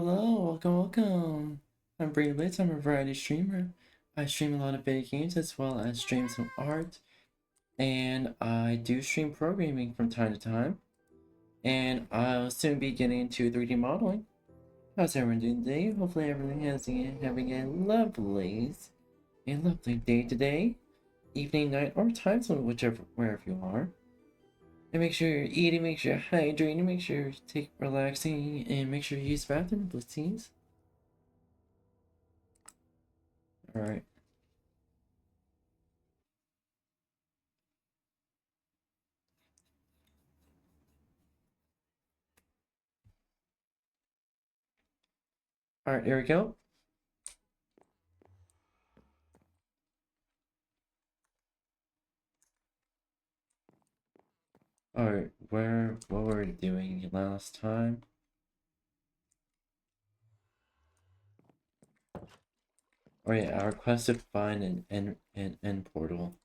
Hello, welcome. I'm 𝙂𝙚𝙣𝙚. I'm a variety streamer. I stream a lot of video games as well as stream some art. And I do stream programming from time to time. And I'll soon be getting into 3D modeling. How's everyone doing today? Hopefully everyone is having a lovely day today. Evening, night, or time zone, wherever you are. And make sure you're eating, make sure you're hydrating, make sure you're relaxing, and make sure you use the bathroom, please. Alright. Alright, here we go. Alright, what were we doing last time? Oh yeah, our quest to find an end portal.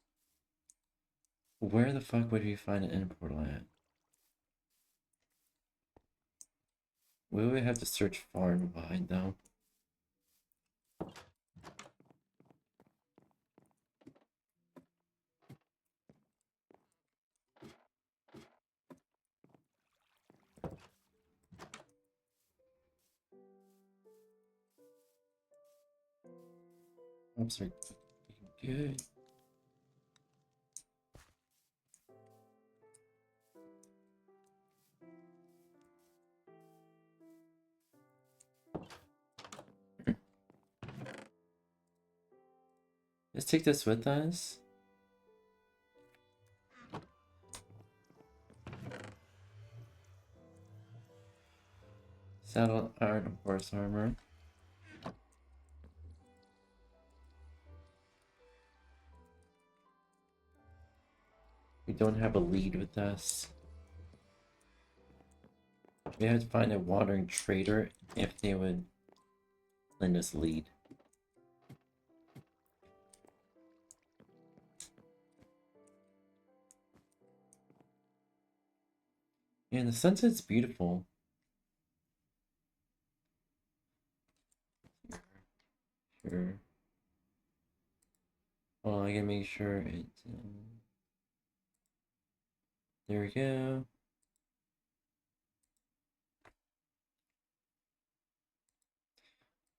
Where the fuck would we find an end portal at? We would have to search far and wide though. I'm sorry. Good. Let's take this with us. Saddle iron horse armor. We don't have a lead with us. We have to find a wandering trader if they would lend us lead. And the sunset's beautiful. Sure. Oh, I gotta make sure it's. There we go.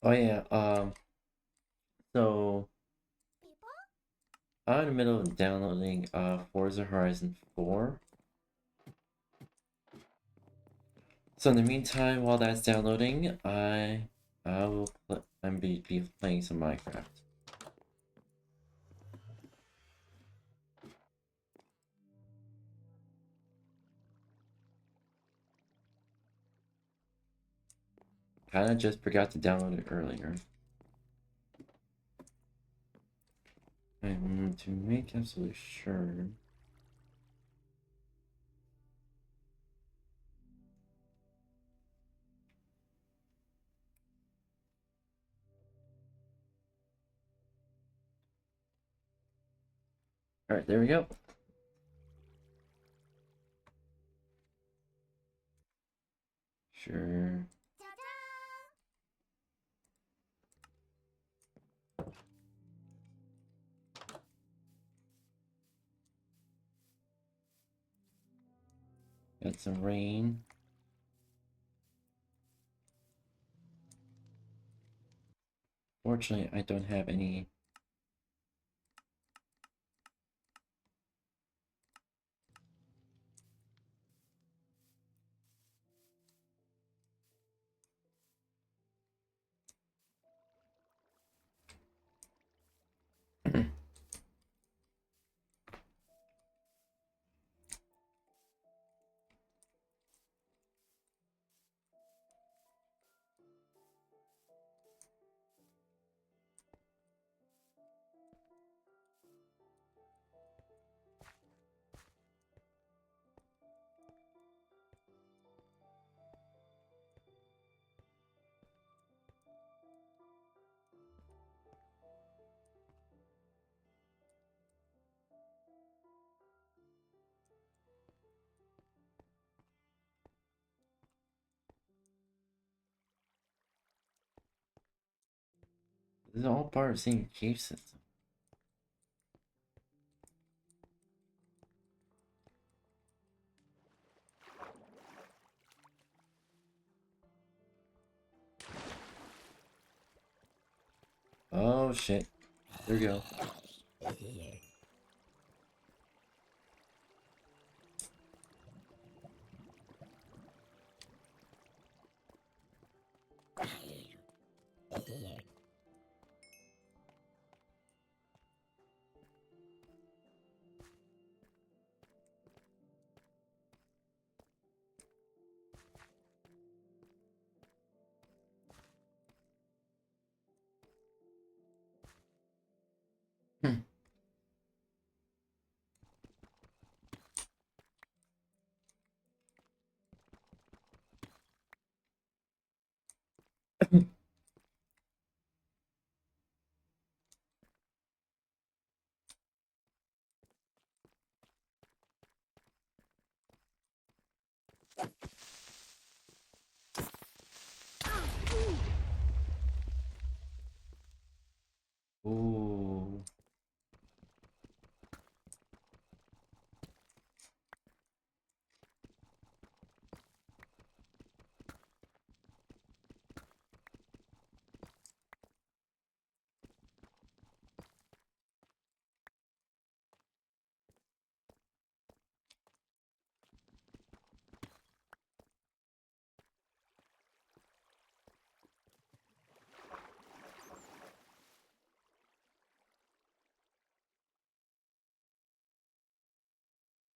Oh yeah. So I'm in the middle of downloading Forza Horizon 4. So in the meantime, while that's downloading, I'm be playing some Minecraft. Kinda just forgot to download it earlier. And to make absolutely sure. Alright, there we go. Sure. Got some rain. Fortunately, I don't have any. This is all part of the same cave system. Oh shit. There we go. Hmm. Ooh.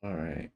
All right.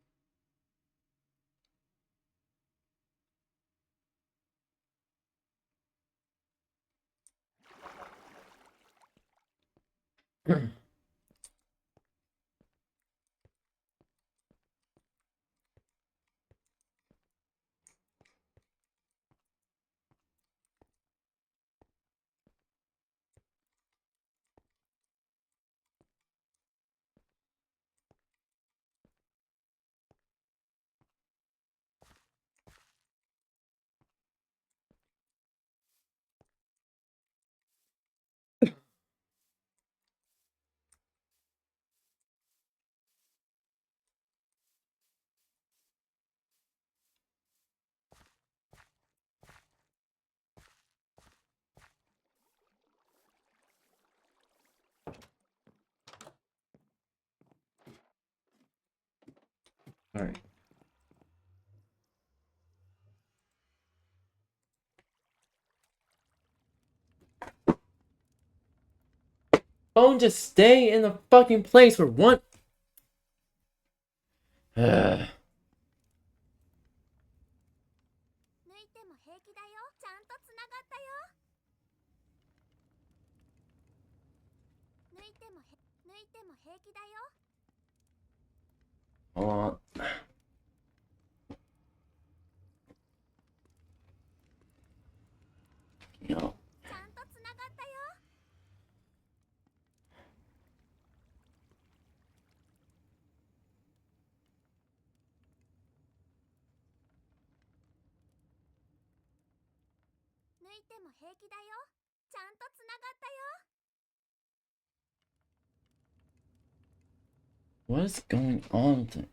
All right. Phone, just stay in the fucking place for one. Ugh. Hold on. You know. What is going on with it?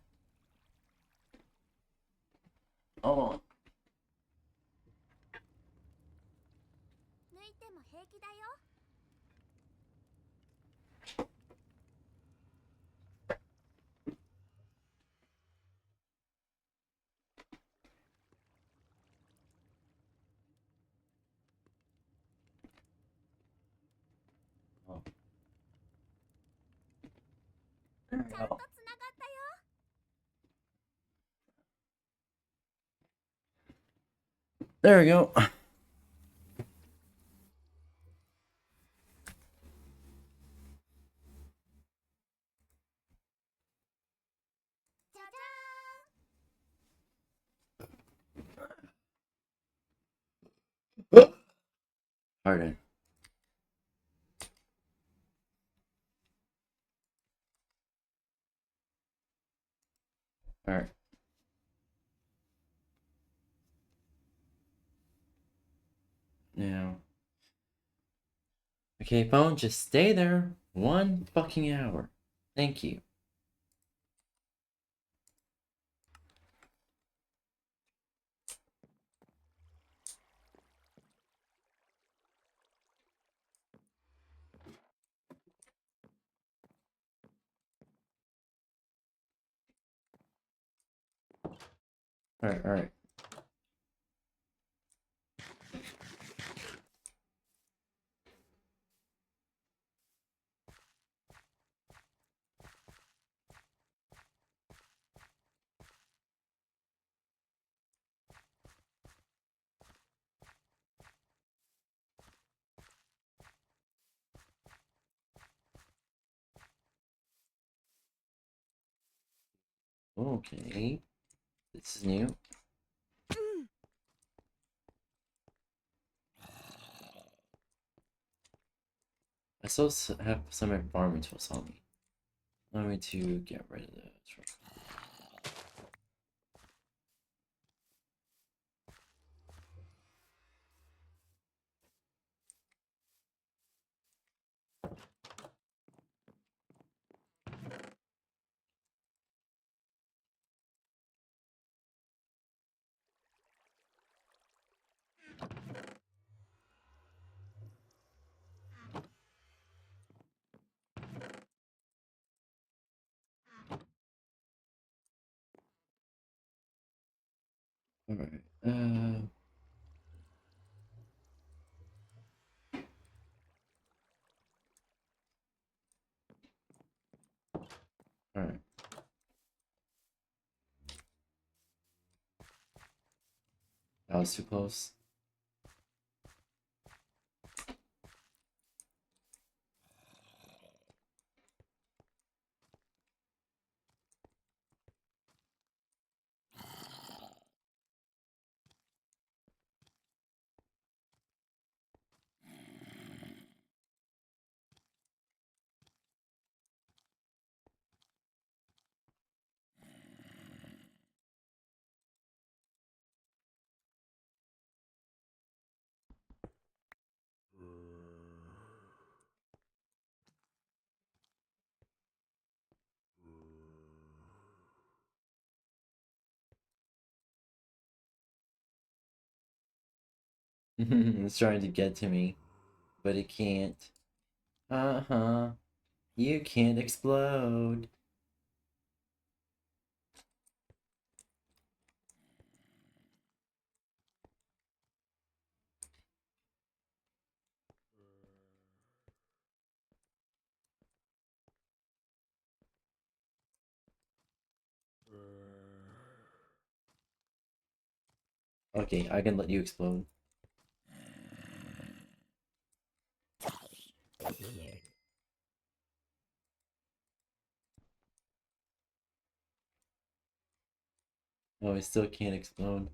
Oh. Oh. There we go. There we go. Pardon. All right. Now, I Okay, phone, just stay there 1 fucking hour. Thank you. Alright. Okay. This is new. I still have some farming tools on me. Allow me to get rid of this. Alright. Alright. That was too close. It's trying to get to me, but it can't. Uh-huh. You can't explode. Okay, I can let you explode. Oh, I still can't explode.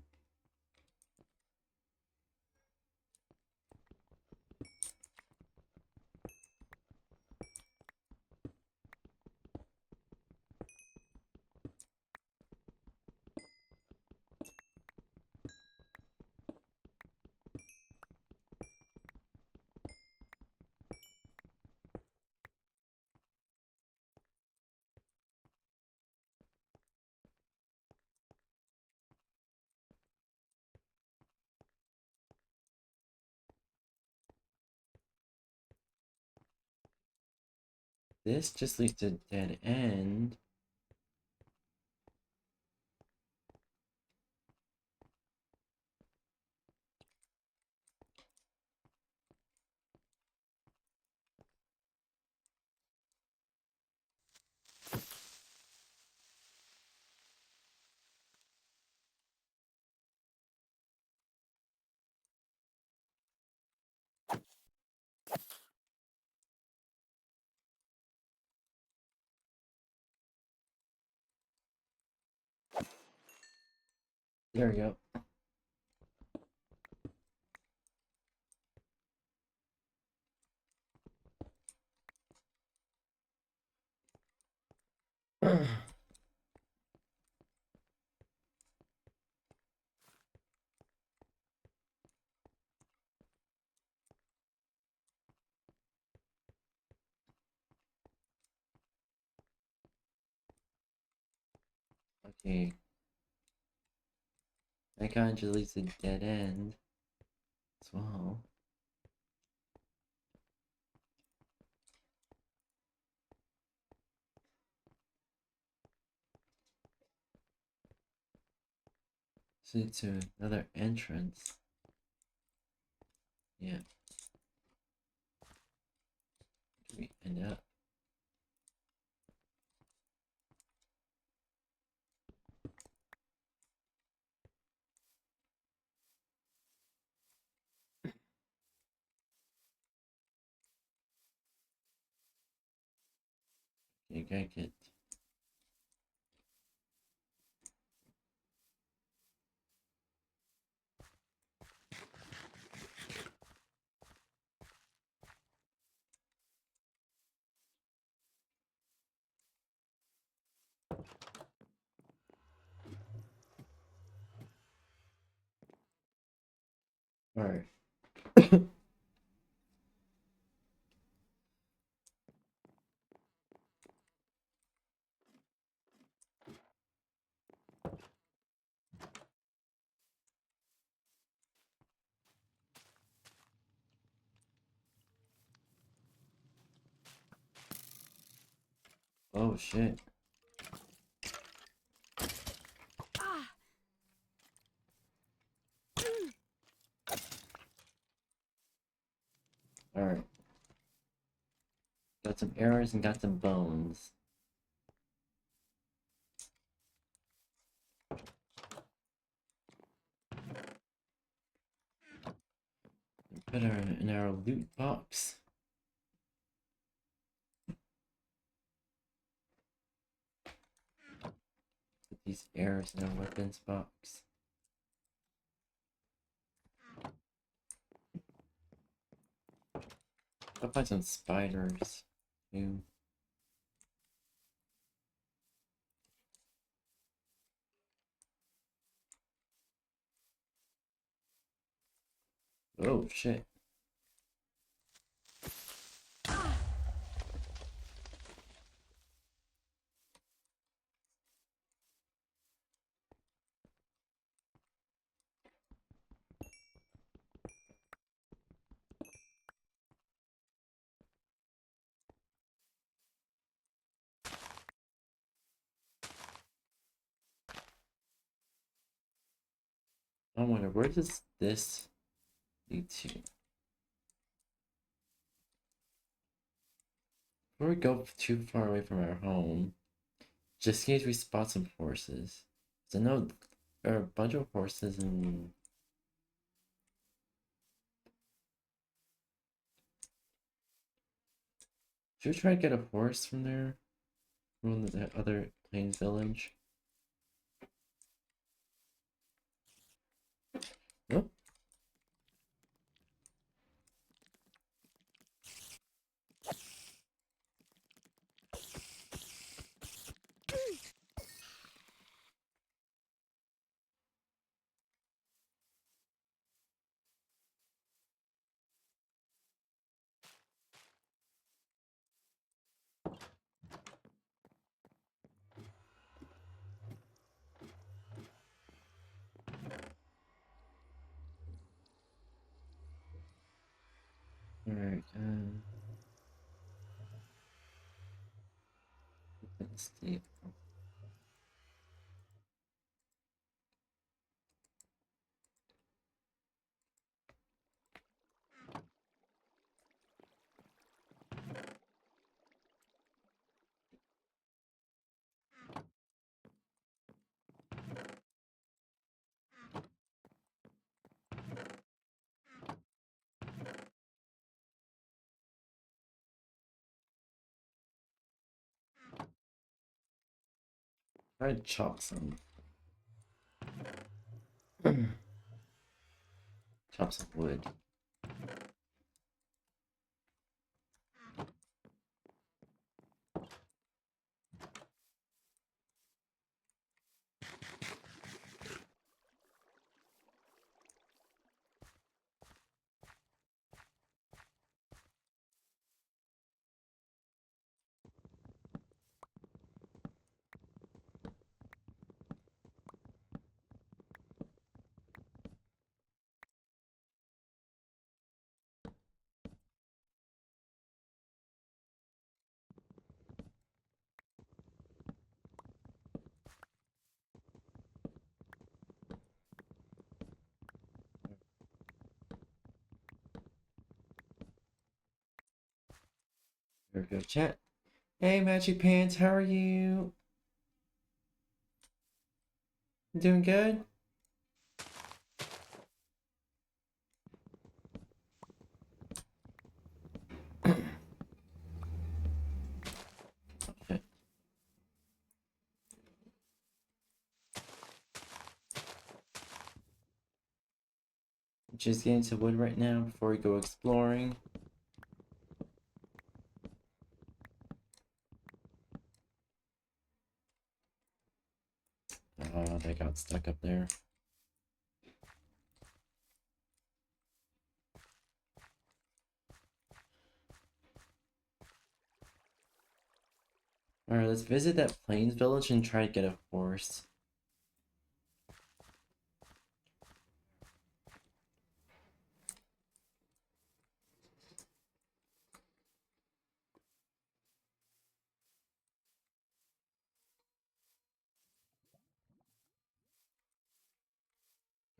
This just leads to a dead end. There we go. Okay. That kind of just leads to a dead end as well. So to another entrance. Yeah. Where do we end up? You gotta get. Alright. Oh shit. Alright. Got some arrows and got some bones. Put her in our loot box. Put these arrows in our weapons box. I'll find some spiders too. Oh shit. I wonder, where does this lead to? Before we go too far away from our home, just in case we spot some horses. So I know there are a bunch of horses and should we try to get a horse from there? From the other plains village? Nope. Alright, let's see. Try to chop some. Chop some wood. There we go, chat. Hey, Matchy Pants, how are you? Doing good? Okay. Just getting to wood right now before we go exploring. Oh, they got stuck up there. Alright, let's visit that plains village and try to get a horse.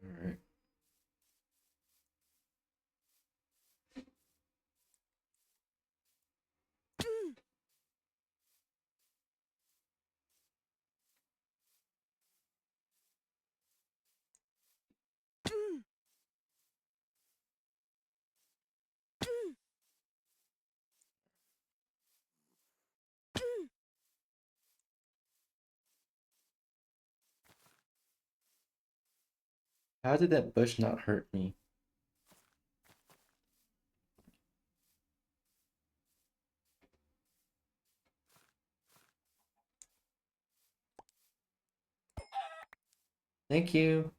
Alright. How did that bush not hurt me? Thank you.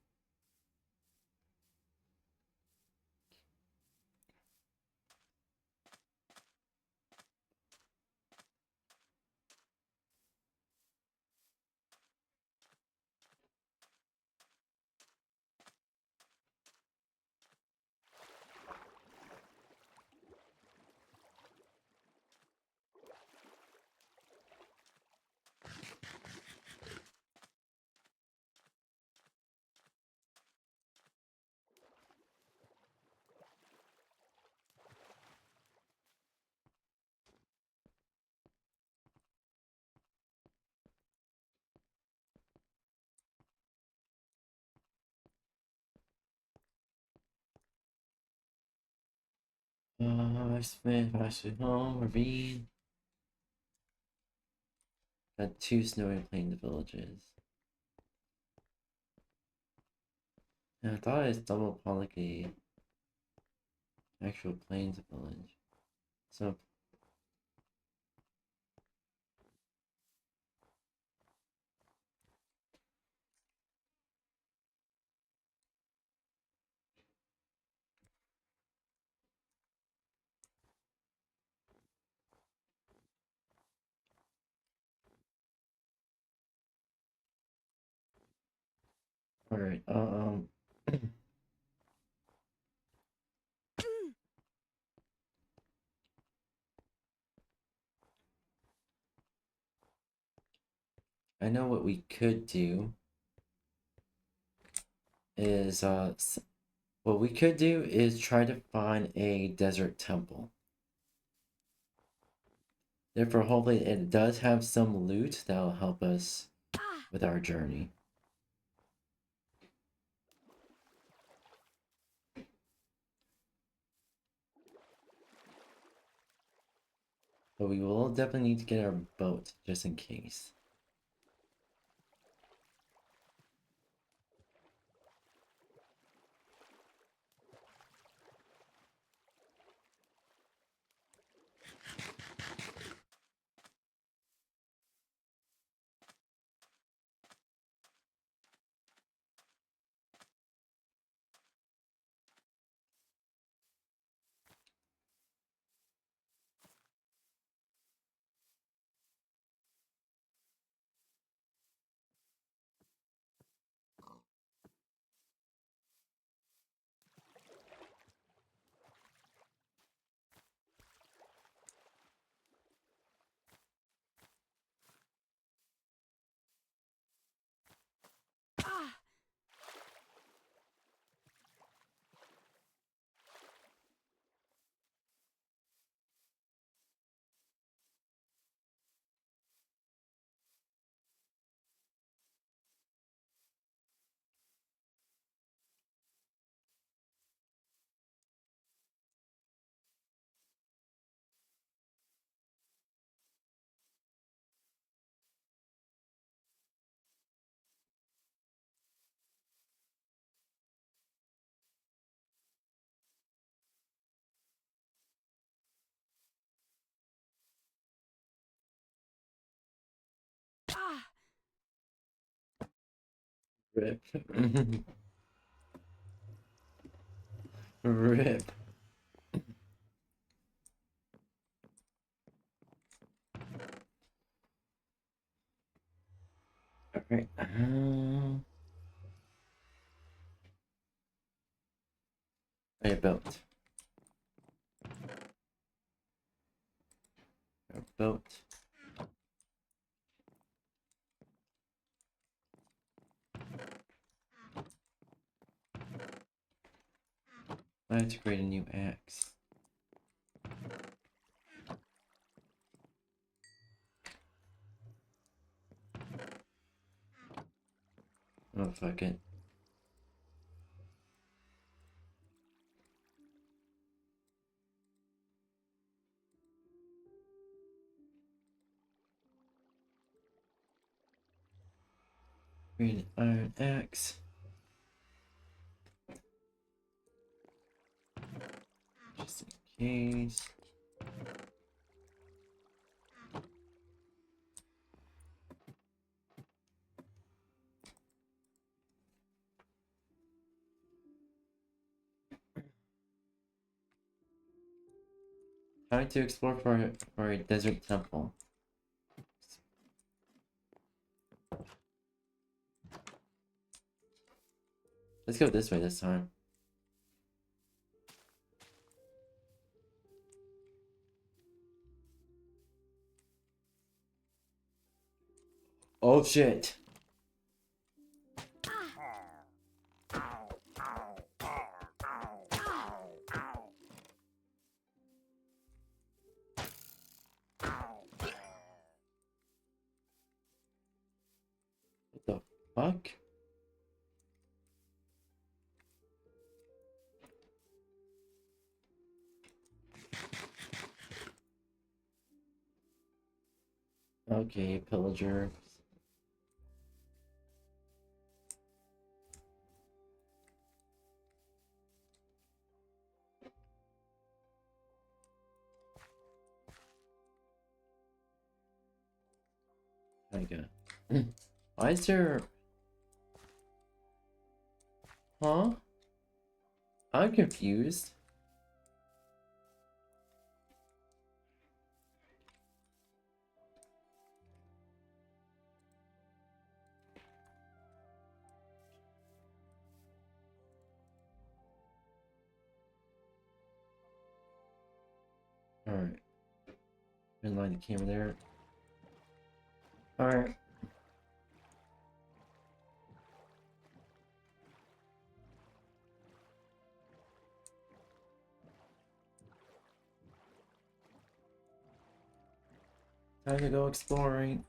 I should home, ravine. Got 2 snowy plains villages. And I thought I stumbled upon like a actual plains village. So alright, I know what we could do is what we could do is try to find a desert temple. Therefore, hopefully it does have some loot that'll help us with our journey. But we will definitely need to get our boat just in case. Rip. Rip. Alright. I built. I have to create a new axe. Oh, fuck it. Create an iron axe. Just in case. Trying to explore for a desert temple. Let's go this way this time. Oh shit! What the fuck? Okay, pillager. I got. Why is there? Huh? I'm confused. Alright. Line the camera there. Alright. Time to go exploring.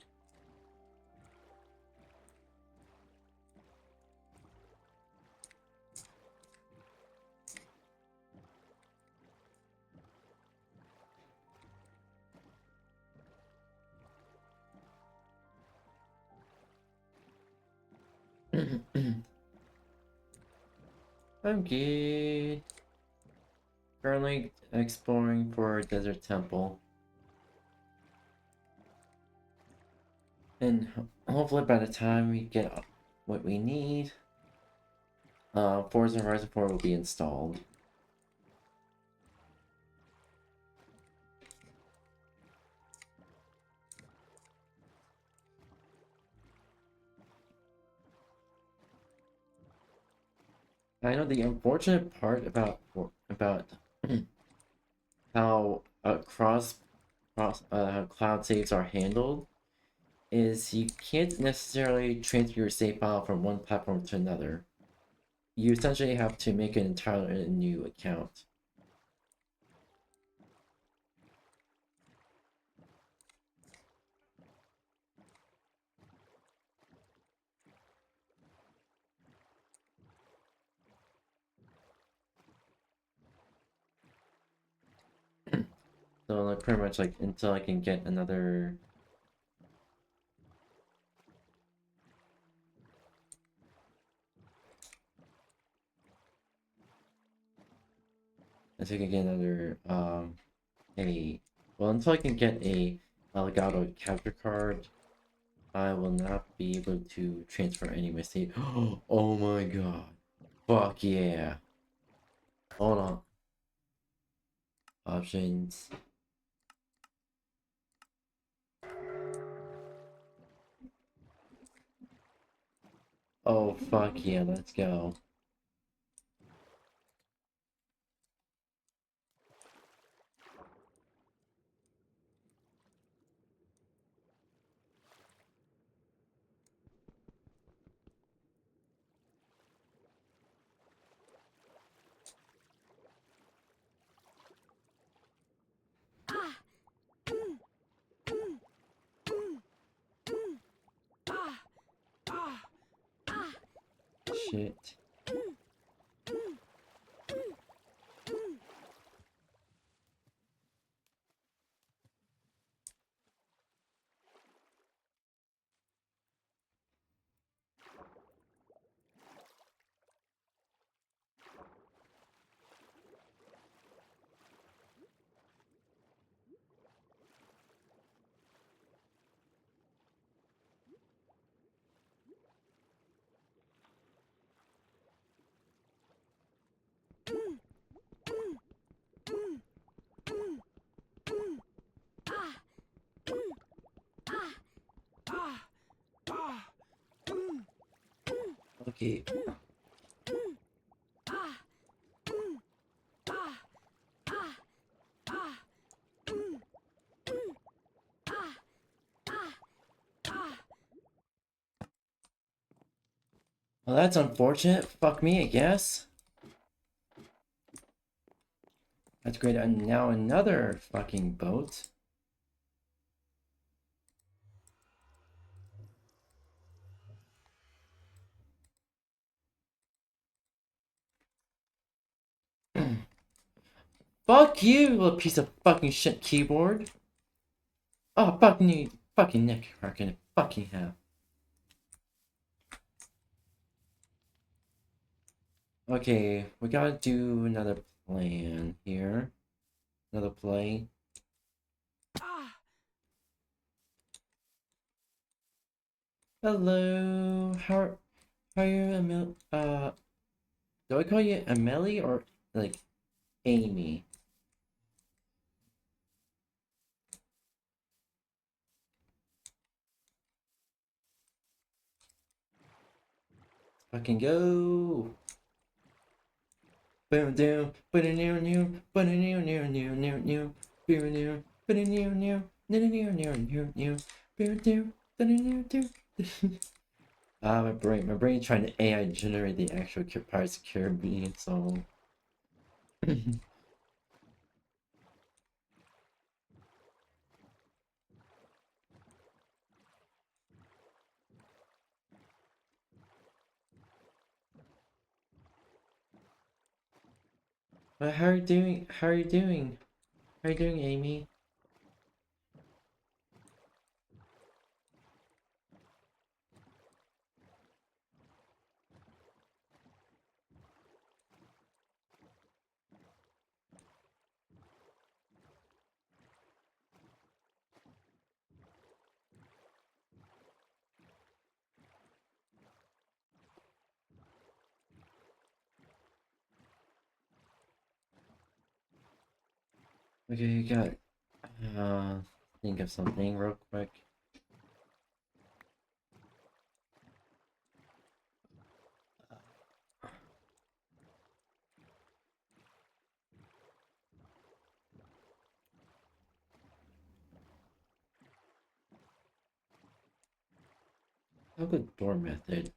I'm good. Currently exploring for a desert temple. And hopefully by the time we get what we need, Forza Horizon 4 will be installed. I know the unfortunate part about how cloud saves are handled is you can't necessarily transfer your save file from one platform to another. You essentially have to make an entirely new account. So like pretty much like until I can get another until I can get another until I can get a Elgato capture card, I will not be able to transfer any mistake. Oh my god. Fuck yeah. Hold on. Options. Oh fuck yeah, let's go. Shit. Okay. Well, that's unfortunate. Fuck me, I guess. That's great. And now another fucking boat. Fuck you, little piece of fucking shit keyboard. Oh, fucking you, fucking neck cracking fucking hell. Okay, we gotta do another plan here. Another play. Hello, how are you, Emil? Do I call you Emily or like Amy? Fucking go. Boom doom, but a new new, but a new new new new new, boom new, but a new new, new new new new new, boom doom, but a new new. My brain trying to AI generate the actual Pirates of the Caribbean song. How are you doing? How are you doing? How are you doing, Amy? Okay, you got think of something real quick. How good door method?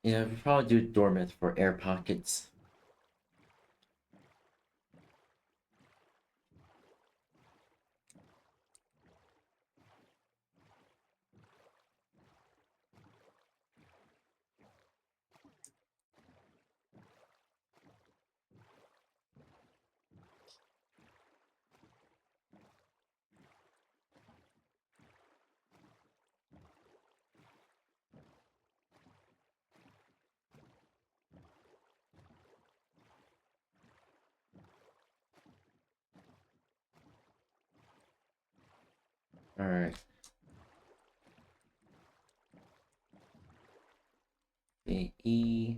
Yeah, we probably do door method for air pockets. Alright. E.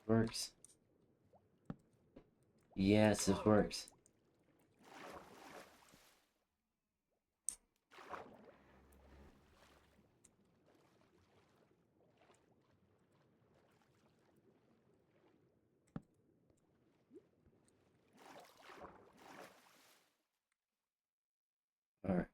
Works. Yes, it works. Alright.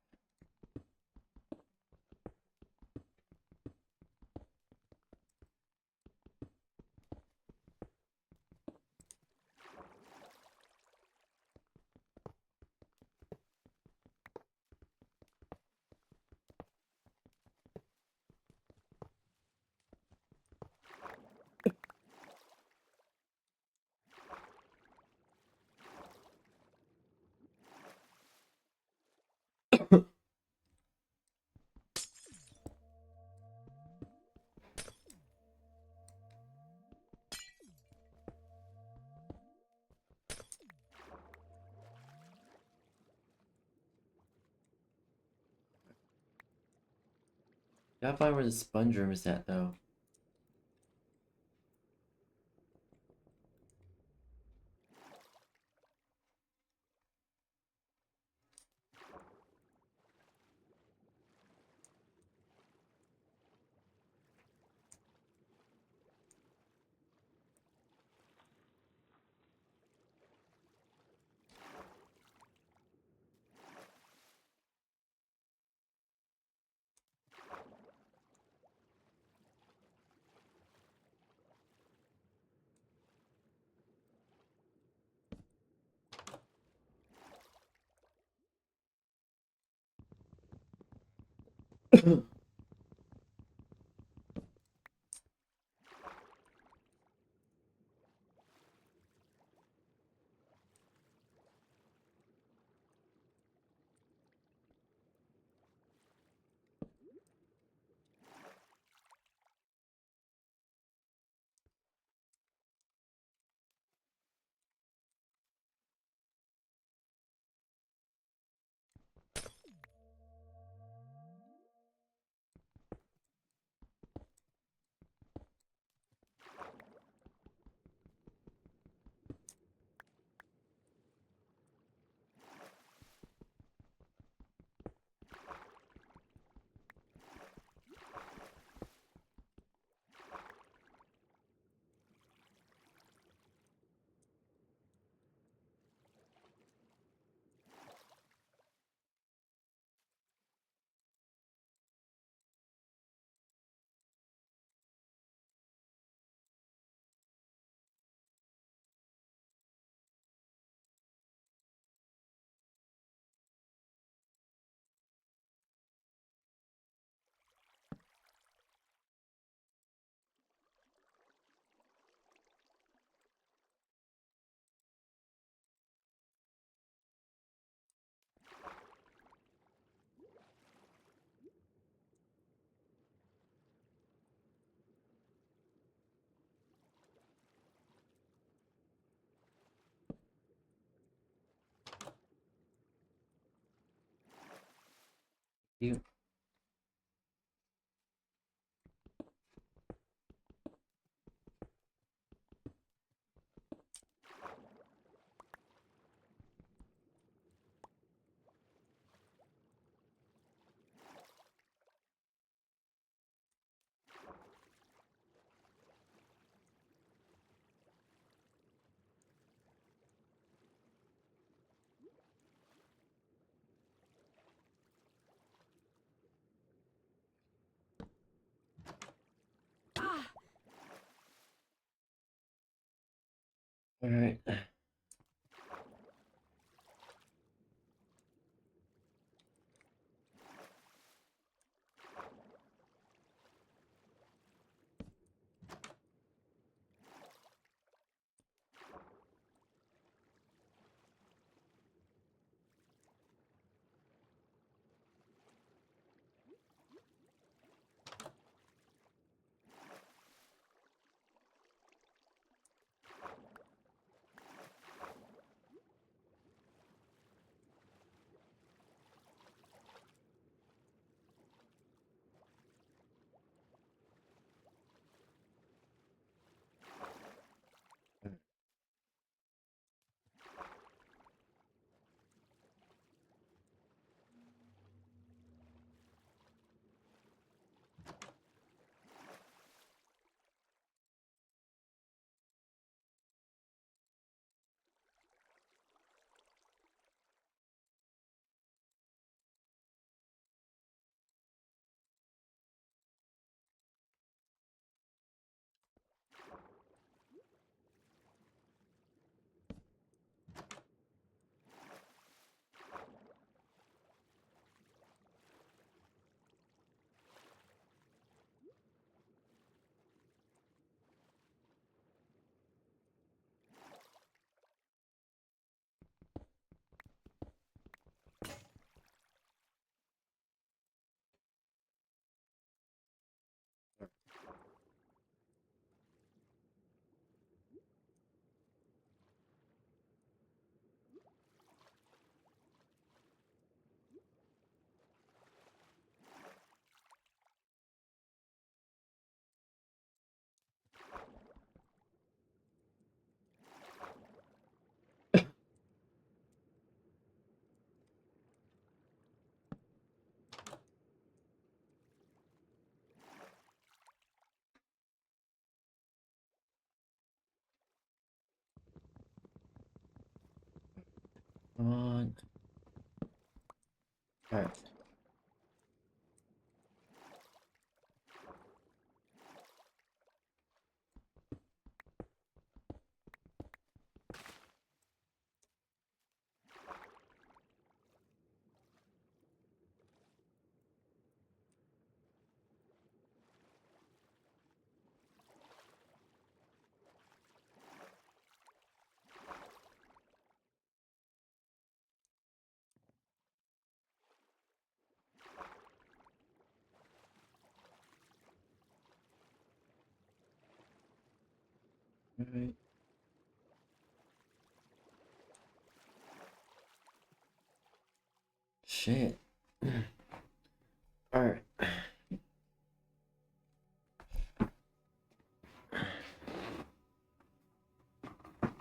Gotta find where the sponge room is at, though. You. Alright. On. Alright. Alright. Shit. Alright.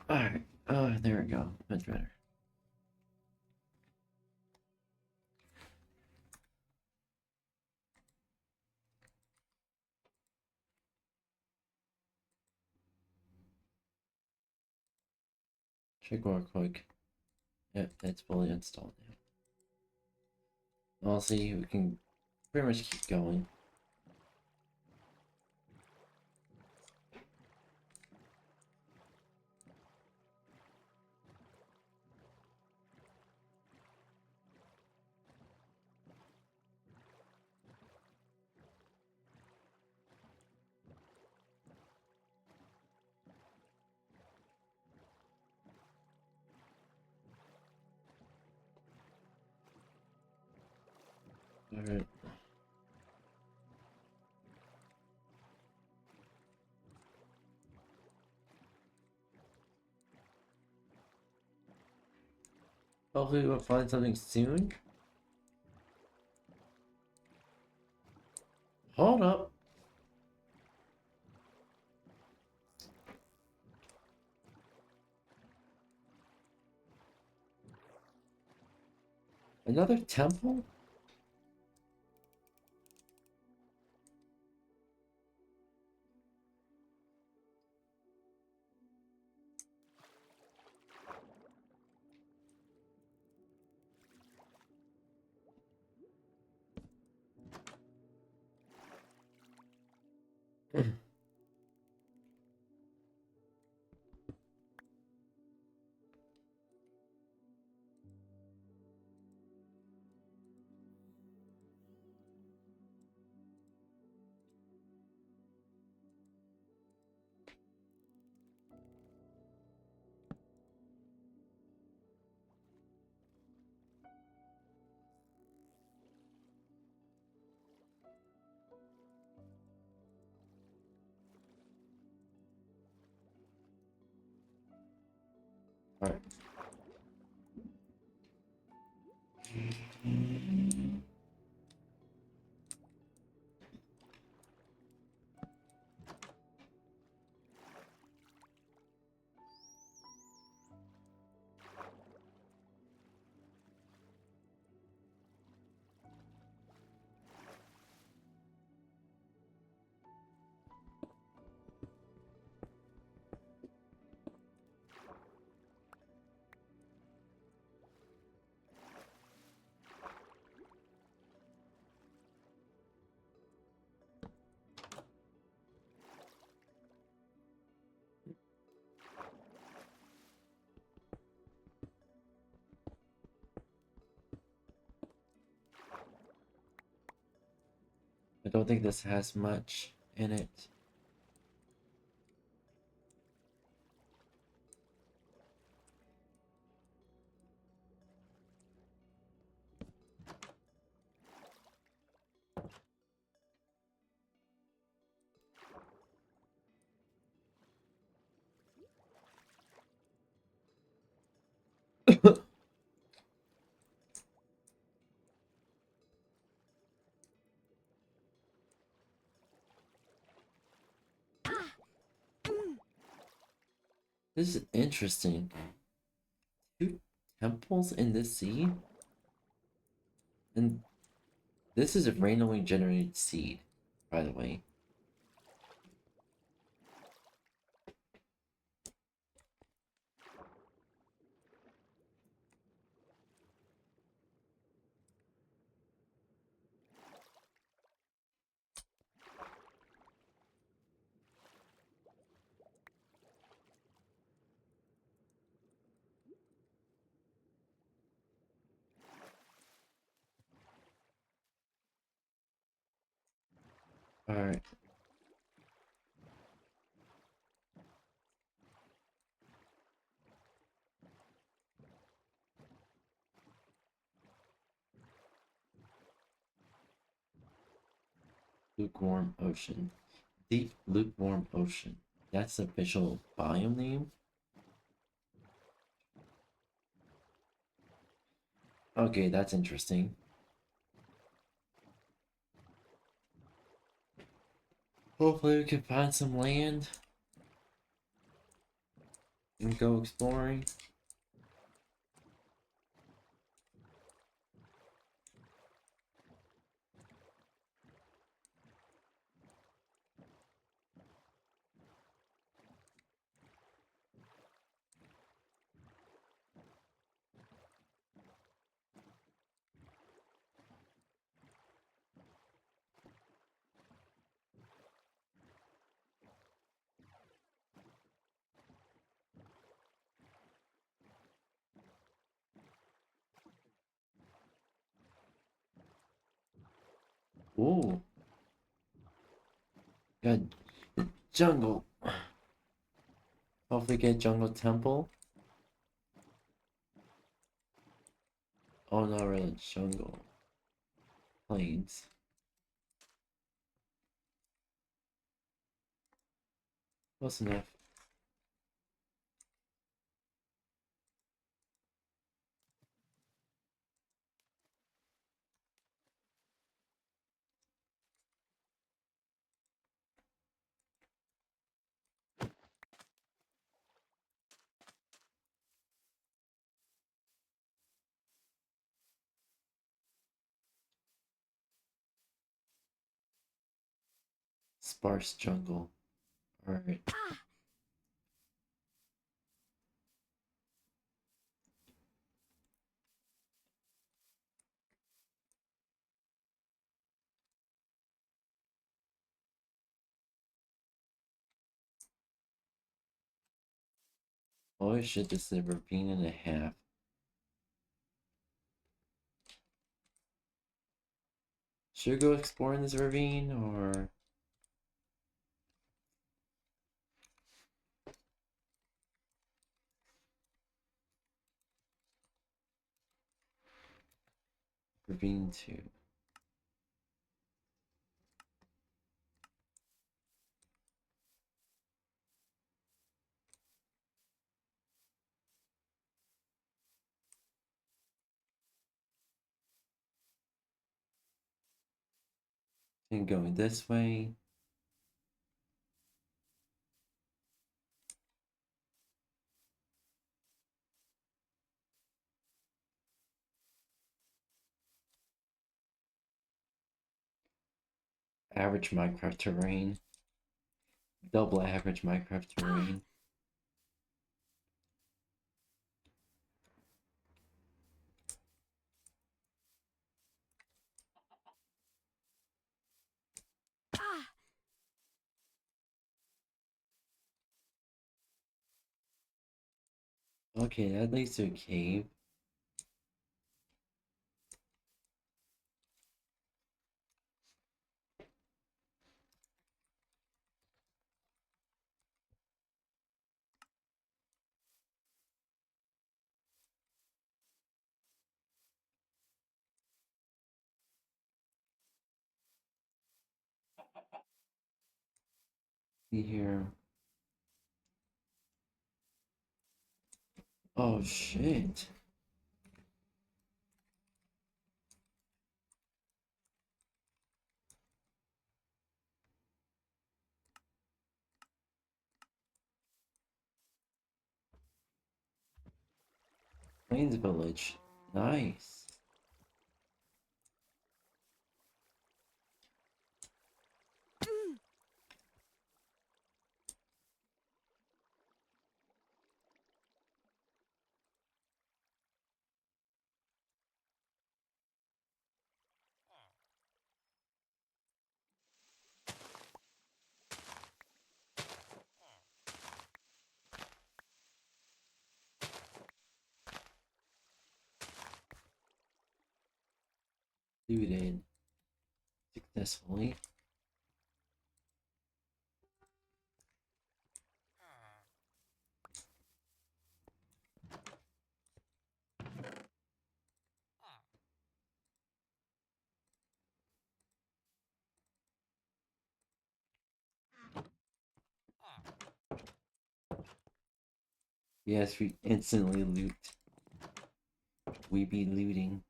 Alright. Oh, there we go. Much better. Should go quick. Yep, it's fully installed now. I'll see, we can pretty much keep going. Alright. Hopefully we'll find something soon. Hold up. Another temple? I don't think this has much in it. This is interesting. 2 temples in this seed? And this is a randomly generated seed, by the way. Alright. Lukewarm Ocean. Deep Lukewarm Ocean. That's the official biome name? Okay, that's interesting. Hopefully we can find some land and go exploring. Ooh. Got jungle. Hopefully get jungle temple. Oh no, really jungle. Plains. Close enough. Sparse jungle. Alright. Oh shit, this is a ravine and a half. Should we go exploring this ravine or ravine 2? And going this way. Average Minecraft terrain. Double average Minecraft terrain. Okay, that leads to a cave. See here. Oh shit. Plains Village. Nice. Looted successfully. Yes, we instantly loot. We be looting.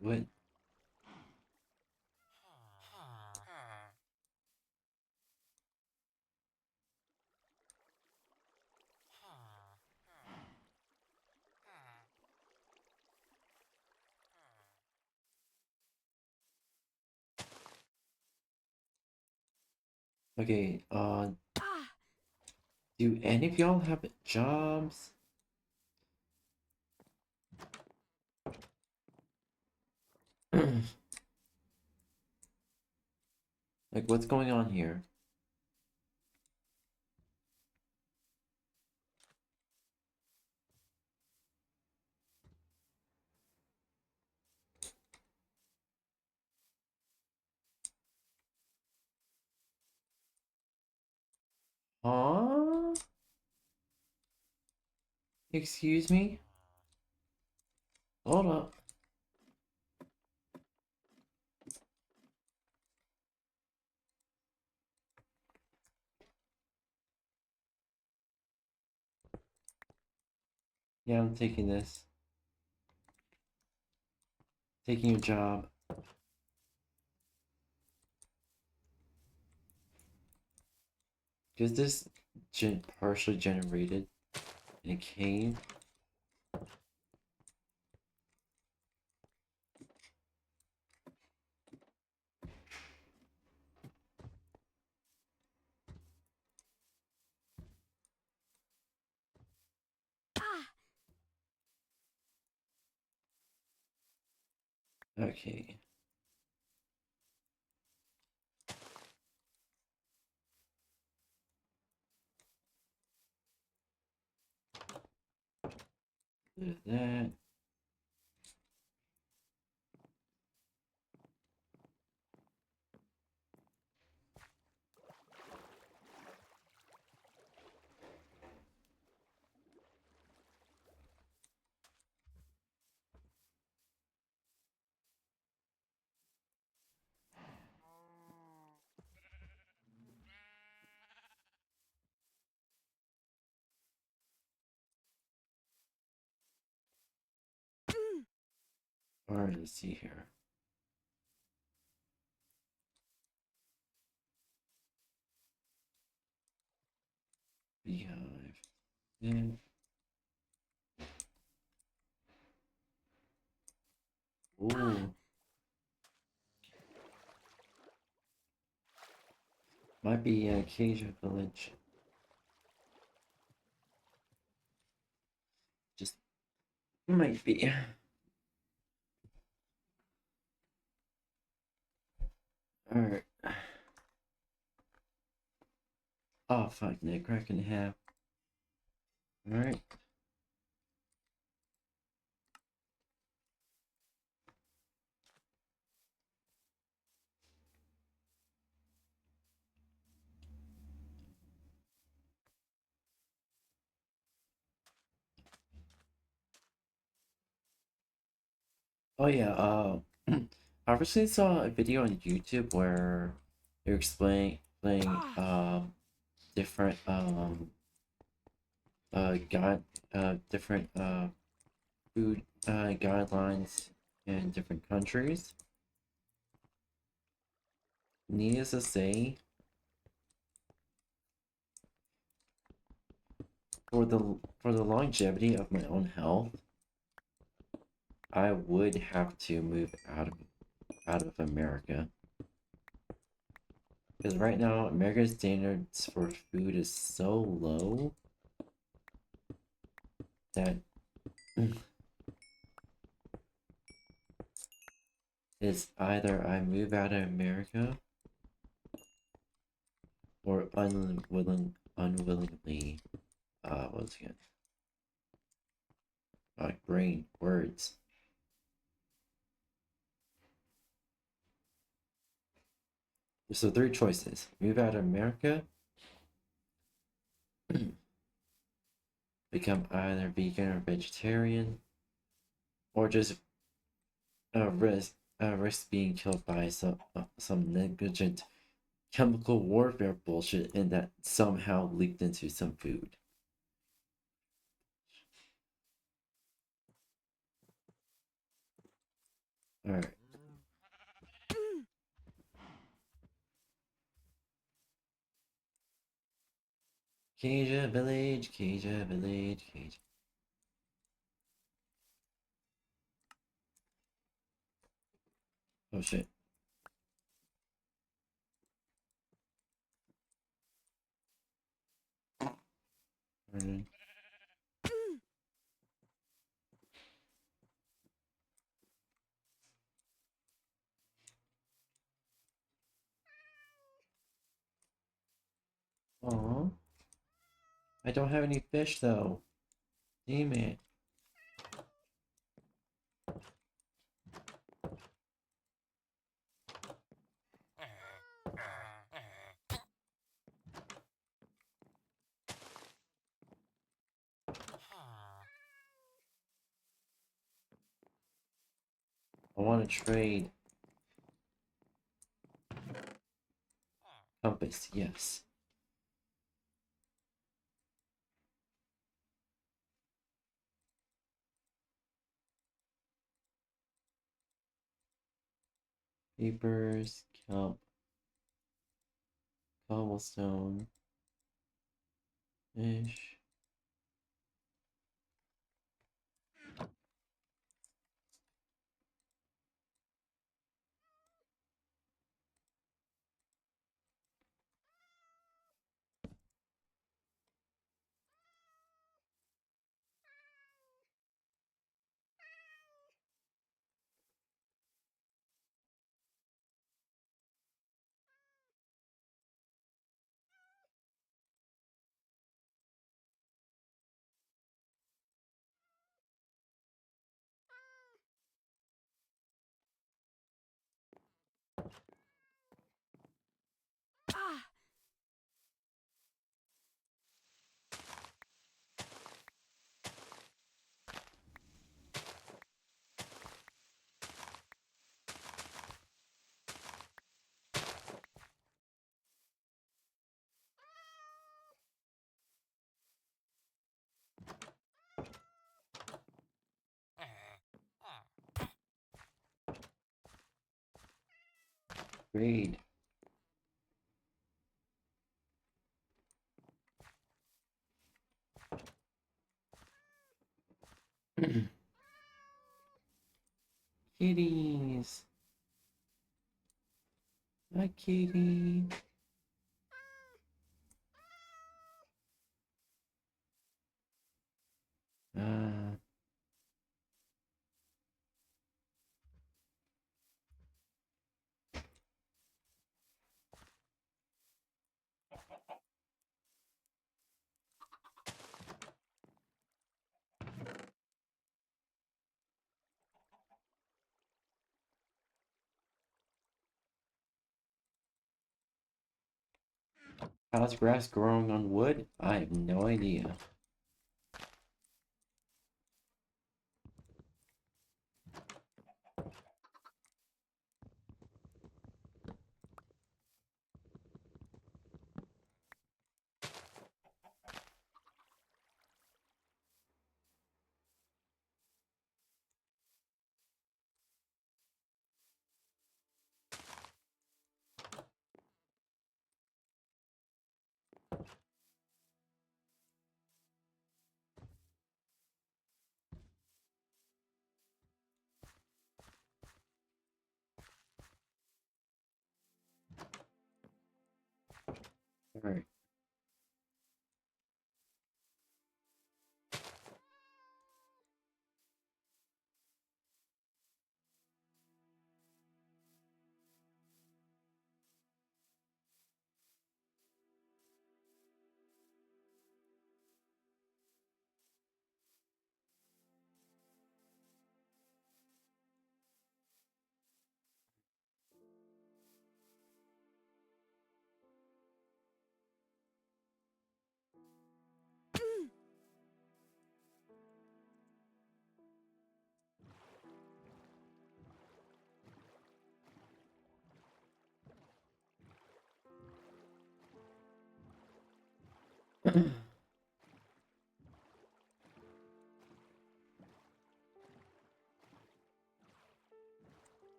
What? Okay, do any of y'all have jobs? Like, what's going on here? Huh? Excuse me? Hold up. Yeah, I'm taking this. Taking your job. Is this partially generated in a cave? Okay. There's that. Alright, let's see here. Beehive. Then. Ooh. Might be a 𝙂𝙚 village. Just might be. Alright. Oh fuck, Nick, crack in half. Alright. Oh yeah, I recently saw a video on YouTube where they're explaining different guide different food guidelines in different countries. Needless to say, for the longevity of my own health, I would have to move out of America. Because right now, America's standards for food is so low that it's either I move out of America or unwillingly, what's it? My brain, words. So three choices: move out of America, become either vegan or vegetarian, or just risk being killed by some negligent chemical warfare bullshit and that somehow leaked into some food. All right. 𝙂𝙚 𝙂𝙚. Oh shit. Alright. Aw. I don't have any fish though. Damn it. I want to trade. Compass, yes. Papers, kelp, cobblestone, fish. Trade. Kitties. Hi, kitty. Uh, how's grass growing on wood? I have no idea. Alright.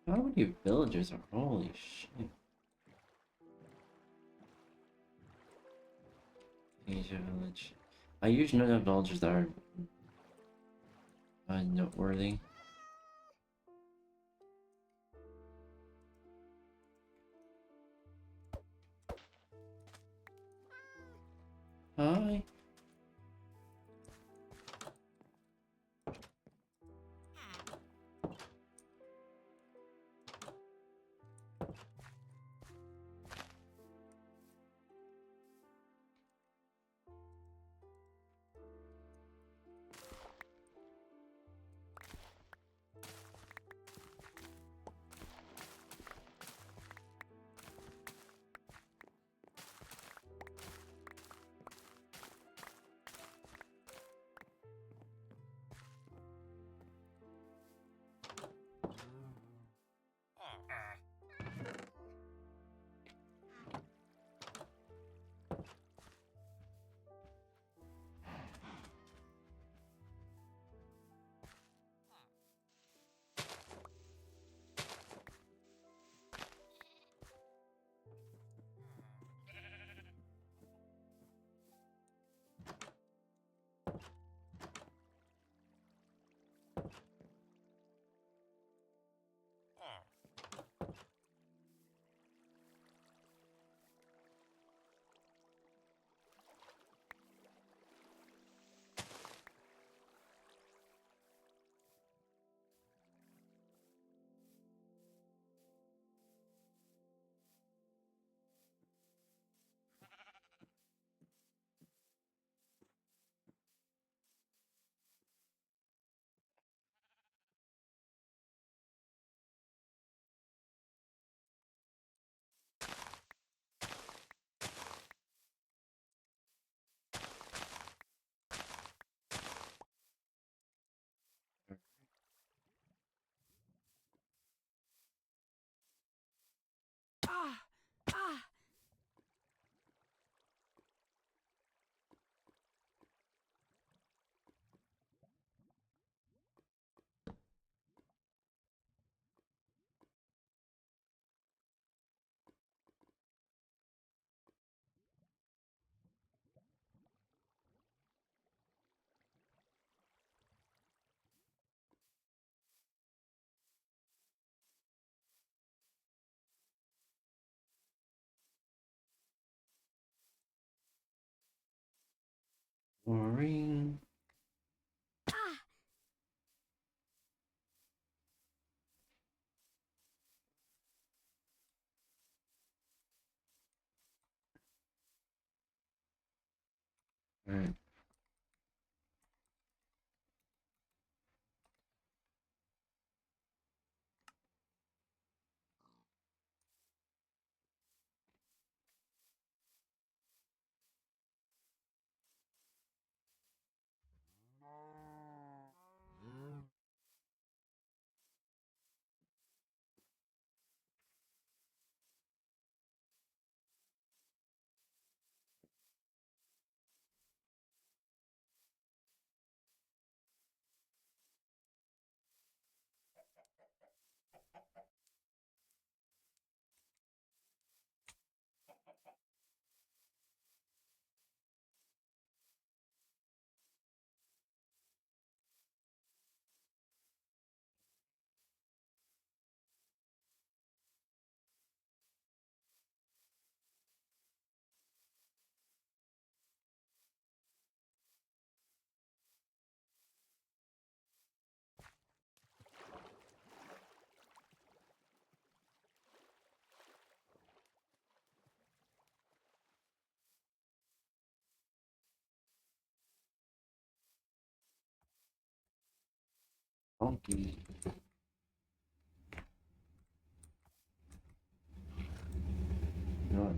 How many villagers are? Holy shit. Asia village. I usually know that villagers that are noteworthy. Hi. Boring. Alright. Funky. No.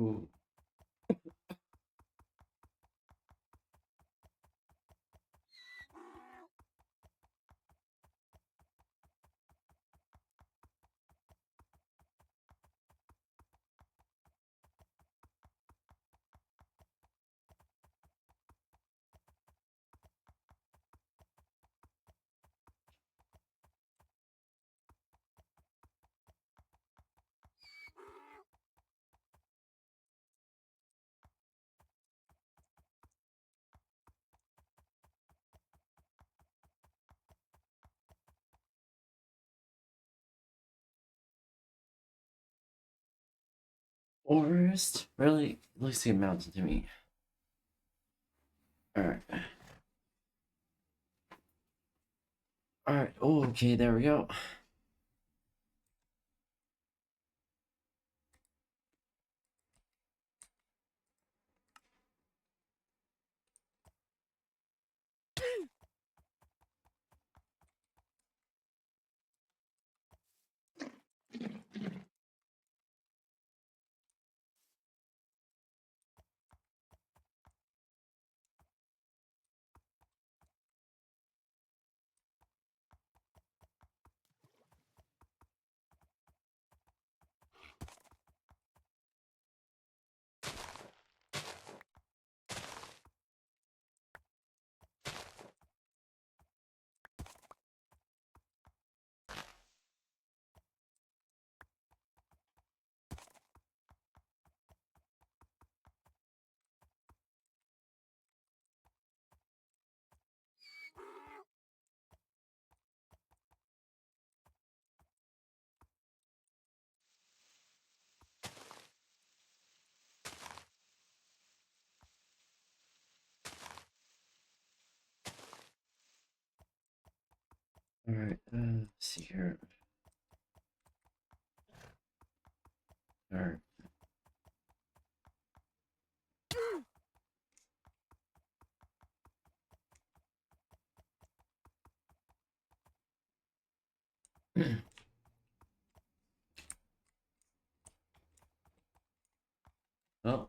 Ooh. Forest really looks like a mountain to me. Alright. Alright, oh, okay, there we go. see here. Alright. Oh.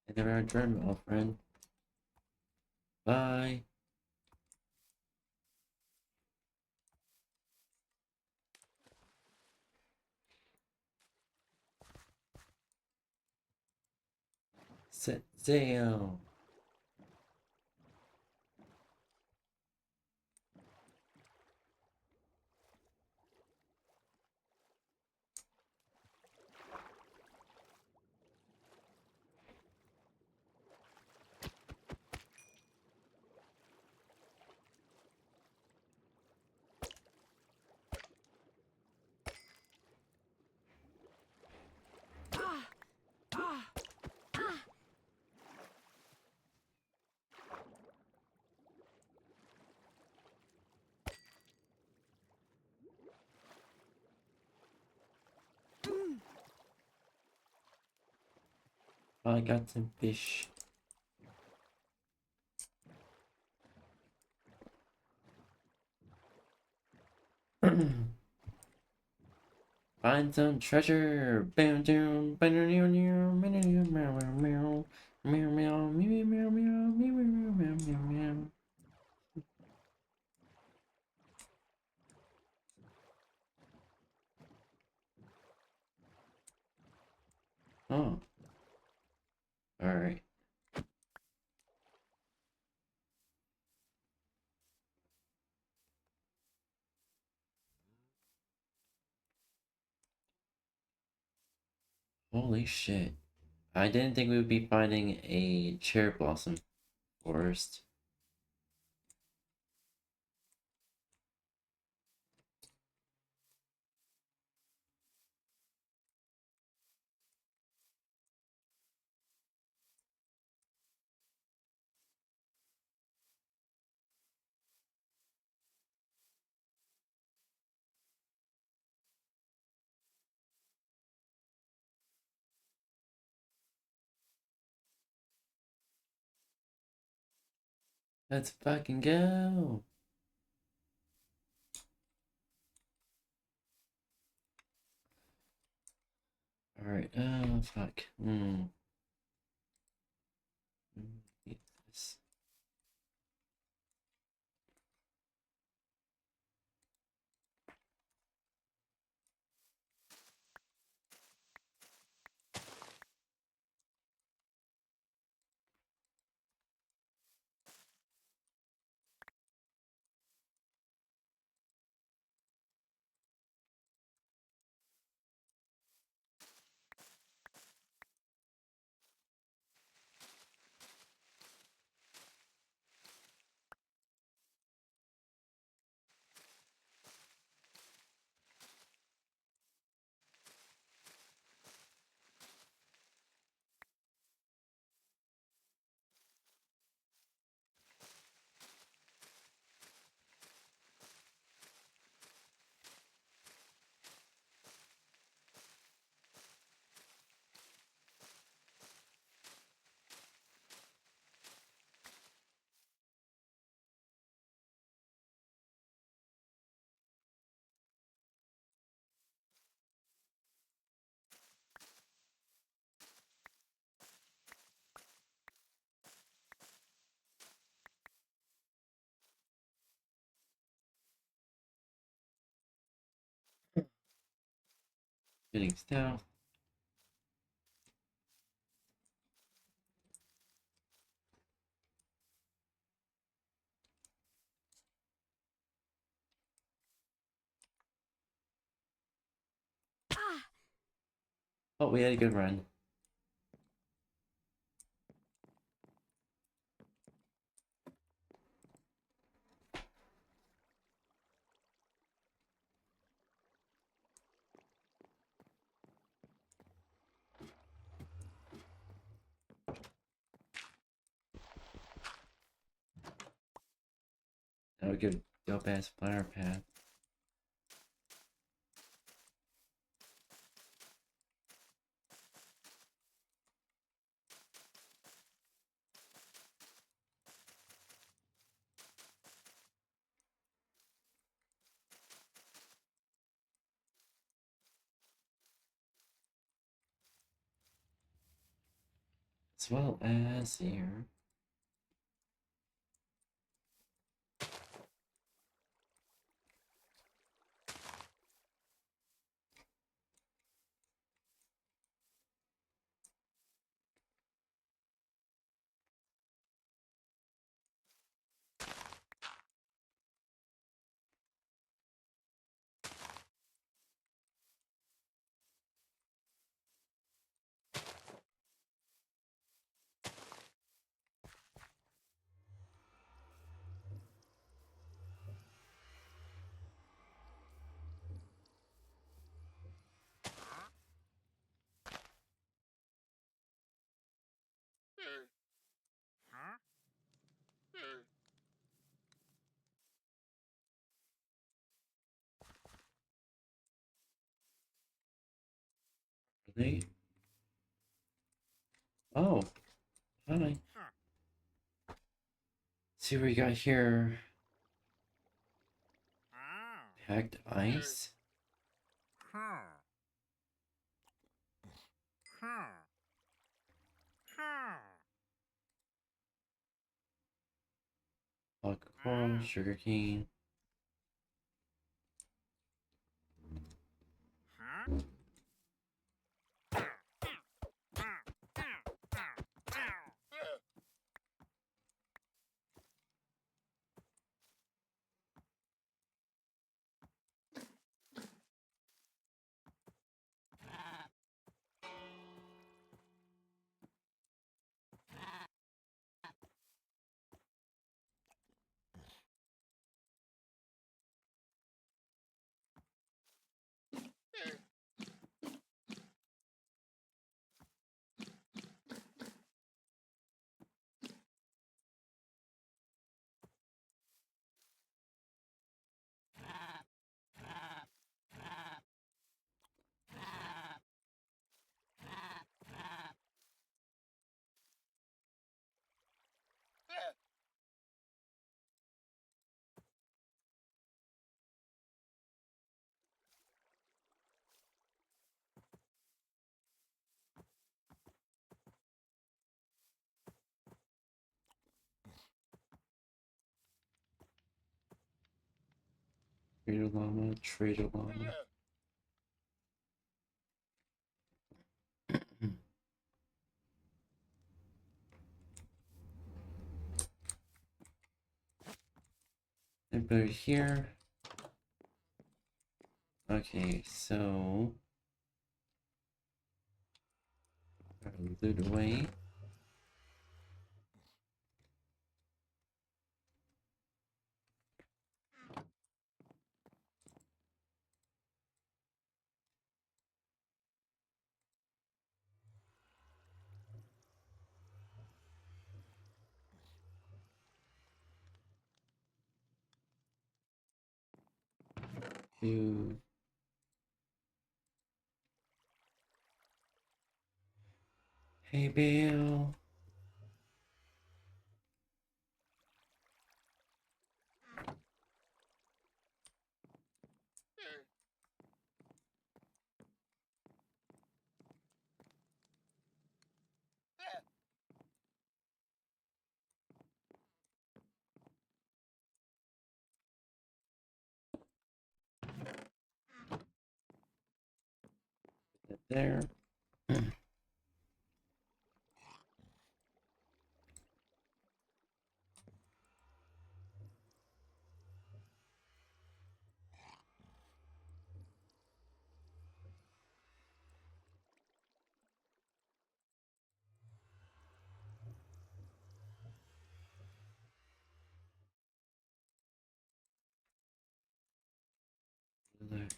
I never had dream, old friend. Bye. Sit down. I got some fish. Find some treasure. Bam, down, meow, meow, meow, meow, meow, meow, meow, meow, meow, meow, meow, meow, meow, meow. Oh, all right. Holy shit! I didn't think we would be finding a cherry blossom forest. Let's fucking go! Alright, fuck. Eat this. Getting stealth. Oh, we had a good run. a good dope ass flower path. As well as here. Really? Oh, hi. See what we got here. Packed ice. Block coral, sugarcane. Trader llama, trader llama. And put it here. Okay, so loot away. Do hey Bill. Put that there. Look.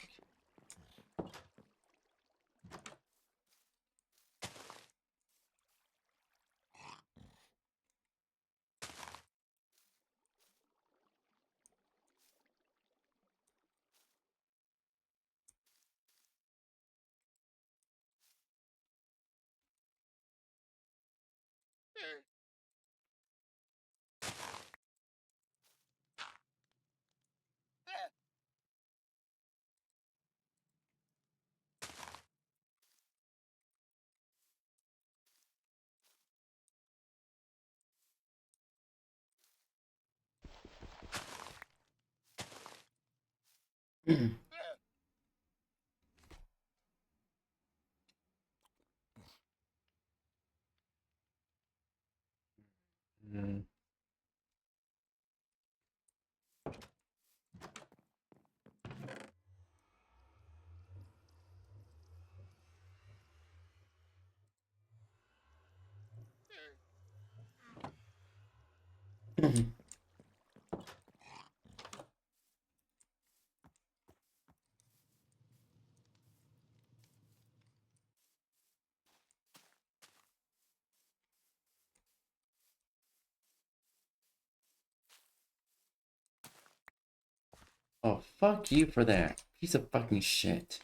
Oh, fuck you for that. Piece of fucking shit.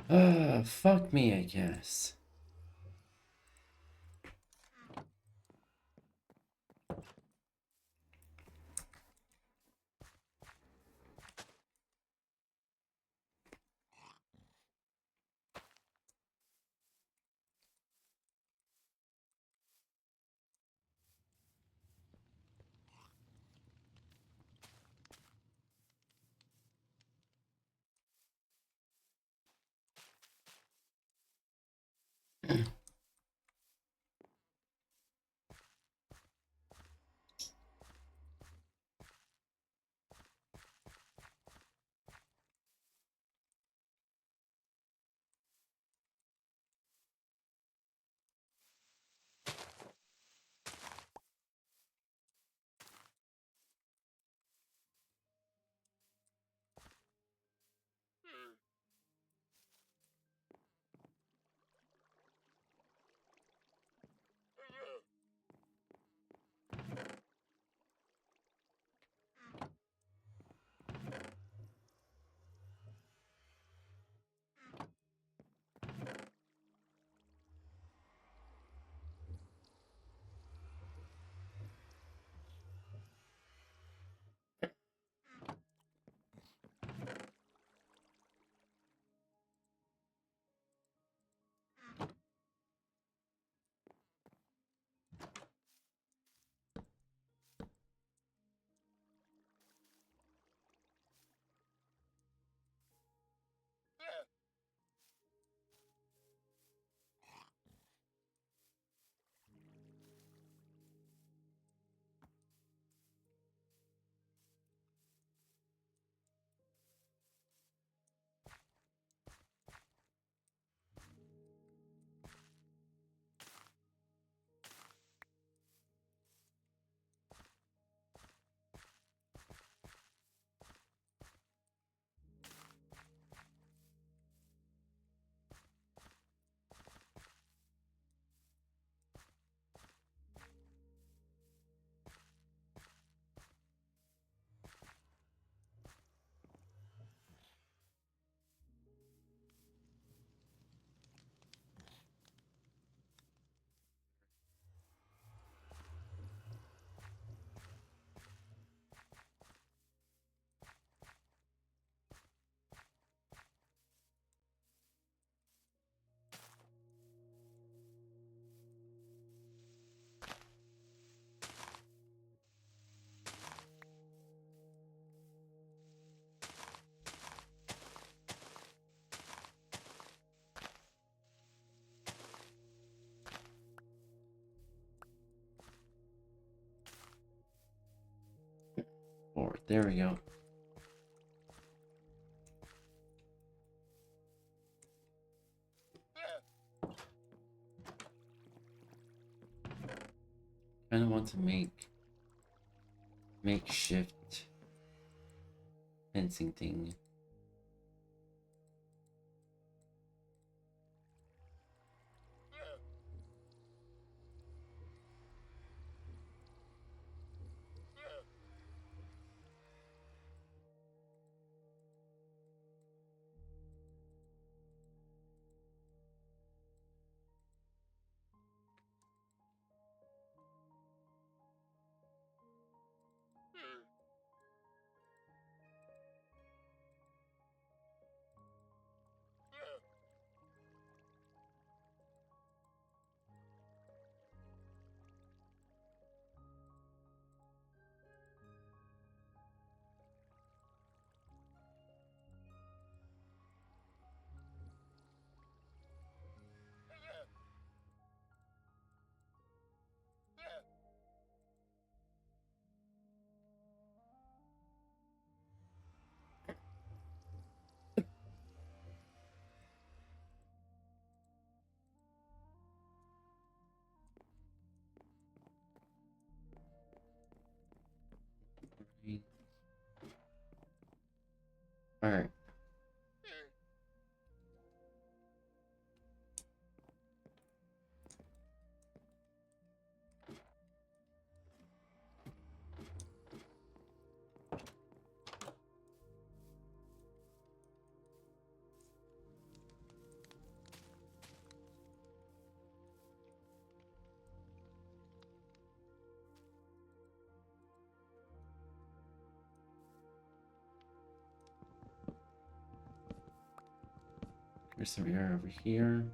Fuck me, I guess. Forward. There we go. Kind of want to make makeshift fencing thing. Alright. There's some air over here.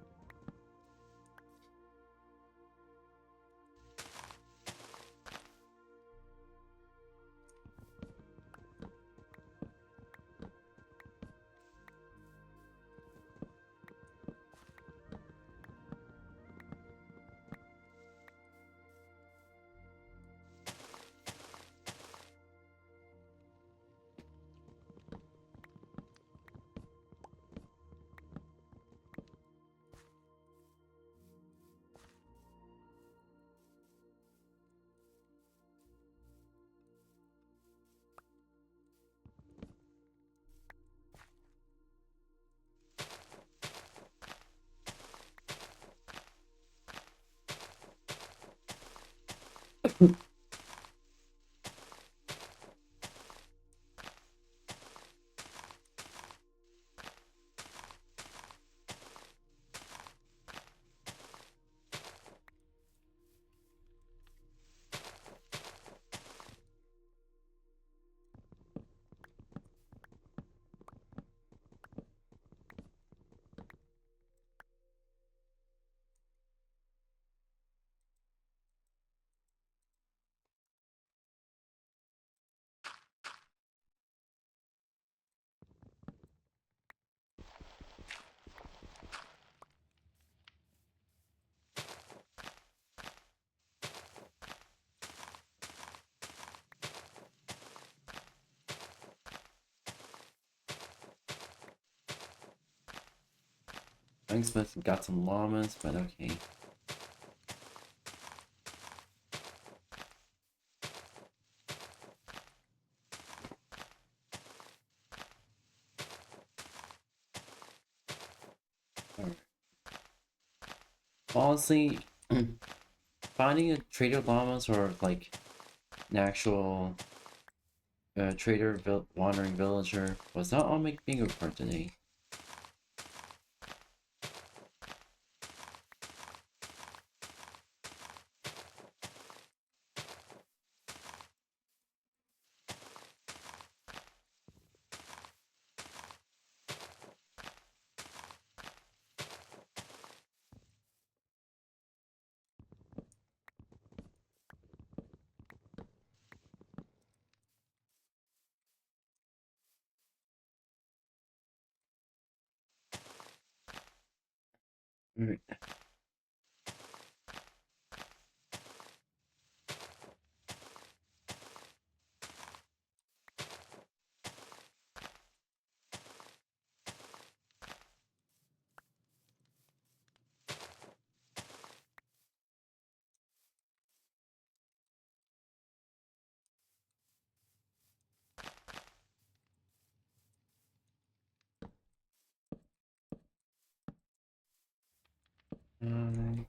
Thanks, but got some llamas, but okay. Alright. Honestly, finding a trader llamas or like an actual trader wandering villager was not on my bingo card today. Alright. Um,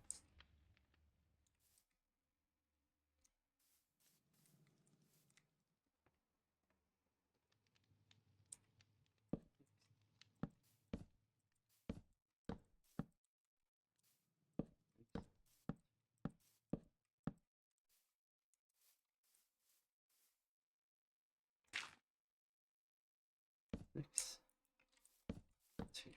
six, two,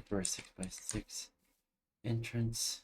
for 6x6 entrance.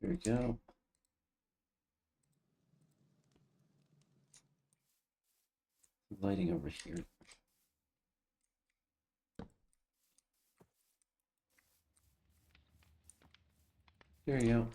There we go. Lighting over here. There you go.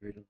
Freedom.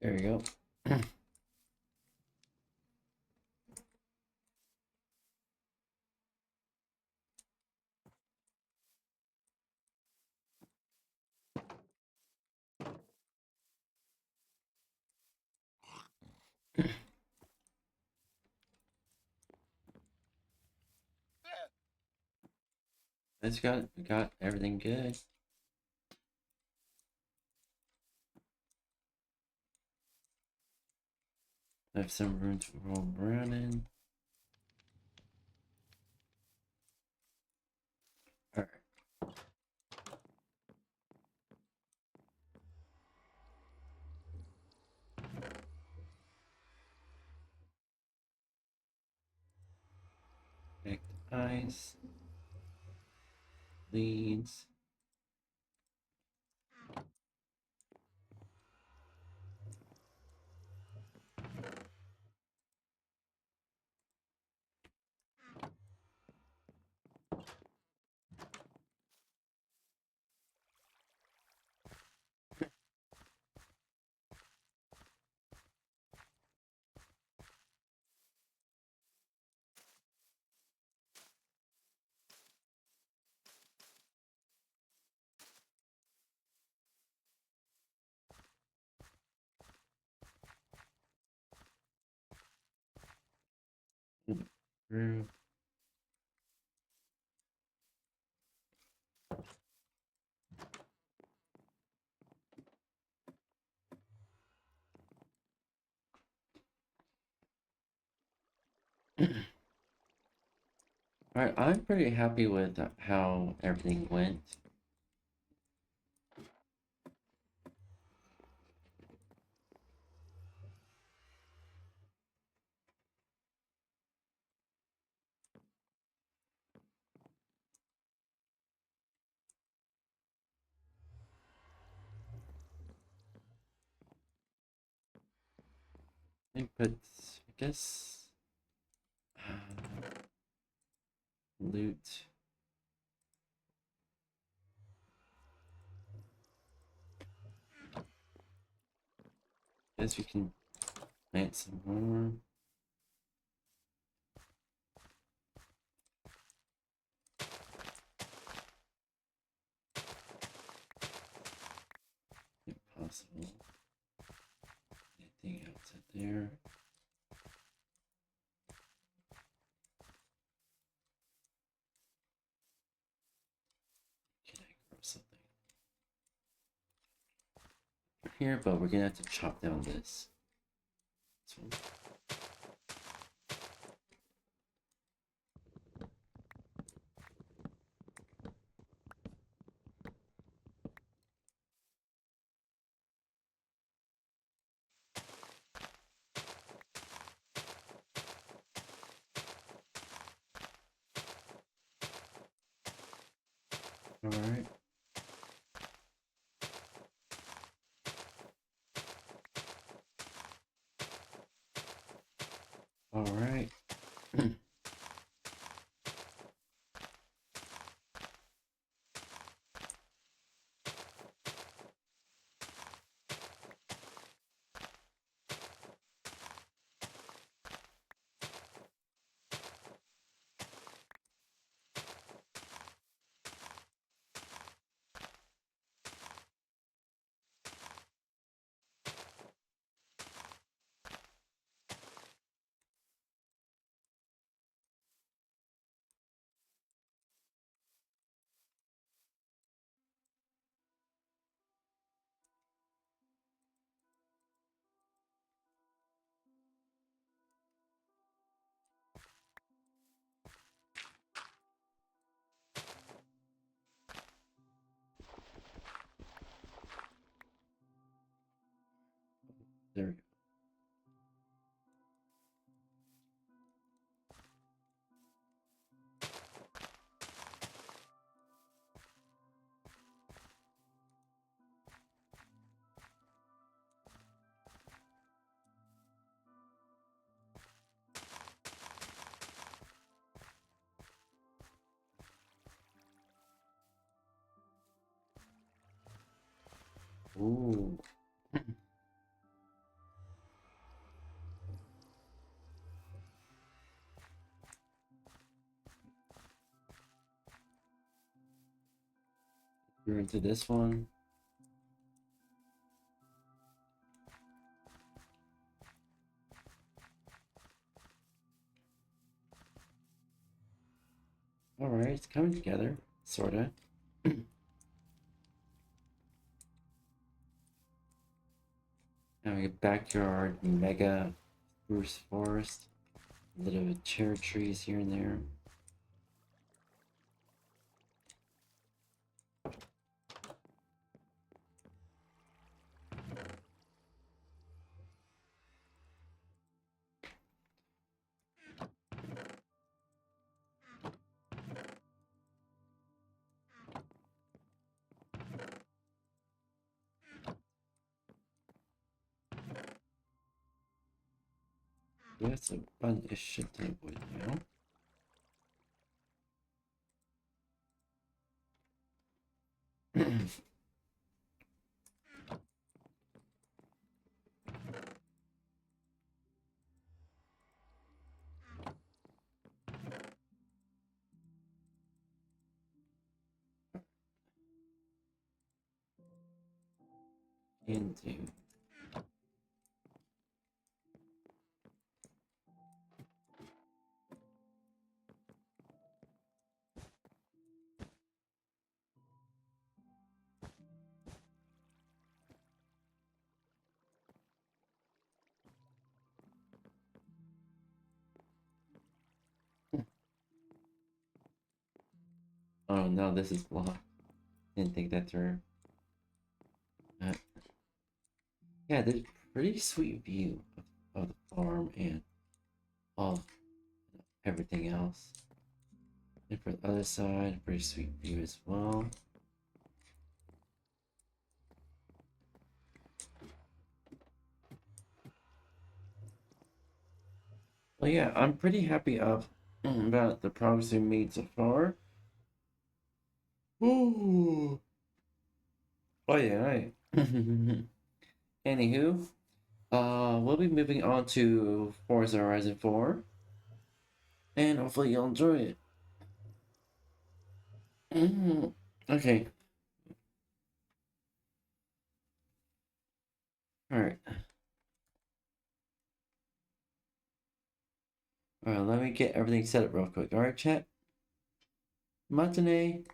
There you go. It's got everything good. I have some room to roll around in. Alright. Connect eyes. Leads. Through. Alright, I'm pretty happy with how everything went. But I guess loot. Guess we can plant some more. Impossible. Anything outside there? Can I grow something here? But we're gonna have to chop down this. One. All right. All right. There we go. Ooh. We're into this one. All right, it's coming together, sorta. Now we get backyard mega spruce forest, a little bit of cherry trees here and there. That's a bunch of shit ton of wood now. Into Oh no, this is blocked. Didn't think that through. Uh, yeah, there's a pretty sweet view of the farm and of everything else. And for the other side, pretty sweet view as well. Well, yeah, I'm pretty happy about the progress we made so far. Ooh. Oh yeah. Anywho, we'll be moving on to Forza Horizon 4, and hopefully you'll enjoy it. Okay. All right. All right. Let me get everything set up real quick. All right, chat. Matinee.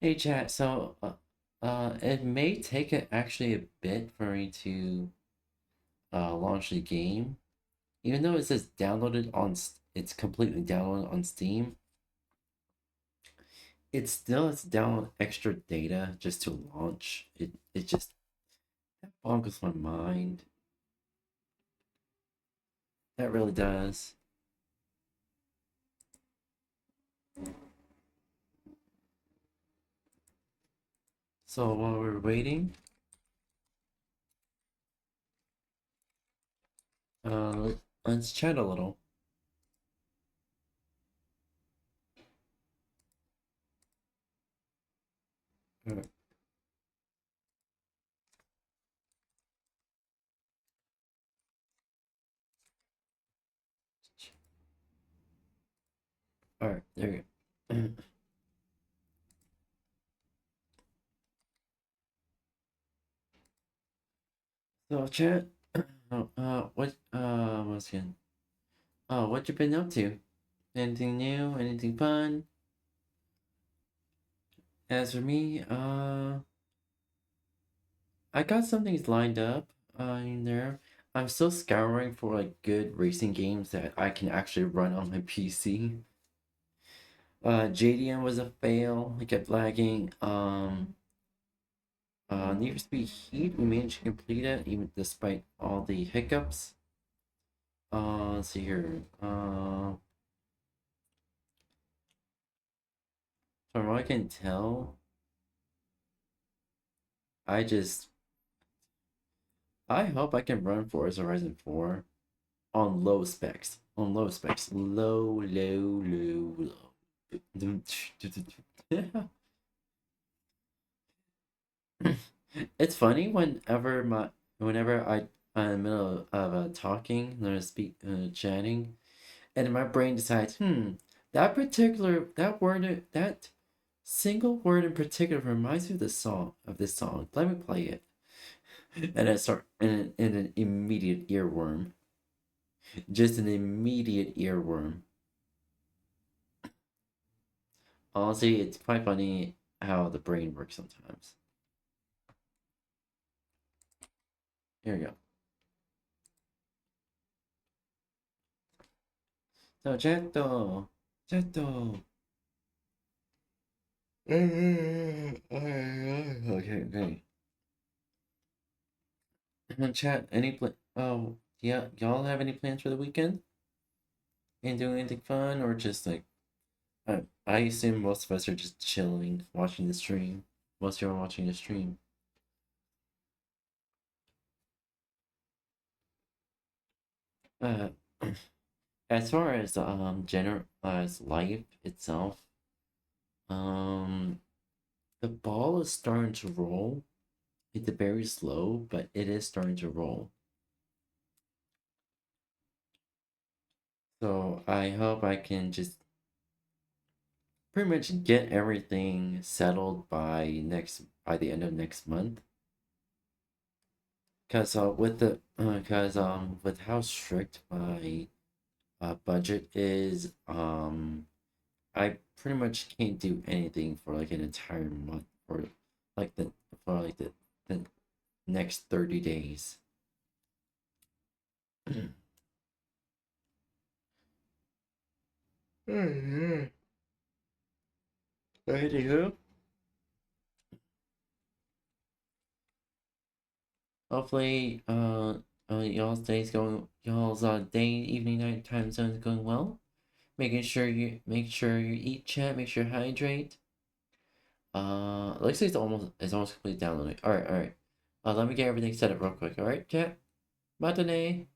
Hey chat, so it may take actually a bit for me to launch the game. Even though it says downloaded on, it's completely downloaded on Steam. It still has to download extra data just to launch. It just that boggles my mind. That really does. So while we're waiting, uh, let's chat a little. Alright. All right, there you go. So chat, once again, what you been up to? Anything new? Anything fun? As for me, I got some things lined up, in there. I'm still scouring for like good racing games that I can actually run on my PC. JDM was a fail. I kept lagging. Need for Speed Heat, we managed to complete it even despite all the hiccups. Let's see here. From what I can tell, I hope I can run Forza Horizon 4 on low specs. On low specs. Low, low, low, low. It's funny whenever I'm in the middle of talking, chatting, and my brain decides, that single word in particular reminds me of this song. Let me play it, and I start in an immediate earworm, just an immediate earworm. Honestly, it's quite funny how the brain works sometimes. Here we go. So, Jetto. Okay. Chat, yeah, y'all have any plans for the weekend? And doing anything fun, or just like, I assume most of us are just chilling, watching the stream. Most of you are watching the stream. Uh, as far as as life itself, the ball is starting to roll. It's very slow, but it is starting to roll. So I hope I can just pretty much get everything settled by the end of next month. Cause with how strict my budget is, I pretty much can't do anything for like an entire month like the the next 30 days. Anywho, hopefully, y'all's day, evening, night time zone is going well. Make sure you eat, chat. Make sure you hydrate. Looks like it's almost completely downloading. All right. Let me get everything set up real quick. All right, chat. Matane.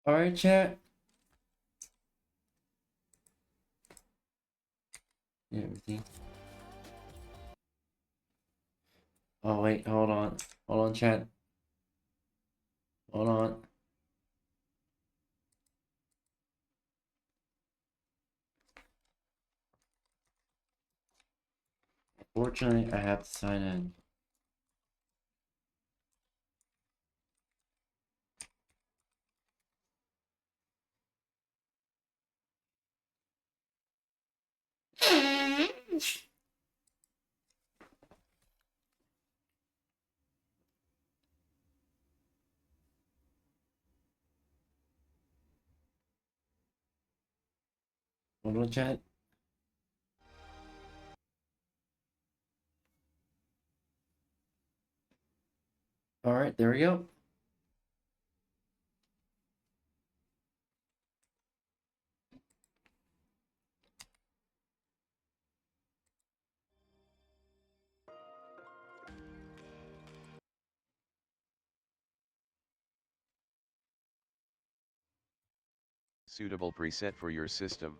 Alright, chat. Yeah, everything. Oh, wait, hold on. Hold on, chat. Hold on. Fortunately, I have to sign in. Hold on, chat. Alright, there we go. Suitable preset for your system.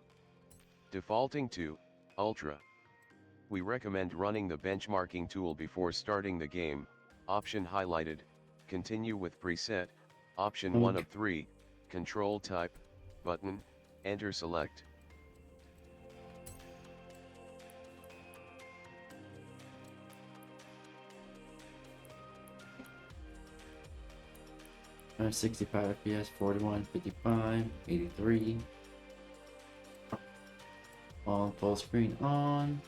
Defaulting to Ultra. We recommend running the benchmarking tool before starting the game. Option highlighted. Continue with preset. Option 1 of 3. Control type. Button. Enter select. I'm 65 FPS, 41, 55, 83. On full screen on.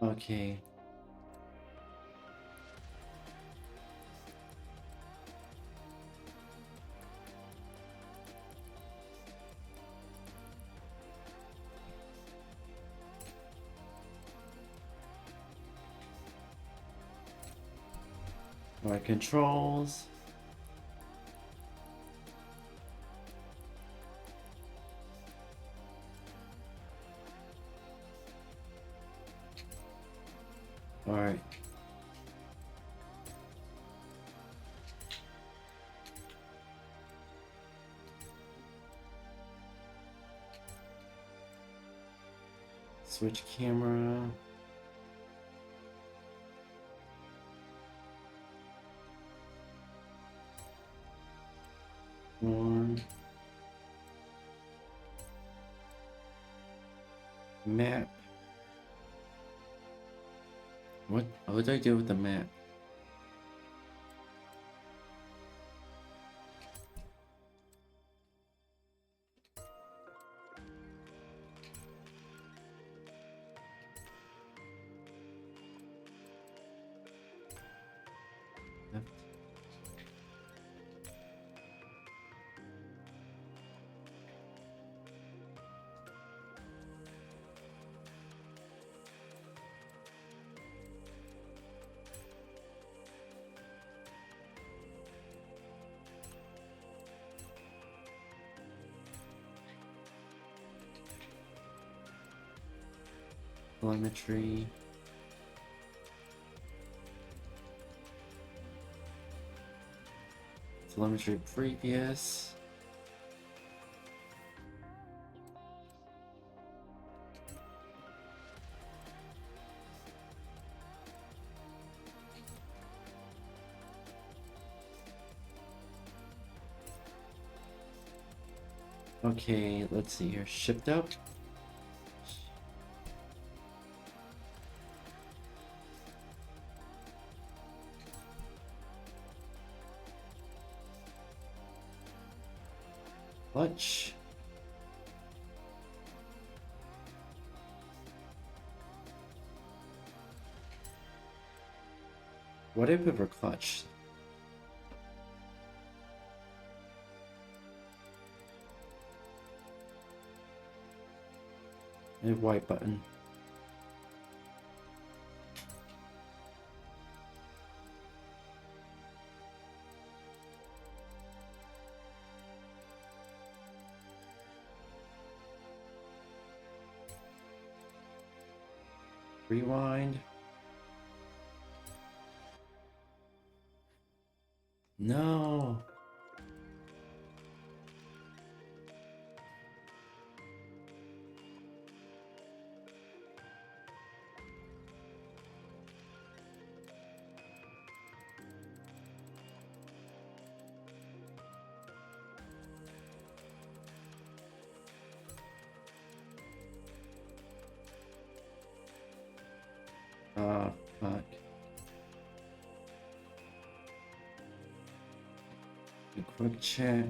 Okay. Alright, controls. Alright. Switch camera. On. Map. What do I do with the map? Telemetry. Telemetry previous. Okay, let's see here. Shipped up. Clutch. What if it were clutch? A white button. Rewind. No. Oh, fuck. A quick check.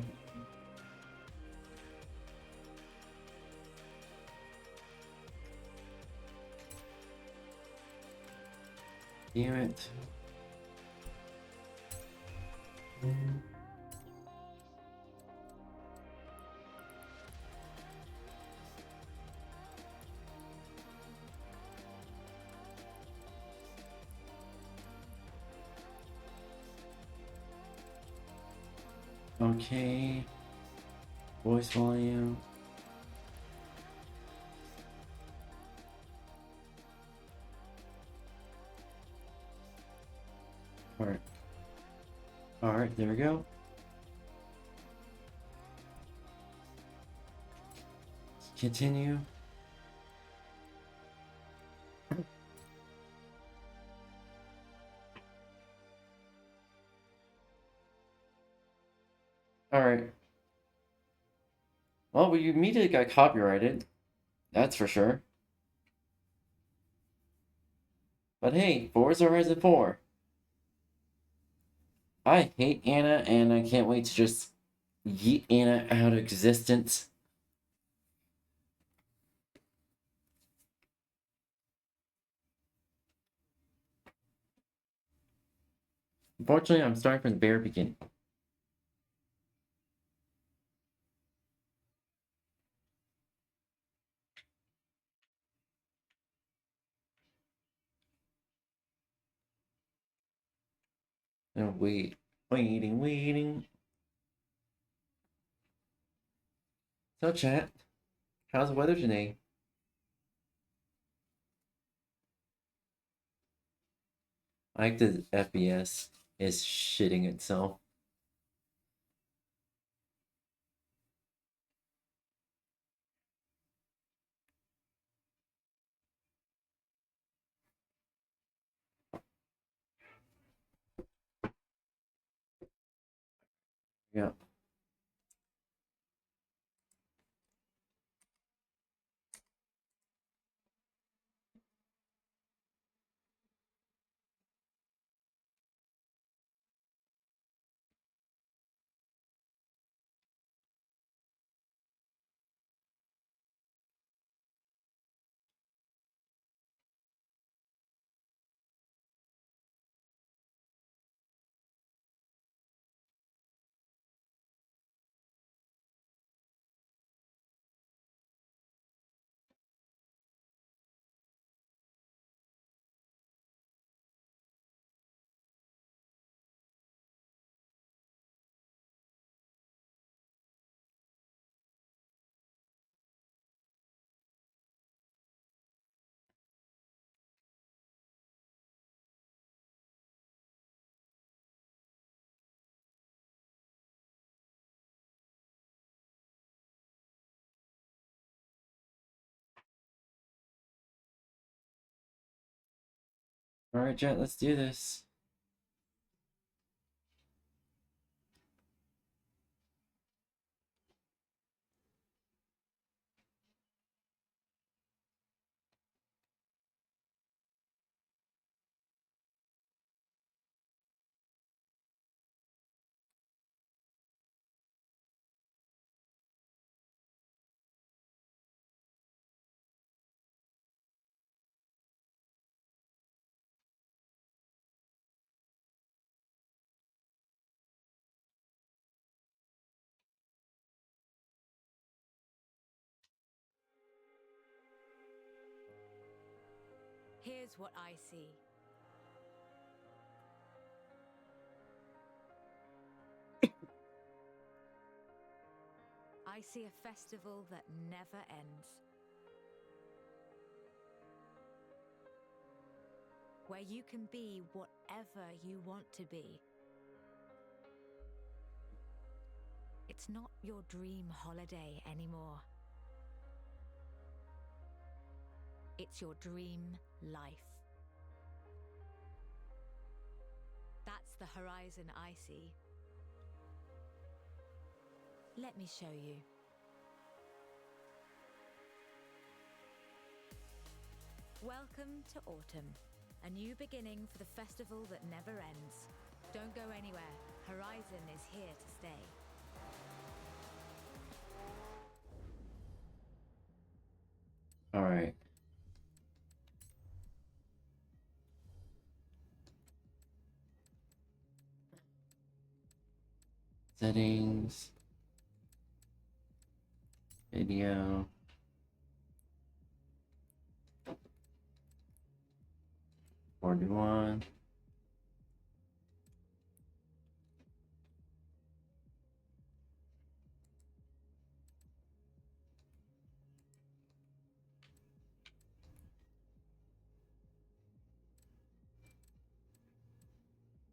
Damn it. Okay. Voice volume. Alright. Alright, there we go. Continue. Alright. Well, we immediately got copyrighted. That's for sure. But hey, Forza Horizon 4. I hate Anna, and I can't wait to just yeet Anna out of existence. Unfortunately, I'm starting from the very beginning. And waiting. So chat, how's the weather today? I like the FPS is shitting itself. Yeah. Alright, chat, let's do this. Here's what I see. I see a festival that never ends. Where you can be whatever you want to be. It's not your dream holiday anymore. It's your dream life. That's the horizon I see. Let me show you. Welcome to autumn, a new beginning for the festival that never ends. Don't go anywhere. Horizon is here to stay. All right. Settings. Video. 𝙂𝙚𝙣𝙚.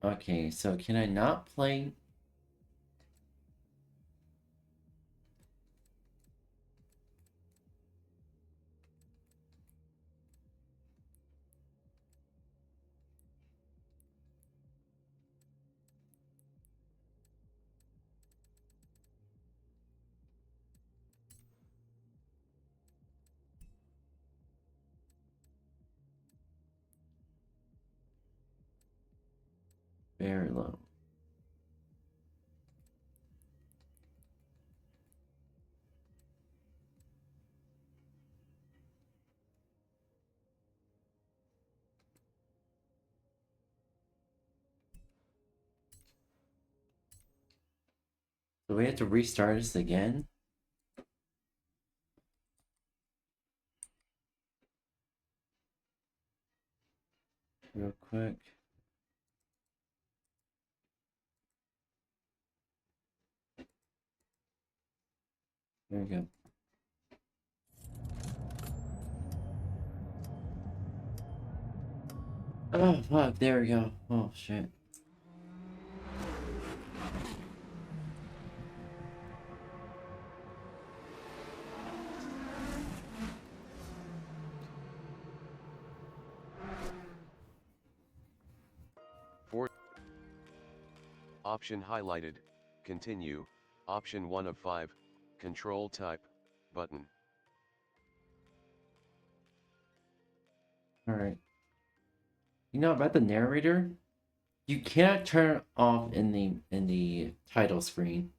Okay, so can I not play? Very low. Do we have to restart this again? Real quick. There we go. Oh, fuck. There we go. Oh, shit. Option highlighted, continue, option 1 of 5, control type, button. Alright. You know about the narrator? You cannot turn it off in the title screen.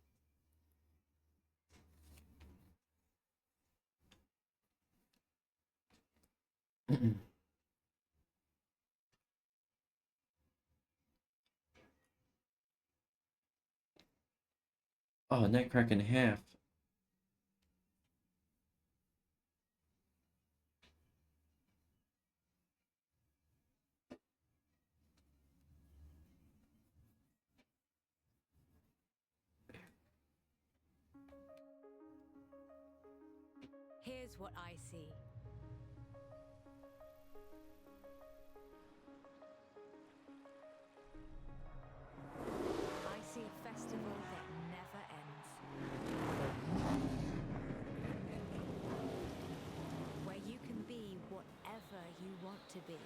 Oh, neck crack in half. Here's what I see. I see a festival that never ends. Where you can be whatever you want to be.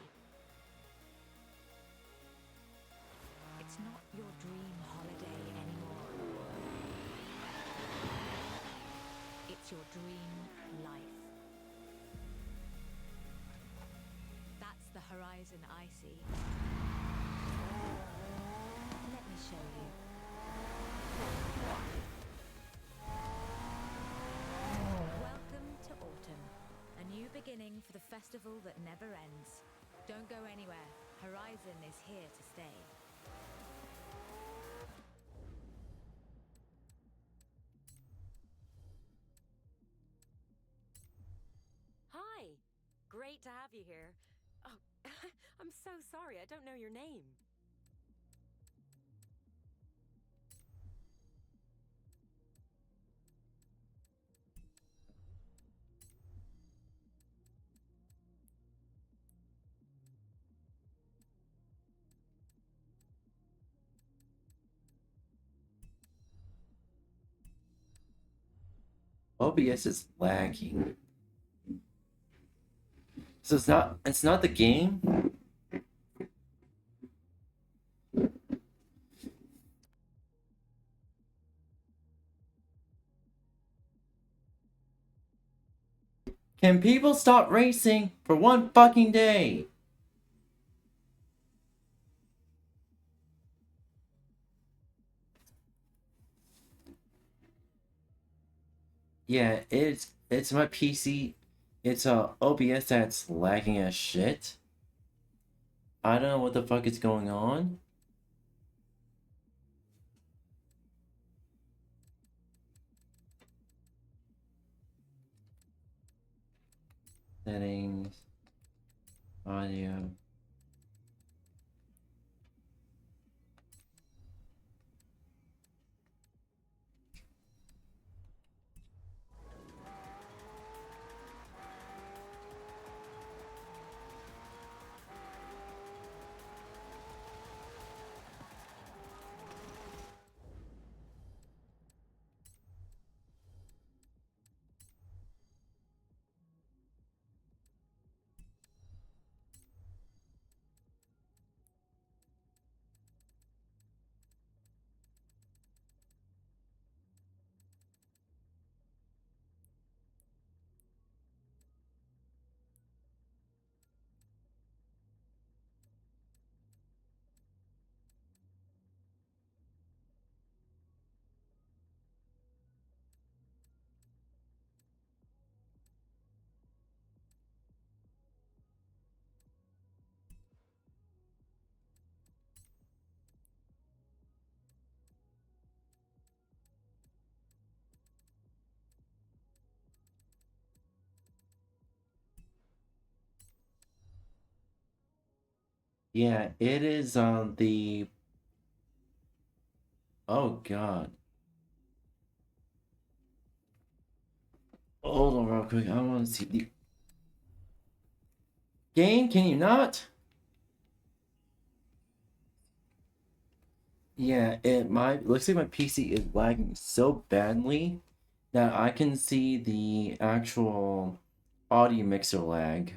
It's not your dream holiday anymore. It's your dream life. That's the horizon I see. Let me show you. Welcome to autumn, a new beginning for the festival that never ends. Don't go anywhere. Horizon is here to stay. Hi! Great to have you here. Oh, I'm so sorry, I don't know your name. OBS is lagging. So it's not the game? Can people stop racing for one fucking day? Yeah, it's my PC. It's OBS that's lagging as shit. I don't know what the fuck is going on. Settings, audio. Yeah, it is on the... Oh god. Hold on real quick, I want to see the... Game, can you not? Yeah, looks like my PC is lagging so badly that I can see the actual audio mixer lag.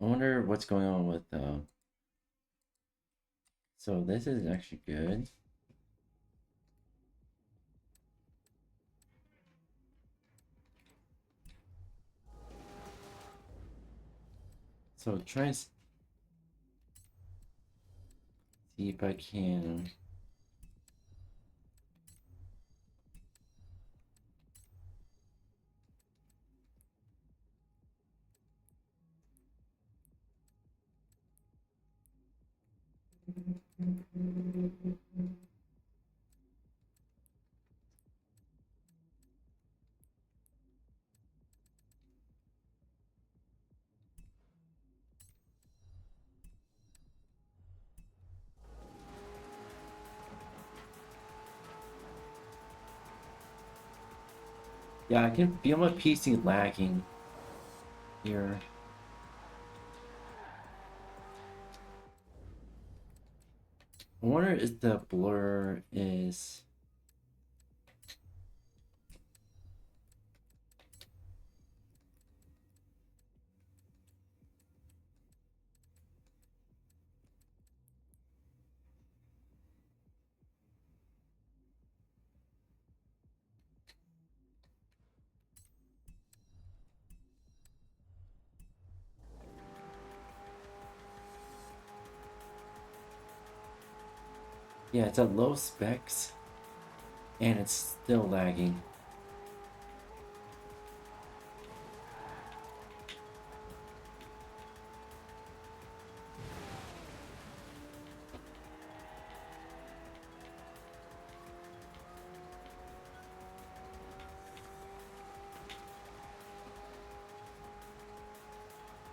I wonder what's going on with so this is actually good. So try and see if I can. Yeah, I can feel my PC lagging here. I wonder if the blur is... Yeah, it's at low specs and it's still lagging.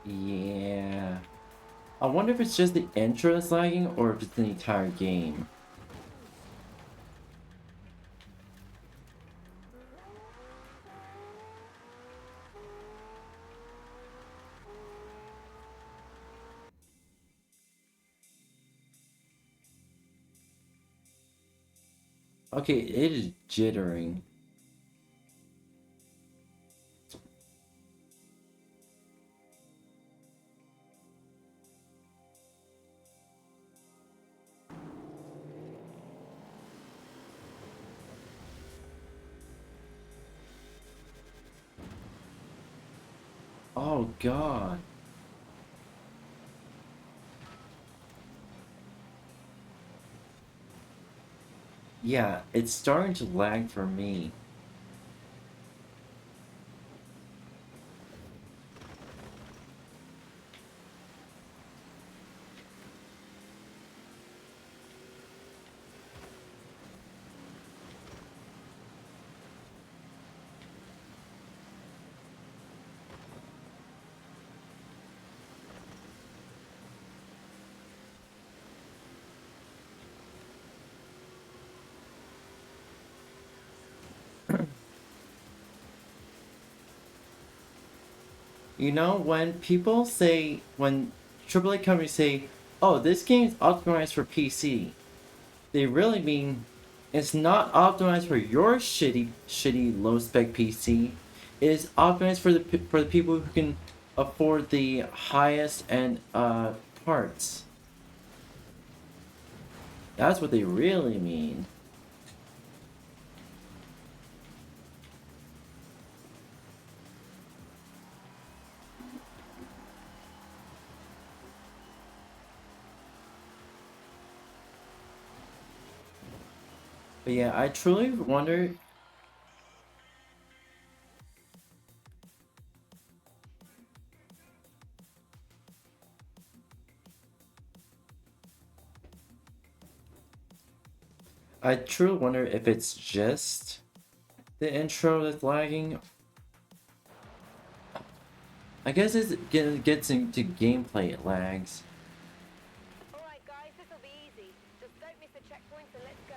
Yeah. I wonder if it's just the intro that's lagging or if it's the entire game. Okay, it is jittering. Oh god. Yeah, it's starting to lag for me. You know, when people say, when AAA companies say, oh, this game's optimized for PC, they really mean it's not optimized for your shitty low-spec PC. It is optimized for the people who can afford the highest end parts. That's what they really mean. But yeah, I truly wonder. I truly wonder if it's just the intro that's lagging. I guess it gets into gameplay, it lags. Alright guys, this'll be easy. Just don't miss the checkpoints and let's go.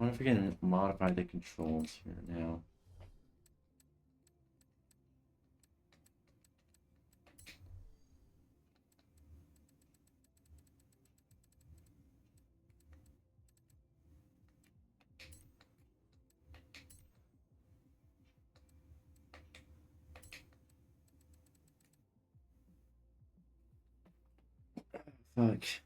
I wonder if we can modify the controls here now. Fuck.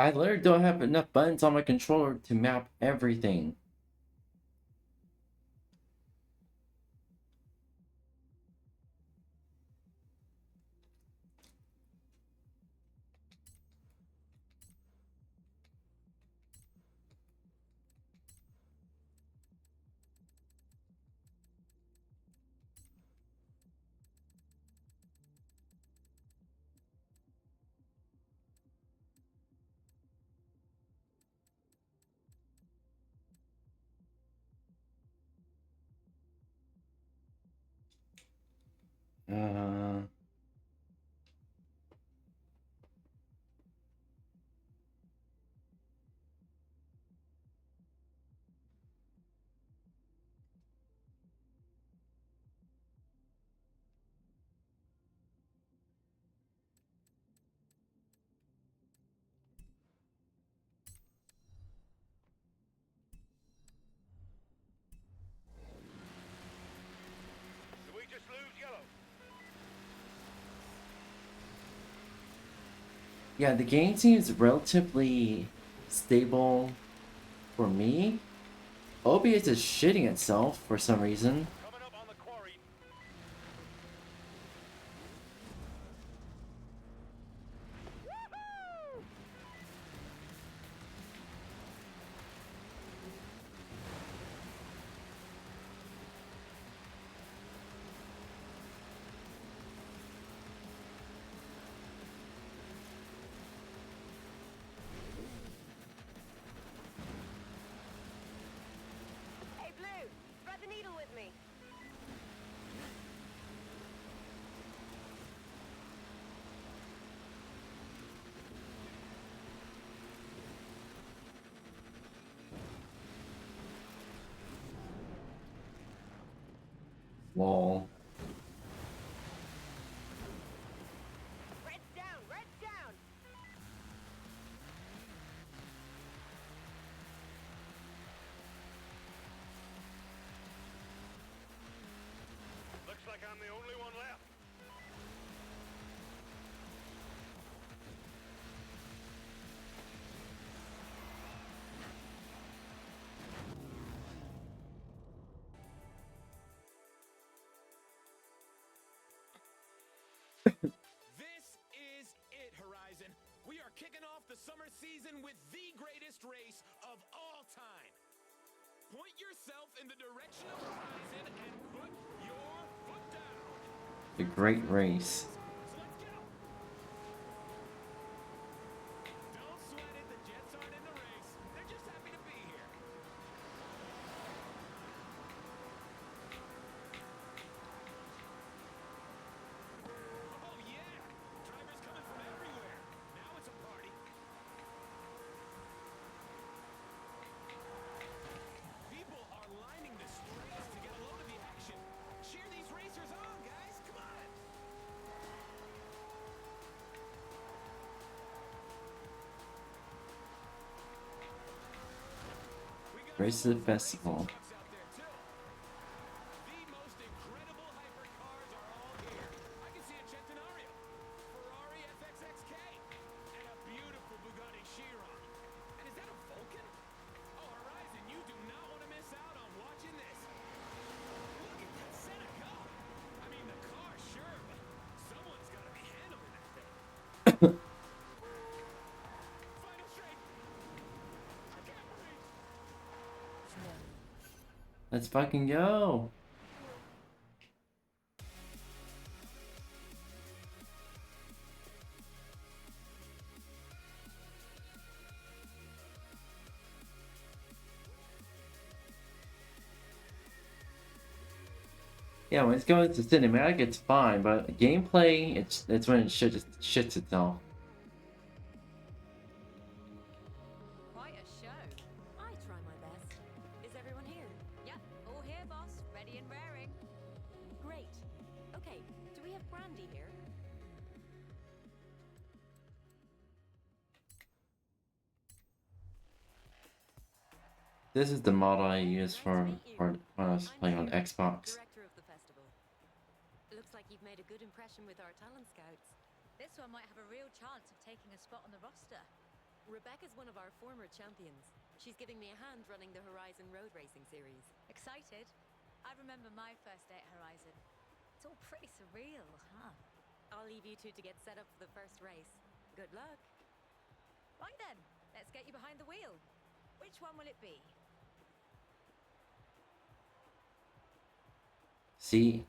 I literally don't have enough buttons on my controller to map everything. Uh, Did we just lose yellow? yeah, the game seems relatively stable for me. OBS is shitting itself for some reason. Coming up on the quarry. Woohoo! Hey Blue, thread the needle with me. Lol. Red's down! Red's down! Looks like I'm the only one left. This is it, Horizon. We are kicking off the summer season with the greatest race of all time. Point yourself in the direction of Horizon and put your foot down. The Great Race. So let's go. Don't sweat it, the Jets aren't in the race. They're just happy to be here. Oh yeah, drivers coming from everywhere. Now it's a party. People are lining the streets to get a load of the action. Cheer these racers on, guys. Come on. We got Race some to the festival. trucks out there too. The most incredible hypercars are all here. I can see a Centenario, Ferrari FXXK, and a beautiful Bugatti Chiron. And is that a Vulcan? Oh, Horizon, you do not want to miss out on watching this. Look at that Senna go. I mean, the car, sure, but someone's got to be handling that thing. Final straight. I can't breathe. Let's fucking go. Yeah, when it's going to cinematic, it's fine, but gameplay, it's when it shits itself. Quite a show. I try my best. Is everyone here? Yep, all here, boss. Ready and raring. Great. Okay, do we have Brandy here? This is the model I use Nice to for meet you. when I was I'm playing on Eve, Xbox. Director of the festival. Looks like you've made a good impression with our talent scouts. This one might have a real chance of taking a spot on the roster. Rebecca's one of our former champions. She's giving me a hand running the Horizon Road Racing series. Excited? I remember my first day at Horizon. It's all pretty surreal, huh? I'll leave you two to get set up for the first race. Good luck. Right then, let's get you behind the wheel. Which one will it be? See?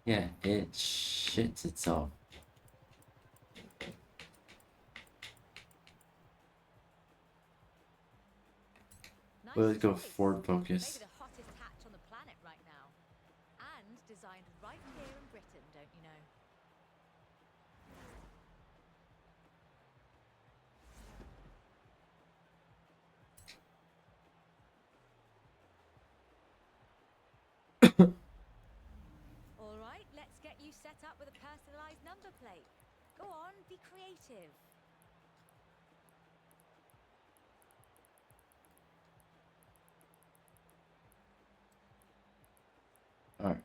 Yeah, it shits itself. Nice Well, let's go choice. Ford Focus. Maybe the hottest hatch on the planet right now. And designed right here in Britain, don't you know? All right, let's get you set up with a personalized number plate. Go on, be creative. Alright.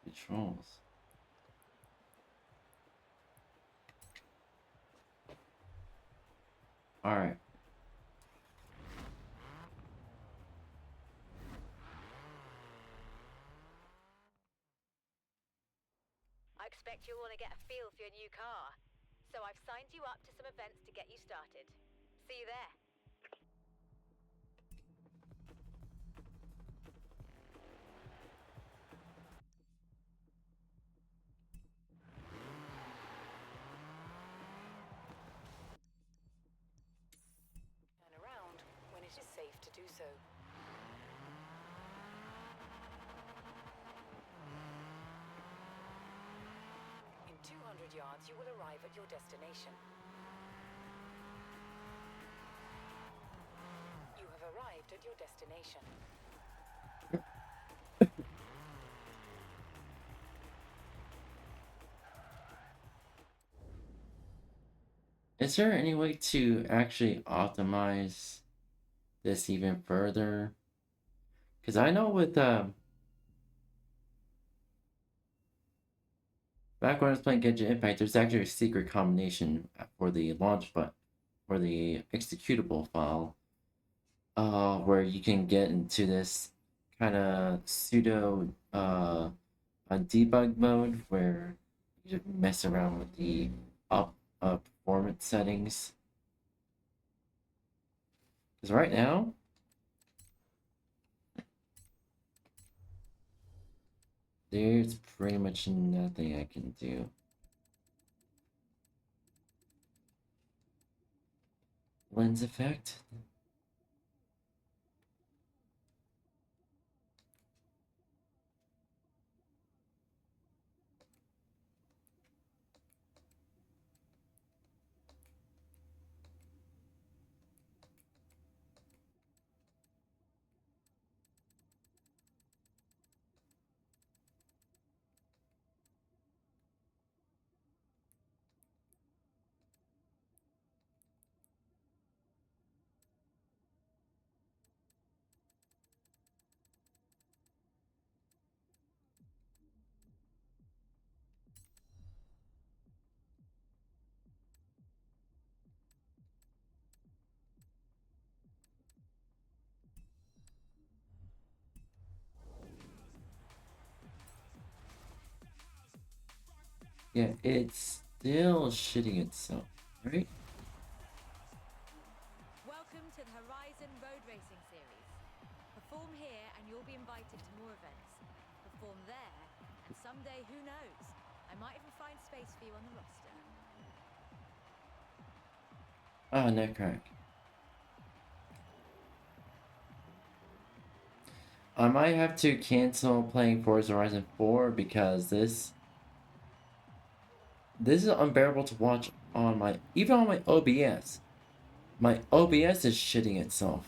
Controls. Alright. expect you'll want to get a feel for your new car. So I've signed you up to some events to get you started. See you there. Turn around when it is safe to do so. In 200 yards, you will arrive at your destination. You have arrived at your destination. Is there any way to actually optimize this even further? Because I know with back when I was playing Genshin Impact, there's actually a secret combination for the launch button, for the executable file, where you can get into this kind of pseudo a debug mode where you just mess around with the performance settings. Because right now, there's pretty much nothing I can do. Lens effect. Yeah, it's still shitting itself, right? Welcome to the Horizon Road Racing Series. Perform here and you'll be invited to more events. Perform there, and someday, who knows? I might even find space for you on the roster. Ah, netcrack. I might have to cancel playing Forza Horizon 4 because this is unbearable to watch on my, even on my OBS. My OBS is shitting itself.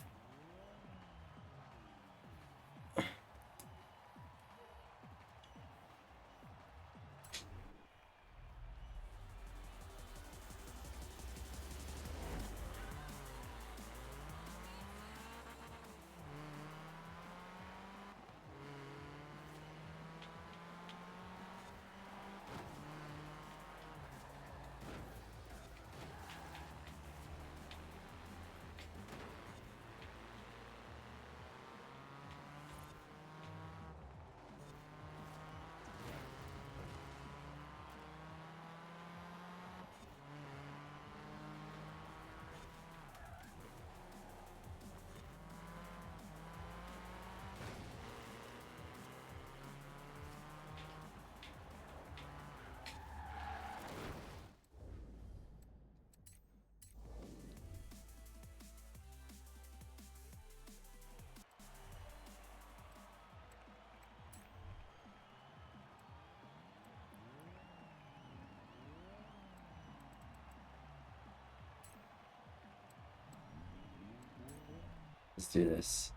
Let's do this.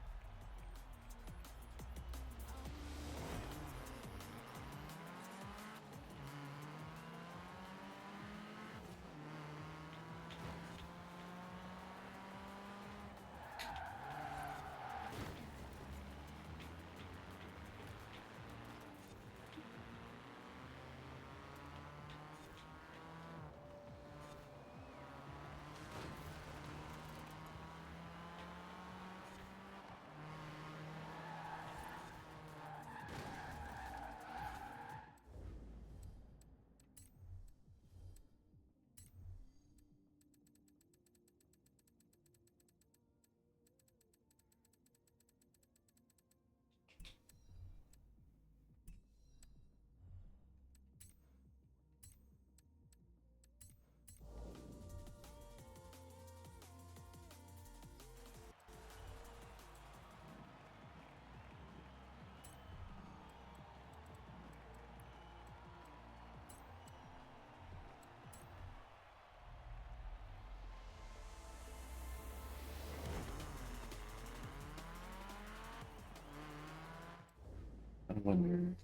wonder.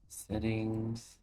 Settings.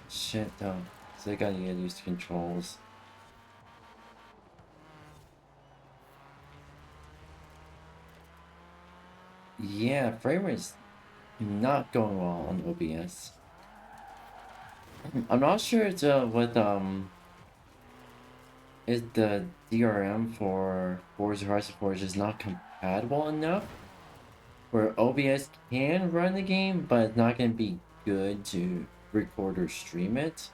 Shit, though. So I gotta get used to controls. Yeah, frame rate's not going well on OBS. I'm not sure it's what is the DRM for Forza Horizon 4 is just not compatible enough where OBS can run the game, but it's not gonna be good to record or stream it.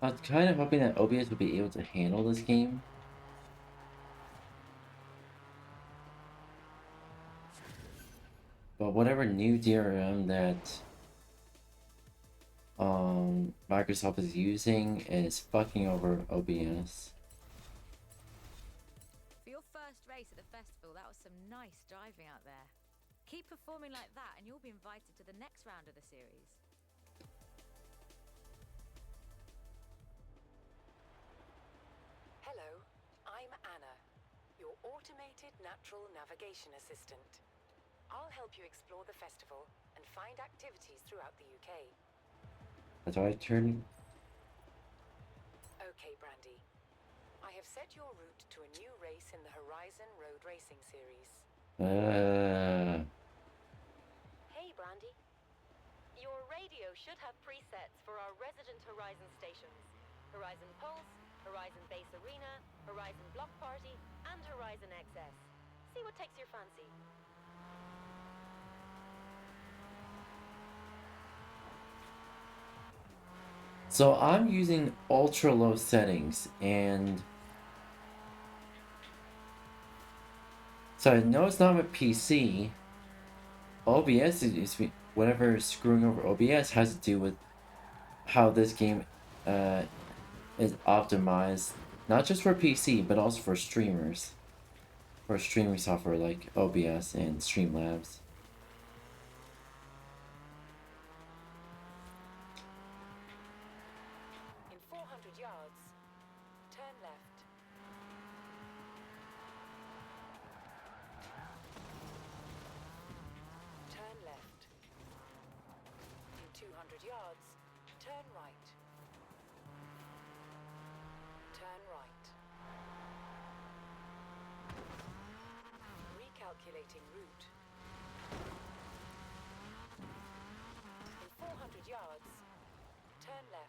I was kind of hoping that OBS would be able to handle this game. But whatever new DRM that Microsoft is using is fucking over OBS. For your first race at the festival, that was some nice driving out there. Keep performing like that and you'll be invited to the next round of the series. Hello, I'm Anna, your automated natural navigation assistant. I'll help you explore the festival and find activities throughout the UK. That's why I turned. Okay, Brandy. I have set your route to a new race in the Horizon Road Racing Series. Hey, Brandy. Your radio should have presets for our resident Horizon stations. Horizon Pulse, Horizon Base Arena, Horizon Block Party, and Horizon XS. See what takes your fancy. So I'm using ultra low settings, and so I know it's not with PC. OBS is whatever is screwing over OBS has to do with how this game is optimized, not just for PC but also for streamers. or streaming software like OBS and Streamlabs. In 400 yards, turn left. Turn left. In 200 yards, turn right. Turn right. Recalculating route. In 400 yards, turn left.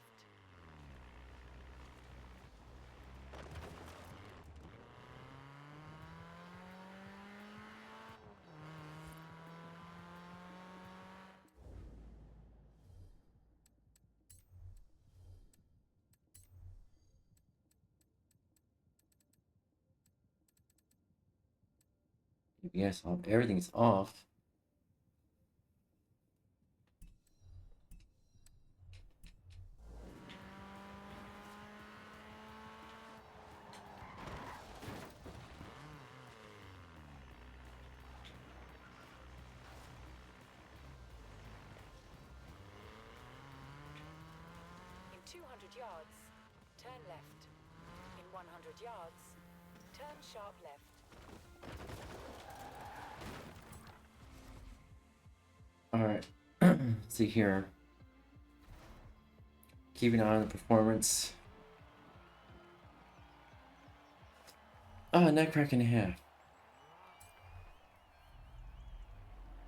Yes, everything's off. In 200 yards, turn left. In 100 yards, turn sharp left. Alright, see here. Keep an eye on the performance. Nutcracker in half.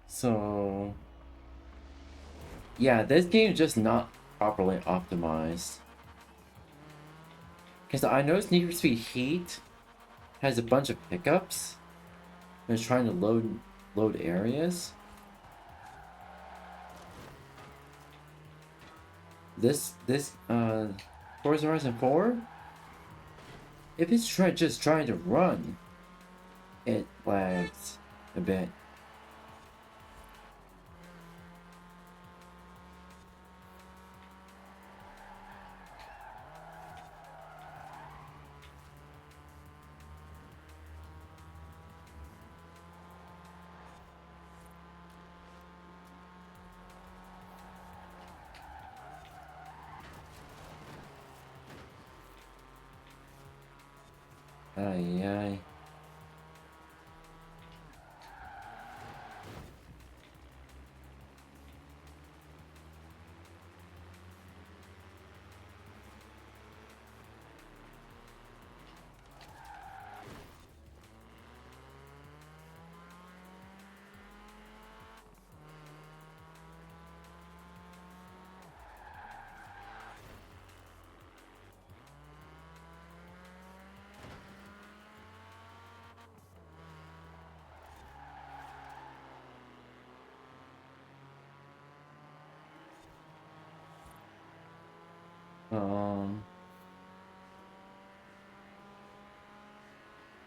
So, yeah, this game is just not properly optimized. Because I noticed Need for Speed Heat has a bunch of pickups. And it's trying to load areas. This Forza Horizon 4, if it's just trying to run, it lags a bit. Ay, ay.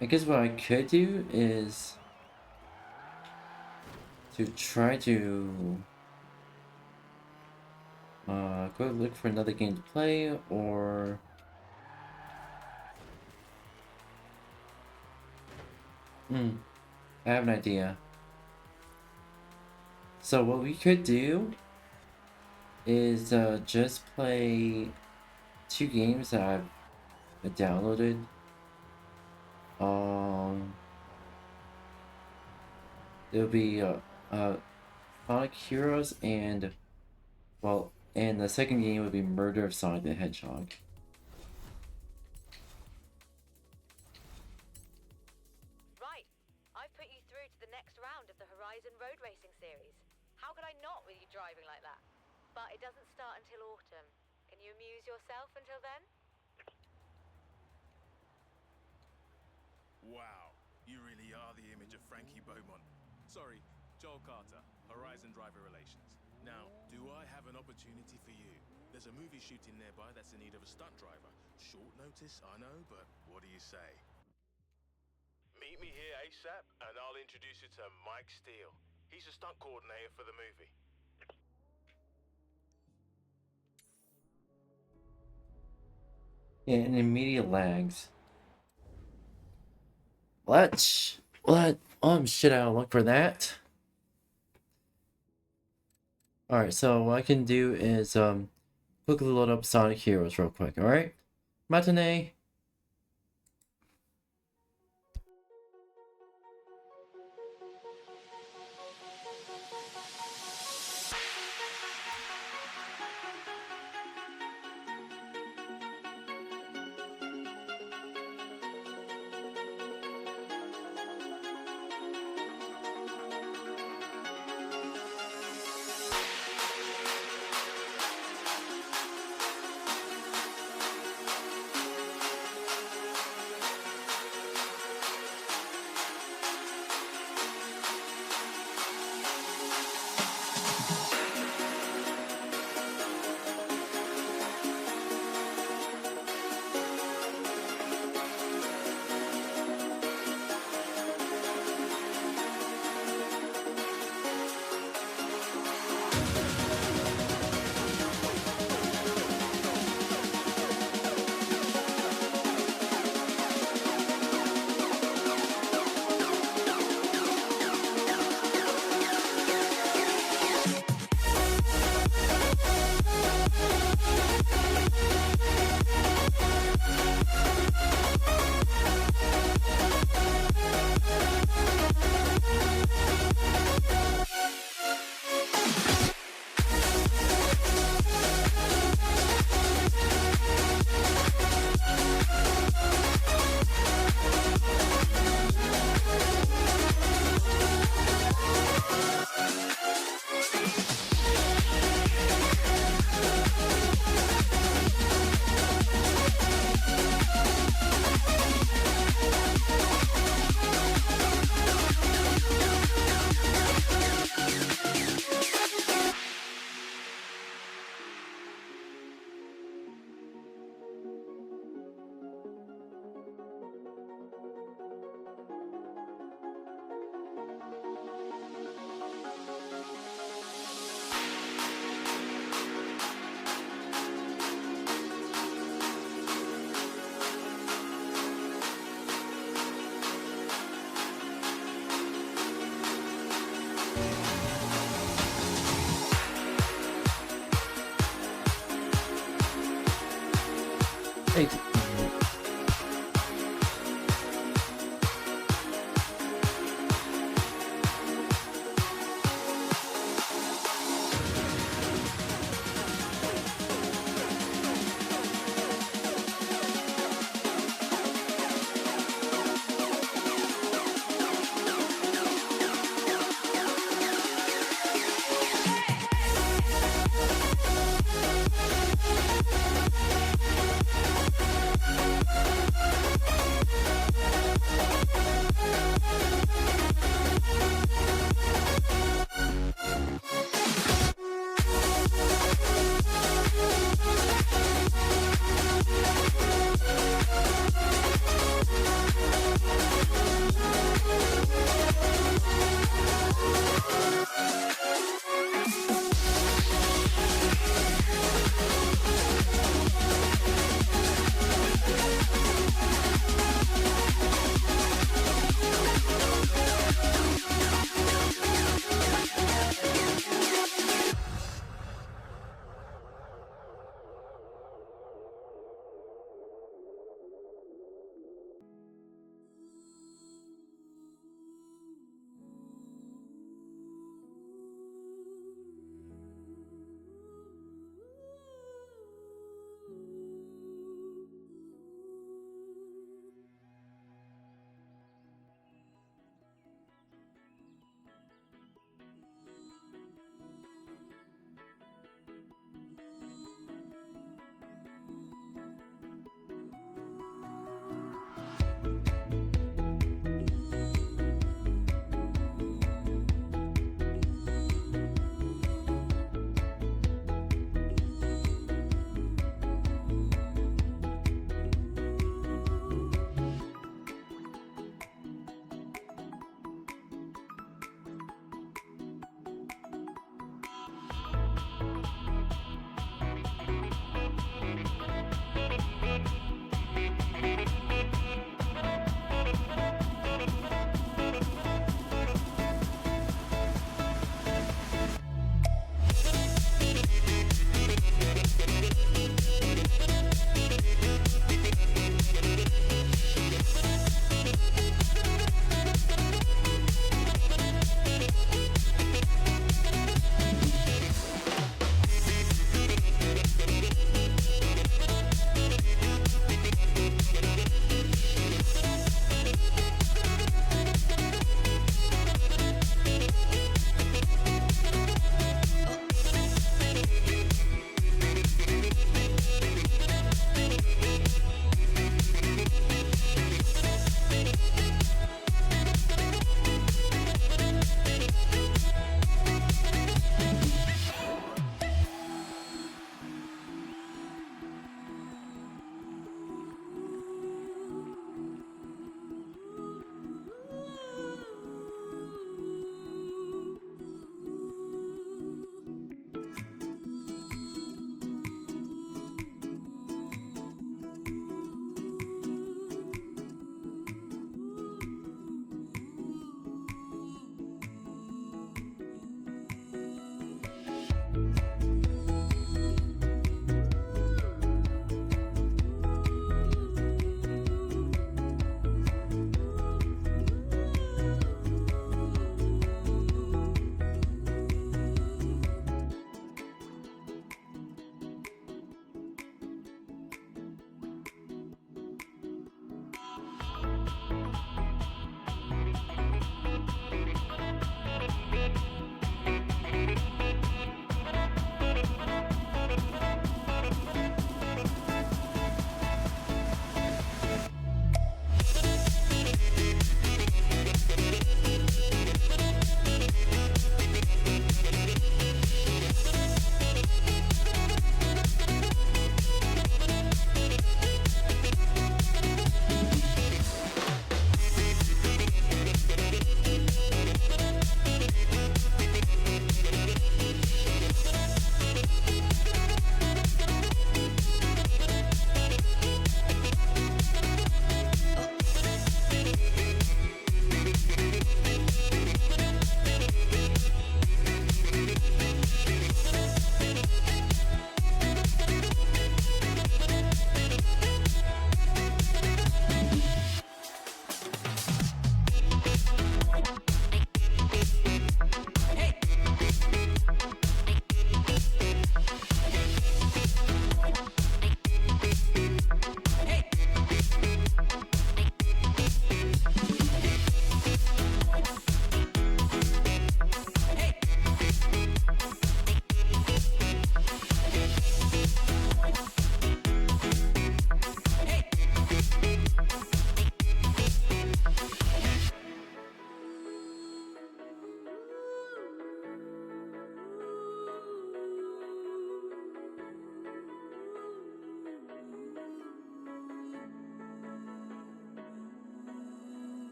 I guess what I could do is to try to go look for another game to play, or I have an idea. So what we could do is just play 2 games that I've downloaded. There'll be Sonic Heroes and the second game would be Murder of Sonic the Hedgehog. Right, I've put you through to the next round of the Horizon Road Racing Series. How could I not with you driving like that? But it doesn't start until autumn. Can you amuse yourself until then? Wow, you really are the image of Frankie Beaumont. Sorry, Joel Carter, Horizon Driver Relations. Now, do I have an opportunity for you? There's a movie shooting nearby that's in need of a stunt driver. Short notice, I know, but what do you say? Meet me here ASAP, and I'll introduce you to Mike Steele. He's a stunt coordinator for the movie. Yeah, and immediate lags. Let's Well, shit, I'll look for that. Alright, so what I can do is, quickly load up Sonic Heroes real quick, alright? Matinee. Hey.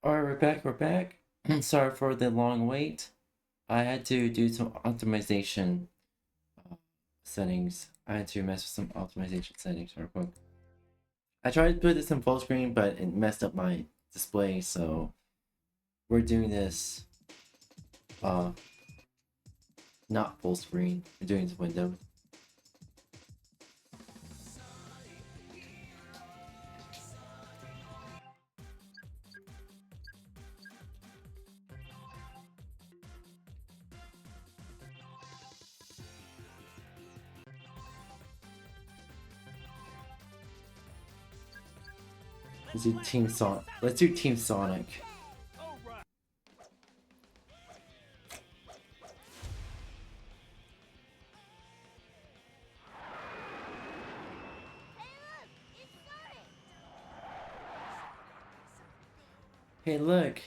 Alright, we're back. Sorry for the long wait. I had to do some optimization settings. I had to mess with some optimization settings real quick. I tried to put this in full screen, but it messed up my display, so we're doing this not full screen. We're doing this window. Let's do Team Sonic. Let's do Team Sonic. Hey look,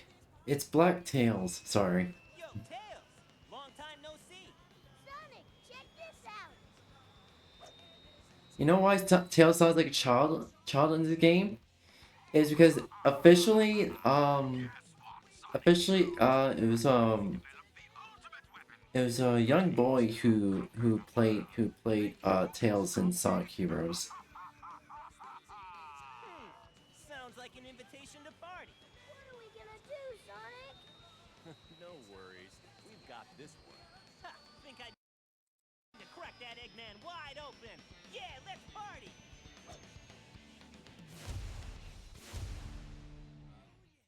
it's Black Tails. Sorry. Yo, Tails! Long time no see. Sonic, check this out. You know why Tails sounds like a child in the game? Is because officially it was a young boy who played Tails in Sonic Heroes. Sounds like an invitation to party. What are we gonna do, Sonic? No worries. We've got this one. Ha! Think I'd to crack that Eggman wide open. Yeah, let's party.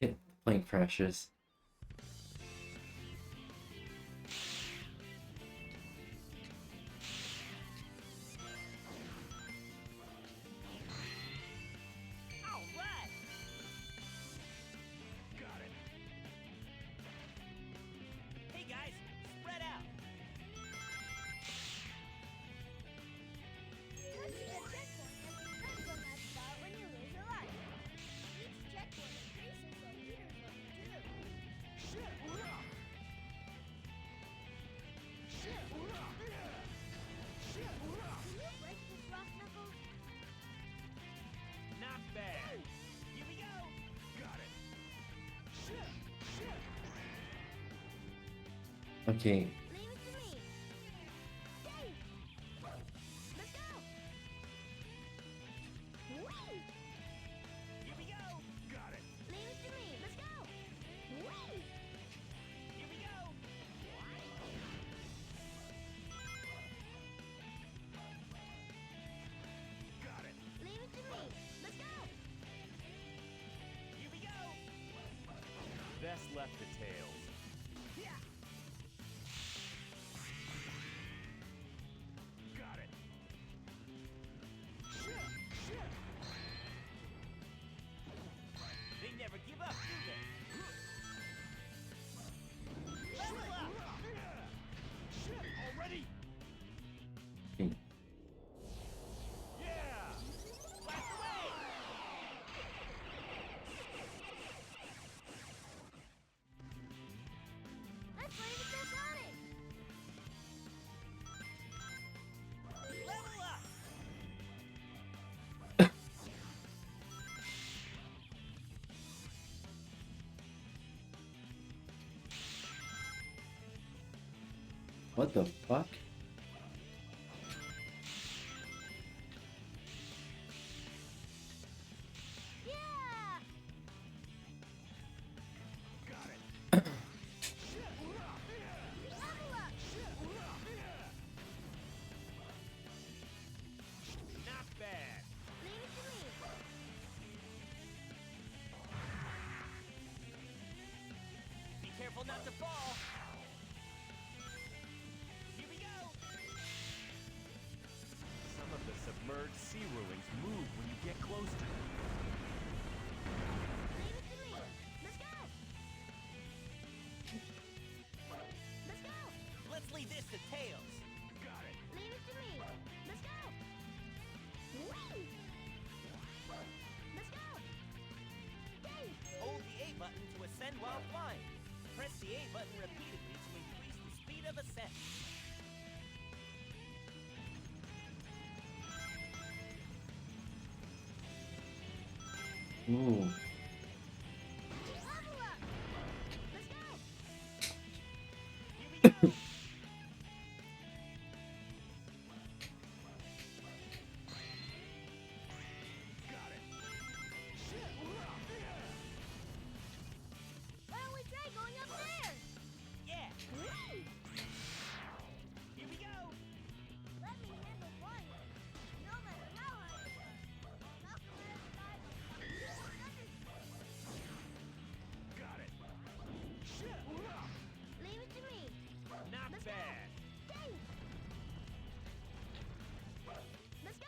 The plane crashes. All right. Got it. Hey guys, spread out. What's the checkpoint and press on that spot when you lose a life? Each checkpoint increases the leader's life too. Shit, hurrah! Shit, hurrah! Shit, hurrah! Can you break this rock, Knuckles? Not bad. Here we go. Got it. Shit, shit! Okay. Leave it to me. Dave! Let's go! Whee! Here we go. Got it. Leave it to me. Let's go! Whee! Here we go. Got it. Leave it to me. Let's go! Here we go. Best left to Tails. Got it. Shit, shit! They never give up, do they? Level up. Shit, already? Okay. Yeah! Blast away. Let's leave it to Sonic! Level up. What the fuck? Yeah! Got it. Level up! Not bad. Leave it to me. Be careful not to fall. Here we go. Some of the submerged sea ruins move when you get close to them. Leave it to me. Let's go! Let's go! Let's leave this to Tails. Got it. Leave it to me. Let's go! Whee! Let's go! Dave! Hold the A button to ascend while flying. Press the A button repeatedly to increase the speed of ascent. Ooh. Level Why don't we try going up there? Yeah. Here we go. Let me handle flying. No matter how high it was. Malcolm ran the sky like Got it. Leave it to me. Not Let's go. bad. Dang. Let's go.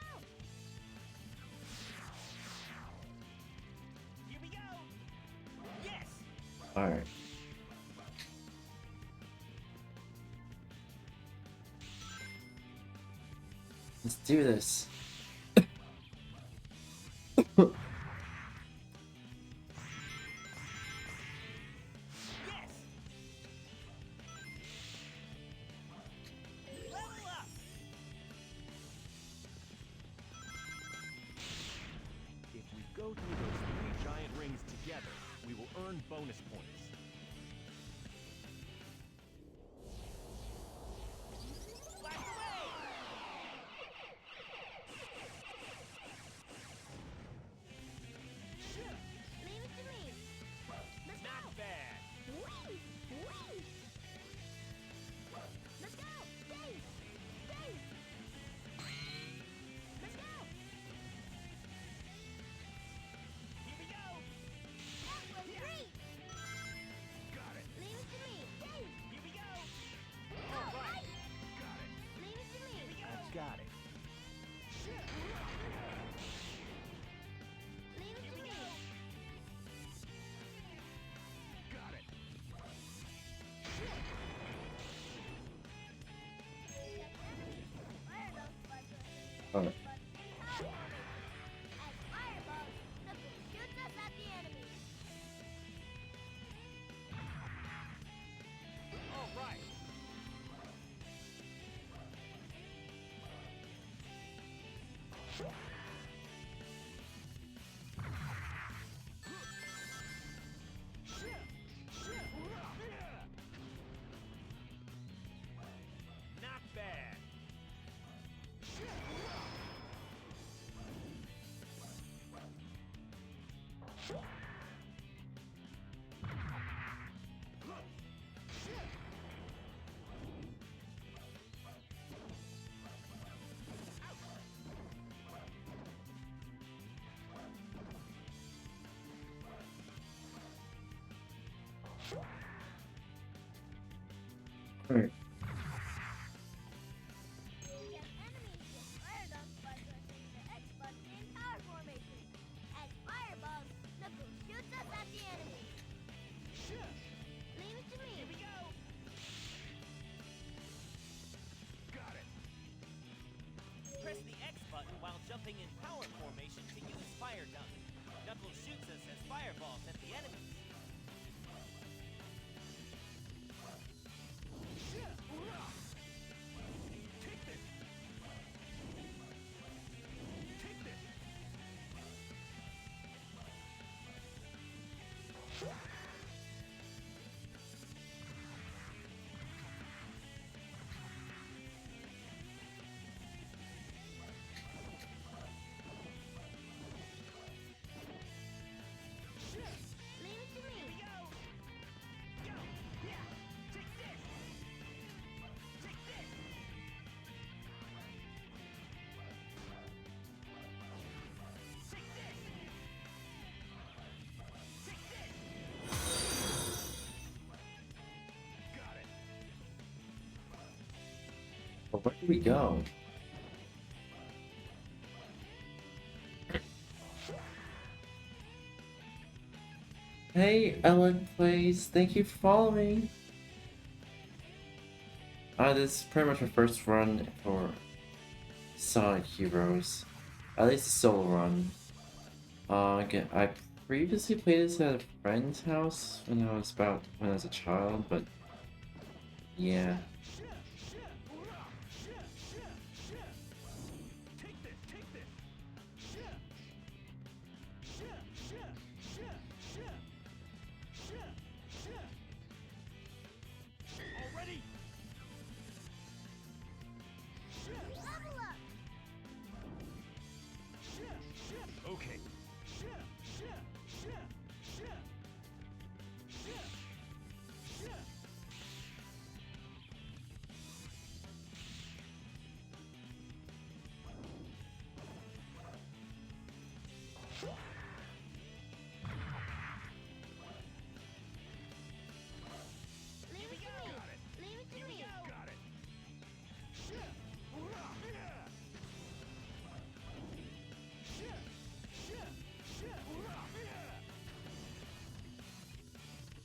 Here we go. Yes. Alright. Let's do this. Yes. Level up. If we go through those 3 giant rings together, we will earn bonus points. Blast away! Leave it to me. Let's Not go. bad. Whee! Whee! Let's go. Dang. Dang. Let's go. Here we go. That was great. Got it. Leave it to me. Dang. Here we go. All All right. right. Got it. Leave it to me. I've got it. Leave it Here to we me. go. Got it. Alright. As fireballs, Knuckles shoots us at the enemy. All right. Not bad. Alright. If enemies get fired up by pressing the X button in power formation. As fireballs, Knuckles shoots us at the enemy. Leave it to me. Here we go. Got it. Press the X button while jumping in power formation to use Fire Dunk. Knuckles shoots us as fireballs at the enemies. Take this. Take this. Leave it to Here we me. go. Go. Yeah. Take this. Take this. Take this. Take this. Got it. But where do we go? Hey, Ellen Plays, thank you for following. This is pretty much my first run for Sonic Heroes. At least a solo run. Again, I previously played this at a friend's house when I was a child, but yeah. Take this. Take this. Already?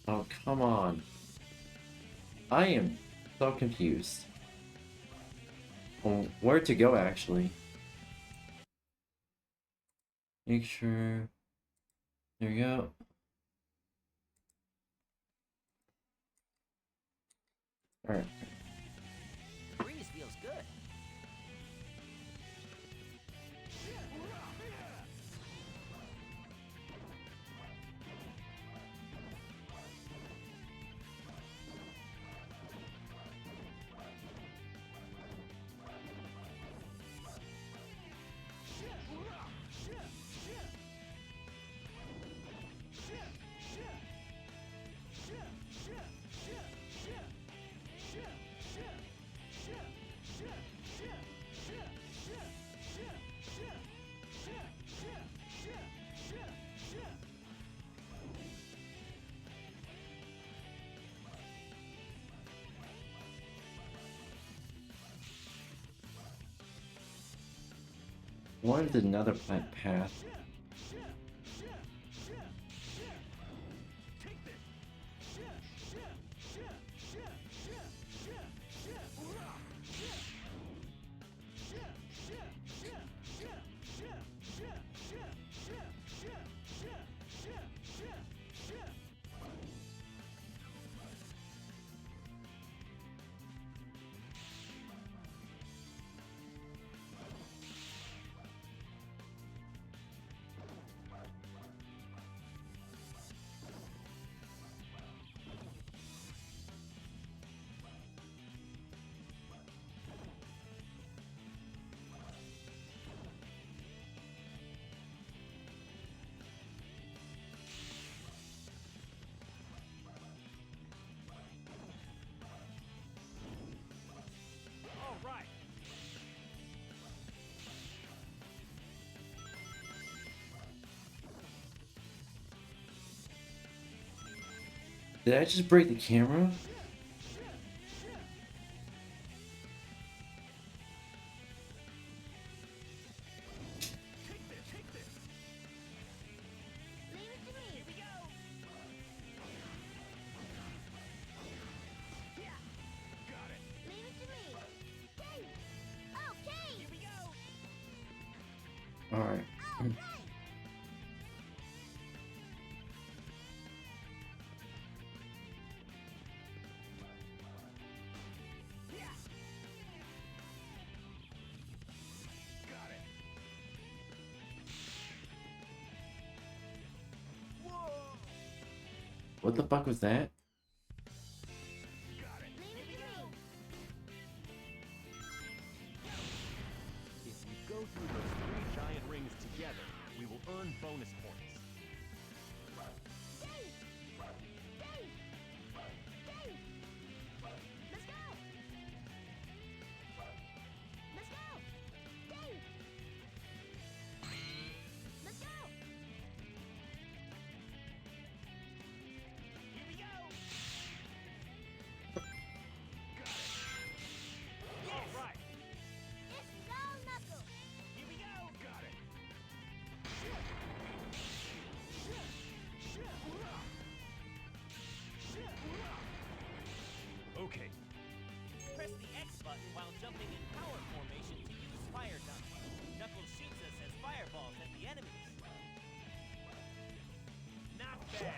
Oh, come on. I am so confused. Oh, where to go, actually. Make sure... There we go. Alright. Breeze feels good. What is another plant path? All right. Did I just break the camera? Leave it to me. Here we go. Got it. Leave it to me. Okay. Okay. Here we go. Alright. All right. Got it. What the fuck was that? Got it. Leave it to me. If we go through those 3 giant rings together, we will earn bonus points. Dave! Dave! Dave! Let's go! Let's go! Dave! Let's go! Here we go. All right. It's all knuckle! Here we go. Got it. Okay. Press the X button while jumping in power formation to use fire dunk. Knuckles shoots us as fireballs at the enemies. Not bad.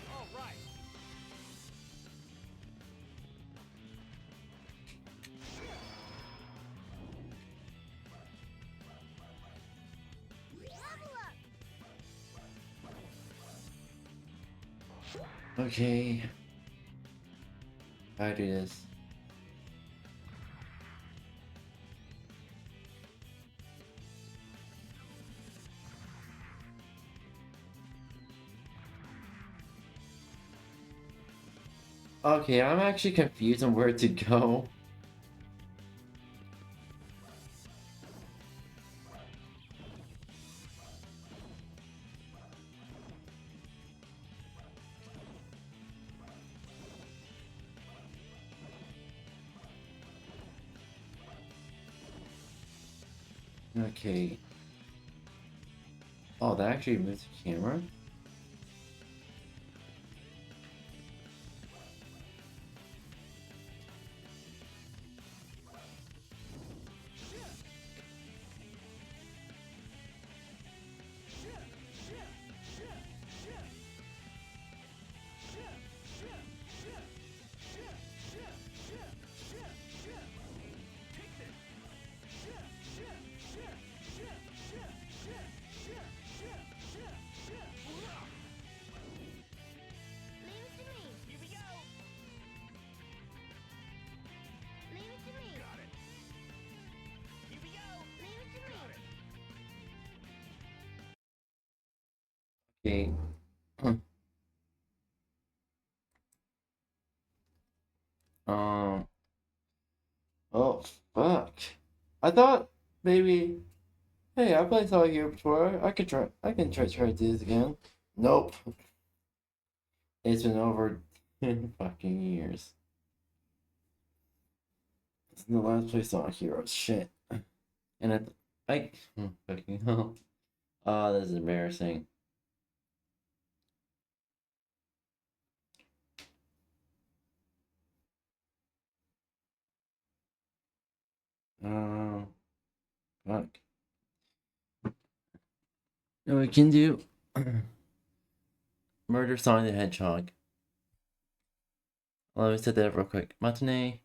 All right. Level up! Okay. How do this? Okay, I'm actually confused on where to go. Okay. Oh, that actually moves the camera? Here we go. Leave it to me. Got it. Here we go. Leave it to me. Okay. Oh, fuck. I thought maybe. Hey, I played Solid here before. I can try to do this again. Nope. It's been over 10 fucking years. It's the last place on Heroes. Shit. And fucking hell. Oh, this is embarrassing. Fuck. No, we can do Murder Sonic the Hedgehog. Let me set that up real quick. Matinee.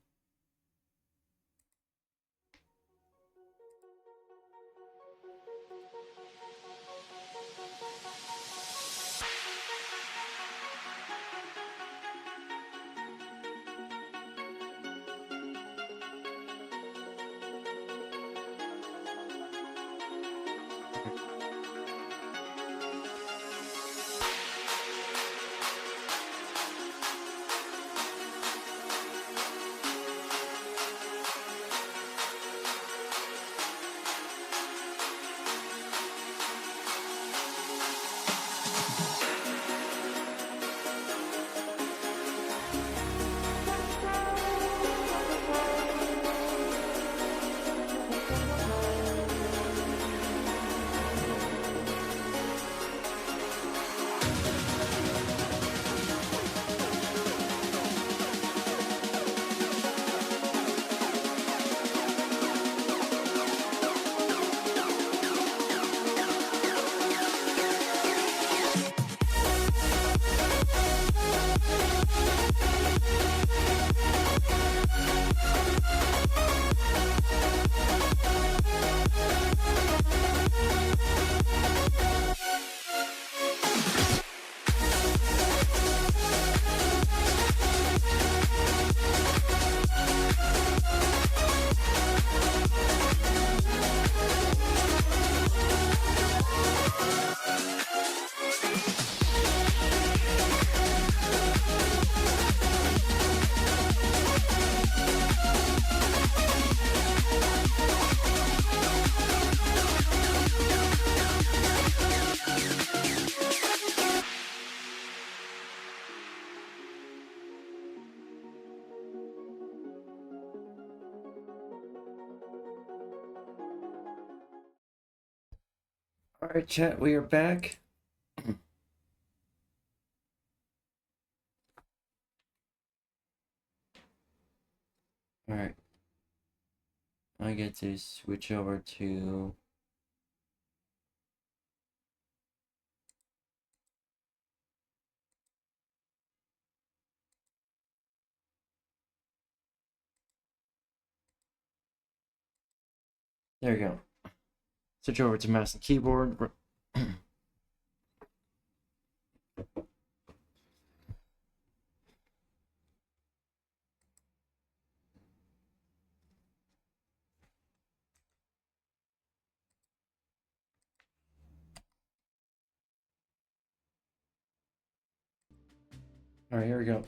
Alright, chat, we are back. Alright. I get to switch over to there we go. Switch over to mouse and keyboard. Alright, here we go.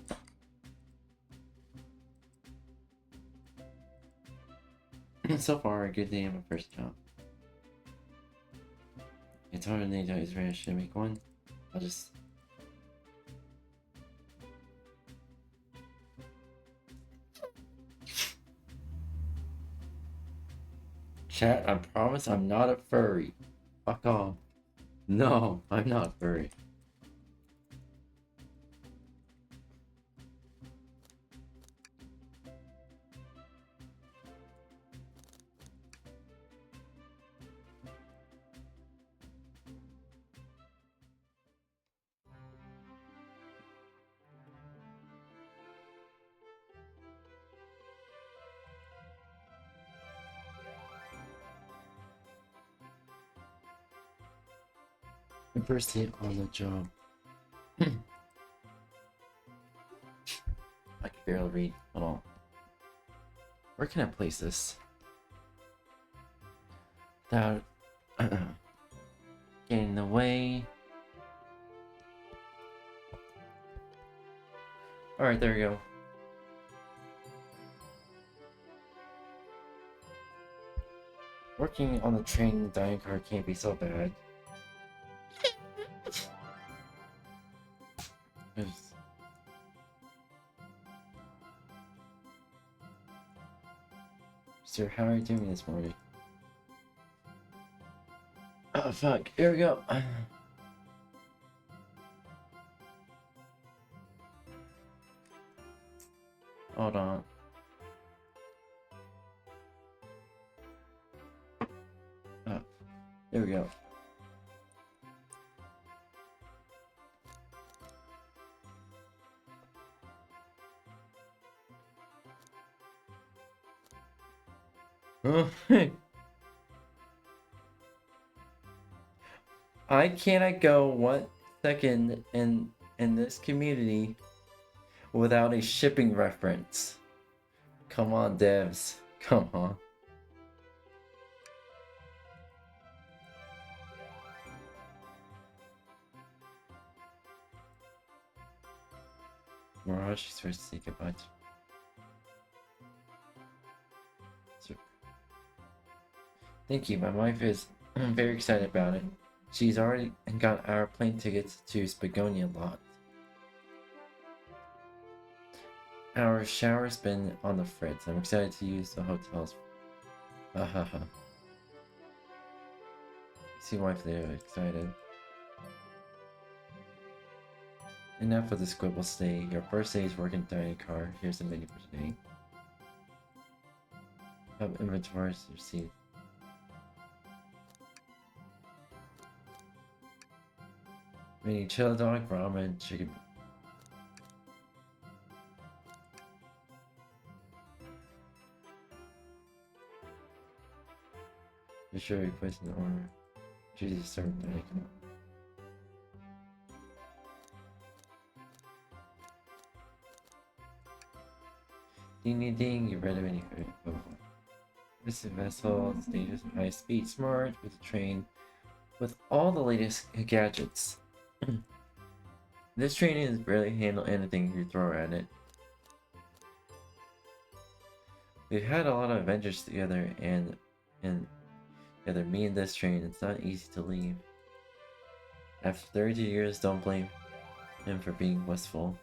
So far, a good day on my first job. It's hard to name out his ranch to make one. I'll just. Chat, I promise I'm not a furry. Fuck off. No, I'm not a furry. First hit on the job. I can barely read. Hold on. Where can I place this? Without getting in the way. Alright, there we go. Working on the train dining car can't be so bad. Sir, how are you doing this morning? Oh fuck, here we go. Hold on. Oh, there we go. Oh, I cannot go 1 second in this community without a shipping reference. Come on, devs. Come on. Mirage is first to say goodbye to. Thank you. My wife is very excited about it. She's already got our plane tickets to Spagonia lot. Our shower's been on the fritz. I'm excited to use the hotels. Hahaha. See wife there, excited. Enough of the squibble stay. Your first day is working dining car. Here's the menu for today. Have inventories received. Mini chili dog, ramen, chicken. Be sure you place an order. Choose to start dining car. Ding ding ding, you're ready when you go. This is a vessel, stages high speed, smart, with a train, with all the latest gadgets. This train is barely handle anything you throw at it. We've had a lot of adventures together, and together, me and this train, it's not easy to leave. After 32 years, don't blame him for being wistful.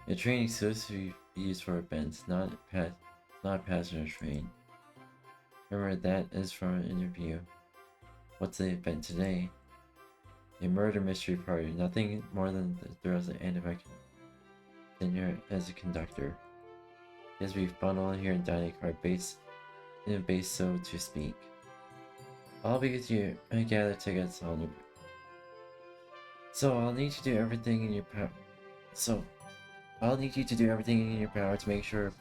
The train is supposed to be used for events, not a passenger train. Remember, that is from an interview. What's the event today? A murder mystery party. Nothing more than the thrills at the end of my tenure as a conductor. Yes, we've bundled here in dining car base, so to speak. I'll be with you. I gather tickets on your. So I'll need you to do everything in your power. I'll need you to do everything in your power to make sure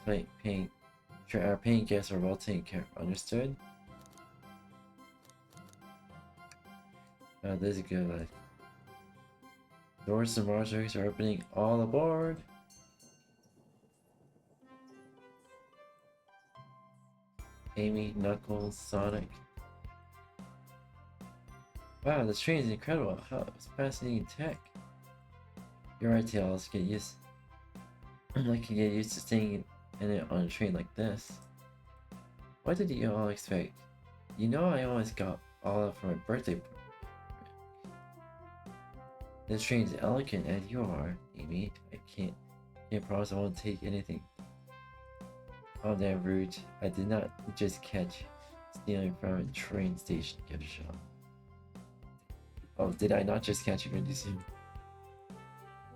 our paying guests are well taken care of. Understood? This is good life. Doors to Mars are opening. All aboard! Amy, Knuckles, Sonic. Wow, this train is incredible. It's fascinating tech. You're right, Tails. Get used. I can get used to staying in it on a train like this. What did you all expect? You know I always got all up for my birthday. This train is elegant as you are, Amy. I can't promise I won't take anything. Oh, damn rude. I did not just catch stealing from a train station gift shop. Oh, did I not just catch you when you see?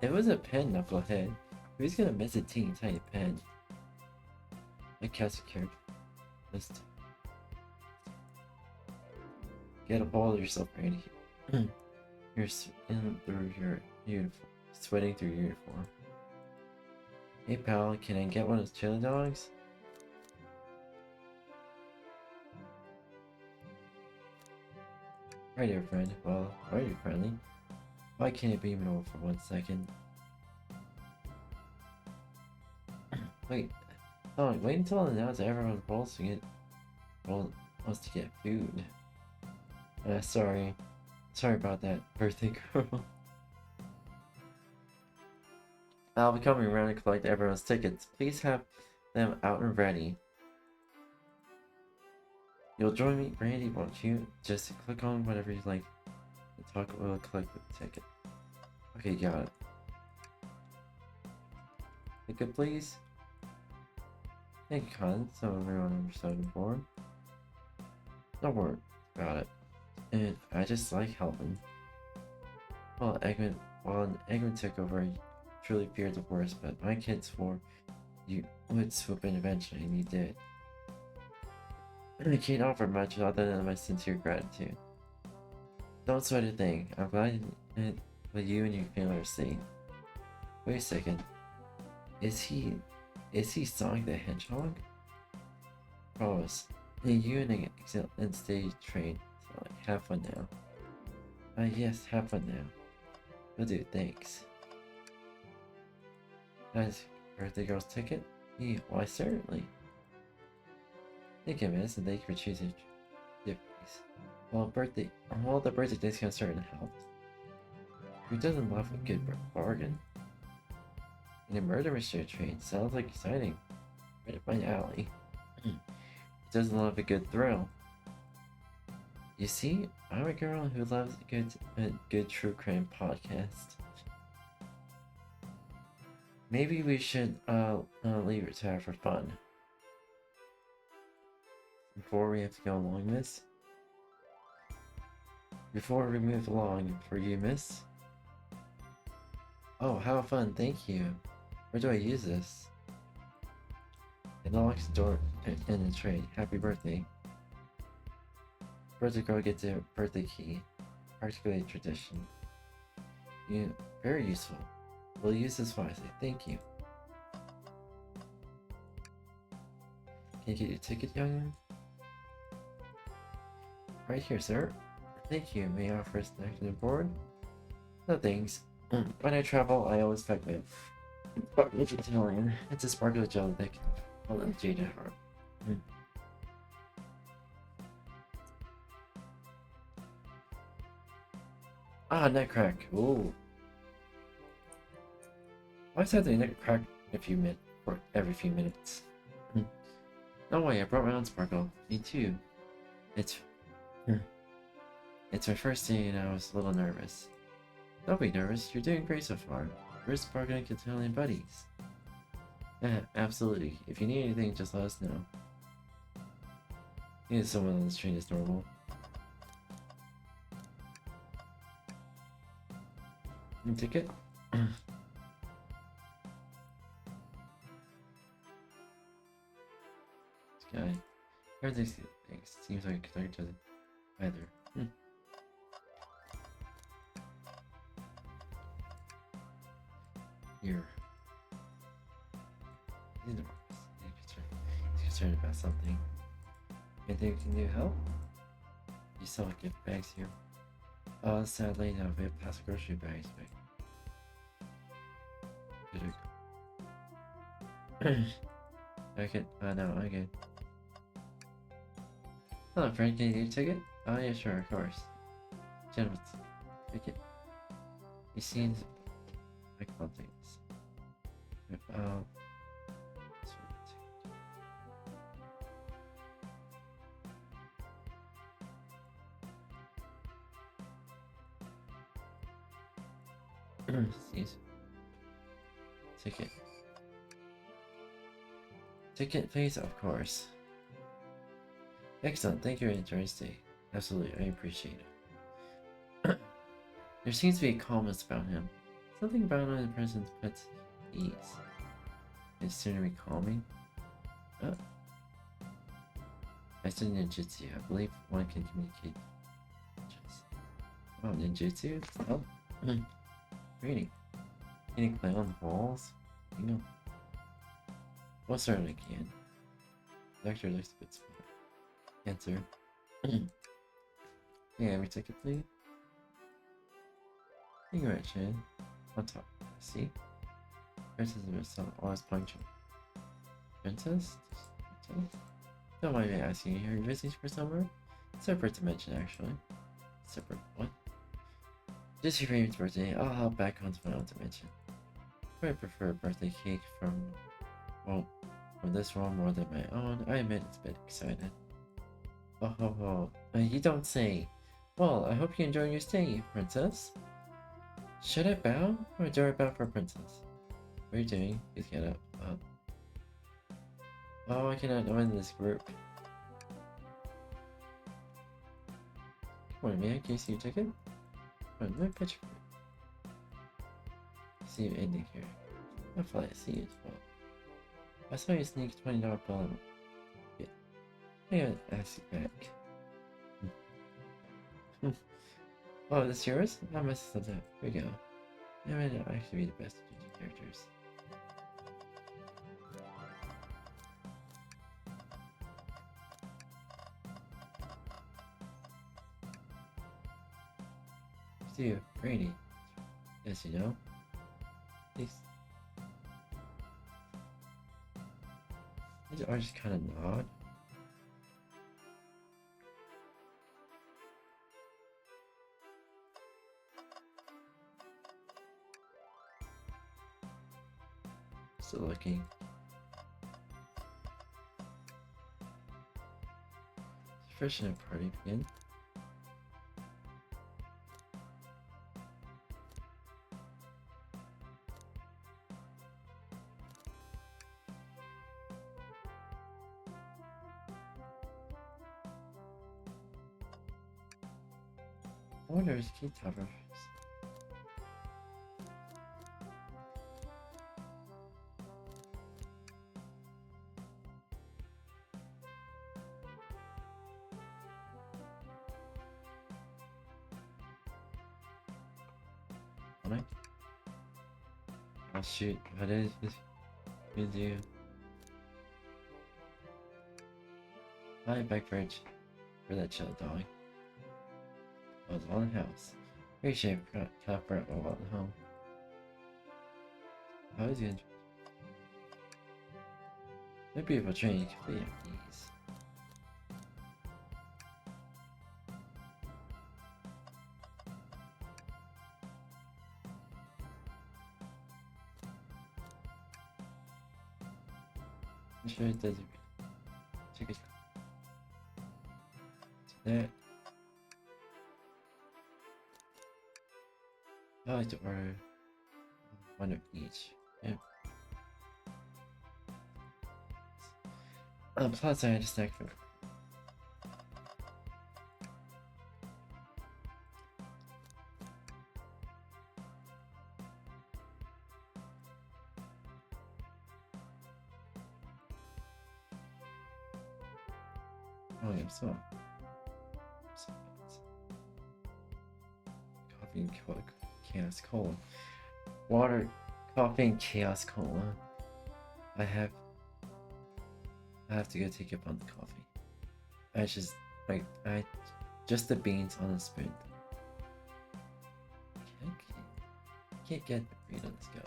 It was a pen, knucklehead. Who's gonna miss a teeny tiny pen? I cast a character list. Get a hold of yourself, Randy. You're sweating through your uniform. Sweating through your uniform. Hey pal, can I get one of those chili dogs? Right there, friend. Well, are you friendly? Why can't you beam it over for 1 second? Wait. Oh, wait until I announce everyone's rolls to get wants to get food. Sorry. Sorry about that, birthday girl. I'll be coming around and collect everyone's tickets. Please have them out and ready. You'll join me, Brandy, won't you? Just click on whatever you like. The talk will collect the ticket. Okay, got it. Ticket, please. Thank you, Colin. So everyone on your second board. Don't worry about it. And I just like helping. While Eggman took over, I truly feared the worst, but my kids swore you would swoop in eventually, and you did. I can't offer much other than my sincere gratitude. Don't sweat a thing. I'm glad that you and your family are safe. Wait a second. Is he Sonic the Hedgehog? Promise. You and stay trained. So have fun now. Yes, have fun now. Will do, thanks. Guys, birthday girl's ticket? Yeah, why certainly. Thank you, miss, and thank you for choosing Diffies. Well, the birthday discounts certainly helped. Who doesn't love a good bargain? And a murder mystery train sounds like exciting. Right up my alley. Who doesn't love a good thrill? You see, I'm a girl who loves a good true crime podcast. Maybe we should leave it to her for fun. Before we have to go along, miss? Before we move along, for you, miss? Oh, how fun, thank you. Where do I use this? It unlocks the door in the train. Happy birthday. Birthday girl gets a birthday key. Practically a tradition. Very useful. We'll use this wisely. Thank you. Can you get your ticket, young? Right here, sir. Thank you. May I offer a snack on board? No thanks. When I travel, I always pack my sparkly Italian. It's a sparkly jelly that can hold a jaded heart. Ah, neck crack. Ooh. Why is that the neck crack every few minutes? No way, I brought my own sparkle. Me too. It's my first day and I was a little nervous. Don't be nervous, you're doing great so far. We're sparkling Italian buddies. Yeah, absolutely. If you need anything, just let us know. Need someone on this train is normal. Ticket? This guy. Everything seems like a conductor doesn't either. Here. He's concerned about something. Anything we can do help? You saw gift bags here. Oh, sadly, now we have past grocery bags. Okay, no, okay. Hello, friend, can you get a ticket? Oh, yeah, sure, of course. Gentlemen, ticket. You seen like one thing. Excuse. Ticket. Ticket, please? Of course. Excellent, thank you, interesting. Absolutely, I appreciate it. There seems to be a calmness about him. Something about him in presence puts ease. It's soon to be calming. I studied ninjutsu. I believe one can communicate. Oh, ninjutsu? Oh. Reading. Can you play on walls? You know. Well, certainly can. Doctor looks a bit smart. Answer. Yeah, every ticket, please. Thank you, Richard. On top. See? Princess of herself, always punctual. Princess? Don't mind me asking you, are you visiting for somewhere? Separate dimension, actually. Separate what? Just your favorite's birthday, I'll hop back onto my own dimension. I prefer a birthday cake from this one more than my own. I admit it's a bit excited. Oh ho ho, you don't say. Well, I hope you enjoy your stay, princess. Should I bow? Or do I bow for princess? What are you doing? Please get up. Oh, I cannot join this group. Come on, man, can you see your ticket? Come on, let me picture for you. See you ending here. I feel like I see you as well. I saw you sneak $20 bill in. Yeah. I gotta ask you back. Oh, this yours? I messed this up. Here we go. I might not actually be the best at judging characters. See you, Brady. Yes, you know. Please. I just kind of nod. Still looking. Fresh in a party begin. I wonder if key towers. Oh shoot, what is this video? Hi, Backbridge. For that chill dog. I was on the house. Appreciate Copper while at home. How is it? No beautiful training complete at ease. I'm sure it does it. Check it out. So that. I like to order one of each. Yeah. Plus I had a snack for. Oh yeah, so. Coffee and Chaos Cola. Water, coffee, and Chaos Cola. I have to go take up on the coffee. I just the beans on the spoon. Can't get the read on this guy.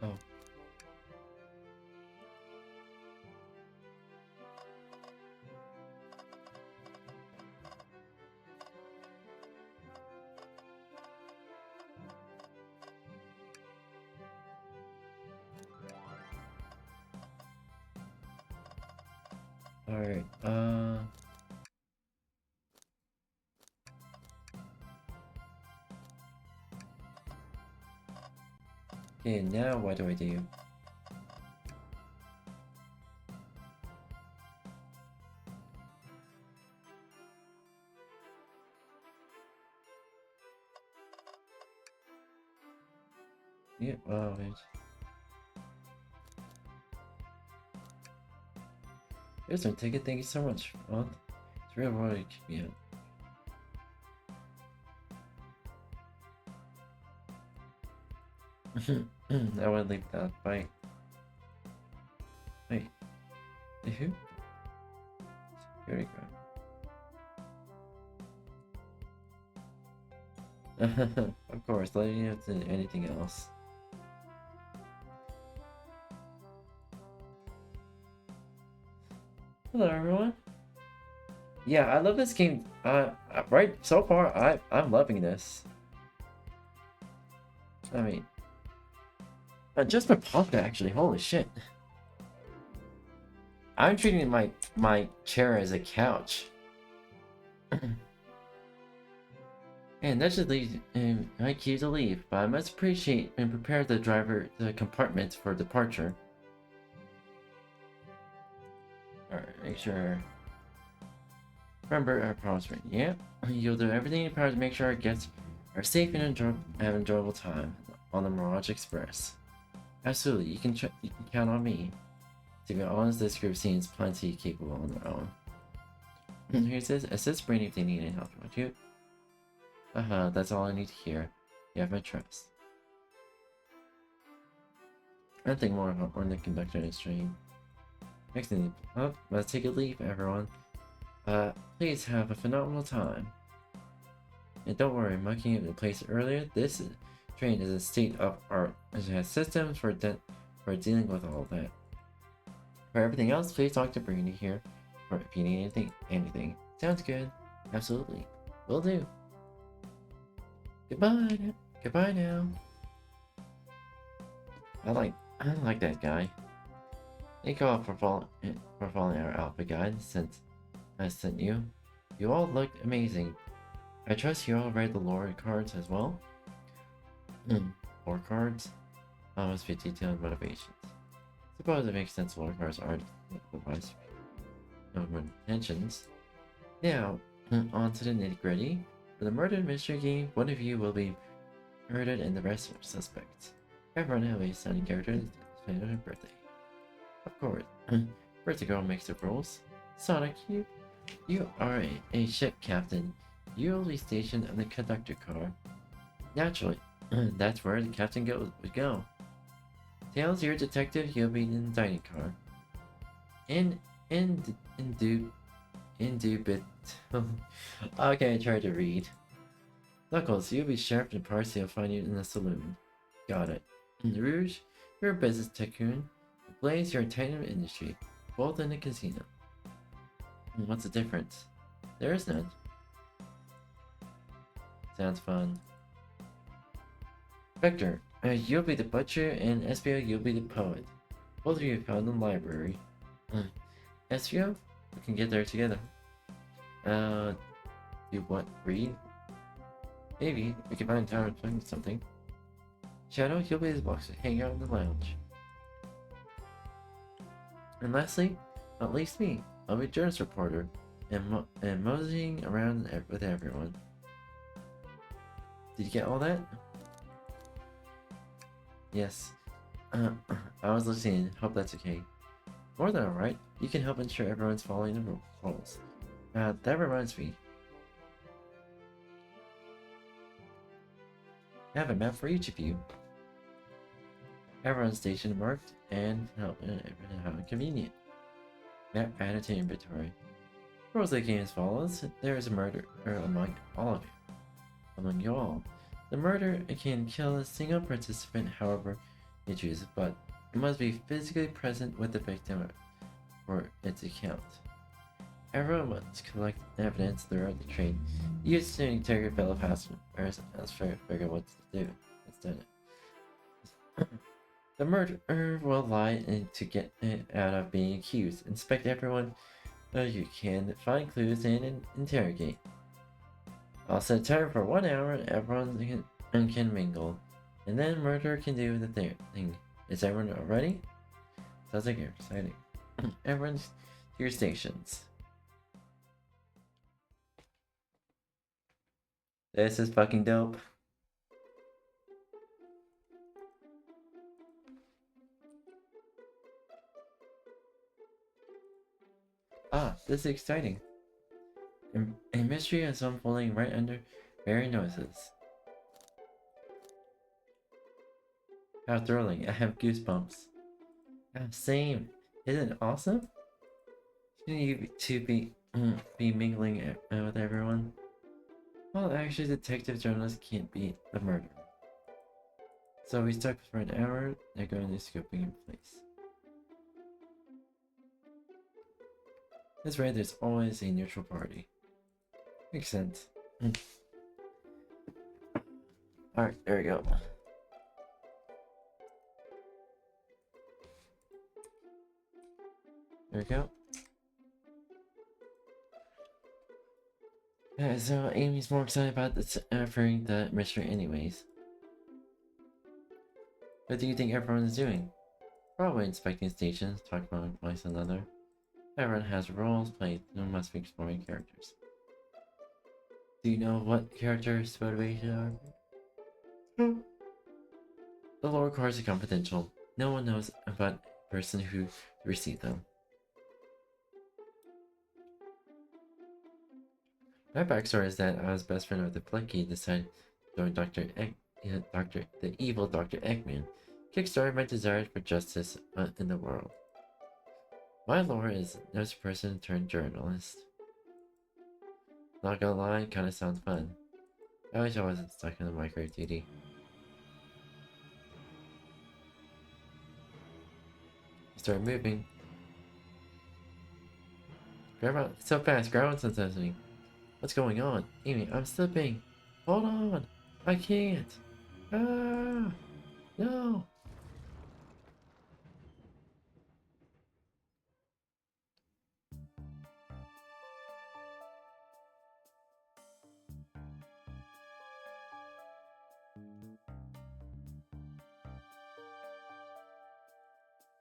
Oh. Alright, Okay, now what do I do? Yeah, wow, wait. Here's my ticket, thank you so much. Well, it's real world, yeah. I wanna leave that. Bye. Wait. Who? Here we go. Of course, let me know if there's anything else. Hello, everyone. Yeah, I love this game. Right so far, I'm loving this. I mean, just my pocket actually. Holy shit! I'm treating my chair as a couch. And that should leave my queue to leave, but I must appreciate and prepare the compartments for departure. Alright, make sure. Remember our promise, right? Yeah, you'll do everything in your power to make sure our guests are safe and have an enjoyable time on the Mirage Express. Absolutely, you can count on me. To be honest, this group seems plenty capable on their own. Here it says, assist Brainy if they need any help. Want you? That's all I need to hear. You have my trust. Nothing more about the conductor in the stream. Next thing, let's take a leave, everyone. Please have a phenomenal time. And don't worry, mucking up the place earlier, this train is a state-of-art. It has systems for dealing with all that. For everything else, please talk to Brainy here. Or if you need anything. Sounds good. Absolutely. Will do. Goodbye now. I like that guy. Thank you all for following our alpha guide since I sent you. You all looked amazing. I trust you all read the lore cards as well. Lore cards? Must be detailed motivations. Suppose it makes sense lore cards aren't otherwise intentions. Now, on to the nitty-gritty. For the murder mystery game, one of you will be murdered and the rest are suspects. Everyone have a stunning character to celebrate her birthday. Of course, birthday girl makes the rules. Sonic, you are a ship captain. You will be stationed on the conductor car. Naturally, that's where the captain would go. Tails, you're a detective. You'll be in the dining car. Indubit. Okay, I tried to read. Knuckles, you'll be sheriff and Parsi will find you in the saloon. Got it. Rouge, you're a business tycoon. Blaze, you're a titan of industry. Both in the casino. What's the difference? There is none. Sounds fun. Vector, you'll be the butcher, and Espio, you'll be the poet. Both of you found in the library. Espio, we can get there together. You what? Read? Maybe we can find time to find something. Shadow, you'll be the boxer. Hang out in the lounge. And lastly, not least me, I'll be a journalist reporter and moseying around with everyone. Did you get all that? Yes. I was listening. Hope that's okay. More than alright. You can help ensure everyone's following the rules. That reminds me. I have a map for each of you. Everyone's station marked and how convenient. Map added to inventory. Rules of the game as follows. There is a murder among all of you. Among you all. The murder can kill a single participant however you choose, but it must be physically present with the victim for it to count. Everyone must collect evidence throughout the train. Use to interrogate fellow passengers as figure what to do instead. The murderer will lie to get out of being accused. Inspect everyone you can, find clues and interrogate. I'll set a timer for 1 hour and everyone can mingle. And then murder can do the thing. Is everyone ready? Sounds like you're excited. Everyone's to your stations. This is fucking dope. Ah, this is exciting. A mystery is unfolding right under very noses. How thrilling. I have goosebumps. Ah, same. Isn't it awesome? Shouldn't you to be mingling with everyone? Well, actually, detective journalists can't beat the murderer. So we stuck for an hour. They're going to scoping in place. That's right. There's always a neutral party. Makes sense. Alright, there we go. There we go. Yeah, so Amy's more excited about deciphering the mystery anyways. What do you think everyone is doing? Probably inspecting stations, talking about one place another. Everyone has roles played, and must be exploring characters. Do you know what characters' motivations are? The lore cards are confidential. No one knows about the person who received them. My backstory is that I was best friend with the Blicky decided to join the evil Dr. Eggman, kickstarted my desire for justice in the world. My lore is nurse person turned journalist. Not gonna lie, kinda sounds fun. I wish I wasn't stuck in the microwave duty. Start moving. Grandma, it's so fast, Grandma said something. What's going on? Amy, I'm slipping. Hold on. I can't. Ah, no.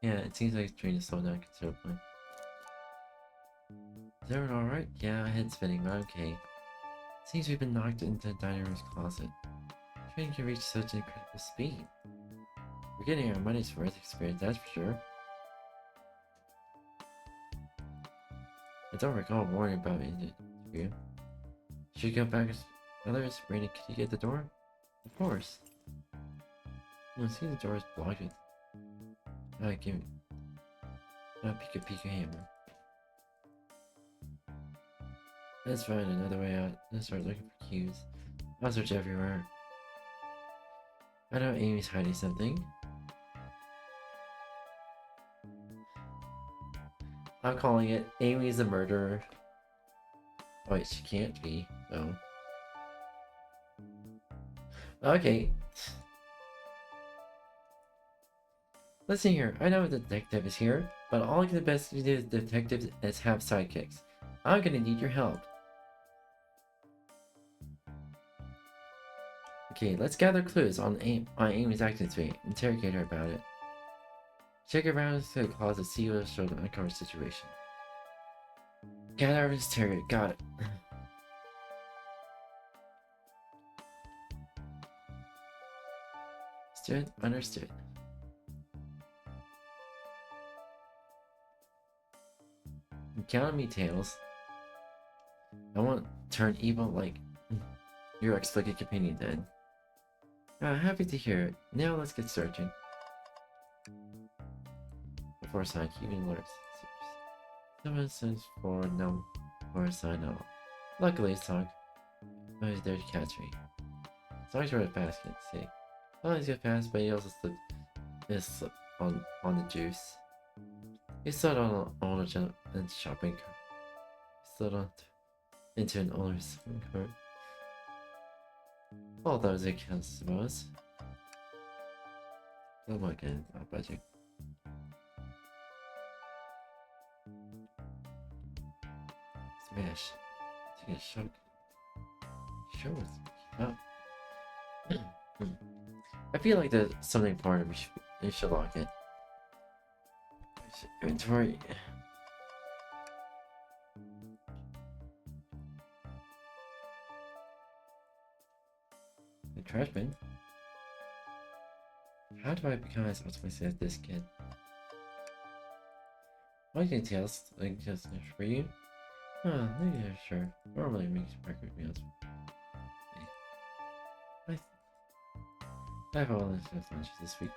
Yeah, it seems like it's trying to slow down considerably. Is everyone alright? Yeah, my head's spinning, but okay. Seems we've been knocked into the dining room's closet. Train can reach such incredible speed. We're getting our money's worth experience, that's for sure. I don't recall warning about it in the interview. Should we go back as others? Raina, can you get the door? Of course. I see the door is blocked with... Alright, give me... Pika hammer. Let's find another way out. Let's start looking for cues. I'll search everywhere. I know Amy's hiding something. I'm calling it Amy's the murderer. Oh wait, she can't be, though. Okay. Listen here, I know a detective is here, but all the best to do with detectives is have sidekicks. I'm gonna need your help. Okay, let's gather clues on Amy's acting today. Interrogate her about it. Check around to the closet, see what show the uncovered situation. Gather evidence, interrogate. Got it. Understood. Count on me, Tails. I won't turn evil like your ex-Blicky companion did. Happy to hear it. Now let's get searching. Before sign, keeping alerts. Someone says for no or sign no. Luckily, Sog was there to catch me. Sog's really fast, can't see. Oh, he's got fast, but he also slipped on the juice. He slid on an older gentleman's shopping cart. He slid on into an older shopping cart. All those I can suppose. Oh my god, not budging. Smash. Take a shock. Sure, keep up. I feel like there's something for it. We should lock it. Inventory. The trash bin. How do I become as optimistic as this kid? What details like just for you? Oh, yeah, sure. Normally makes record meals. I have all this lunches this week.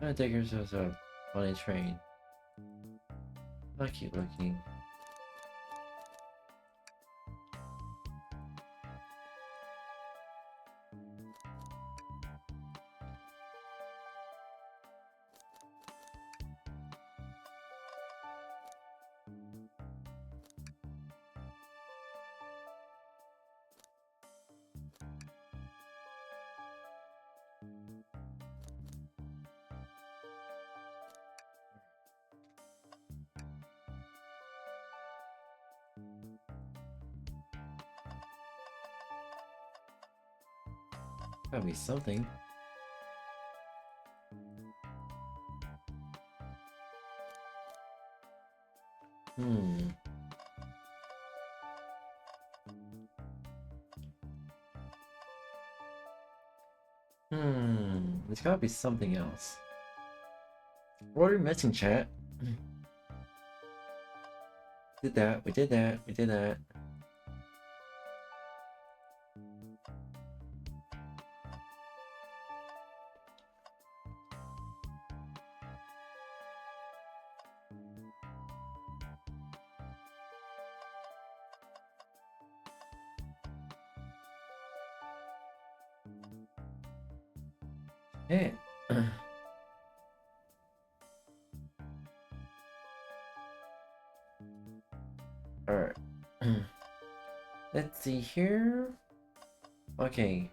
I take yourself up on a train. I keep looking. Gotta be something. There's gotta be something else. What are we missing, chat? Did that, we did that, we did that. Hey. Alright. Let's see here. Okay.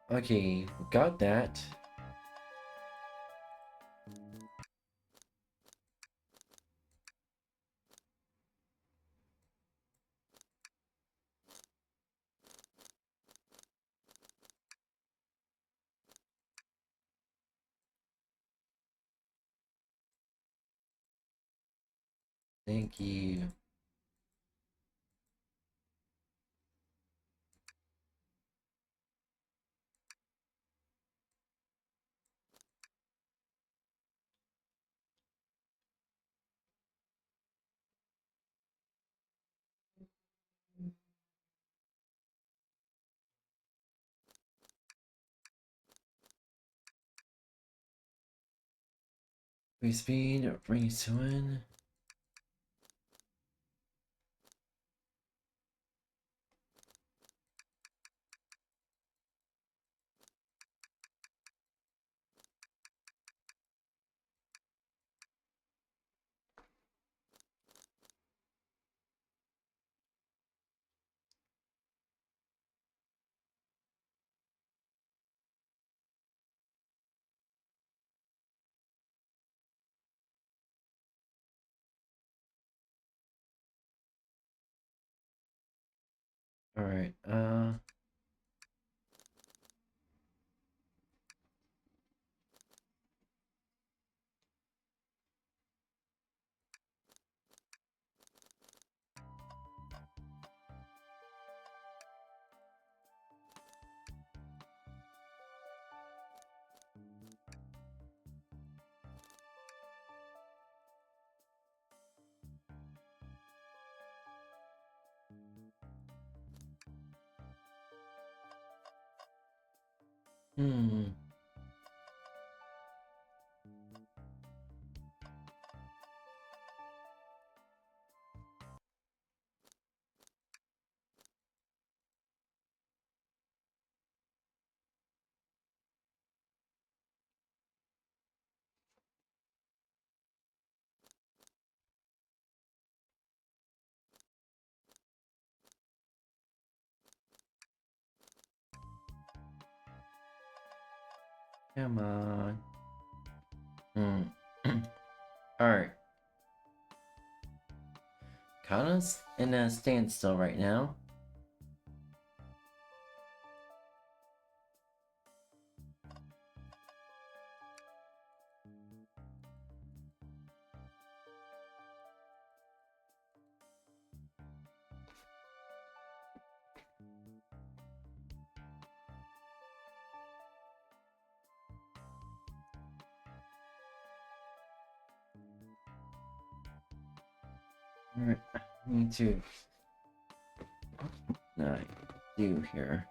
Okay, we got that. Thank you. Free speed, bring it to in. Alright, hmm. Come on. Alright. Kind of in a standstill right now. Alright, need to not do here.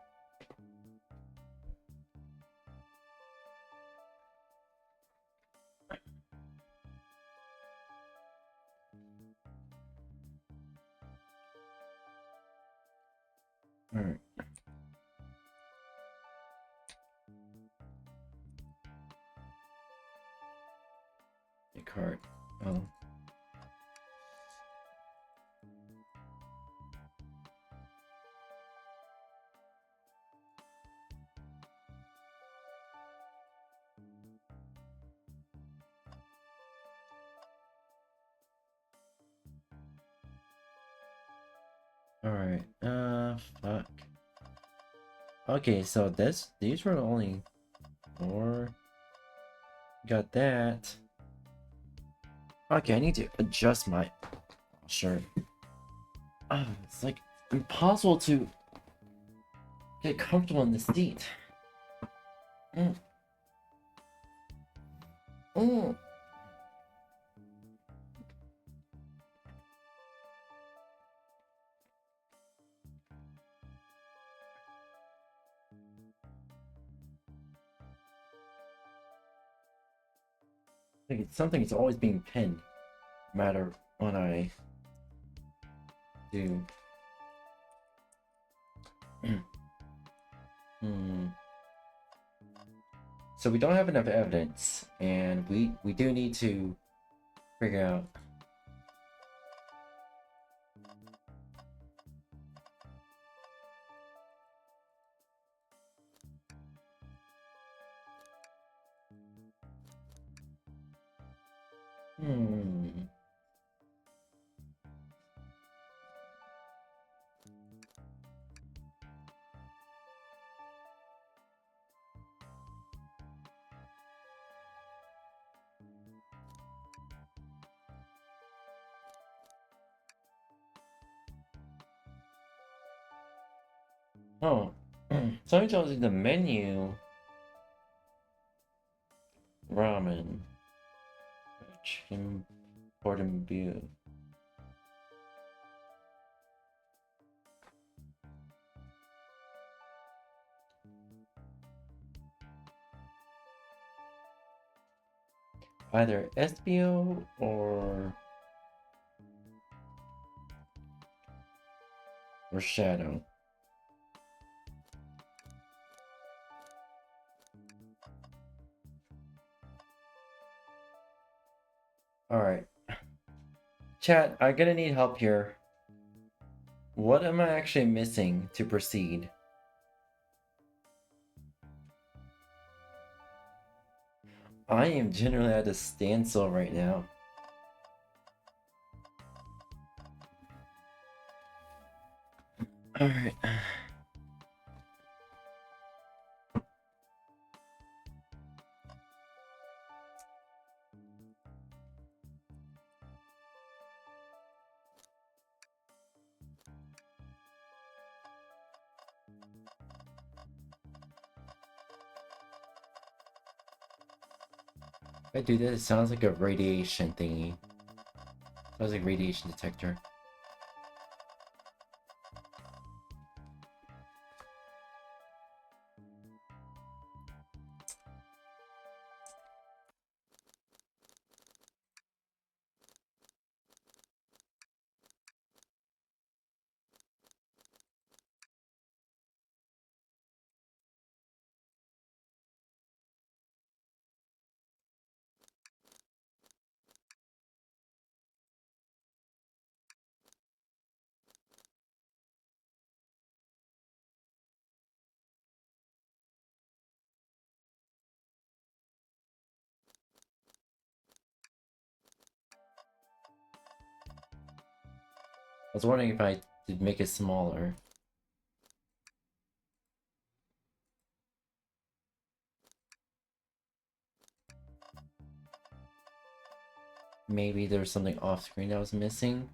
Alright. The card. Oh. Alright, fuck. Okay, so these were only 4. Got that. Okay, I need to adjust my shirt. It's like impossible to get comfortable in this seat. Like it's something that's always being pinned, no matter what I do. So we don't have enough evidence, and we do need to figure out. Oh, something tells you the menu. Ramen. Chicken Portum View. Either SBO or Shadow. Alright. Chat, I'm gonna need help here. What am I actually missing to proceed? I am generally at a standstill right now. Alright. If I do this, it sounds like a radiation thingy. Sounds like radiation detector. was wondering if I did make it smaller. Maybe there was something off screen that was missing.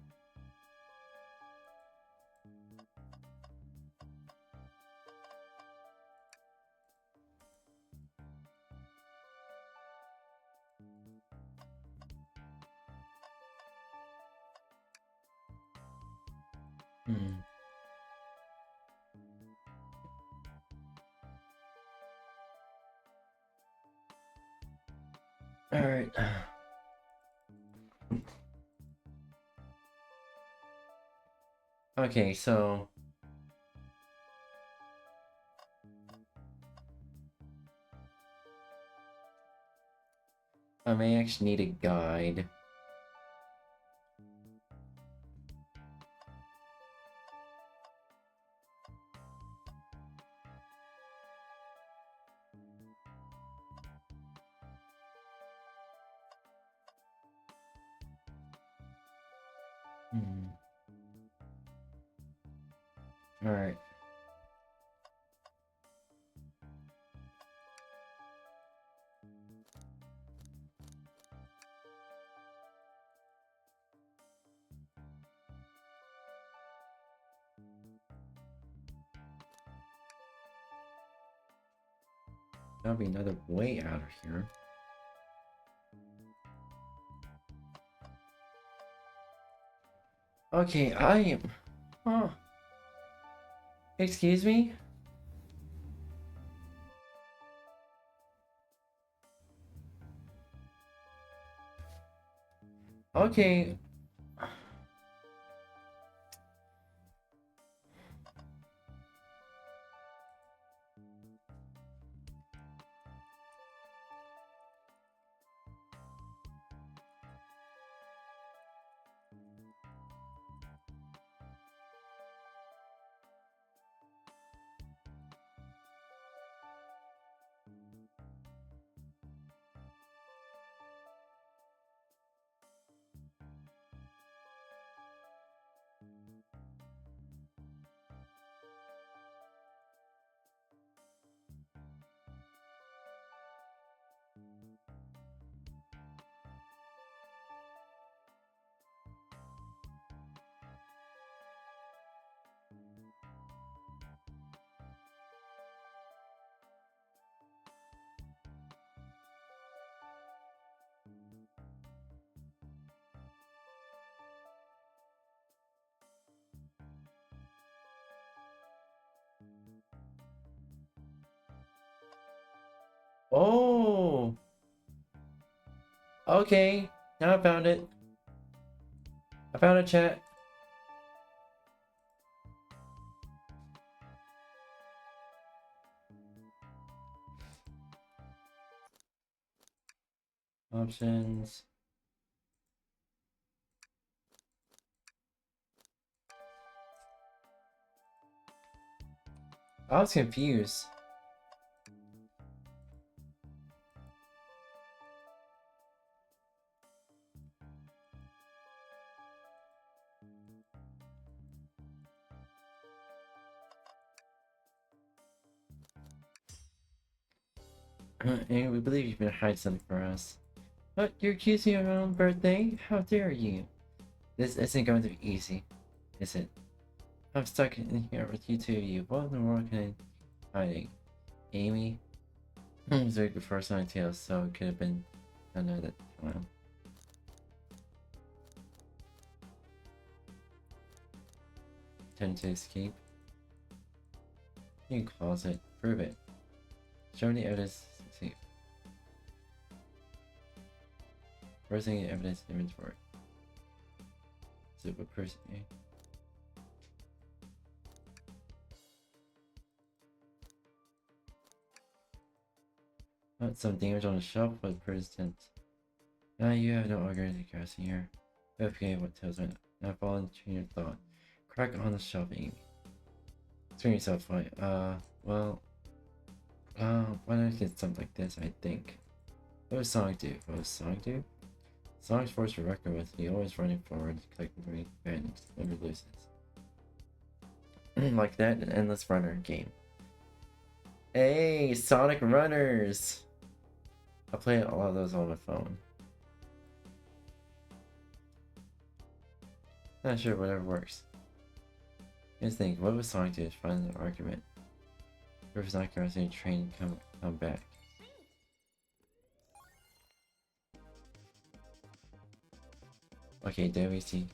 Alright. Okay, so I may actually need a guide. Alright. That'll be another way out of here. Okay, I am... Huh. Excuse me? Okay. Oh! Okay, now I found it. I found a chat. Options. I was confused. And we believe you've been hiding something for us. But you're accusing me of my own birthday? How dare you? This isn't going to be easy, is it? I'm stuck in here with you two of you. What in the world can I hiding? Amy? It was right before Sonic Tales, so it could have been another time. Tend to escape. You can closet. Prove it. Show me the evidence. See. First thing, evidence inventory. Super person. Some damage on the shelf with persistent. Now you have no organic gas in here. Okay, what tells me not fall into your thought. Crack on the shelf, Amy. Screen yourself fine. Well, why not get something like this, I think. What does Sonic do? What does Sonic do? Sonic's force to reckon with. He always running forward, collecting 3 advantage, never loses. Like that, an endless runner game. Hey, Sonic Runners! I play a lot of those on my phone. Not sure, whatever works. Just think, what would Sonic do to find an argument? Or if Sonic can see train come back? Okay, there we see.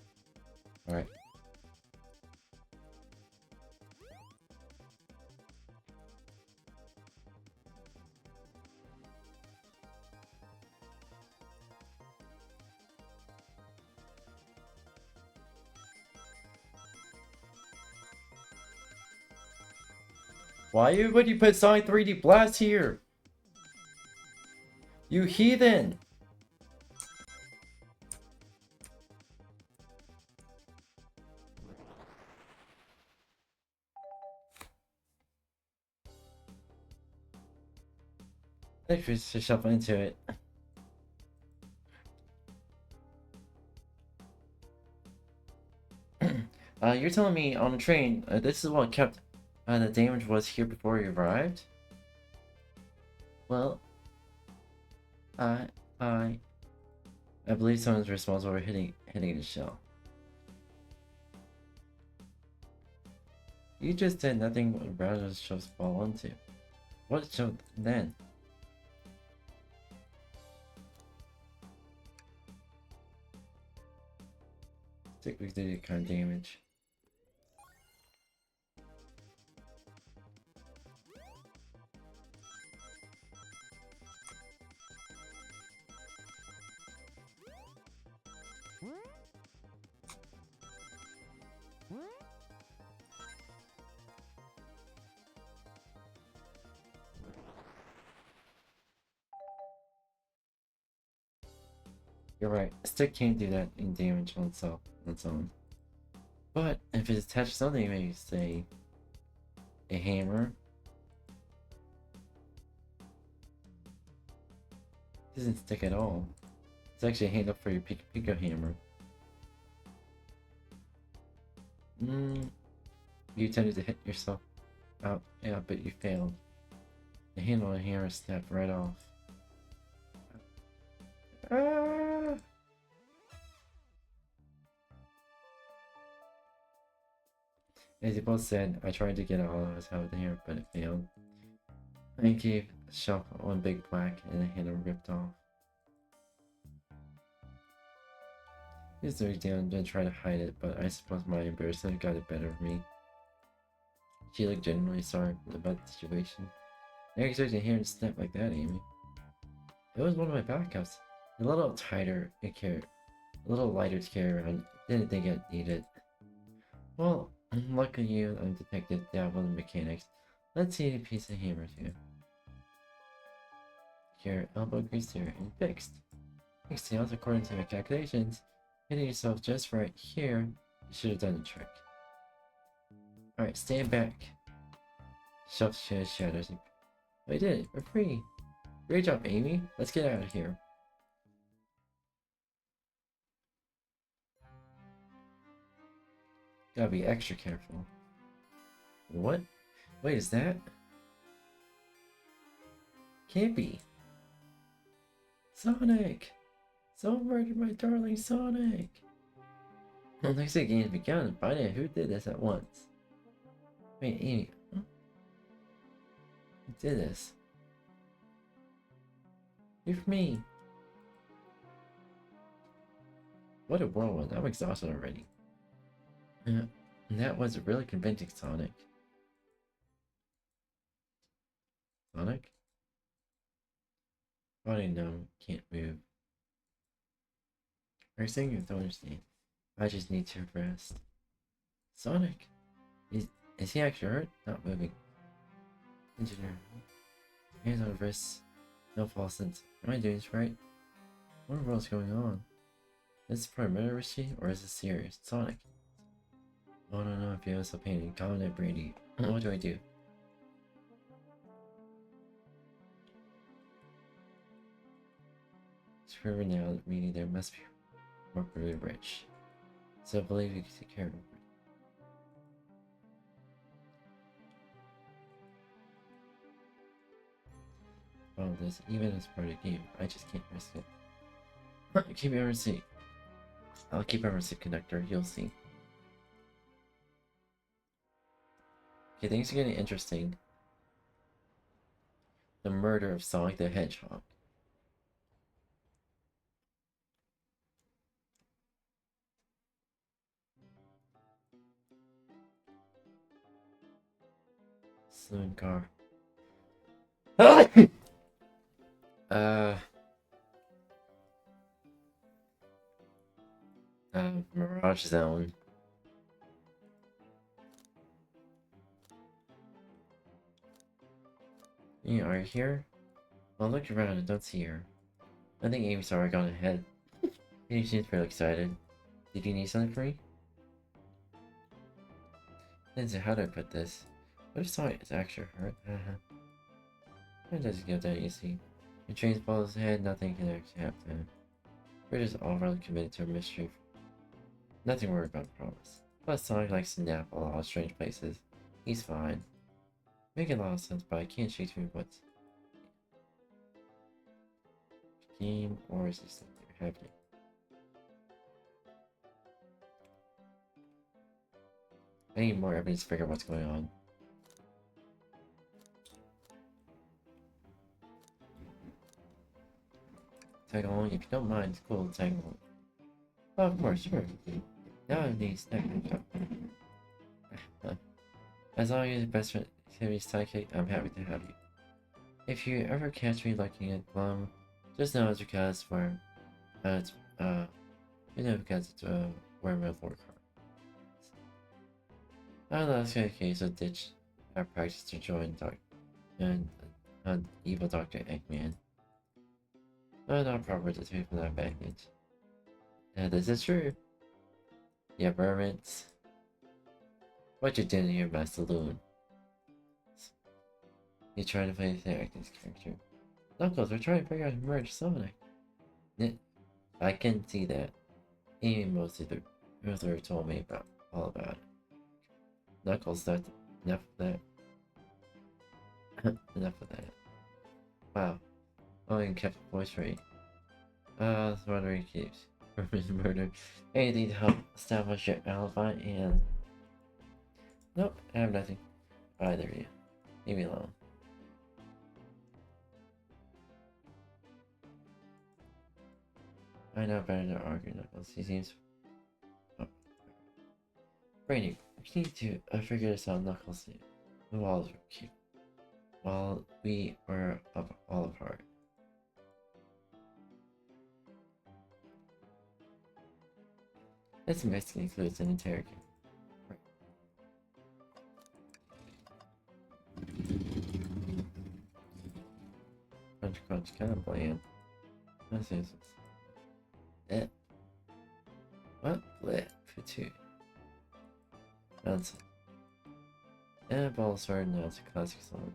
Alright. Why would you put Sonic 3D Blast here? You heathen! Thanks for shuffling into it. You're telling me on the train, this is what kept the damage was here before you arrived? Well, I believe someone's responsible for hitting the shell. You just did nothing but Browser's shows fall onto. What showed then? Stick with the kind of damage. You're right, a stick can't do that in damage on itself on its own. But if it's attached to something, maybe say a hammer. It doesn't stick at all. It's actually a handle for your Pico hammer. You attempted to hit yourself out, yeah, but you failed. The handle on the hammer snapped right off. As you both said, I tried to get all of us out of here, but it failed. I gave the shelf one big whack and the handle ripped off. He looked down and tried to hide it, but I suppose my embarrassment got the better of me. She looked genuinely sorry about the situation. I expected to hear it snap like that, Amy. It was one of my backups. A little tighter to carry, a little lighter to carry around. Didn't think I'd need it. Well, lucky you, I'm Detective Dabble in Mechanics. Let's see a piece of hammer too. Here, elbow grease here, and fixed. Thanks to according to my calculations, hitting yourself just right here, you should have done the trick. Alright, stand back. Shelf shatters. I did it, we're free. Great job, Amy. Let's get out of here. Gotta be extra careful. What? Wait, is that? Can't be. Sonic! Someone murdered my darling Sonic! Well, next the game's begun, find out who did this at once. Wait, Amy. Who did this? You're for me. What a whirlwind. I'm exhausted already. And that was a really convincing Sonic. Sonic? Body numb, can't move. Are you saying you don't understand? I just need to rest. Sonic? Is he actually hurt? Not moving. Engineer. Hands on wrists. No false sense. Am I doing this right? What in the world's going on? Is this part of murder risky or is it serious? Sonic. Oh no, if you have some pain, calm down, Brandy. What do I do? proven now, meaning there must be more really rich. So I believe you can take care of it. Oh, this even as part of the game, I just can't risk it. Keep your receipt. I'll keep our receipt conductor, you'll see. Okay, things are getting interesting. The murder of Sonic the Hedgehog. Saloon car. Mirage Zone. Yeah, are you here? Well, look around and don't see her. I think Amy's already gone ahead. Amy seems really excited. Did you need something for me? Lindsay, how do I put this? What if Sonic is actually hurt? It doesn't get that easy. When trains fall his head, nothing can actually happen. We're just all really committed to a mystery. Nothing worried about, promise. Plus, Sonic likes to nap a lot of strange places. He's fine. Making a lot of sense, but I can't shake through what's game or is this something happening? I need more evidence to figure out what's going on. Tag along, if you don't mind, it's cool to tag along. Oh, of course, sure. Now I need snack. As long as you're the best friend Timmy's sidekick, I'm happy to have you. If you ever catch me looking at Glum, just know it's because we're because it's where my Lord car. I know that's the case of ditch our practice to join evil Dr. Eggman. I'm not proper to take from that baggage. And this is true. Yeah, vermins. What you did in here, my saloon? You're trying to play the actor's character. Knuckles, we're trying to figure out who murdered Sonic. I can see that. Amy mostly the Ruther told me all about it. Knuckles, that's enough of that. Enough of that. Wow. Oh, and kept the voice straight. I was wondering if keeps murder. Anything to help establish your alibi and... Nope, I have nothing. Either of you. Leave me alone. I know better to argue, Knuckles. He seems... Oh. Brainy, we need to figure this out, Knuckles. The walls were cute. While we were all apart. Let's investigate clues and interrogate. Right. Crunch, crunch, kind of bland. Let's see this. What? Bleh. For two. Nonsense. Ball sword, now it's a classic song.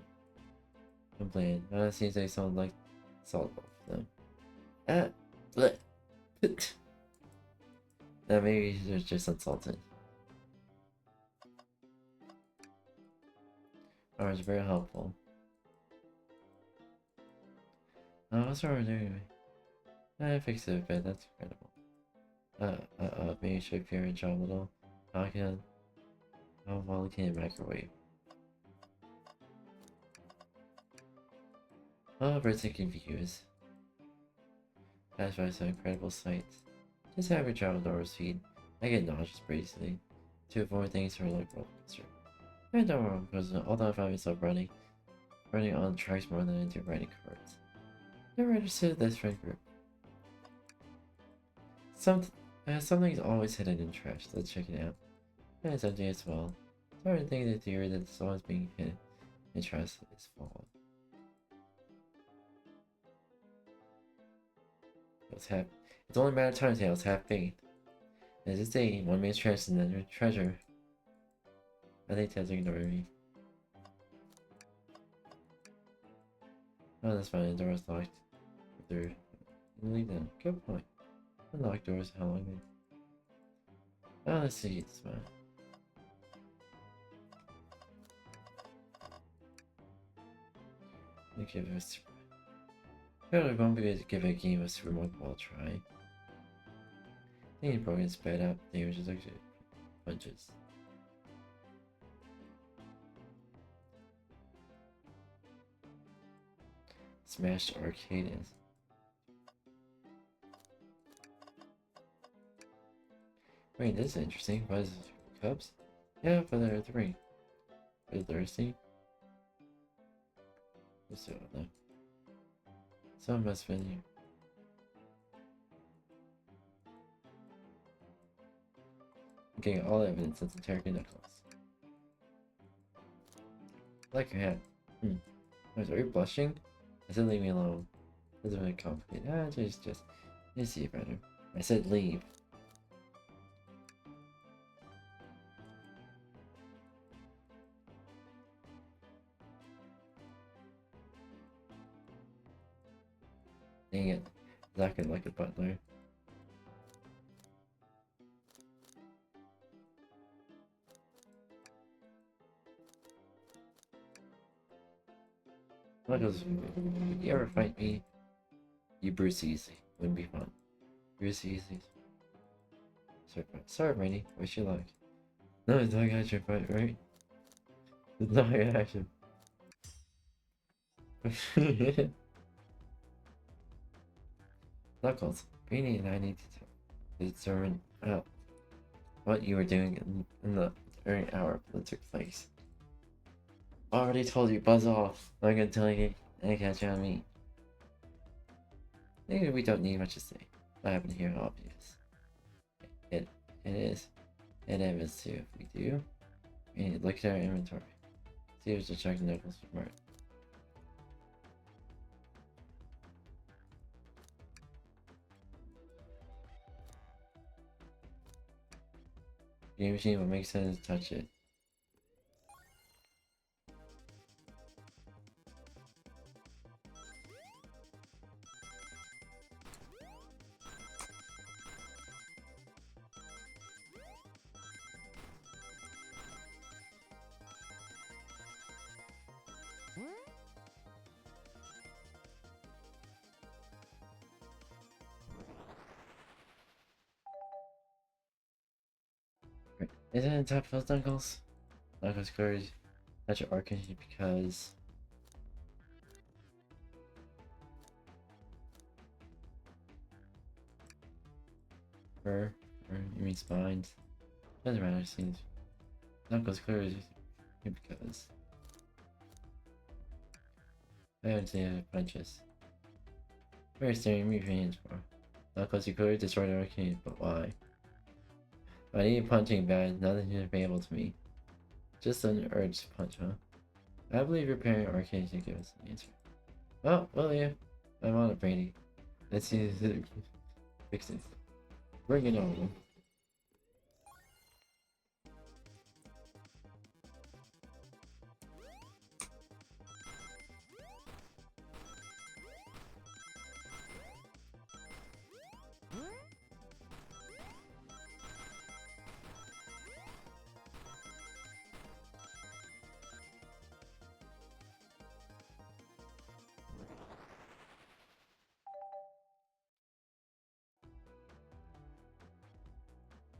I'm bland. That seems they sound like salt for them. Bleh. That maybe they're just insulted. Oh, it's very helpful. Oh, what's wrong with doing? I fixed it a bit, that's incredible. Maybe should appear and job a little. I can. Oh, well, can microwave. Oh, breathtaking views. Passed by some incredible sights. Just have your travel door speed. I get nauseous pretty easily. To avoid things for like roller coaster. I don't know because although I find myself running on tracks more than I do riding carts. Never understood this friend group. Something's always hidden in trash. Let's check it out. And it's empty as well. Sorry to think the theory that the song is being hidden in trash is false. It's only a matter of time, Tails. Have faith. As this day, one man's trash is another treasure. I think Tails ignoring me. Oh, that's fine. The door is locked. Leave them. Good point. Unlock doors. How long they... Oh, let's see. It's fine. Let me give us... Probably won't be able to give a game a super remarkable try. I think it probably sped up. Damage is actually punches. Smashed arcade is. Wait, this is interesting. Why is it cups? Yeah, but there are 3. Are you thirsty? Just don't know. Someone must have been here. I'm getting all evidence of the Turkey necklace. I like your hat. Wait, are you blushing? I said leave me alone. This is really complicated. Ah, just see, brother. I said leave. Dang it. Zach is like a butler. Knuckles, if you ever fight me, you Bruce Easy. Wouldn't be fun. Bruce Easy. Sorry, Brady. Wish you luck. No, it's not action fight, right? It's not action. Knuckles, Brady and I need to determine what you were doing in the during hour that took place. Already told you, buzz off. I'm gonna tell you and catch on me. Maybe we don't need much to say. What happened here obvious. It is. It is too. If we do, we need to look at our inventory. See if it's check Knuckles for murder. Game machine will make sense to touch it. Isn't it top those Knuckles? Knuckles clears such an arcane because or you mean spines? Doesn't matter, seems Knuckles clears because I haven't seen any punches. What are you staring at me fans for? Knuckles, you clearly destroyed the arcane, but why? I need punching bad, nothing is available to me. Just an urge to punch, huh? I believe your parent arcade should give us an answer. Oh, well, yeah. I'm on it, Brady. Let's see if it fix it. Bring it on.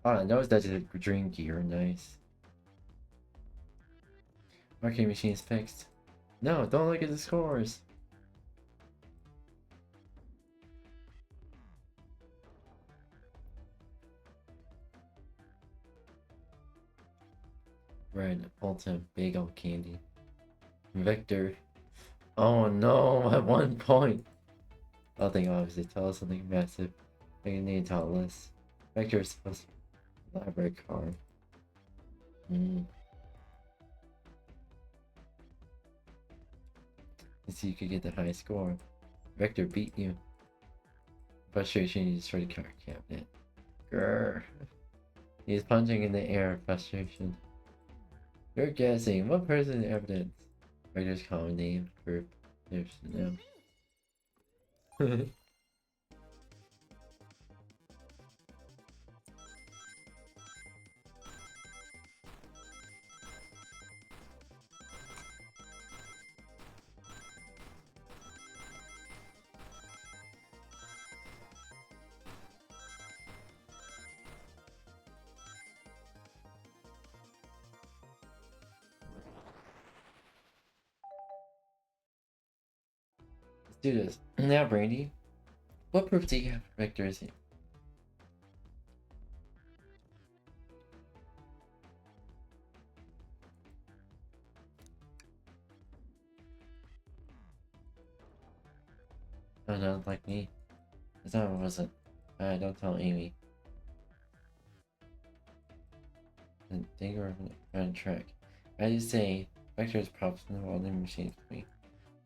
Ah, I noticed that's a dream gear, nice. Arcade machine is fixed. No, don't look at the scores. Red, Ultim, big old candy. Victor. Oh no, at 1 point. Nothing obviously, tell us something massive. We need to tell us. Vector is supposed to be a library card. Let's see if you could get the high score. Vector beat you. Frustration, you destroyed the card cabinet. Grrr. He's punching in the air, frustration. You're guessing. What person evidence? Vector's common name, group. There's no. do this. Now, Brandy, what proof do you have for vector is here? Oh no, like me. It's not, it wasn't. Don't tell Amy. And think we're on track. I just say, vectors props in the world and machines for me.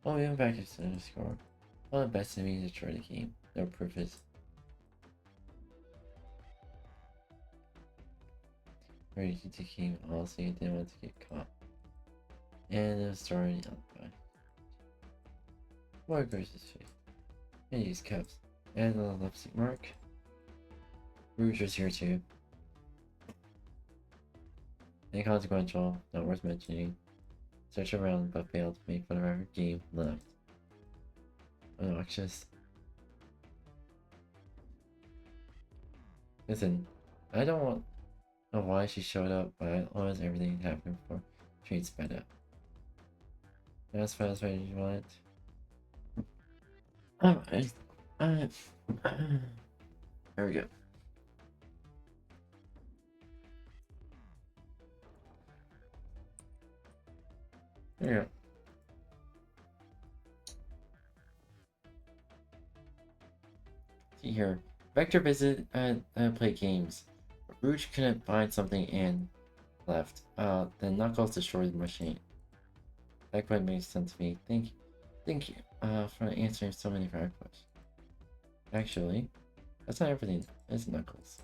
Oh, we went back to center score. All the best in me to try the game. No proof is. Ready to take game, honestly, I didn't want to get caught. And it was already alibi. What goes his face? And use cups. And a little lipstick mark. Rouge was here too. Inconsequential, not worth mentioning. Search around but failed to make fun of our game left. Obnoxious. Listen, I don't know why she showed up, but I always everything happened before she sped up. As fast as you want. Alright. There we go. There you go. See here. Vector visit play games. Rouge couldn't find something and left. Then Knuckles destroyed the machine. That quite makes sense to me. Thank you for answering so many of our questions. Actually, that's not everything. It's Knuckles.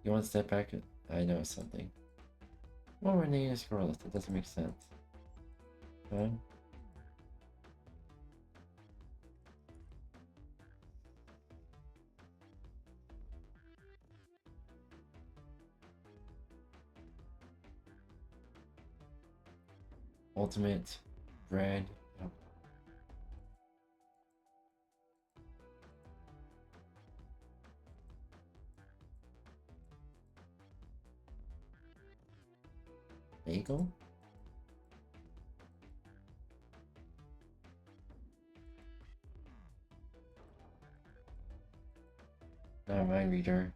You want to step back? I know something. Well, we're naming a scoreless. That doesn't make sense. Huh? Ultimate bread. Oh. Bagel? Not my reader.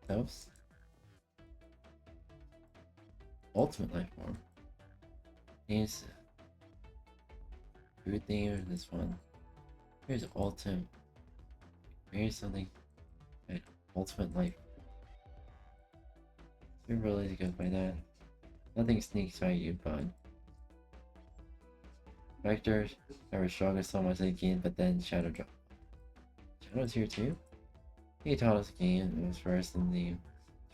Toast? Ultimate life form. Here's food theme of this one. Here's ultimate. Here's something. Ultimate life. You're really good by that. Nothing sneaks by you, bud. Vector never struggled so much again, but then Shadow dropped. Shadow's here too? He taught us a game and was first in the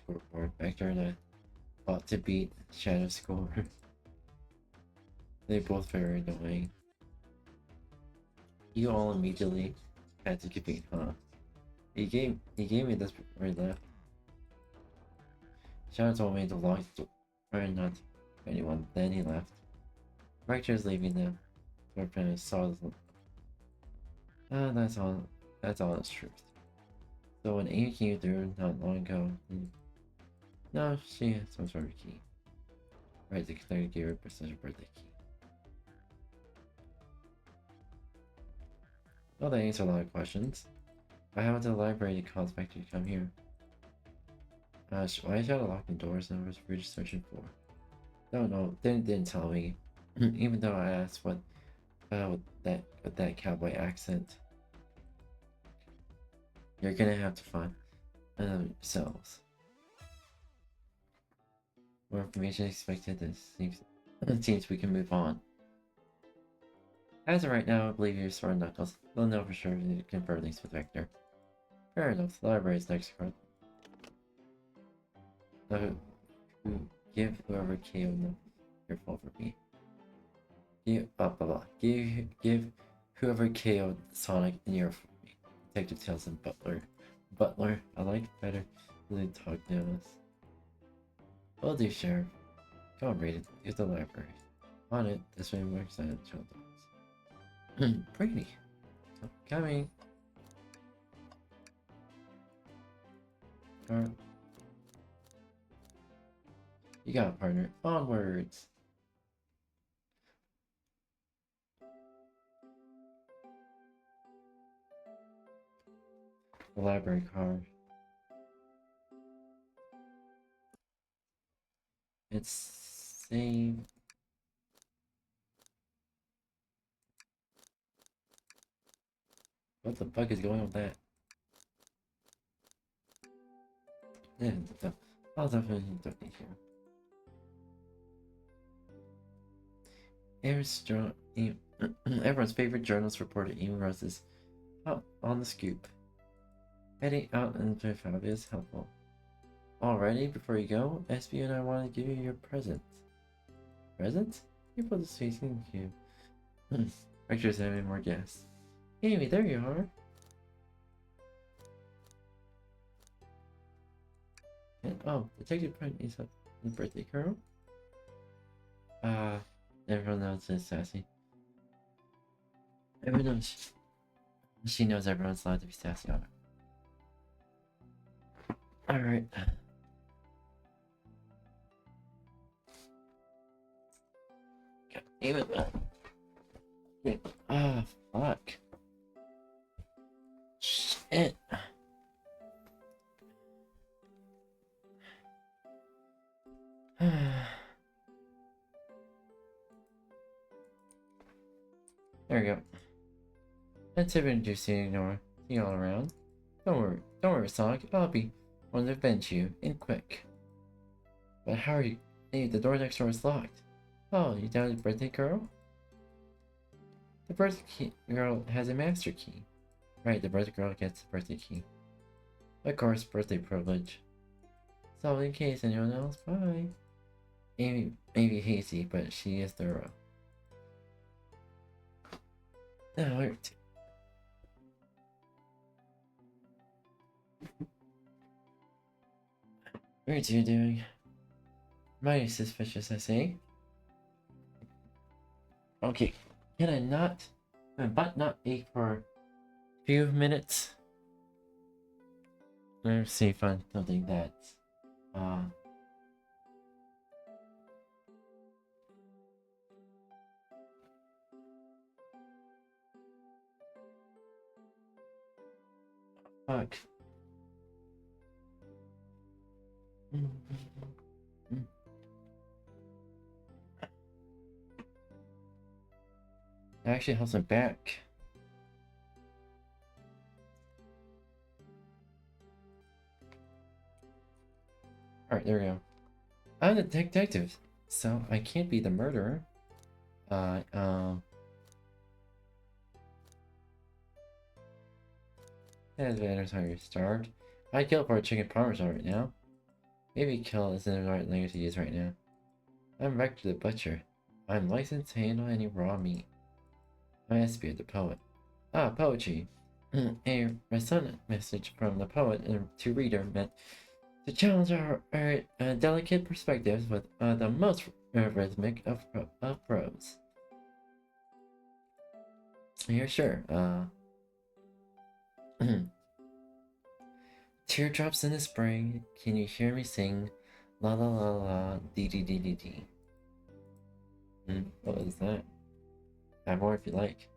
scoreboard. Vector and I fought to beat Shadow's score. They both very annoying. You all immediately had to compete, huh? He gave me this before he left. Shadow told me to lock the door and not anyone. Then he left. Vector's leaving them. Door saw this. That's all. That's all. It's truth. So when Amy came through not long ago, no, she had some sort of key. Right, the connector gave her a special birthday key. Well, that answers a lot of questions. I went to the library to cause Vector to come here. Why is Shadow locking doors and was Rouge searching for? No, didn't tell me. Even though I asked what with that cowboy accent. You're gonna have to find yourselves. More information expected. It seems we can move on. As of right now, I believe you're Sword Knuckles. We'll know for sure if you confirm these with Vector. Fair enough. The library's next card. So, give whoever KO'd them your fault for me. Give whoever KO'd Sonic in your for me. Detective Tails and Butler. I like better than talk to us. Will do, Sheriff. Come on, Raiden. Use the library. On it. This way more excited child dogs. Pretty. Coming. Alright. You got it, partner. Onwards. The library card. It's save. What the fuck is going on with that? Yeah, I'll definitely don't need here. Everyone's favorite journalist reporter Ian Rose is out on the scoop. Heading out into Fabio is helpful. Alrighty, before you go, SB and I want to give you your present. Present? You put the space in the cube. Rector's having more guests. Amy, there you are. And, oh, Detective Prime is up the birthday girl. Everyone knows it's sassy. Everyone knows she knows everyone's allowed to be sassy on it. Alright. Even fuck. Shit. There we go. Let's have you see you all around. Don't worry, Sonic. I'll be one to avenge you, and quick. But how are you? Hey, the door next door is locked. Oh, you down the birthday girl? The birthday girl has a master key. Right, the birthday girl gets the birthday key. Of course, birthday privilege. So in case anyone else, bye. Amy may be hazy, but she is thorough. Now, where to? What are you doing? Mighty suspicious, I say. Okay, can I not? But not ache for a few minutes? Let's see if I something that's fuck. It actually helps my back. Alright, there we go. I'm the detective, so I can't be the murderer. As Vander's hungry starved. I'd kill for a chicken parmesan right now. Maybe kill isn't the right language to use right now. I'm Rector the Butcher. I'm licensed to handle any raw meat. I'm Espier the Poet. Ah, poetry. A resonant message from the poet to reader meant to challenge our delicate perspectives with the most rhythmic of prose. You're sure, Teardrops in the spring, can you hear me sing? La la la la, dee dee dee dee dee. What was that? Add more if you like.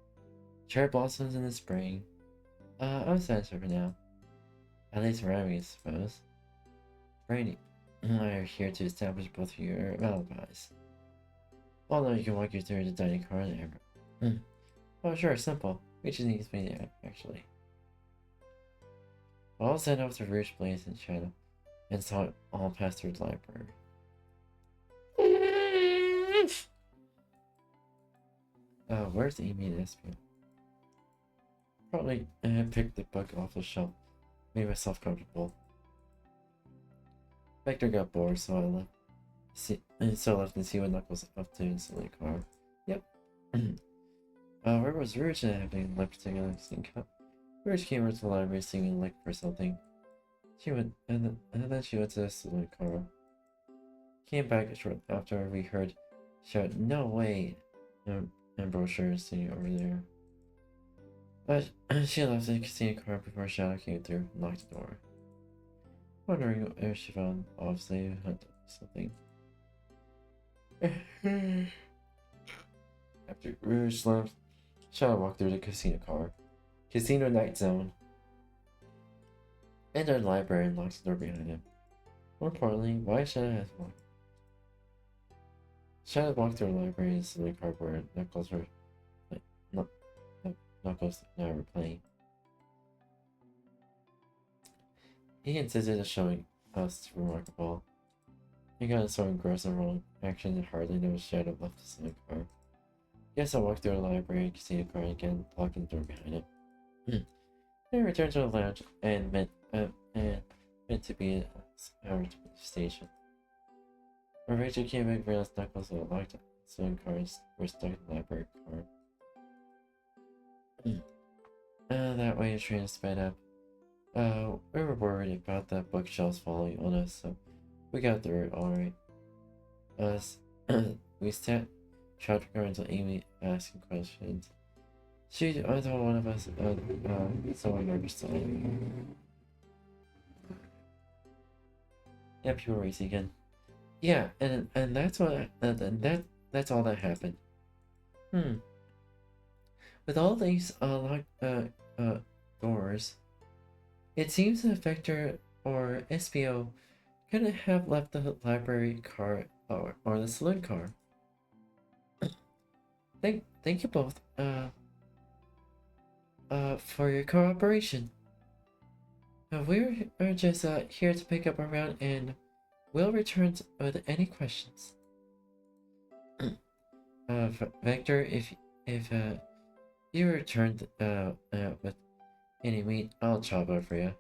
Cherry blossoms in the spring. I'm satisfied for now. At least around me, I suppose. Brady, I are here to establish both of your alibis. Well, now you can walk you through the dining car there. Oh, sure, simple. We just need to be there, actually. I'll send off to Rouge Blaze and Shadow, and saw it all pass through the library. Where's Amy and Espion? Probably picked the book off the shelf, made myself comfortable. Vector got bored, so I left to see what Knuckles up to in the saloon car. Yep. Where was Rouge having left particular cup? Rouge came over to the library singing like for something. She went, and then she went to the saloon car. Came back short after we heard shout, "No way!" and brochures singing over there. But she left the casino car before Shadow came through and locked the door. Wondering if she found obviously had something. After Rouge left, Shadow walked through the casino car. Casino Night Zone. Enter the library and locks the door behind him. More importantly, why should I have walked? Shadow walked through the library and the cardboard. Knuckles were like, Knuckles now were playing. He insisted on showing us remarkable. He got so engrossed in wrong action and hardly noticed Shadow left us in the car. Yes, I walked through the library and could see the car again, locking the door behind it. Then I returned to the lounge and meant to be at our station. When Rachel came back, realized Knuckles were locked, so cars were stuck in the library car. That way the train sped up. We were worried about the bookshelves falling on us, so we got through it alright. We sat trapped until Amy asking questions. I told one of us, someone nervously. Yep, you were racing again. Yeah, and that's what, that's all that happened. With all these locked doors, it seems that Vector or SBO couldn't have left the library car or the saloon car. Thank you both for your cooperation. We're just here to pick up around and we'll return with any questions. Vector, if you return with any meat, I'll chop it for you.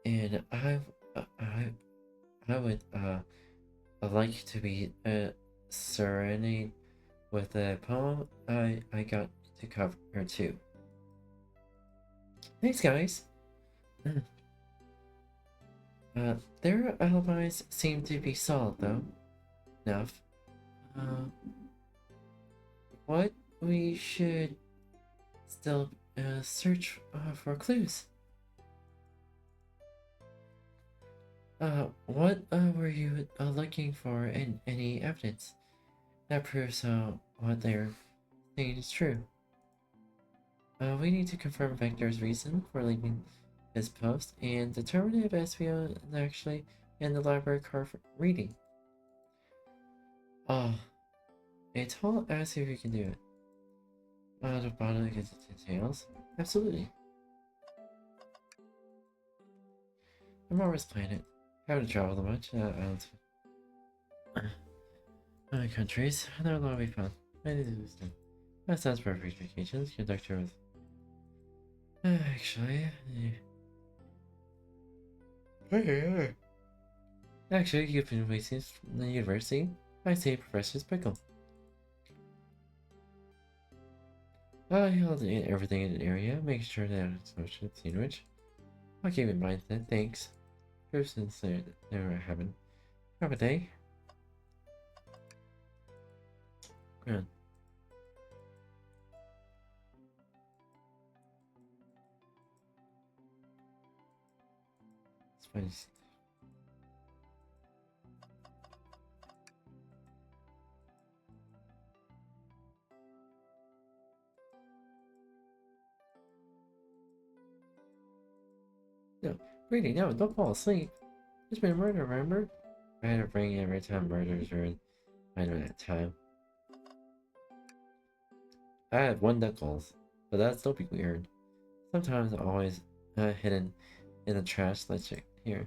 And I would like to be serenade with a poem I got to cover too. Thanks, guys. Their alibis seem to be solid, though. Enough. What we should still search for clues. What were you looking for in any evidence that proves what they're saying is true? We need to confirm Vector's reason for leaving his post and determine if SBO is actually in the library car for reading. It's all ask if you can do it. The bottom of the details. Absolutely. I'm always planet. Haven't traveled much. Islands. Other countries. They're will be fun. That sounds perfect. Vacations. Conductor with. Actually. Actually, you've been waiting from the university. I say Professor's Pickle. He'll do everything in the area. Make sure that it's social sandwich. I'll keep in mind then. Thanks. Since they're having. Have a day. Good. Spice. No, really, no, don't fall asleep. There's been a murder, remember? I had to bring every time murders are in. I know that time. I had one Knuckles, but that'd still be weird. Sometimes always hidden in the trash. Let's check here.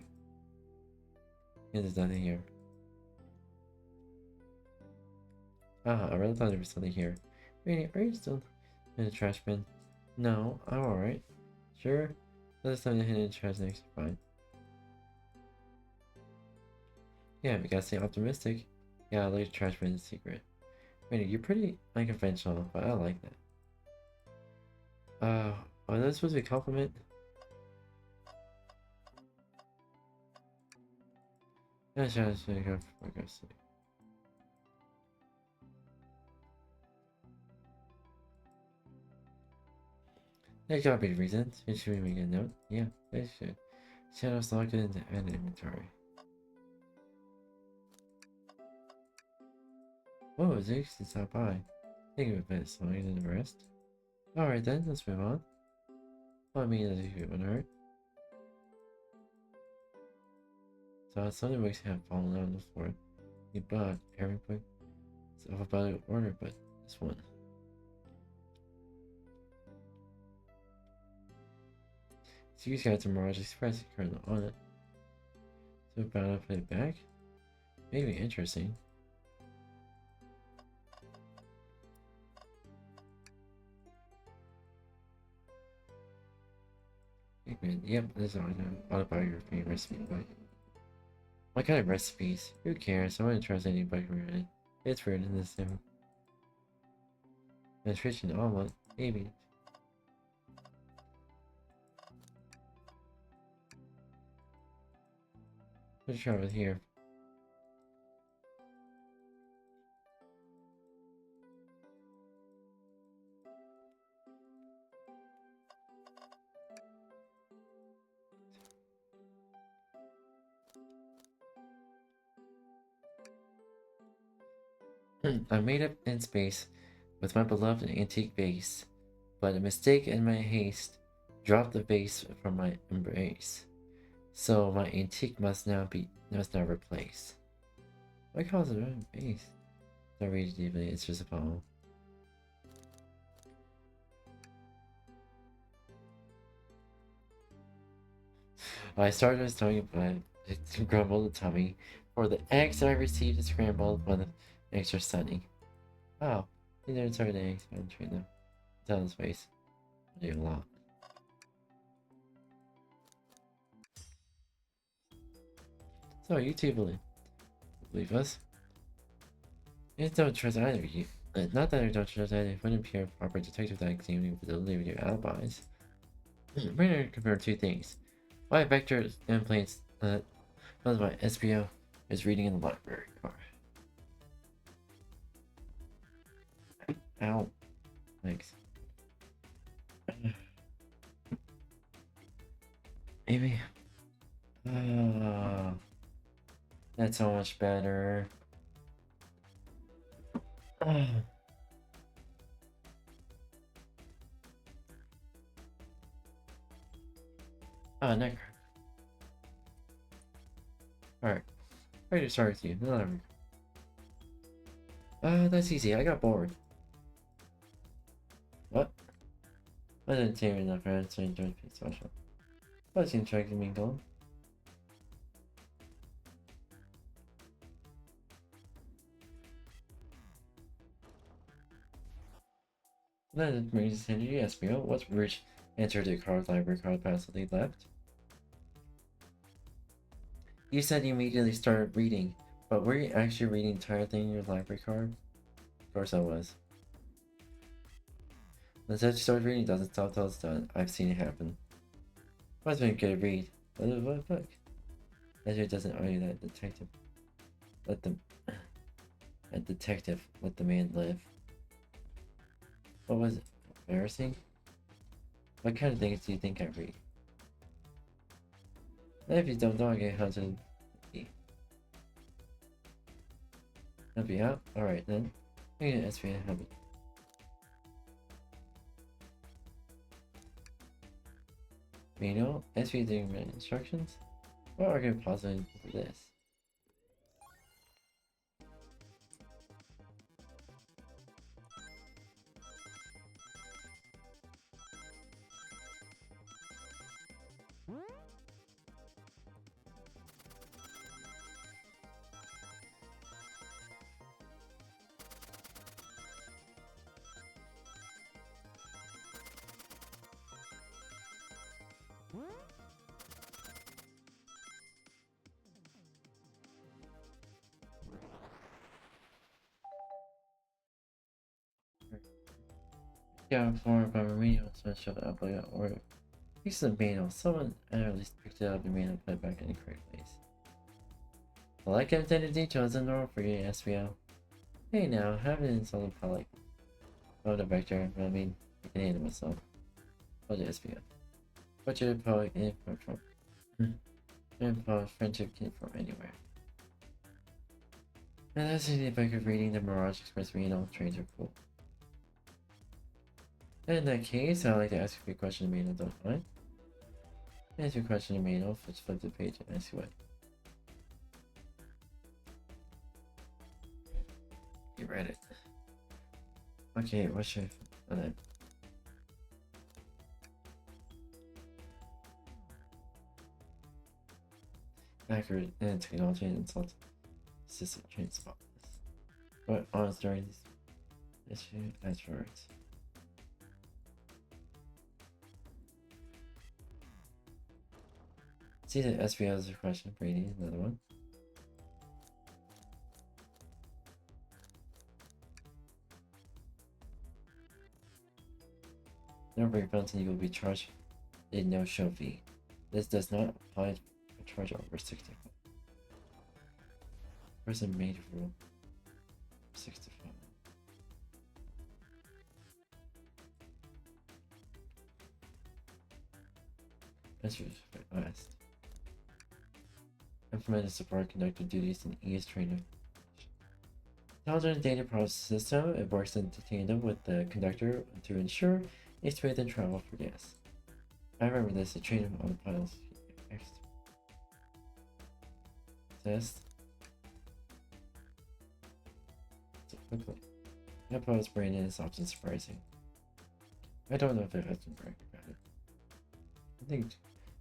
Yeah, there's nothing here. I really thought there was something here. Really, are you still in the trash bin? No, I'm alright. Sure. There's something hidden in the trash next. Fine. Yeah, we gotta stay optimistic. Yeah, I like the trash bin is secret. Wait, you're pretty unconventional, but I like that. Are those supposed to be a compliment? Yeah, sure, go before I go to sleep. That gotta be the reason. Should we make a note? Yeah, they should. Shadows locked in the inventory. Whoa, Zeus can stop by. Think of it a bit slower than the rest. Alright then, let's move on. Well, I mean, as a human, right? So some of the books have fallen on the floor. The bug, every book is of about order, but this one. These guys are Mirage Express currently on it. So about to put it back? Maybe interesting. Yep, this is an autobiography recipe book. What kind of recipes? Who cares? I wouldn't trust anybody really. It's weird in this thing. Nutrition omelet, maybe. Let's try it here. I made up in space with my beloved antique vase, but a mistake in my haste dropped the vase from my embrace. So my antique must now replace. What calls it a vase? Don't read it deeply, it's just a poem. I started with tummy, but it grumbled the tummy. For the eggs I received is scrambled, but the eggs are sunny. Wow, he didn't start the eggs, I'm treating them. It's on his face. I do a lot. So, YouTube believe us? I don't trust either of you. Not that I don't trust either. It wouldn't appear a proper detective that examining the validity of your alibis. We're going to compare two things. Why vector templates that my SBO is reading in the library car. Ow. Thanks. Maybe. That's so much better. Neck. Alright. Ready to start with you. That's easy. I got bored. What? I didn't take enough for it, so I enjoyed the social. What's interacting me going? Then brings us into the SBO. What's rich answer to card library card passively left? You said you immediately started reading, but were you actually reading the entire thing in your library card? Of course I was. The said you started reading doesn't stop till it's done. I've seen it happen. Must been a good read. What book? Ezra doesn't argue that detective let the man live. What was it? Embarrassing? What kind of things do you think I read? If you don't know, I get hunted. Help you out? Alright then. I can ask me to help you. Manual? SV doing instructions? What are going to possibly do this? Yeah, for by manual, so I showed up like an order. This is a manual. Someone at least picked it up and put it back in the correct place. Well, I can attend to details in order for you, SBO. Hey now, I haven't installed a like the vector, but I mean, I can handle myself. What the SBO? What your poet in from? Friendship came from anywhere. And that's the effect of reading the Mirage Express manual. Trains are cool. In that case, I'd like to ask you a question, Amino, don't mind. Answer your question, Amino. Just flip the page and ask you what. You read it. Okay, what should I put? Accurate and technology and insult assistant train spotless. But honest during this issue afterwards. See the SBO as a question, Brady, another one. Never break bounty, you will be charged a no-show fee. This does not apply for charge over 65. Person made rule 65. Answer asked. Implemented support conductor duties in ES trainer. Intelligent data process system, it works in tandem with the conductor to ensure a smooth travel for gas. I remember this, the trainer on the piles. Test. So quickly. Nepal's brain is often surprising. I don't know if it has been bragging about it. I think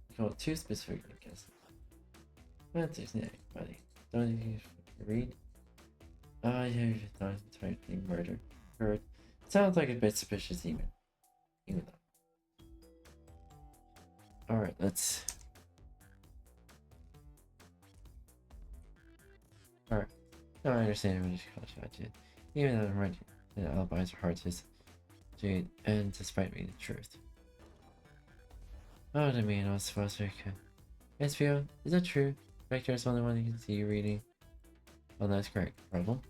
you call it too specific, I guess. That's it, buddy. Don't you read? Ah, yeah, you thought entire thing murder. Heard. Sounds like a bit suspicious even though. Alright, let's. Alright. Now I understand what you call it. Even though I'm right, the alibis are hard to do, and despite me the truth. Oh, I mean, I was supposed to. SVO, is that true? Vector is the only one who can see you reading. Oh, that's correct. Problem?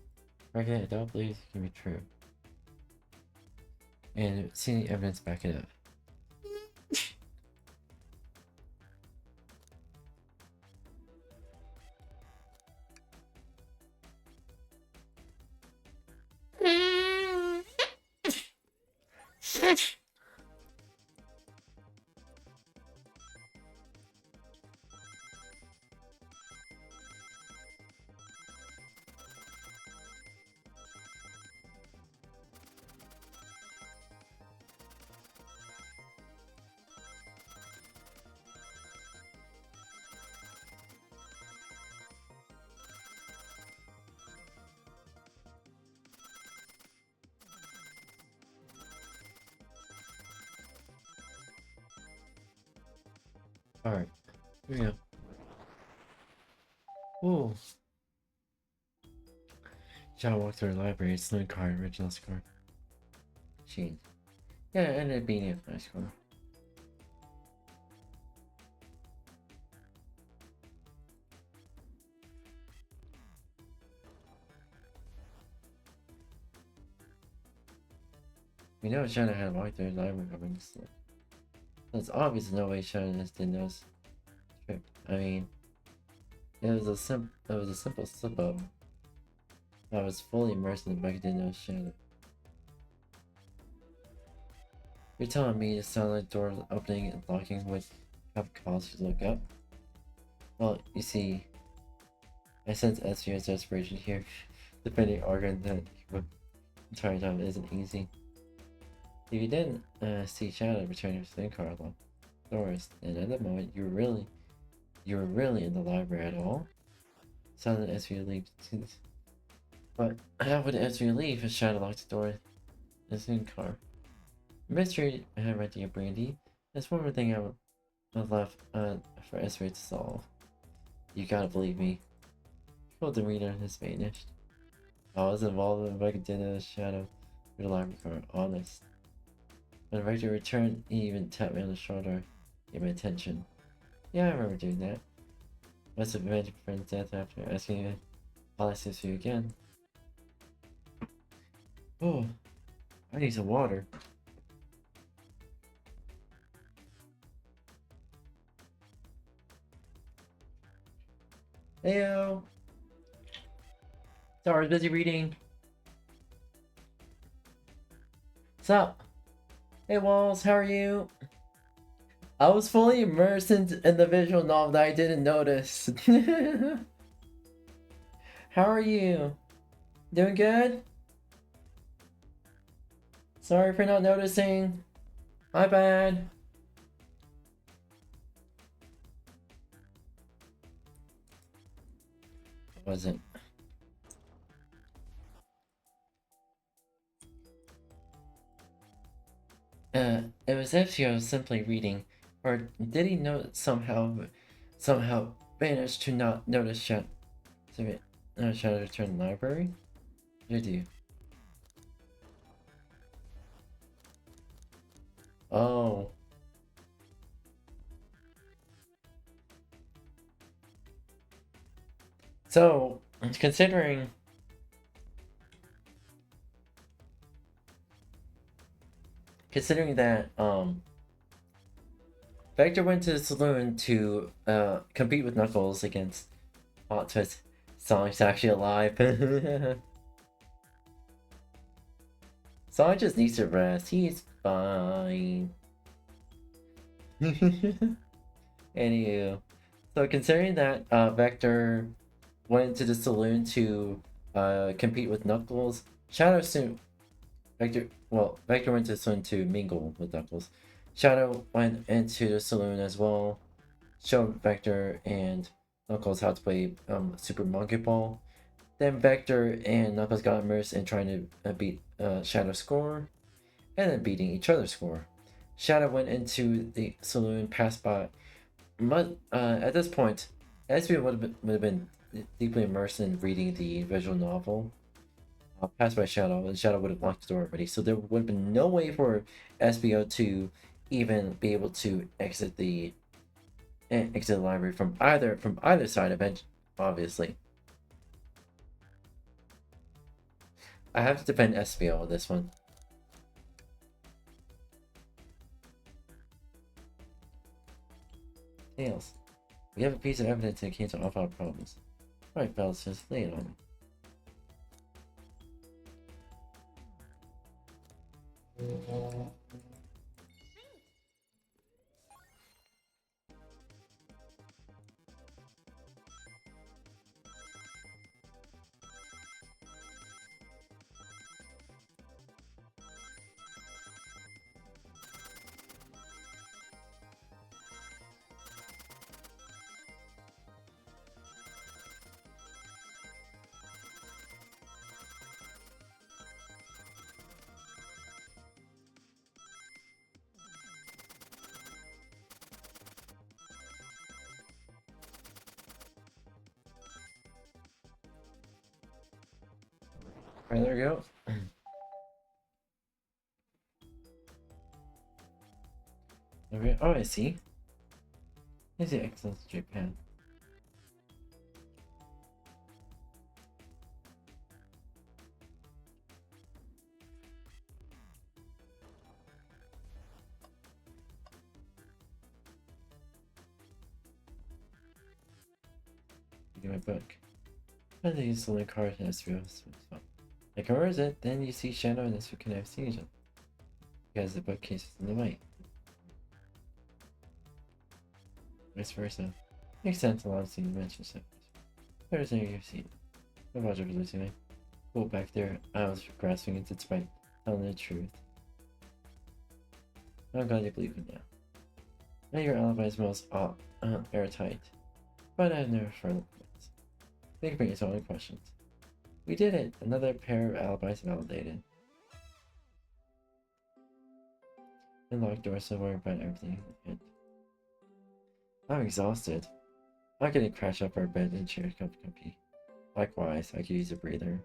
Okay, I don't believe it can be true. And seeing the evidence back it up. Alright, here we go. Ooh. Shall walk through the library, slim card, original score. Sheen. Yeah, it ended up being a nice score. We know Shannon had walked through the library over this. So it's obvious no way Shannon just didn't know this trip. I mean, it was a simple slip up. I was fully immersed in the back, didn't know Shannon. You're telling me the sound like doors opening and locking would have caused you to look up? Well, you see, I sense SVO's desperation here. Defending arguing that the entire time isn't easy. If you didn't see Shadow return your spin car along doors, and at that moment you were really in the library at all? Sounded SVO leaves. But how would SVO leave if Shadow locked the door in the spin car? Mystery I have right to get Brandy. There's one more thing I would have left for SVO to solve. You gotta believe me. Well, the reader has vanished. I was involved in a dinner Shadow with the library car, honest. When Rector returned, he even tapped me on the shoulder, gave me attention. Yeah, I remember doing that. Must have prevented my friend's death after asking me I'll assist you again. Oh, I need some water. Heyo! Sorry, I was busy reading. What's up? Hey Walls, how are you? I was fully immersed in the visual novel that I didn't notice. How are you? Doing good? Sorry for not noticing. My bad. It wasn't. It was actually I was simply reading. Or did he somehow managed to not notice Shadow return library? Did you? Oh. So, considering that Vector went to the saloon to compete with Knuckles against Hot Twist. Sonic's actually alive. Sonic just needs to rest. He's fine. Anywho, so considering that Vector went to the saloon to compete with Knuckles, Vector went to the saloon to mingle with Knuckles. Shadow went into the saloon as well, showed Vector and Knuckles how to play Super Monkey Ball. Then Vector and Knuckles got immersed in trying to beat Shadow's score, and then beating each other's score. Shadow went into the saloon, passed by. At this point, SB would have been deeply immersed in reading the visual novel. Passed by Shadow, and Shadow would have locked the door already. So there would have been no way for SBO to even be able to exit the library from either side of it, obviously. I have to defend SBO on this one. Tails. We have a piece of evidence that cancel off our problems. Alright, fellas, just lay it on me. Alright, there we go. Okay. Oh, I see. I see excellent Japan. Get my book. I think it's only card and SVO, so it's fun. Like, where is it? Then you see Shadow and SVO can have seen each other. Because the bookcase is in the way. Vice versa. Makes sense, a lot of scenes mention so. There's any you've seen. No logic for losing me. Go back there. I was grasping it despite telling the truth. I'm glad you believe me now. Now your alibi is most airtight. But I have never further points. Think bring its own questions. We did it! Another pair of alibis validated. Unlocked door, so worry about everything. I'm exhausted. I'm gonna crash up our bed and share comfy. Likewise, I could use a breather.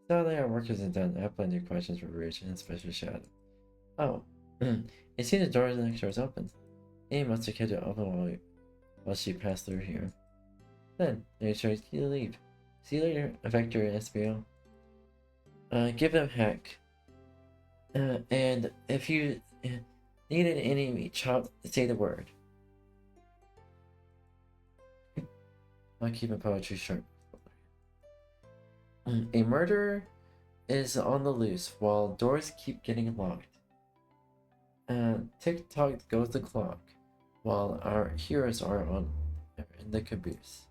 Sadly, our work isn't done. I have plenty of questions for Ridge and especially Shadow. Oh, it seems the door next door is open. Amy must have kept it open while she passed through here. Then, they chose you to leave. See you later, Vector and SBO. Give them heck. And if you need an enemy chop, say the word. I'll keep my poetry short. A murderer is on the loose while doors keep getting locked. Tick-tock goes the clock, while our heroes are in the caboose.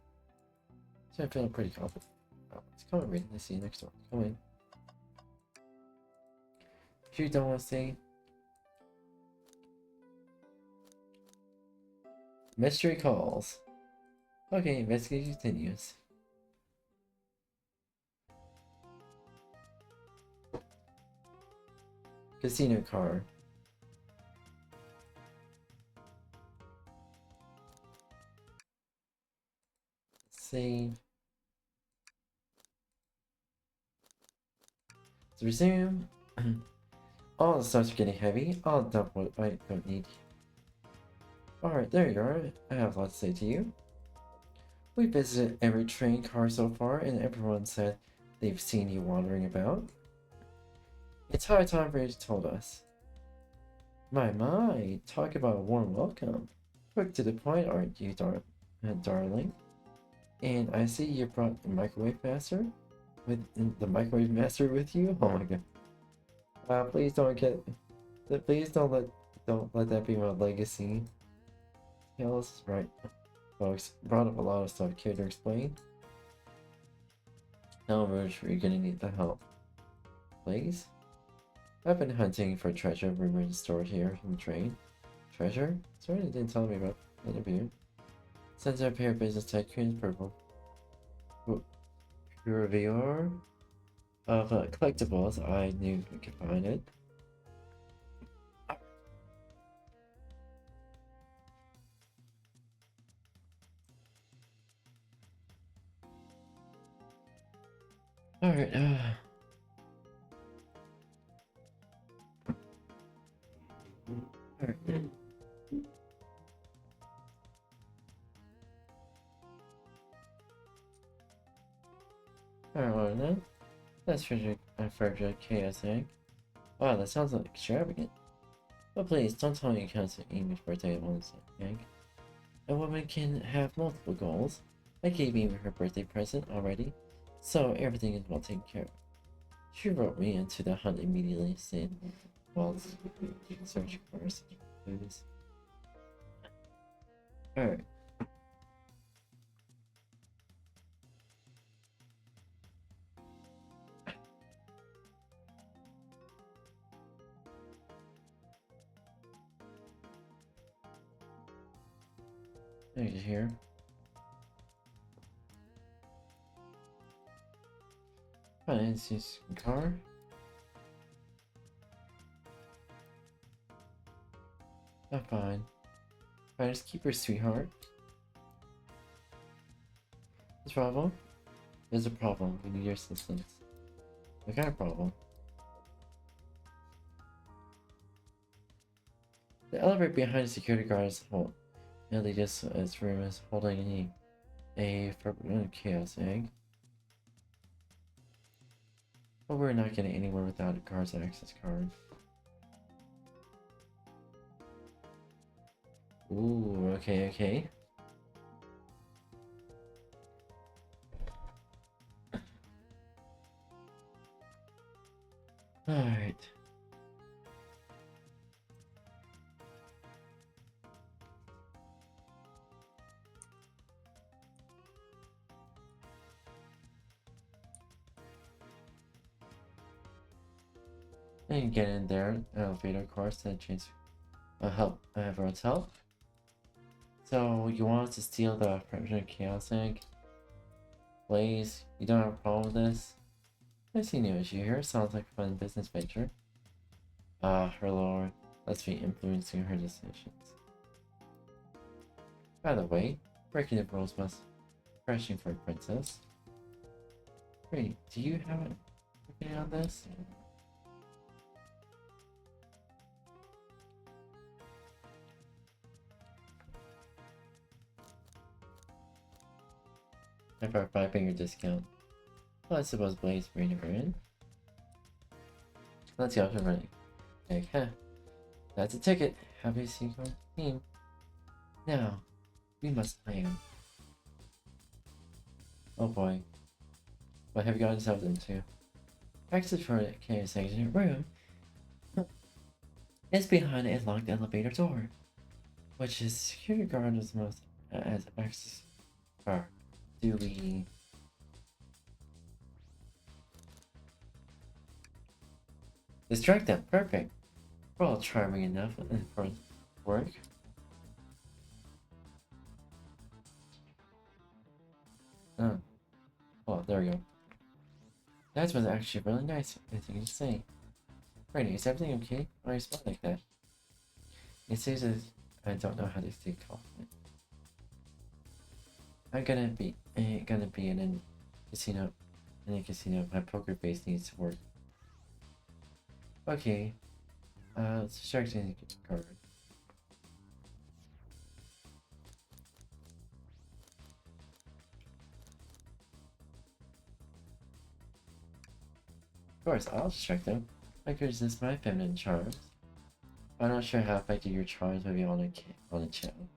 So I feel pretty confident. Oh, it's coming, reading. I see you next door. Come in. If you don't want to say, mystery calls. Okay, investigation continues. Casino car. Save. Let's resume. All the stuff's getting heavy. I'll dump what I don't need. Alright, there you are. I have a lot to say to you. We visited every train car so far, and everyone said they've seen you wandering about. It's high time for you to told us. My, talk about a warm welcome. Quick to the point, aren't you, darling? And I see you brought the microwave master with you. Oh my god! Please don't let that be my legacy. Tales, right? Folks, brought up a lot of stuff. Care to explain? No, Rouge, you're gonna need the help. Please? I've been hunting for treasure rumored stored here in the train. Treasure? Sorry you didn't tell me about the interview. Sends our pair of business tycoons purple. Reviewer of collectibles. I knew we could find it. Alright, alright. Alright, well then. That's Frederick KSA. Wow, that sounds like extravagant. But please, don't tell me you cancel Amy's birthday at once, Hank. A woman can have multiple goals. I gave Amy her birthday present already, so everything is well taken care of. She wrote me into the hunt immediately, saying, while searching for such clues. Alright. There's here. Finance this car. I'm fine. Finders keeper, sweetheart. What's the problem? There's a problem. We need your assistance. What kind of problem? The elevator behind the security guard is full. Nearly just as room is holding a forbidden chaos egg. But we're not getting anywhere without a car's access card. Ooh, okay. Alright. And get in there, elevator course, that change help everyone's help. So you want us to steal the President Chaos Egg? Blaze, you don't have a problem with this? I see no issue here. Sounds like a fun business venture. Her lord, let's be influencing her decisions. By the way, breaking the rules must crashing for a princess. Wait, do you have an opinion on this? For a 5-finger discount. Well, I suppose Blaze bring her in. Let's go, I'm running. Okay, that's a ticket. Happy to see you on the team. Now, we must plan. Oh boy. What have you gotten yourself into? Exit for the chaos exit room. is behind a locked elevator door, which is security guard as most as access car. Do we distract them? Perfect. We're all charming enough for work. Oh, well, there we go. That was actually really nice. Anything to say? Brady, is everything okay? Why are you smiling like that? It seems as I don't know how to stay confident. I'm gonna be in a casino. In a casino, my poker face needs to work. Okay. Let's distract the card. Of course, I'll distract them. I could resist my feminine charms. I'm not sure how effective your charms will be on a channel.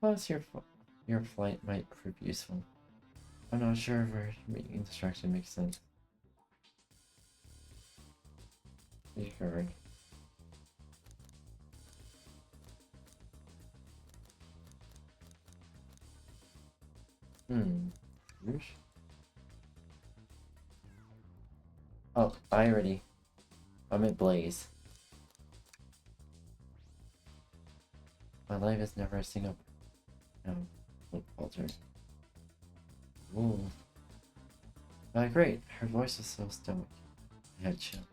Plus, your flight might prove useful. I'm not sure if making distraction makes sense. Discard. Rouge? Oh, I'm at Blaze. My life is never a single falter. Ooh. Great. Her voice was so stoic. I had chills.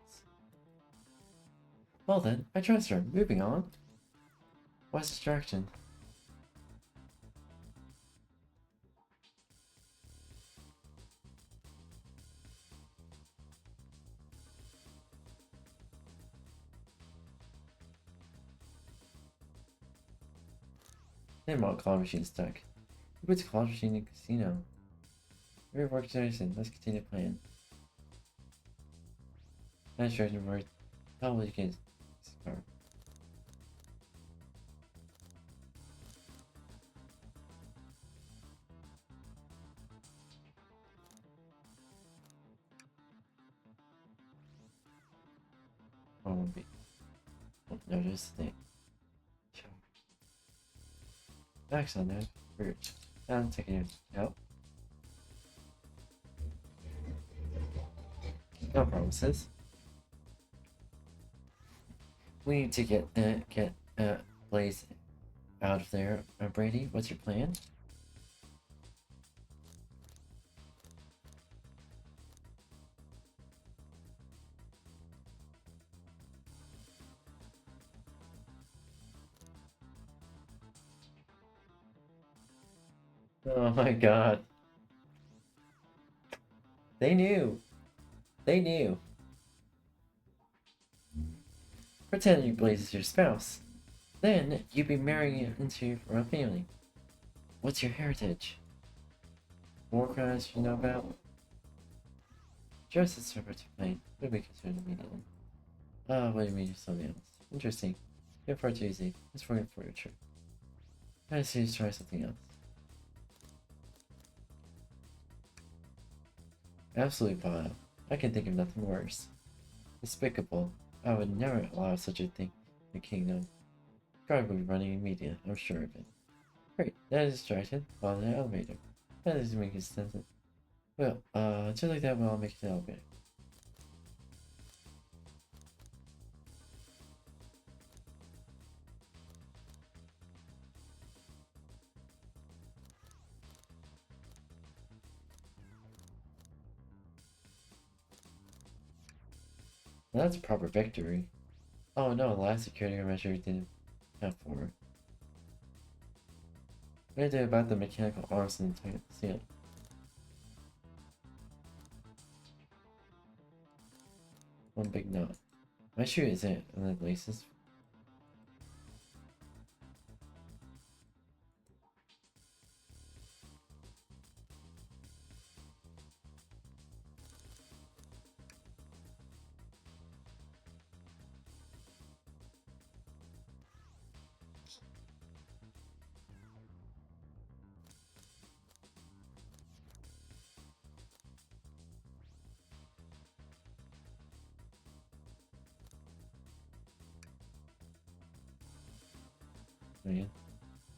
Well then, I trust her. Moving on. What's distraction? Name claw machine stuck. Who puts claw machine in casino? Every work generation. Let's continue playing. That distraction worked. Probably against scar. Oh, won't be. Won't notice the Max on there. Weird. I'm taking it out. No promises. We need to get Blaze out of there. Brady, what's your plan? Oh my god. They knew. They knew. Pretend you Blaze is your spouse. Then you'd be marrying into your royal family. What's your heritage? War crimes you know about? Just a server to play. Would be considered immediately. What do you mean something else? Interesting. You're far too easy. Let's forget for your trip. I see you try something else. Absolutely vile. I can think of nothing worse. Despicable. I would never allow such a thing in the kingdom. Guard will be running immediately, I'm sure of it. Great, that is distracted. Follow the elevator. That doesn't make sense. Well, just like that, we'll make it to the elevator. Well, that's a proper victory. Oh no, the last security measure didn't have for. What do I do about the mechanical arms in the seal? One big knot. My shoe is it, and the laces. plan.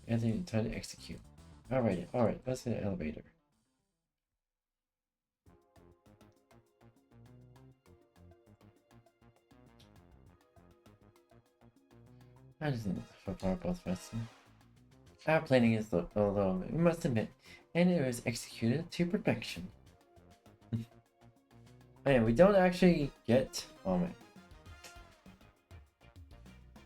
Anthony, time to execute. Alright, let's get an elevator. I just need for far both festival. Our planning is although we must admit, and it was executed to perfection. Man, we don't actually get. Oh my.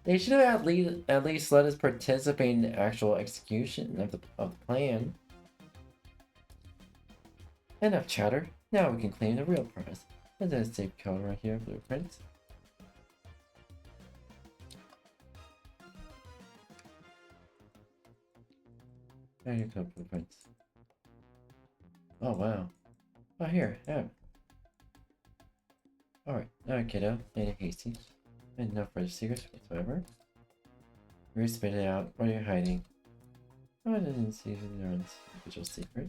They should have at least let us participate in the actual execution of the plan. Enough chatter. Now we can claim the real prize. There's a safe code right here, blueprint. There you go, blueprints. Oh wow. Oh here, yeah. Alright, now kiddo, made it hasty. And no further secrets whatsoever. We're spit it out. What are you hiding? I didn't see your own individual secret.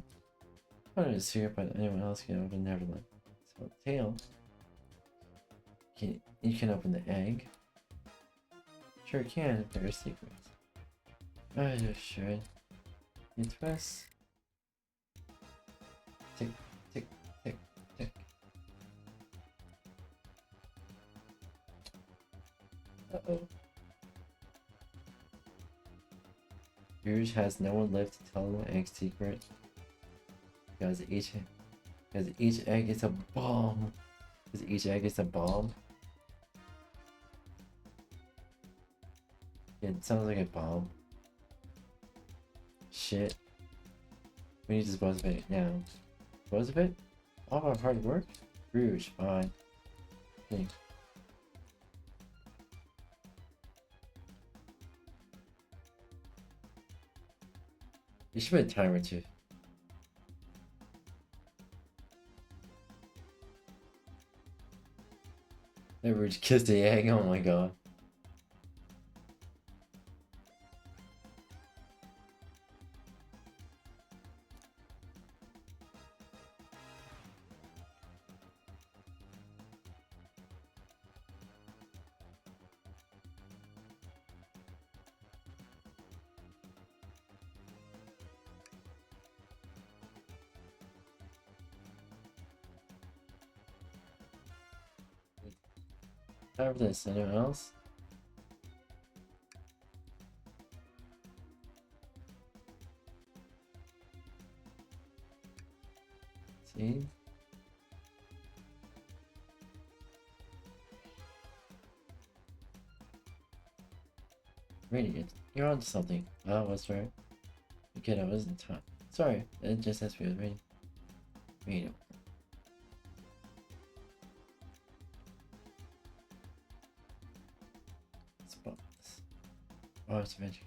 I wanted to see it, but anyone else can open Neverland. So tail. You can open the egg. Sure can if there are secrets. I just should. You twist. Tick, tick, tick, tick. Uh-oh. Rouge has no one left to tell the egg secret. Because each egg is a bomb. Because each egg is a bomb. It sounds like a bomb. Shit. We need to dispose of it now. Dispose of it? All of our hard work? Rouge, fine. Okay. You should put a timer too. That Rouge kissed the egg, oh my god. Time for this, anyone else? See? Radiant, you're on to something. Oh, what's right? Okay, I wasn't time. Sorry, it just has to be with Radiant. Radiant. Spotless. Oh, it's magic.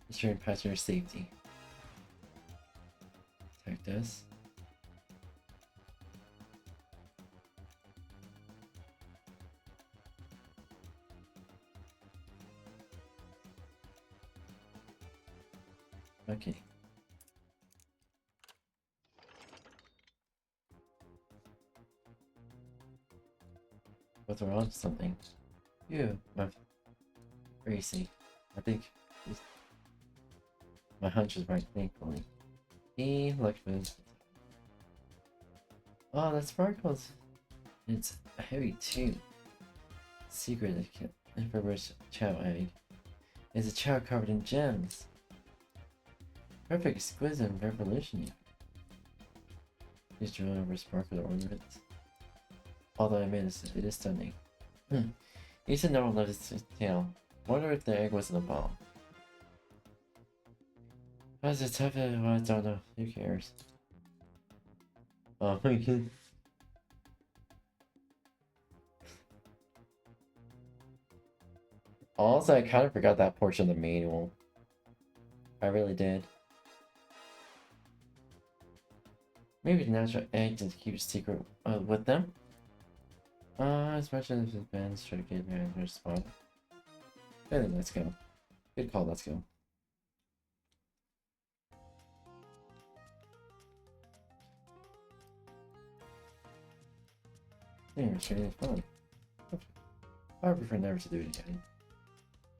Ensuring passenger safety. Attack this. Okay. But we're on to something. You, my racing. I think my hunch is right, thankfully. Look for this. Oh, that sparkles. It's heavy too. Secret infrared chow egg. It's a chow covered in gems. Perfect, exquisite, and revolutionary. Please drill over sparkle ornaments. Although I made it is stunning. You said no one loved its tail. Wonder if the egg wasn't a bomb. How's it tough? Well, I don't know. Who cares? Oh my god. Also, I kind of forgot that portion of the manual. I really did. Maybe the natural egg to keep a secret with them. As much as the bands try to get me in their spot. Okay, then let's go. Good call, let's go. Yeah, it's really fun. I would prefer never to do it again.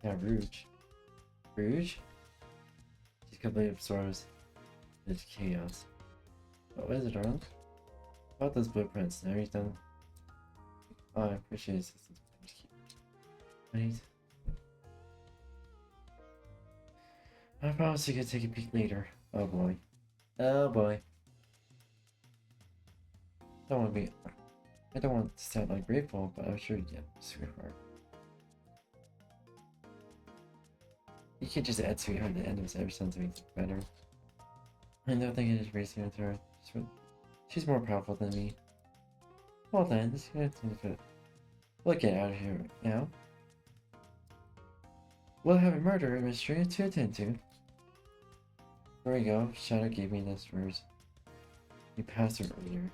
Yeah, Rouge. Rouge? She's completely absorbs its chaos. Oh, is it wrong? About those blueprints and everything. Oh, I appreciate assistance. Right. I promise you could take a peek later. Oh boy. Oh boy. I don't want to sound ungrateful, but I'm sure you get, sweetheart. You can't just add sweetheart at the end of this every sentence makes it better. I don't think it is racing with her. She's more powerful than me. Well then, this is good. We'll get out of here now. We'll have a murder mystery to attend to. There we go. Shadow gave me this verse. You passed it earlier.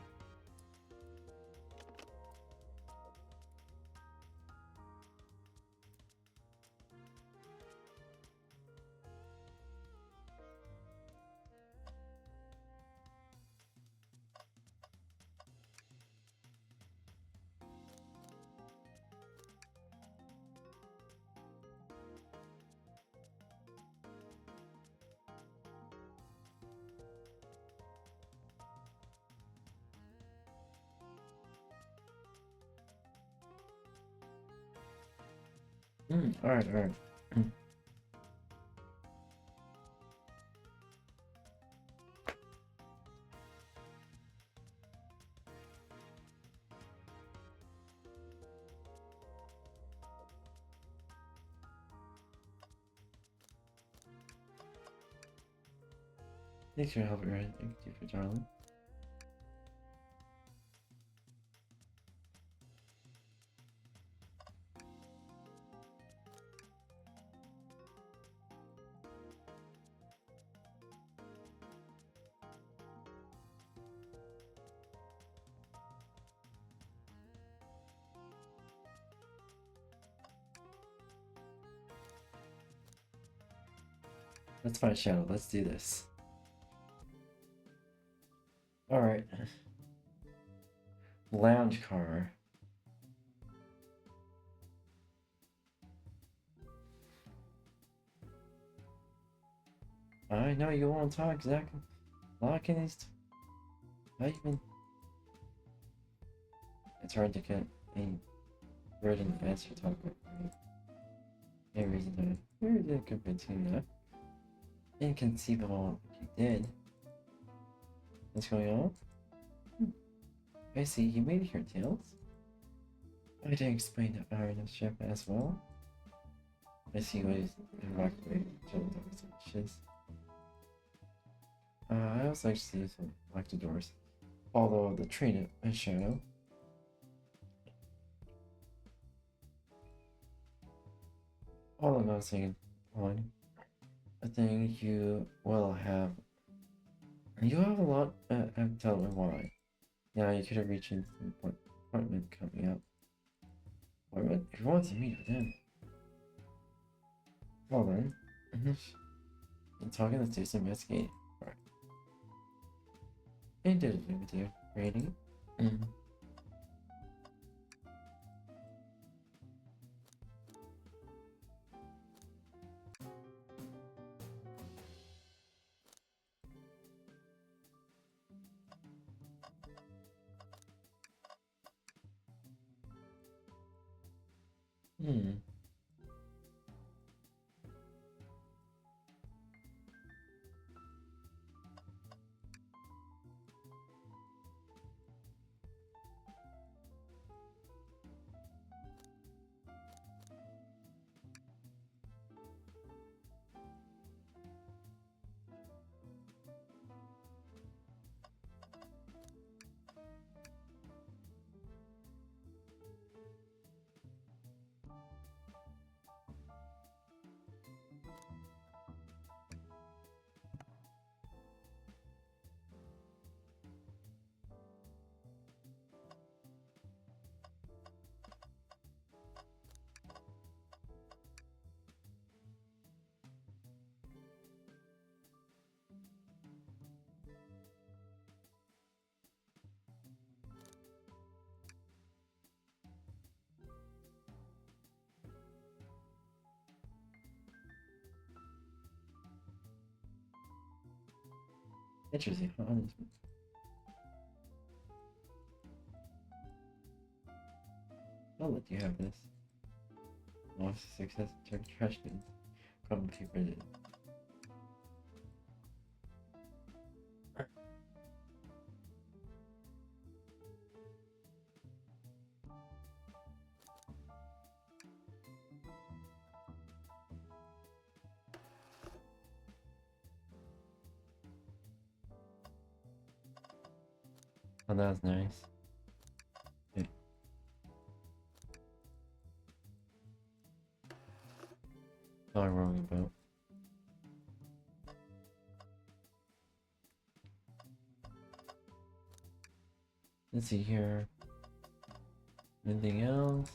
Alright. Thanks for your help, Aaron. Thank you for darling. Let's find Shadow. Let's do this. Alright. Lounge car. I know you won't talk, Zach. Locking these. Not even. It's hard to get any word in advance to talk with me. Any reason to. You did convincing that. Inconceivable you did. What's going on? I see, you made it here, Tails. I didn't explain the iron of ship as well. I see what is evacuated to I also like to see some lock the doors. Although the train is Shadow. All I'm not saying on. I think you will have. You have a lot. Tell me why. Yeah, you could have reached into the appointment coming up. Appointment? If you want to meet with him. Well then. I'm talking, let's do some investigating. Alright. And did it with you. Rating. Interesting, huh? I'll let you have this. Lost success turned trash bins. Crumble paper did. Oh, that was nice. Okay. All wrong about. Let's see here. Anything else?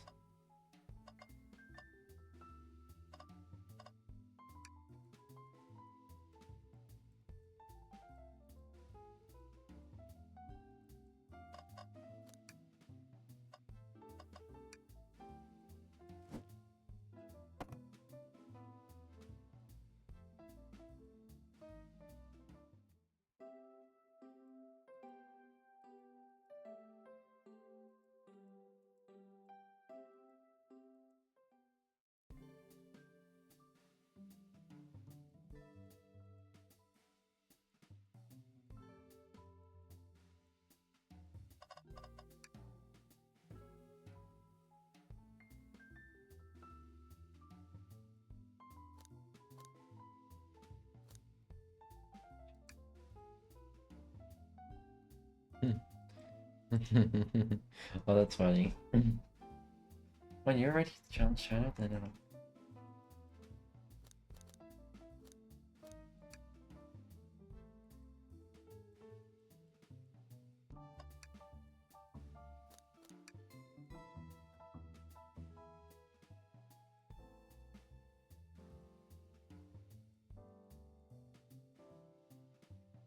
Oh, that's funny. When you're ready to challenge Shadow, then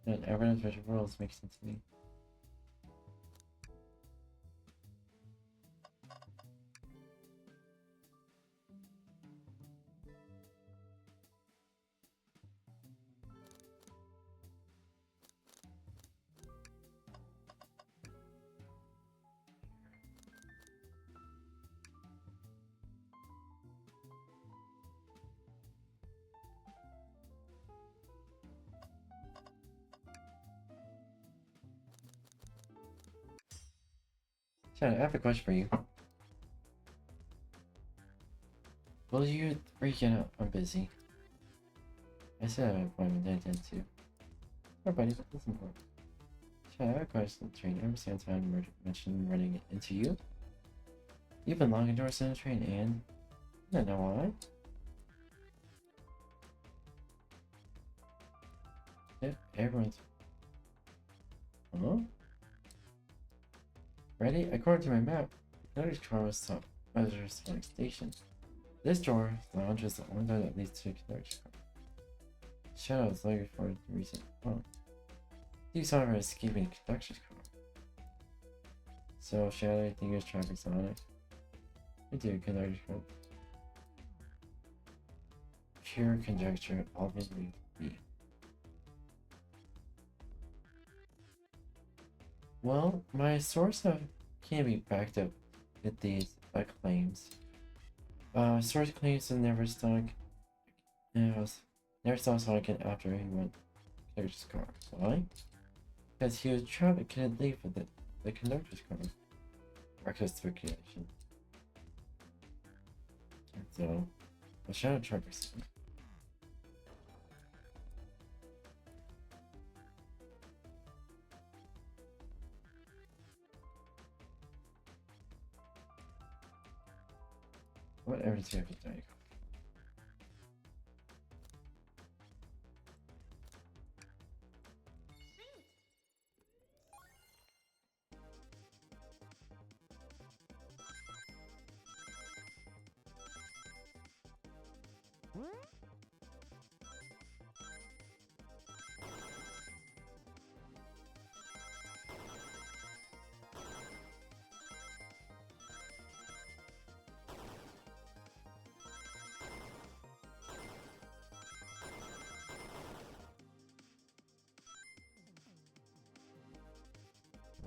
that everyone's virtual worlds makes sense to me. Shadow, I have a question for you. Will you freak out? I'm busy. I said I have an appointment, I did too. Oh, buddy, that's important. Shadow, I have a question. Train. Ever since I mentioned running into you? You've been locking doors in the train, and I don't know why. If everyone's. Huh? Ready? According to my map, the nearest car was top Measures station. This door, lounge, is the only door that leads to conductor's car. Shadow is looking for the recent. Oh. You saw her escaping the conductor's car. So, Shadow, you think it's traffic sonic? I do, conductor's car. Pure conjecture, obviously. Well, my source can't be backed up with these claims. Source claims to never stuck. Never saw Sonic after he went to conductor's car. Why? Because he was trapped and couldn't leave with the conductor's car. Reckless speculation. And so, the Shadow Truckers. What evidence do you have to take?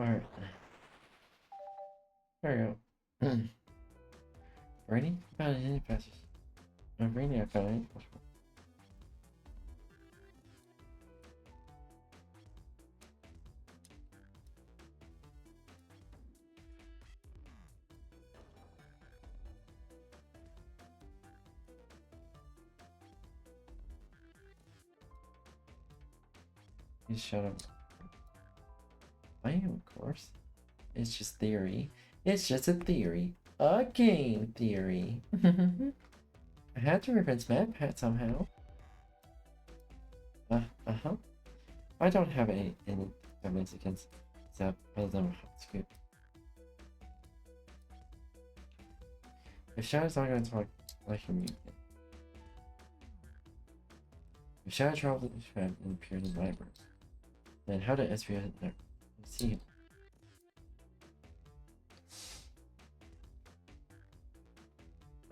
Alright. There we go. Ready? About it, any passes. I'm reading it, fine. You shut up. I am, of course. It's just theory. It's just a theory. A game theory. I had to reference map hat somehow. Uh-huh. I don't have any evidence against Zap other than Scoop. If Shadow's not going to talk like him, if Shadow traveled the trap and appeared in the library, then how did SVO see him?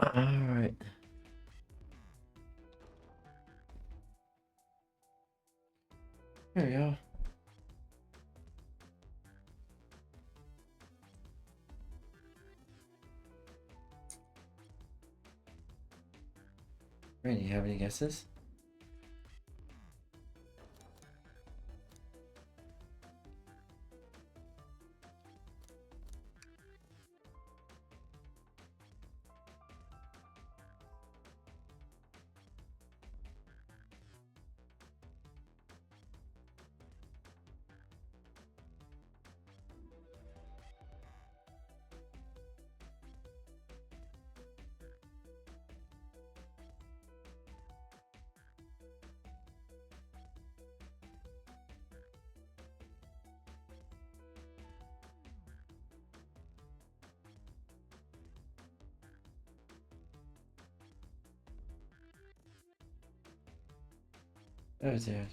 Alright. Here we go. Randy, you have any guesses? Oh dear.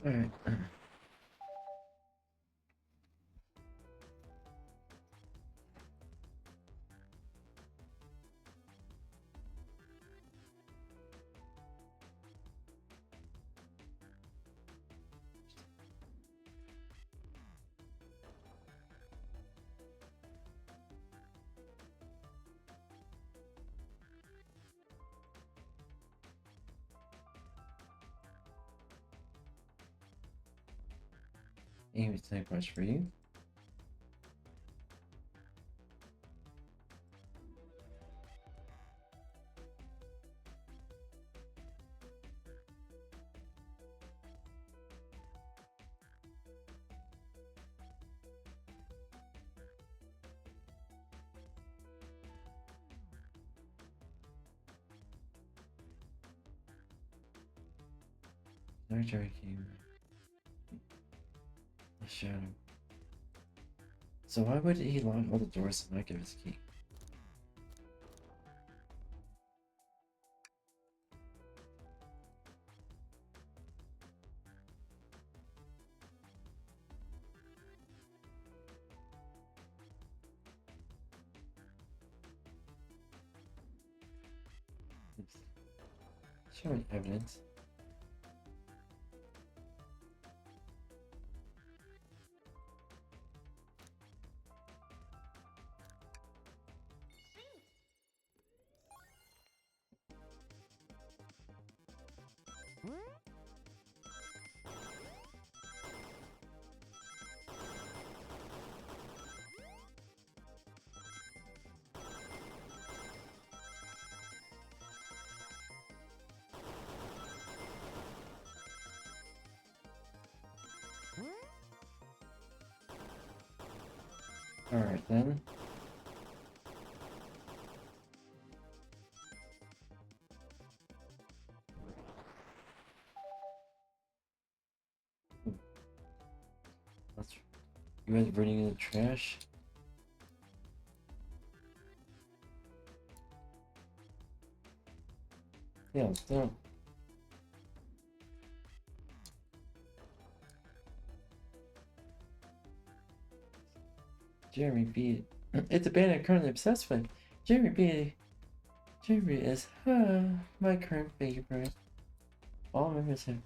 Alright. Amy, type brush for you. No joking. The shadow. So why would he lock all the doors and not give his key? Oops. Showing evidence. Alright then. You guys burning in the trash? Yeah, stop. Jeremy B. It's a band I'm currently obsessed with. Jeremy B. Jeremy is my current favorite. All members have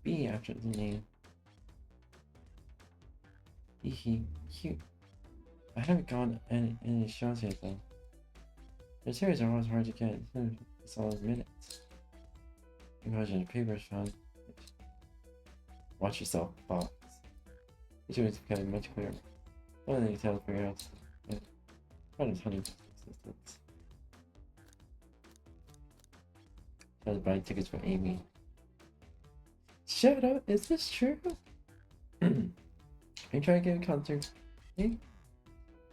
B after the name. Hee cute. I haven't gone any shows yet though. The series are always hard to get. It's all minutes. Imagine the paper's fun. Watch yourself, box. Each one is becoming much clearer. One thing you have to figure out. What is honey existence? Try to buy tickets for Amy. Shut up, is this true? Are you trying to get a concert? Hey?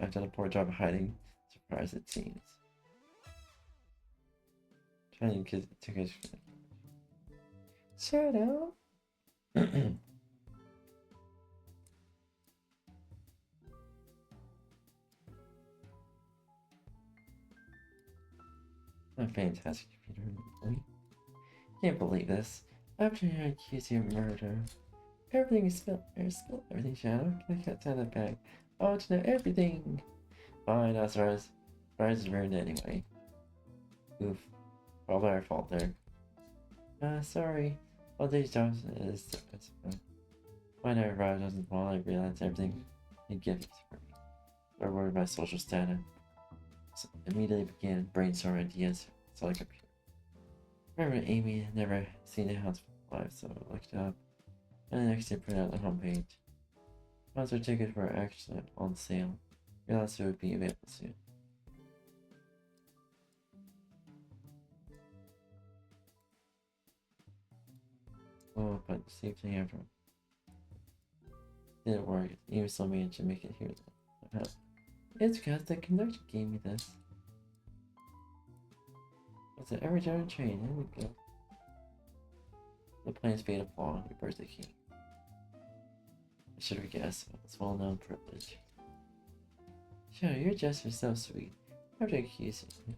I've done a poor job of hiding. Surprised it seems. Trying to get tickets for Shut up. A fantastic computer. Can't believe this. After I accuse you of murder. Everything is spilled. Spill everything, Shadow. Can I get down the bag? I want to know everything. Fine, that's right. Rise is ruined anyway. Oof. Probably our fault there. Sorry. All these jobs is when I arrived as well, I realized everything a gift for me. Or worried my social status. So immediately began brainstorming ideas so I could. Remember Amy had never seen a house live, so I looked it up. And the next day printed out the homepage. Concert tickets were actually on sale. Realized it would be available soon. Oh, but same thing after. Didn't work. Amy still managed to make it here though. It's because the conductor gave me this. It's an every giant train. There we go. The plane's made of law. Your birthday king. I should have guessed. It's a well-known privilege. Sure, your gesture is so sweet. After accusing you.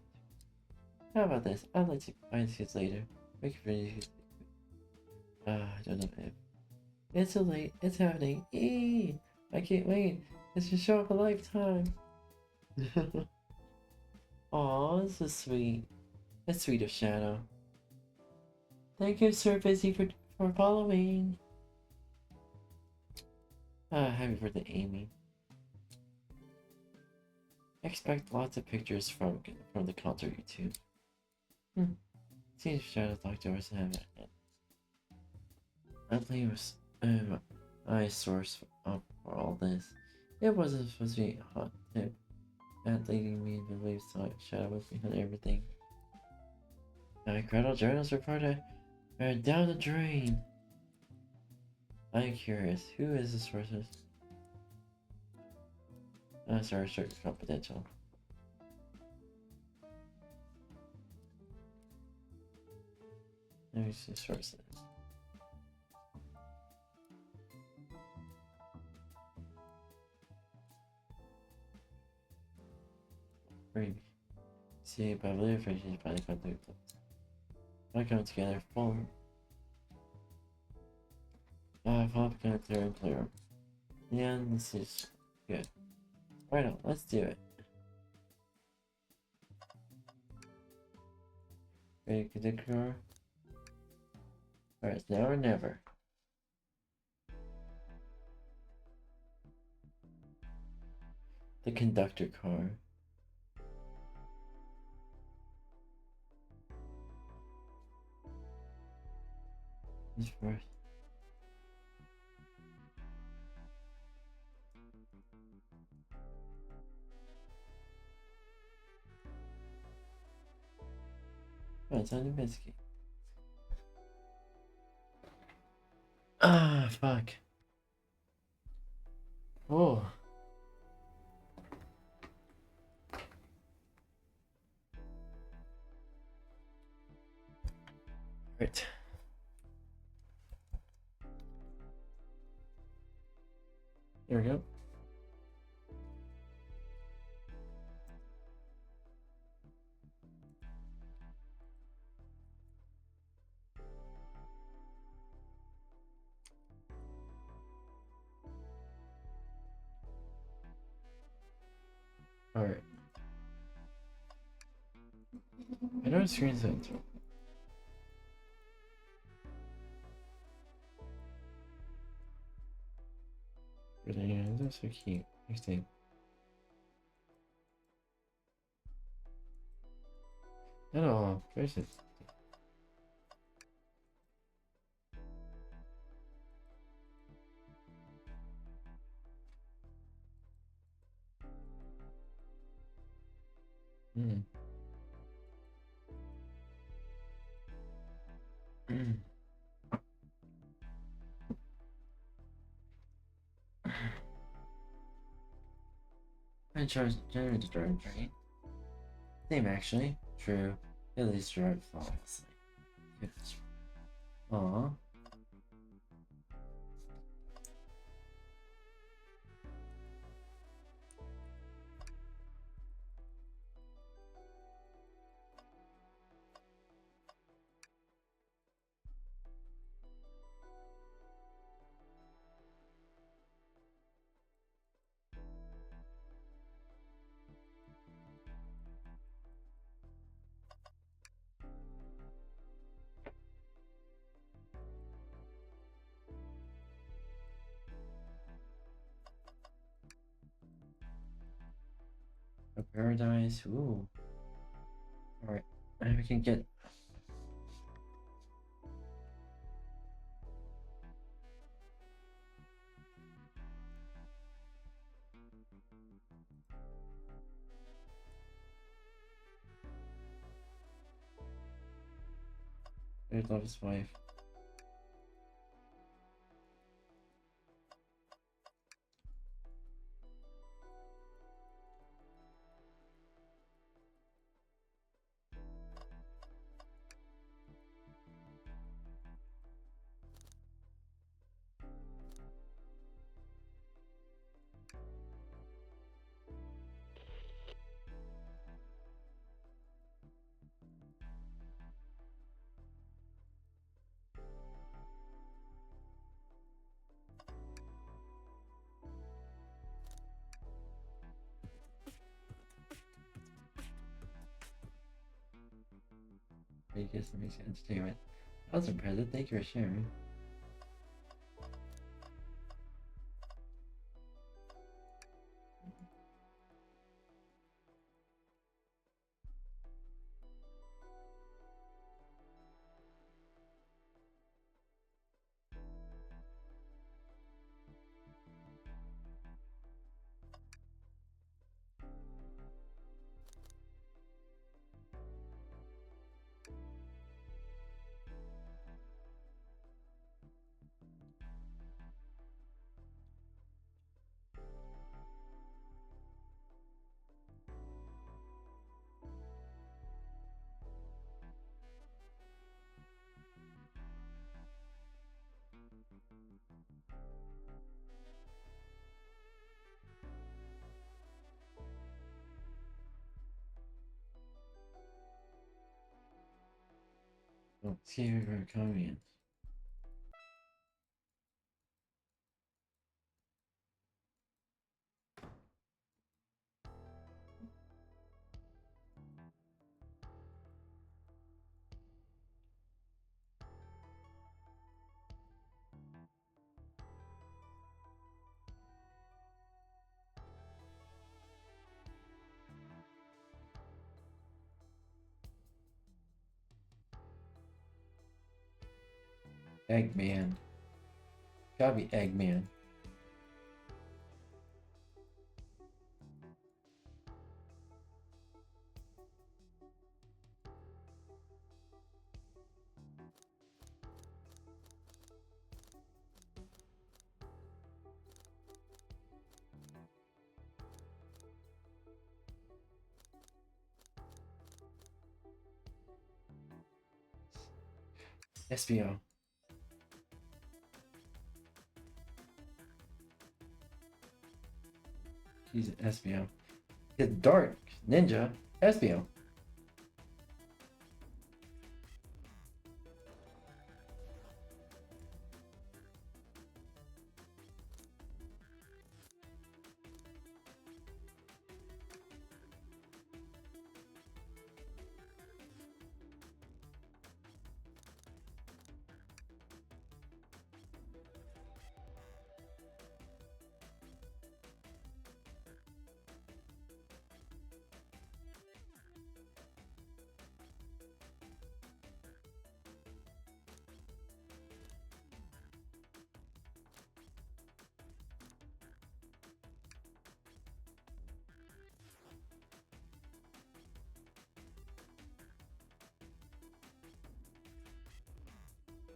How about this? I'll let you buy the kids later. Make it ready. I don't know if. It's too late. It's happening. Eee! I can't wait. It's your show of a lifetime. Aw, this is sweet. That's sweet of Shadow. Thank you, Sir Busy, for following. Happy birthday, Amy. Expect lots of pictures from the concert YouTube. Seems Shadow thought yours have it. I believe it was my source for all this. It wasn't supposed to be a hot tip. That leading me to believe Shadow was behind everything. My credible journals reported are down the drain. I'm curious, who is the sources? Sorry, strict confidential. Let me see sources. Maybe. See, but I believe I should probably come through. I come together full. Pop going through and clear. Yeah, this is good. Right on, let's do it. Ready to the car? Alright, now or never. The conductor car. This first. Oh, it's on investigate. Ah, fuck. Oh. Right. There we go. Alright. I know screen's it. That's so cute. Next thing. Hello, gracious. Hmm. I charge generated drive, right? Same actually. True. At least drive flawlessly. Aww. A paradise. Ooh. Alright. Maybe we can get. I love his wife. Vegas makes entertainment. Awesome, President. Thank you for sharing. Oh, see if we're coming. Eggman. Gotta be Eggman. SBO. He's an SBO. The Dark Ninja SBO.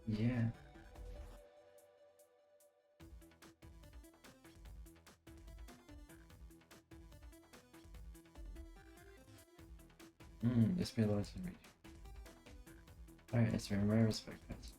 Yeah. This be a lot to read. Alright, that's very my respect, guys.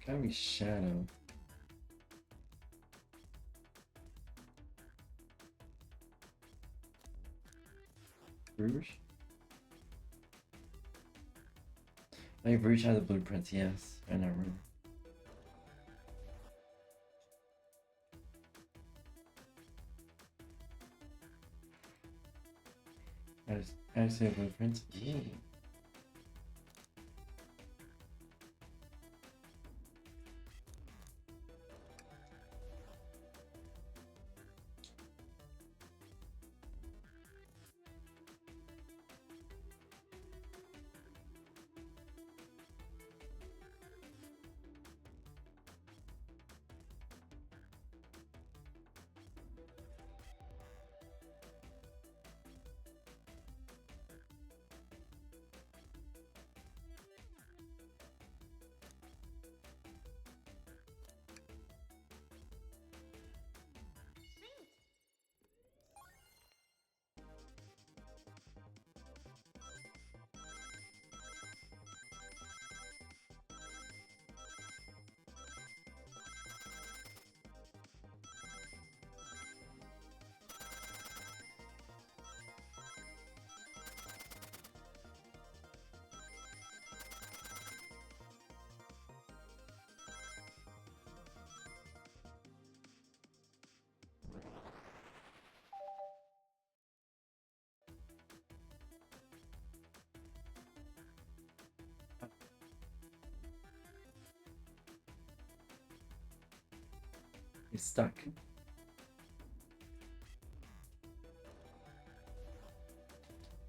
Gotta be Shadow. Rouge? Like Rouge had the blueprints, yes. I know, remember. I see a blueprint. Yeah. It's stuck.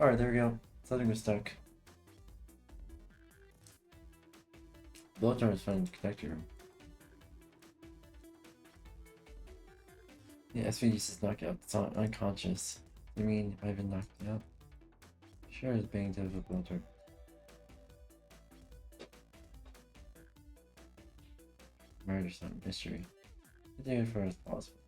Alright, there we go. Something was stuck. Blowtorn is finding the connector room. Yeah, SVD is knocked out. It's unconscious. You mean I've been knocked out? Sure, it's being dead with Blowtorn. Murder some mystery. Do it for as possible.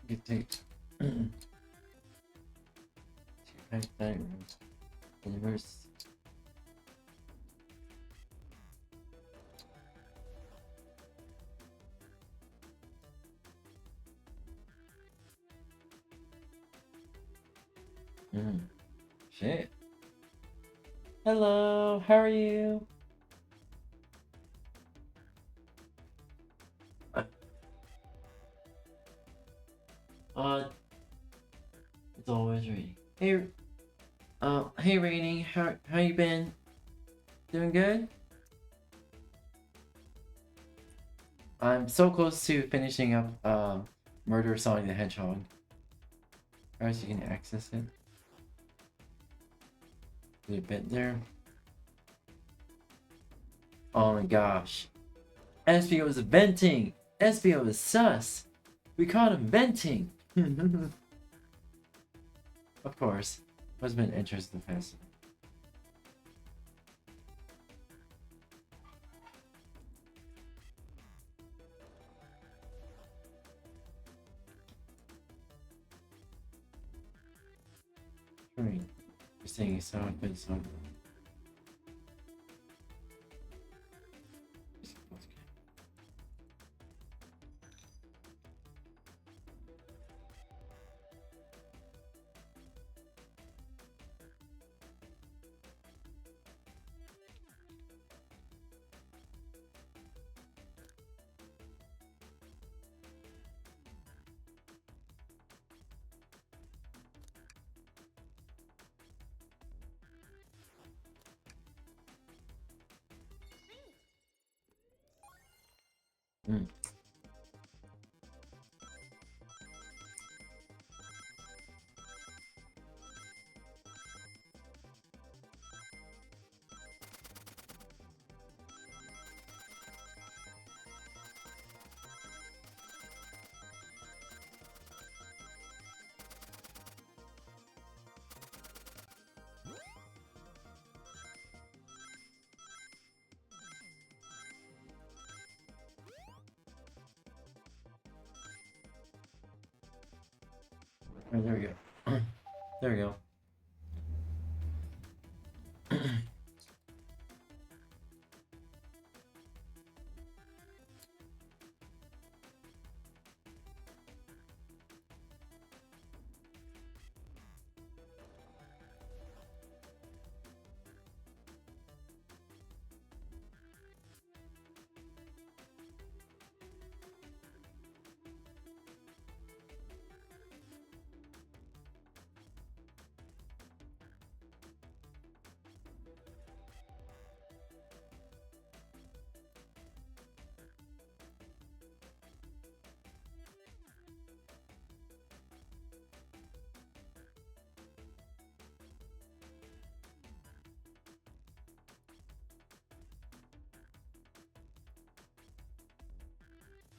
Good date. Universe. Shit. Hello, how are you? It's always reading. Hey, Rainy, how you been? Doing good? I'm so close to finishing up Murder Sonic the Hedgehog. As you can access it. There's a bit there. Oh my gosh. SBO is venting! SBO is sus! We caught him venting! Of course. What's been interesting the past? You're saying it's so good, so. Mm. Right, there we go. There we go.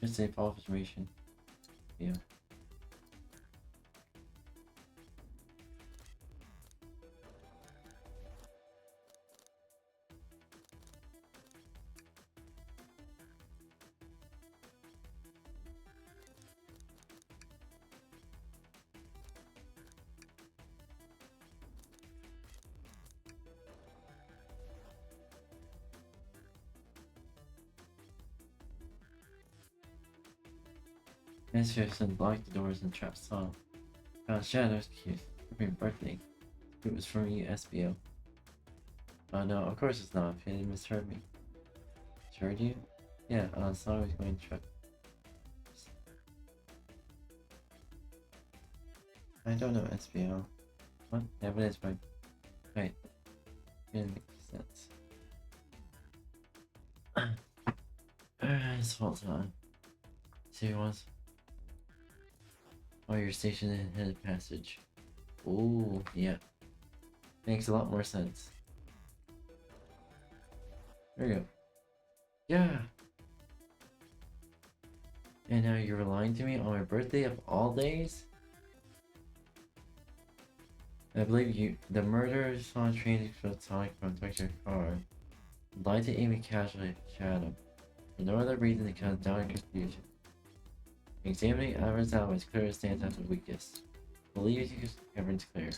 Just say fall information. Yeah. Mistress unlocked the doors and trapped Saul. Found Shadow's cute. Happy birthday. It was from you, SBO. Oh no, of course it's not. He misheard me. Misheard you? Yeah, Saul was going to trap. I don't know, SBO. What? Yeah, but it's right. Right. Didn't make sense. It's full time. See who wants? Oh, you're stationed in Hidden Passage. Ooh, yeah. Makes a lot more sense. There you go. Yeah! And now you're lying to me on my birthday of all days? I believe you. The murderer saw training for Sonic from your car. Lied to Amy casually Shadow. For no other reason than cause doubt and confusion. Examining Ivor's out was clear stands out the weakest. Believe you evidence clear.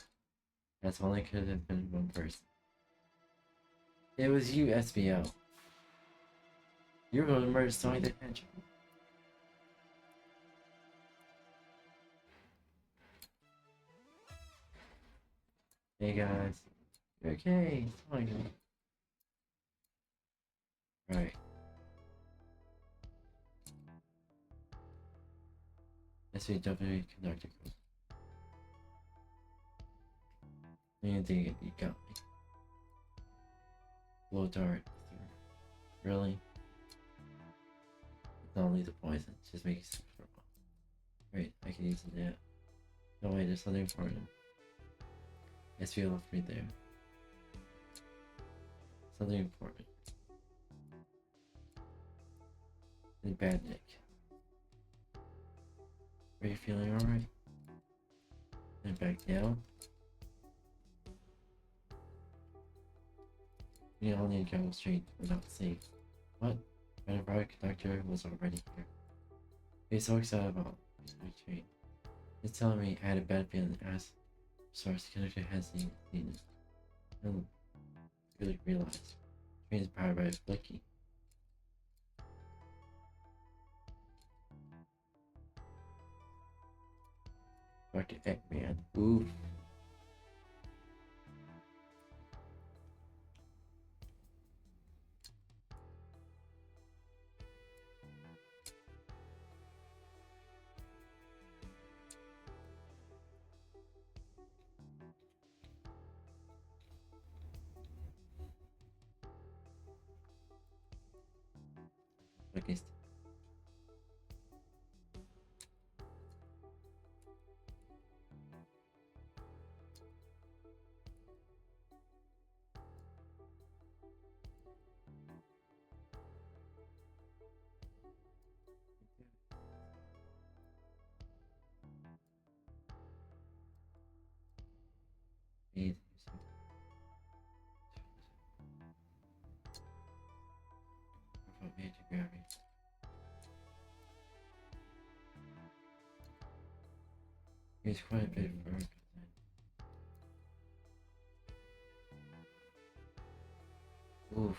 That's only could have been one person. It was you, SBO. You were going to murder Sonic the Hedgehog. Hey guys. Okay, it's fine. Right. SVW conductor code. You think you got me. Blow dart. Really? Not lethal poison, just make it for a while. Great, I can use it now. No wait, there's something important. SVO left me there. Something important. And bad Nick. Are you feeling alright? And back down. We all need to go straight. We're not safe. What? But the road conductor was already here. He's so excited about my train. He's telling me I had a bad feeling as source conductor has seen it. I don't really realize. The train is powered by a flicky. Dr. Eggman. Ooh. Okay. He's quite a bit of work. Oof.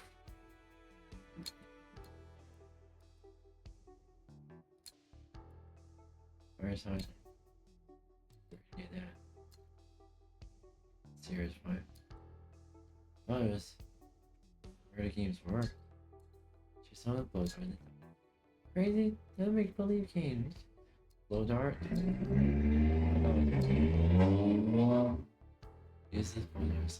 Where's our do that? Serious fight. Thought it was where the games were. She saw the blows right. Crazy? That make believe games. Blow dart. Use this bonus.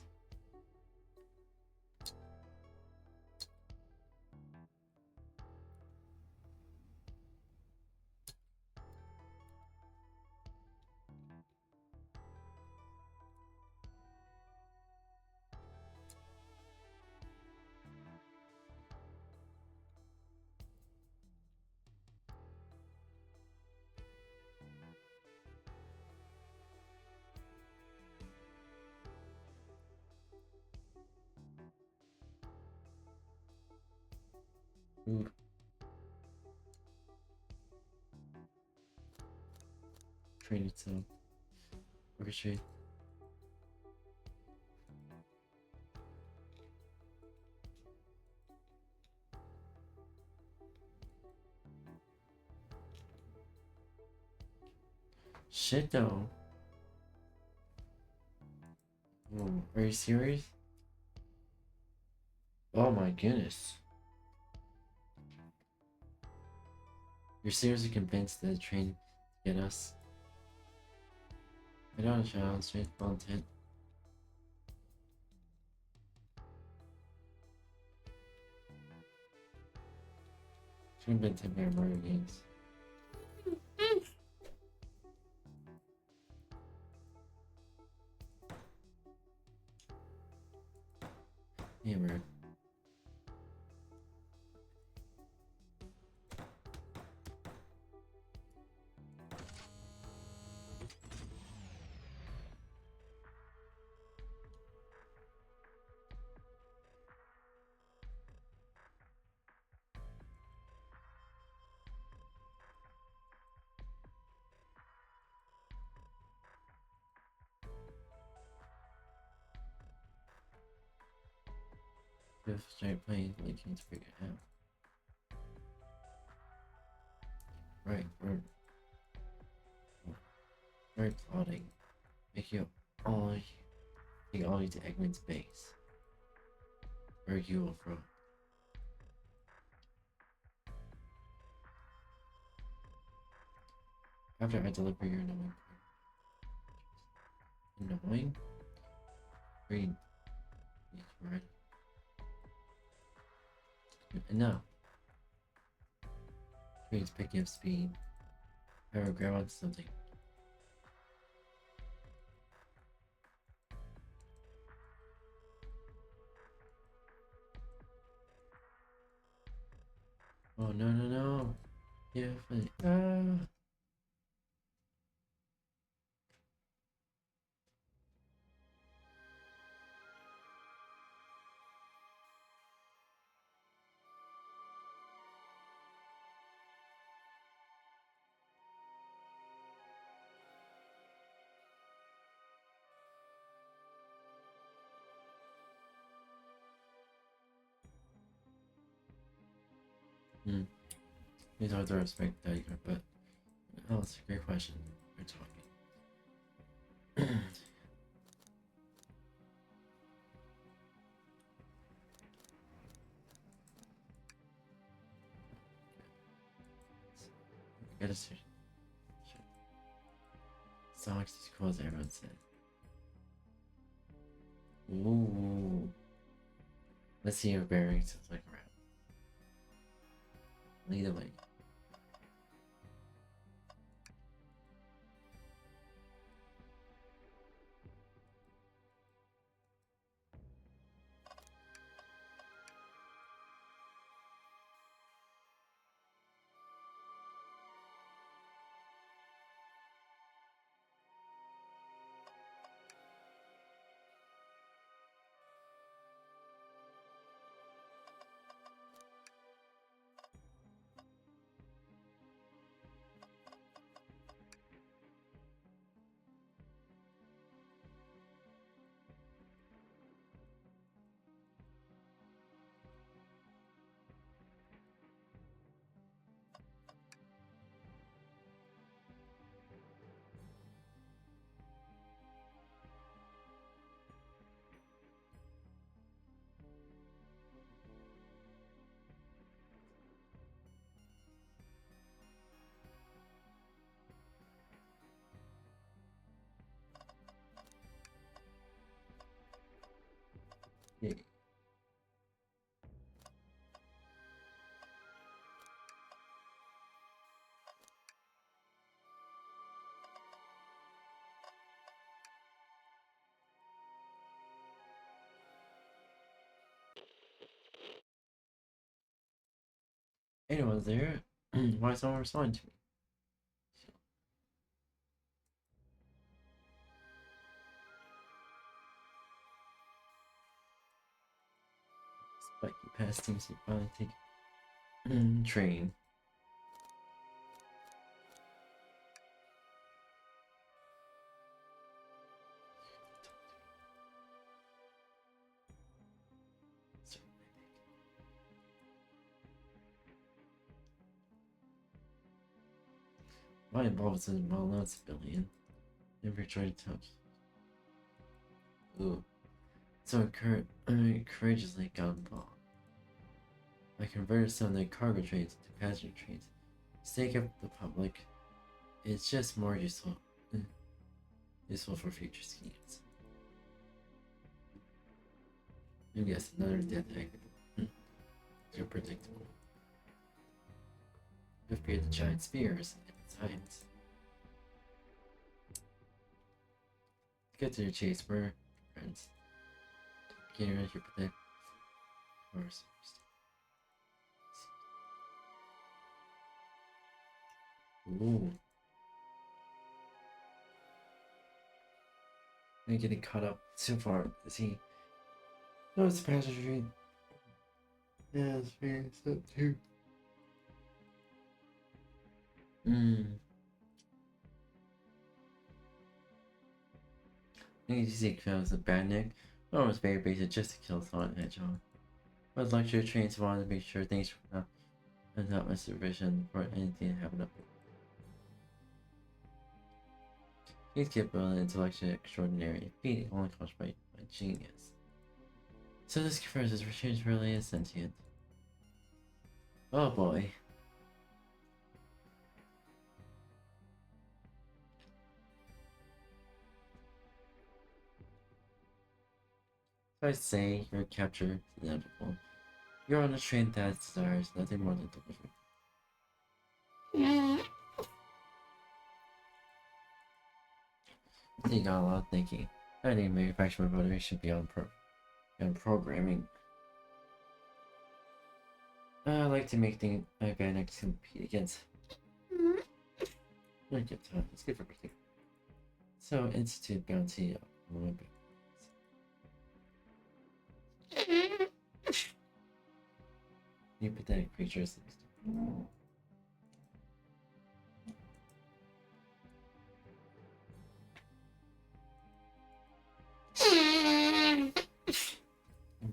Ooh. Train itself. Orchestrate. Shit though. Oh, are you serious? Oh my goodness. You're seriously convinced that the train to get us? I don't know, straight content. Should have been 10 Mario games. Hammer. If start playing, like can't figure it out. Right, we're plotting. Make you all Take all you to Eggman's base. Where you will from. After I deliver your annoying. Annoying? Green. Yes, right. Enough. Train's picking up speed. I will grab onto something. Oh no no no! Yeah, funny. It's hard to respect that, but oh, it's a great question. We're talking. I gotta see. Sonic's as cool as everyone said. Ooh. Let's see your bearings like around. Lead the way. Yeah. Anyone's there? Why is someone responding to me? Spiky past seems to finally take train. My involvement is well-known civilian. Never tried to touch. Ooh. So I courageously got involved. I converted some of the cargo trains into passenger trains. Stake up the public. It's just more useful for future schemes. And yes, another death egg. You're predictable. I fear the giant spears and science. Get to the chase, we're friends. Getting ready to protect course. Ooh. I'm getting caught up so far. See, no, it's passenger train. Yeah, it's very up too. Easy kills a badnik. One was very basic just to kill Sonic the Hedgehog. But luxury trains wanted to make sure things were not my supervision for anything to happen up. These capable and intellectually extraordinary feat only caused by a genius. So this confirms this machine really is sentient. Oh boy. If I say your capture is inevitable, you're on a train that desires nothing more than delivery. You got a lot of thinking. I think manufacturing motivation beyond programming. I like to make things my band compete against. Not good time. It's good for everything. So institute bounty. You pathetic creatures.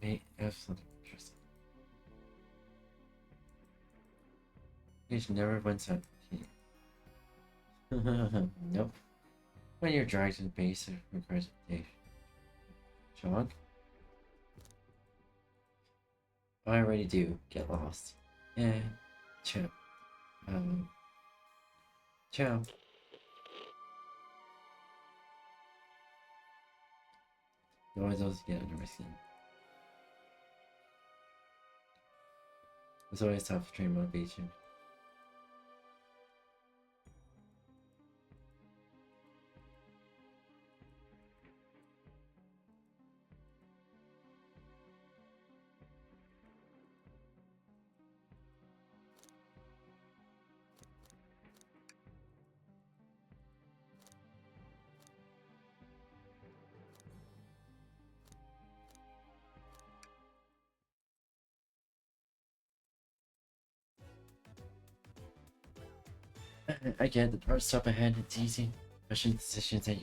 May have something interesting. You should never went out. Nope. When you're dragged to the base, it requires a day. John? I already do get lost. And ciao. Ciao. You always get under my skin. It's always tough to train motivation. I get the hard stuff ahead, it's easy. Especially the decisions that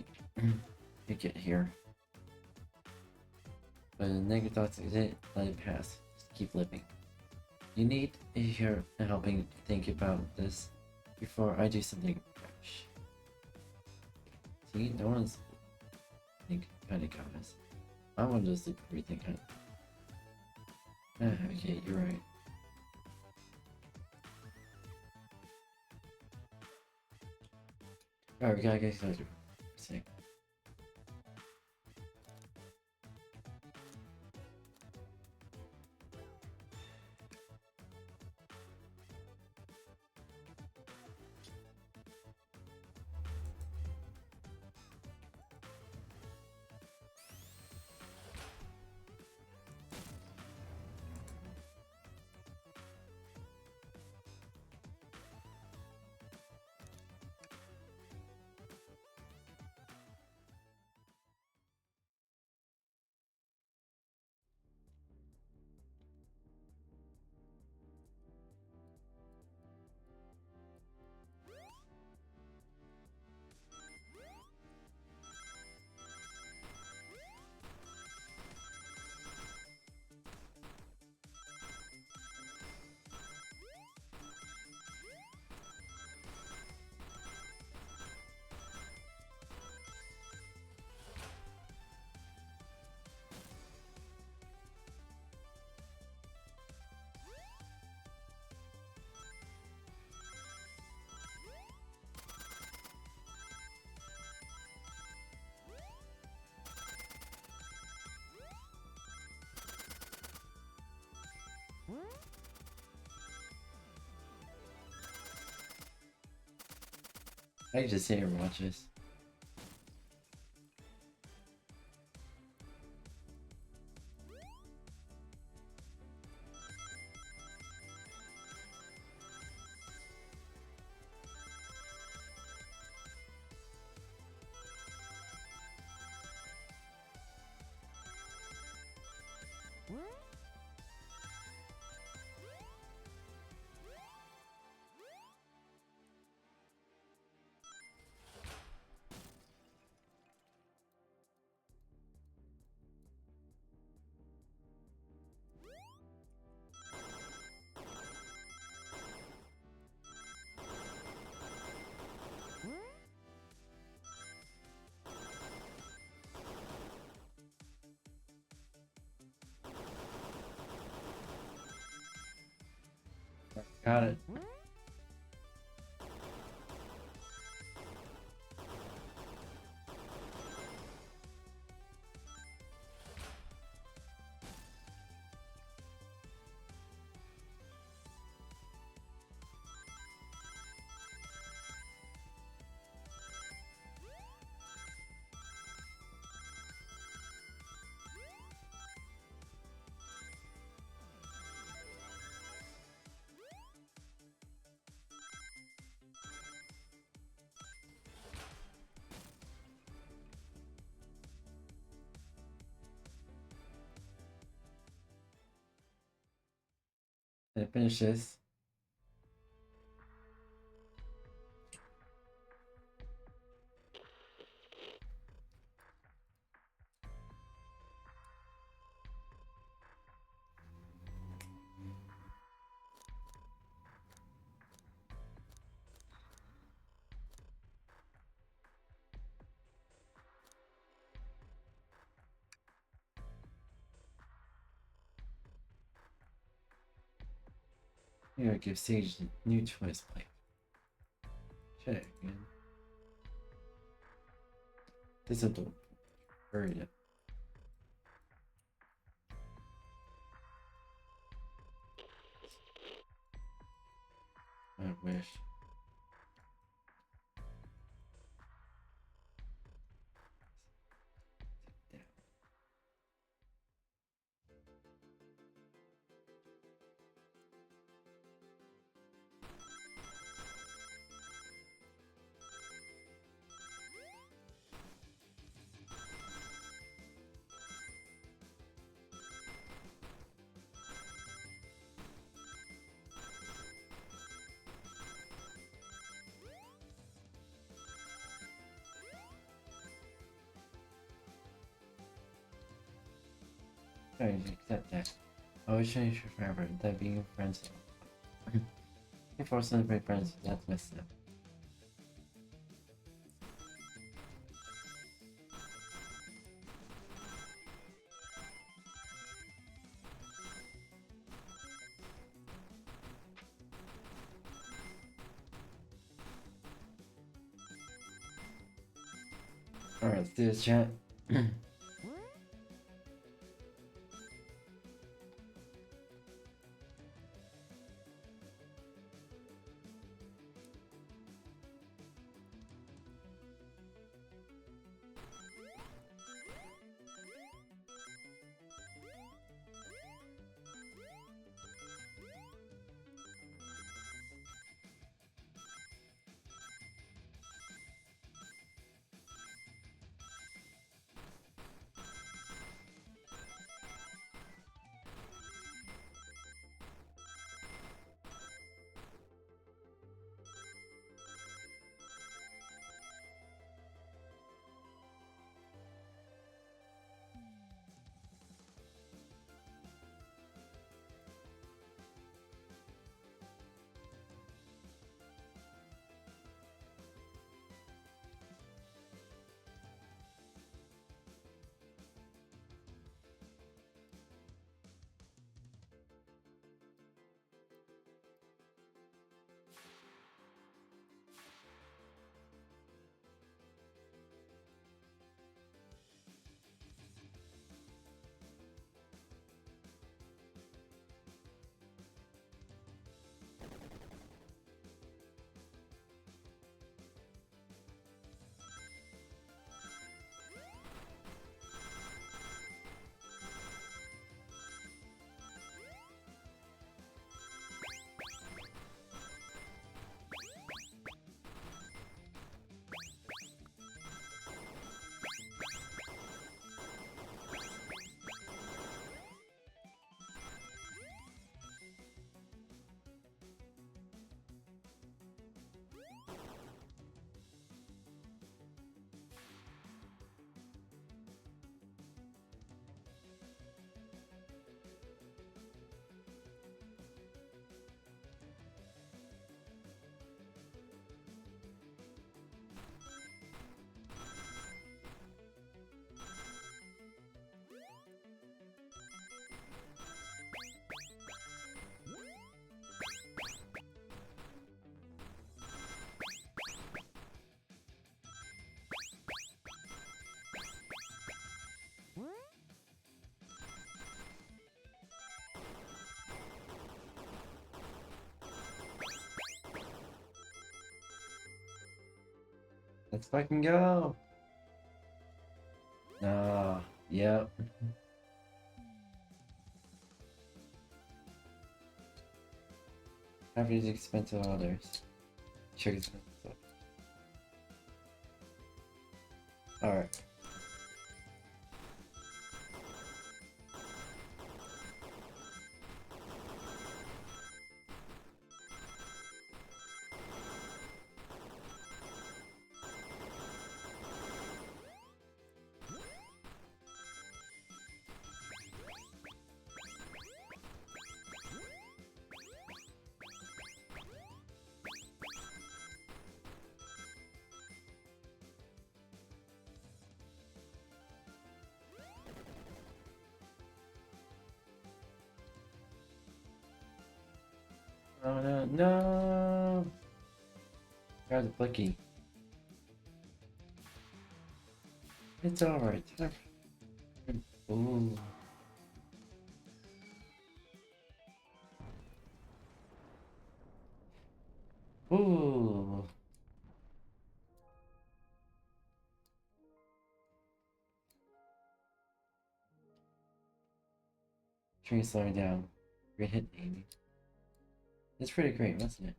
you get here. But the negative thoughts is it, let it pass. Just keep living. You need your helping think about this before I do something rash. See, no one's kind of comments. I want to just look everything kind of. Okay, you're right. Alright, we gotta get started. Sick. I can just sit here and watch this. Got it. Did I finish this? Here, give Sage a new choice pipe. Check again. This is the hurry up. I wish. Trying to accept that. I always change forever, that being friends. Before celebrate friends, that's messed up. Alright, let's do this, chat. Let's fucking go. Yep. Have these expensive others. Sure, expensive. Alright. Oh no, no! Grab the blicky. It's alright. Ooh. Ooh. Train slowing down. Great hit, Amy. It's pretty great, wasn't it?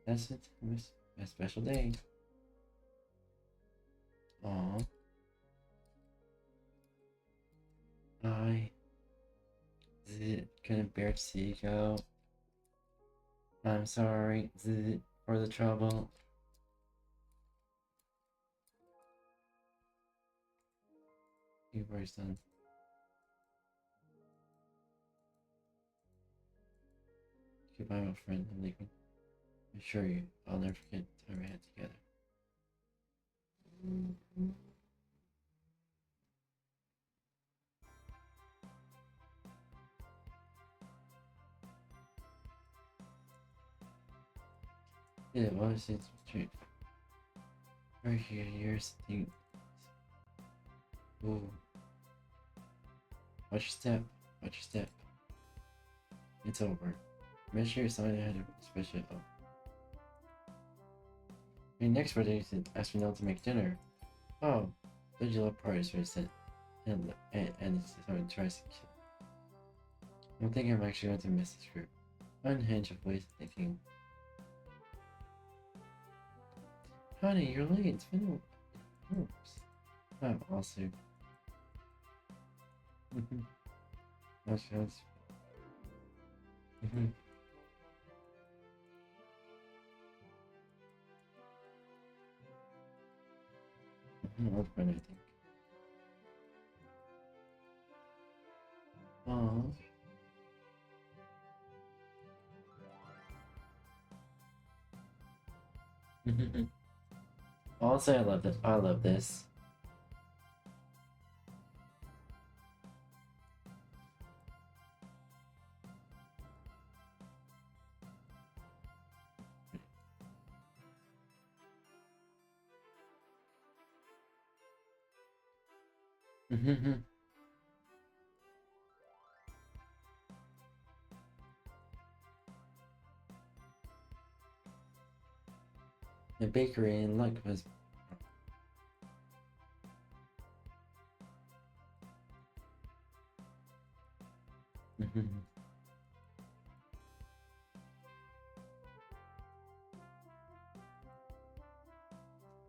That's it. A special day. Aw. I couldn't bear to see you go. I'm sorry for the trouble. You've already done. Goodbye, my friend. I'm leaving. I assure you, I'll never forget the time we had together. Yeah, well, it's true. Right here, here's the thing. Ooh. Watch your step. Watch your step. It's over. Make sure you're signing ahead of special. Oh. My next birthday is asked me not to make dinner. Oh, don't you love parties for it? And it's something tries to kill. I'm thinking I'm actually going to miss this group. Unhinged of ways of thinking. Honey, you're late. It's been a... Oops. I'm also... Much chance. Old friend, I think. Aww. Also, I love this. I love this. The bakery in luck was.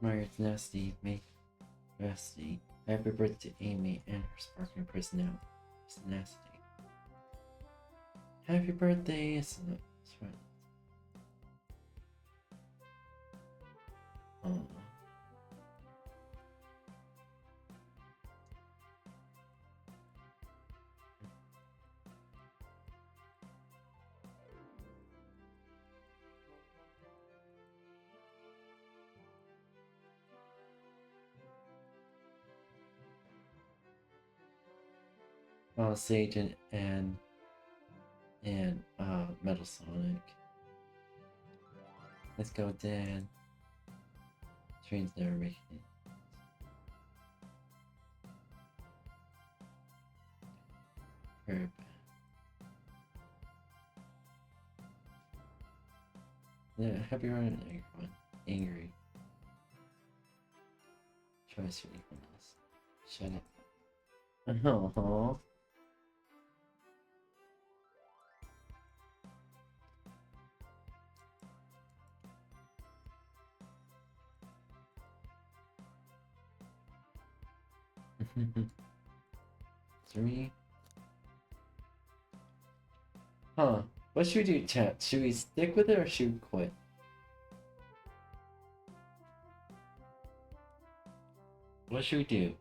Margaret's nasty, make nasty. Happy birthday to Amy and her sparkling personality. Nasty. Happy birthday, it's right. Oh. Sage and Metal Sonic. Let's go, Dan. Train's never making it. Herb. Yeah, happy running, everyone. Angry. Twice for anyone else. Shut it. Oh. Three. Huh. What should we do, chat? Should we stick with it or should we quit? What should we do?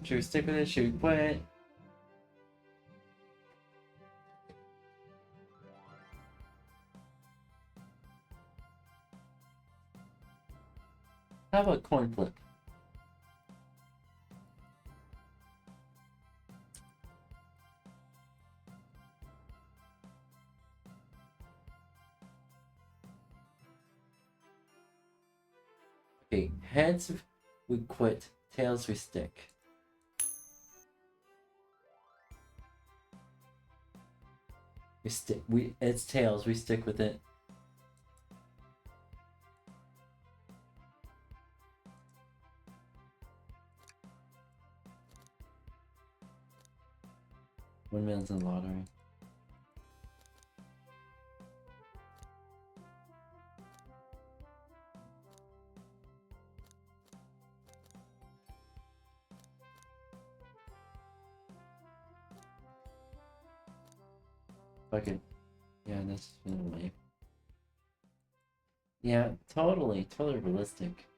Should we stick with it? Should we quit? How about coin flip? Okay, heads we quit, tails we stick. It's tails, we stick with it. Windmills and lottery. Fuck it. Yeah, that's way. Yeah, totally realistic.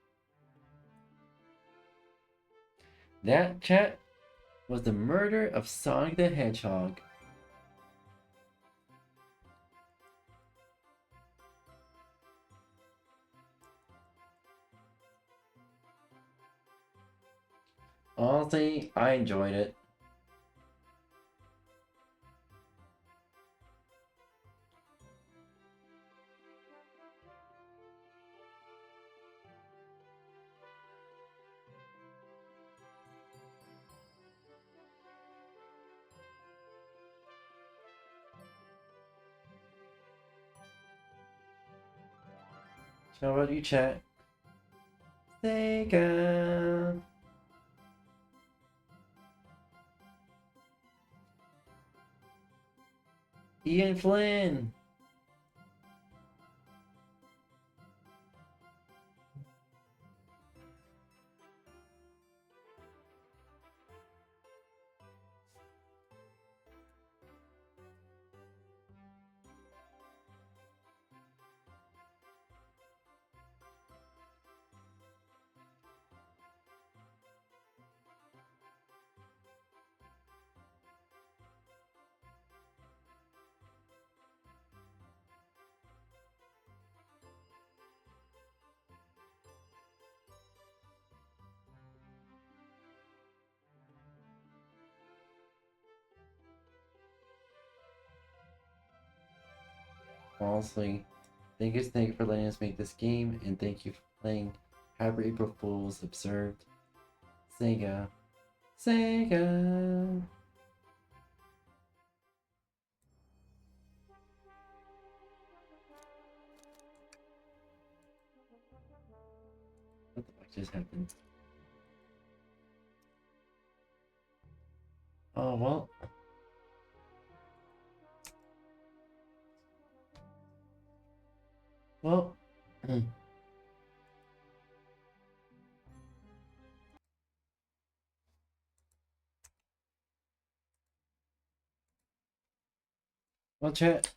That chat was the murder of Sonic the Hedgehog. Honestly, I enjoyed it. So what do you chat? Sega. Ian Flynn. Honestly, thank you for letting us make this game, and thank you for playing Happy April Fools Observed. Sega. Sega. What the fuck just happened? Oh, well. Well. Well, chat.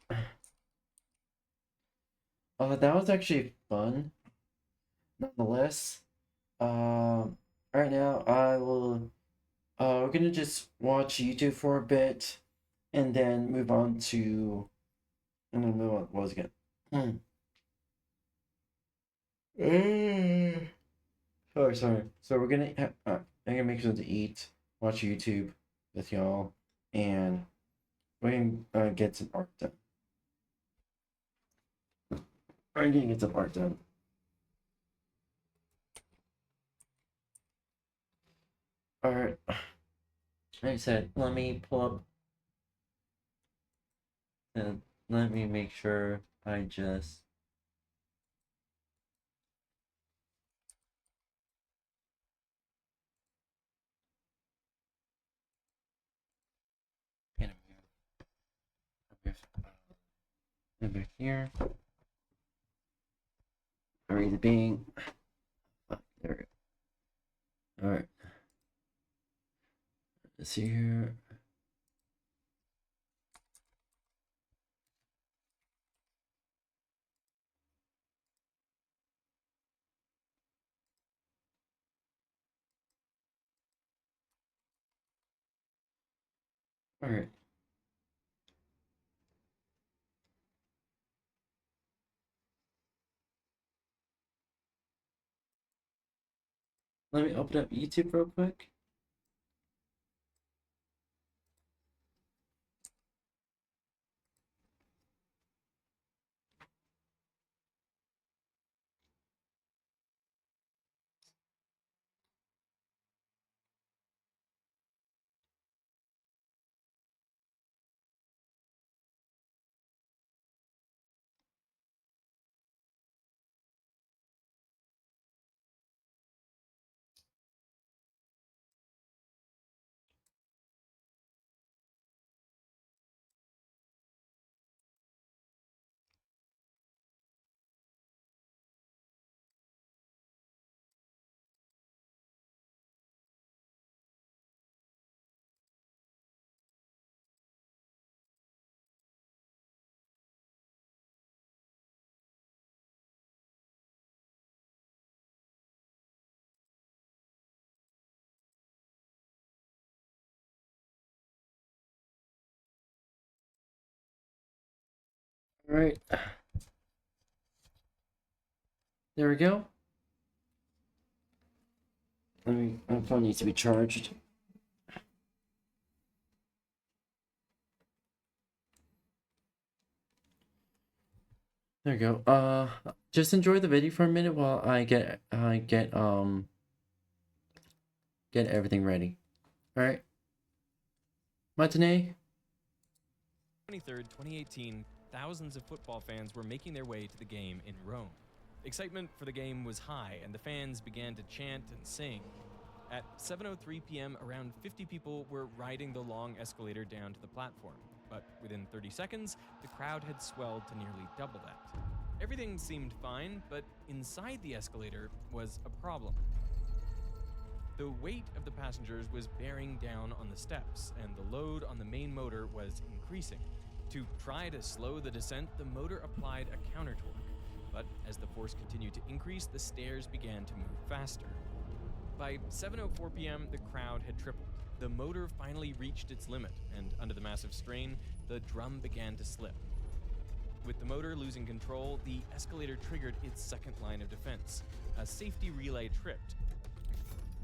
That was actually fun. Nonetheless. Right now I will. We're gonna just watch YouTube for a bit, and then move on to. And then move on. What was it again? Sorry. So we're gonna I'm gonna make something to eat, watch YouTube with y'all, and we're gonna get some art done. I'm gonna get some art done. Alright. Like I said, let me pull up and let me make sure I just over here. Alright, the being. There we go. Alright. Let's see here. Alright. Let me open up YouTube real quick. Alright. There we go. My phone needs to be charged. There we go. Just enjoy the video for a minute while I get everything ready. Alright. Matinee. 23rd, 2018, thousands of football fans were making their way to the game in Rome. Excitement for the game was high, and the fans began to chant and sing. At 7:03 p.m., around 50 people were riding the long escalator down to the platform, but within 30 seconds, the crowd had swelled to nearly double that. Everything seemed fine, but inside the escalator was a problem. The weight of the passengers was bearing down on the steps, and the load on the main motor was increasing. To try to slow the descent, the motor applied a counter torque. But as the force continued to increase, the stairs began to move faster. By 7:04 p.m., the crowd had tripled. The motor finally reached its limit, and under the massive strain, the drum began to slip. With the motor losing control, the escalator triggered its second line of defense. A safety relay tripped,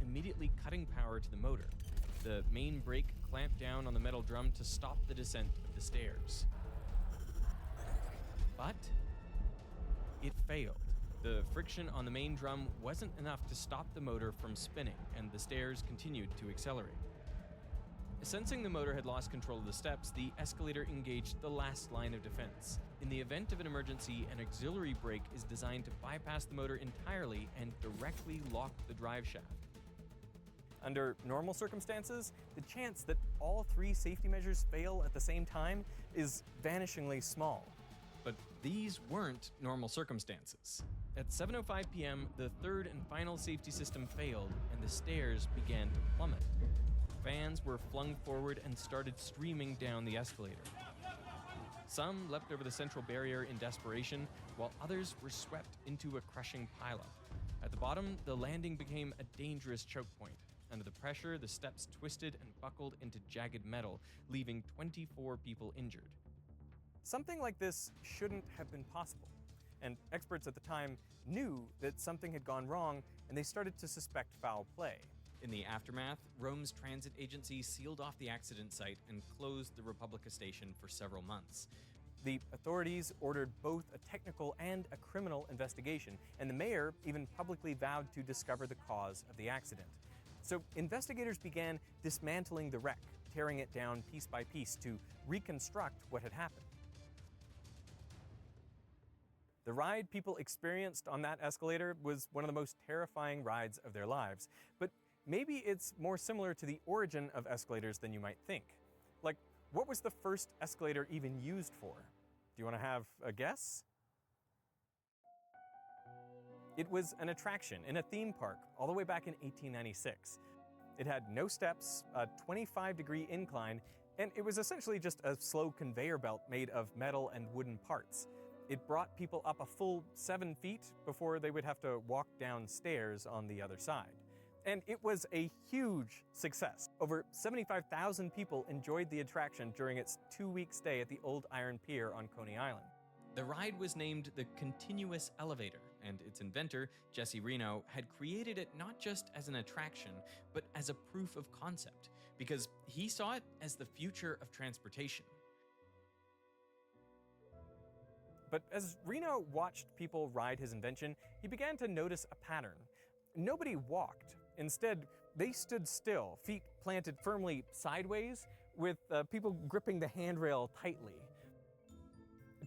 immediately cutting power to the motor. The main brake clamped down on the metal drum to stop the descent of the stairs. But it failed. The friction on the main drum wasn't enough to stop the motor from spinning, and the stairs continued to accelerate. Sensing the motor had lost control of the steps, the escalator engaged the last line of defense. In the event of an emergency, an auxiliary brake is designed to bypass the motor entirely and directly lock the drive shaft. Under normal circumstances, the chance that all three safety measures fail at the same time is vanishingly small. But these weren't normal circumstances. At 7:05 p.m., the third and final safety system failed, and the stairs began to plummet. Fans were flung forward and started streaming down the escalator. Some leapt over the central barrier in desperation, while others were swept into a crushing pileup. At the bottom, the landing became a dangerous choke point. Under the pressure, the steps twisted and buckled into jagged metal, leaving 24 people injured. Something like this shouldn't have been possible. and experts at the time knew that something had gone wrong, and they started to suspect foul play. In the aftermath, Rome's transit agency sealed off the accident site and closed the Republica station for several months. The authorities ordered both a technical and a criminal investigation, and the mayor even publicly vowed to discover the cause of the accident. So investigators began dismantling the wreck, tearing it down piece by piece to reconstruct what had happened. The ride people experienced on that escalator was one of the most terrifying rides of their lives, but maybe it's more similar to the origin of escalators than you might think. Like, what was the first escalator even used for? Do you want to have a guess? It was an attraction in a theme park all the way back in 1896. It had no steps, a 25-degree incline, and it was essentially just a slow conveyor belt made of metal and wooden parts. It brought people up a full 7 feet before they would have to walk down stairs on the other side. And it was a huge success. Over 75,000 people enjoyed the attraction during its 2-week stay at the Old Iron Pier on Coney Island. The ride was named the Continuous Elevator, and its inventor, Jesse Reno, had created it not just as an attraction, but as a proof of concept, because he saw it as the future of transportation. But as Reno watched people ride his invention, he began to notice a pattern. Nobody walked. Instead, they stood still, feet planted firmly sideways, with people gripping the handrail tightly.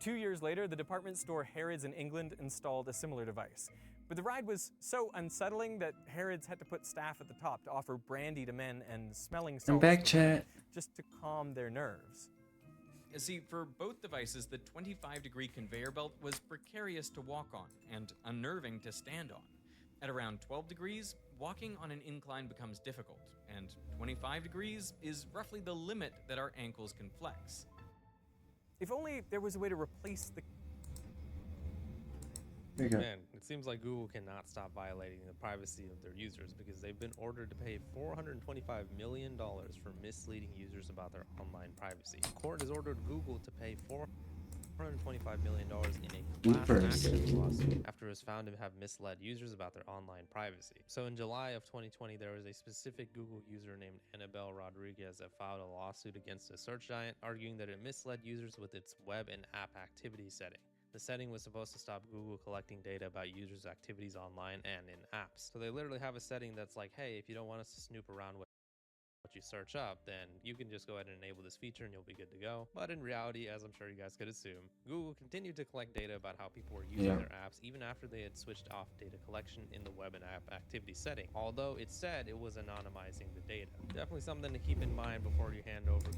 2 years later, the department store Harrods in England installed a similar device. But the ride was so unsettling that Harrods had to put staff at the top to offer brandy to men and smelling salts back, to women, chat. just to calm their nerves. You see, for both devices, the 25-degree conveyor belt was precarious to walk on and unnerving to stand on. At around 12 degrees, walking on an incline becomes difficult, and 25 degrees is roughly the limit that our ankles can flex. If only there was a way to replace the... There you go. Man, it seems like Google cannot stop violating the privacy of their users because they've been ordered to pay $425 million for misleading users about their online privacy. The court has ordered Google to pay $425 million in a class action lawsuit after it was found to have misled users about their online privacy. So in July of 2020, there was a specific Google user named Annabelle Rodriguez that filed a lawsuit against a search giant, arguing that it misled users with its web and app activity setting. The setting was supposed to stop Google collecting data about users' activities online and in apps. So they literally have a setting that's like, hey, if you don't want us to snoop around with what you search up, then you can just go ahead and enable this feature and you'll be good to go. But in reality, as I'm sure you guys could assume, Google continued to collect data about how people were using their apps even after they had switched off data collection in the web and app activity setting, although it said it was anonymizing the data. Definitely something to keep in mind before you hand over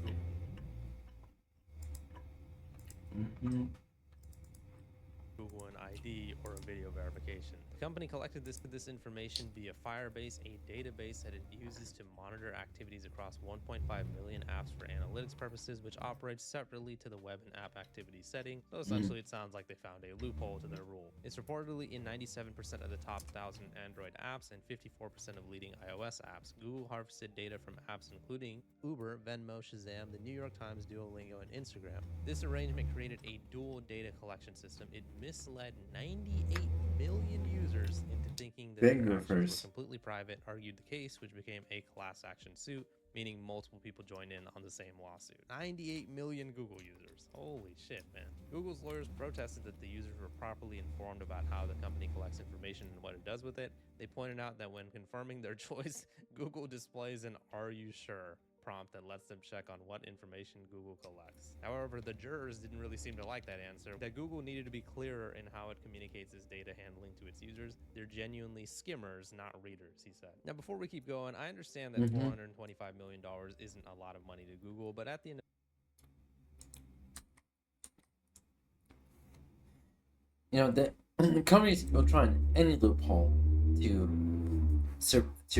Google an ID or a video verification. The company collected this information via Firebase, a database that it uses to monitor activities across 1.5 million apps for analytics purposes, which operates separately to the web and app activity setting. So essentially, it sounds like they found a loophole to their rule. It's reportedly in 97% of the top 1,000 Android apps and 54% of leading iOS apps. Google harvested data from apps including Uber, Venmo, Shazam, the New York Times, Duolingo, and Instagram. This arrangement created a dual data collection system. It misled 98 million users into thinking that their actions were completely private, argued the case, which became a class action suit, meaning multiple people joined in on the same lawsuit. 98 million Google users. Holy shit, man. Google's lawyers protested that the users were properly informed about how the company collects information and what it does with it. They pointed out that when confirming their choice, Google displays an "Are you sure?" prompt that lets them check on what information Google collects. However, the jurors didn't really seem to like that answer, that Google needed to be clearer in how it communicates its data handling to its users. They're genuinely skimmers, not readers, he said. Now, before we keep going, I understand that $425 million isn't a lot of money to Google, but at the end of the companies will try any loophole to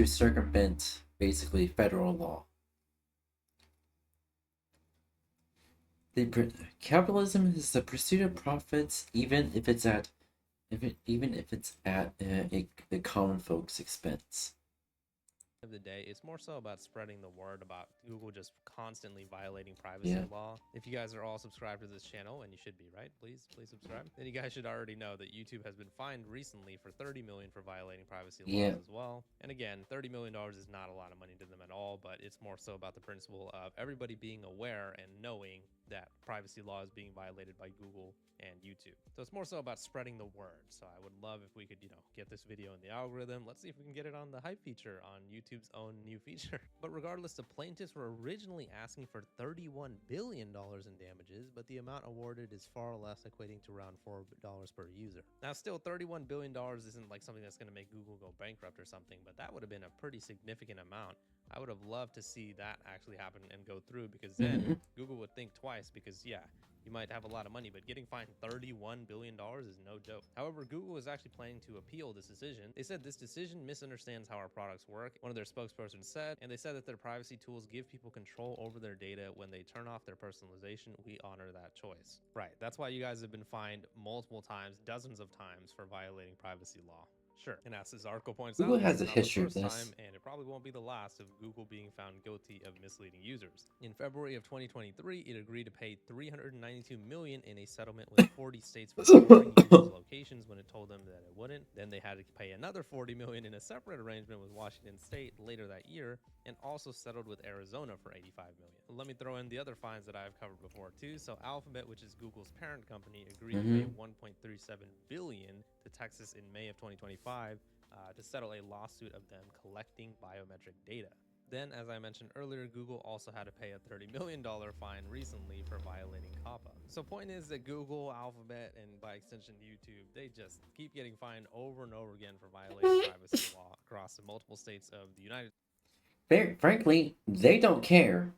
circumvent basically federal law. Capitalism is the pursuit of profits, even if it's at the common folks' expense. of the day, it's more so about spreading the word about Google just constantly violating privacy law. If you guys are all subscribed to this channel, and you should be, right? Please subscribe. Then you guys should already know that YouTube has been fined recently for $30 million for violating privacy laws as well. And again, $30 million is not a lot of money to them at all, but it's more so about the principle of everybody being aware and knowing that privacy law is being violated by Google and YouTube. So it's more so about spreading the word. So I would love if we could, get this video in the algorithm. Let's see if we can get it on the hype feature on YouTube's own new feature. But regardless, the plaintiffs were originally asking for $31 billion in damages, but the amount awarded is far less, equating to around $4 per user. Now, still, $31 billion isn't like something that's going to make Google go bankrupt or something, but that would have been a pretty significant amount. I would have loved to see that actually happen and go through, because then Google would think twice, because yeah, you might have a lot of money, but getting fined $31 billion is no joke. However, Google is actually planning to appeal this decision. They said this decision misunderstands how our products work, one of their spokespersons said, and they said that their privacy tools give people control over their data. When they turn off their personalization, we honor that choice. Right, that's why you guys have been fined multiple times, dozens of times, for violating privacy law. Sure. And as this article points out, Google this has is a not the history of first this. time, and it probably won't be the last, of Google being found guilty of misleading users. In February of 2023, it agreed to pay $392 million in a settlement with 40 states for storing users' locations when it told them that it wouldn't. Then they had to pay another $40 million in a separate arrangement with Washington State later that year, and also settled with Arizona for $85 million. Let me throw in the other fines that I've covered before too. So Alphabet, which is Google's parent company, agreed to pay $1.37 billion to Texas in May of 2025 to settle a lawsuit of them collecting biometric data. Then, as I mentioned earlier, Google also had to pay a $30 million fine recently for violating COPPA. So point is that Google, Alphabet, and by extension YouTube, they just keep getting fined over and over again for violating privacy law across the multiple states of the United States. Frankly, they don't care.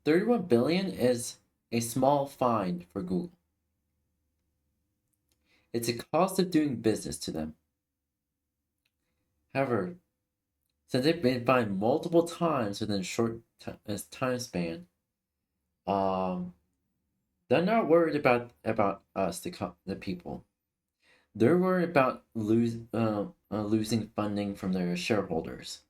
31 billion is a small fine for Google. It's a cost of doing business to them. However, since they've been fined multiple times within a short time span, they're not worried about us, the people. They're worried about losing funding from their shareholders.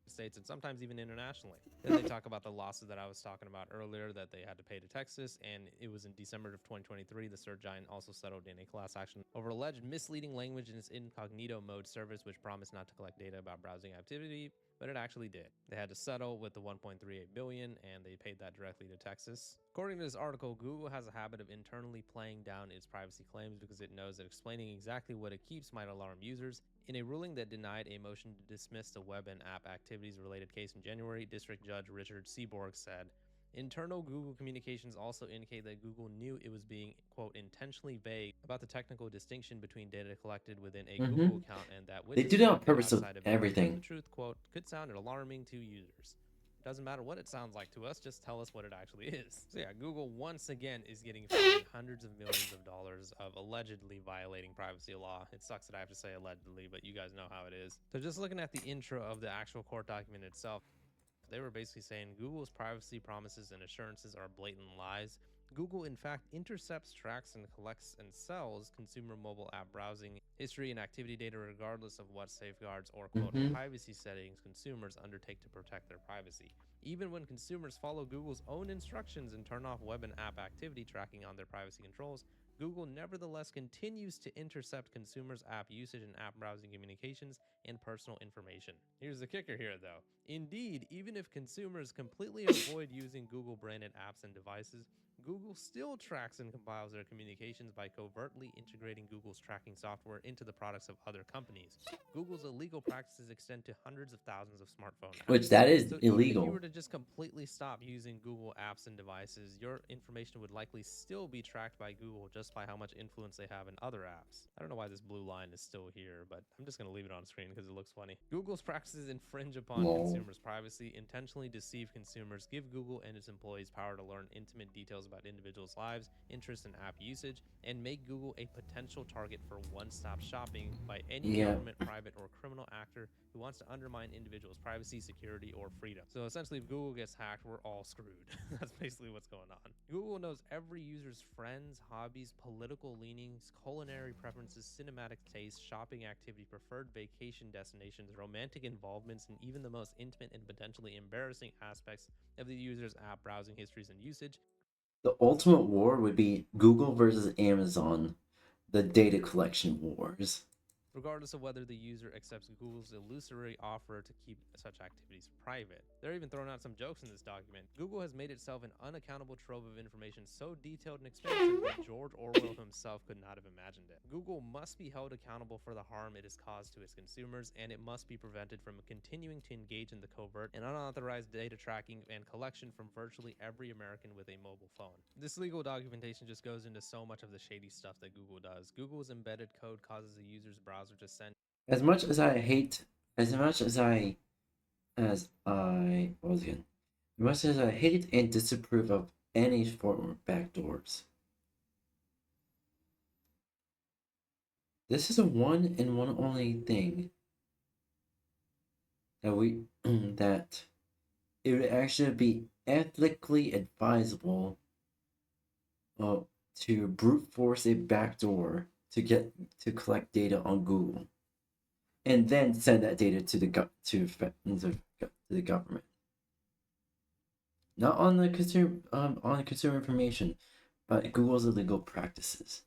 States and sometimes even internationally. Then they talk about the losses that I was talking about earlier that they had to pay to Texas, and it was in December of 2023. The search giant also settled in a class action over alleged misleading language in its incognito mode service, which promised not to collect data about browsing activity, but it actually did. They had to settle with the $1.38 billion, and they paid that directly to Texas. According to this article, Google has a habit of internally playing down its privacy claims because it knows that explaining exactly what it keeps might alarm users. In a ruling that denied a motion to dismiss the web and app activities related case in January, District Judge Richard Seaborg said, internal Google communications also indicate that Google knew it was being, quote, intentionally vague about the technical distinction between data collected within a Google account and that They which do is that on collected purpose of outside of it. everything. The truth, quote, could sound alarming to users. Doesn't matter what it sounds like to us, just tell us what it actually is. So yeah, Google once again is getting fined hundreds of millions of dollars of allegedly violating privacy law. It sucks that I have to say allegedly, but you guys know how it is. So just looking at the intro of the actual court document itself, they were basically saying Google's privacy promises and assurances are blatant lies. Google, in fact, intercepts, tracks, and collects and sells consumer mobile app browsing history and activity data regardless of what safeguards or, quote, privacy settings consumers undertake to protect their privacy. Even when consumers follow Google's own instructions and turn off web and app activity tracking on their privacy controls, Google nevertheless continues to intercept consumers' app usage and app browsing communications and personal information. Here's the kicker here, though. Indeed, even if consumers completely avoid using Google-branded apps and devices, Google still tracks and compiles their communications by covertly integrating Google's tracking software into the products of other companies. Google's illegal practices extend to hundreds of thousands of smartphone apps. Which that is so illegal. Even if you were to just completely stop using Google apps and devices, your information would likely still be tracked by Google just by how much influence they have in other apps. I don't know why this blue line is still here, but I'm just going to leave it on screen because it looks funny. Google's practices infringe upon consumers' privacy, intentionally deceive consumers, give Google and its employees power to learn intimate details about about individuals' lives, interests, and app usage, and make Google a potential target for one-stop shopping by any Yeah. government, private, or criminal actor who wants to undermine individuals' privacy, security, or freedom. So essentially, if Google gets hacked, we're all screwed. That's basically what's going on. Google knows every user's friends, hobbies, political leanings, culinary preferences, cinematic tastes, shopping activity, preferred vacation destinations, romantic involvements, and even the most intimate and potentially embarrassing aspects of the user's app browsing histories and usage. The ultimate war would be Google versus Amazon, the data collection wars. Regardless of whether the user accepts Google's illusory offer to keep such activities private. They're even throwing out some jokes in this document. Google has made itself an unaccountable trove of information so detailed and expansive that George Orwell himself could not have imagined it. Google must be held accountable for the harm it has caused to its consumers, and it must be prevented from continuing to engage in the covert and unauthorized data tracking and collection from virtually every American with a mobile phone. This legal documentation just goes into so much of the shady stuff that Google does. Google's embedded code causes a user's browser to send. As much as I hate, as much as I hate and disapprove of any form of backdoors, this is a one and one only thing that that it would actually be ethically advisable to brute force a backdoor to collect data on Google, and then send that data to the government. Not on the consumer information, but Google's illegal practices.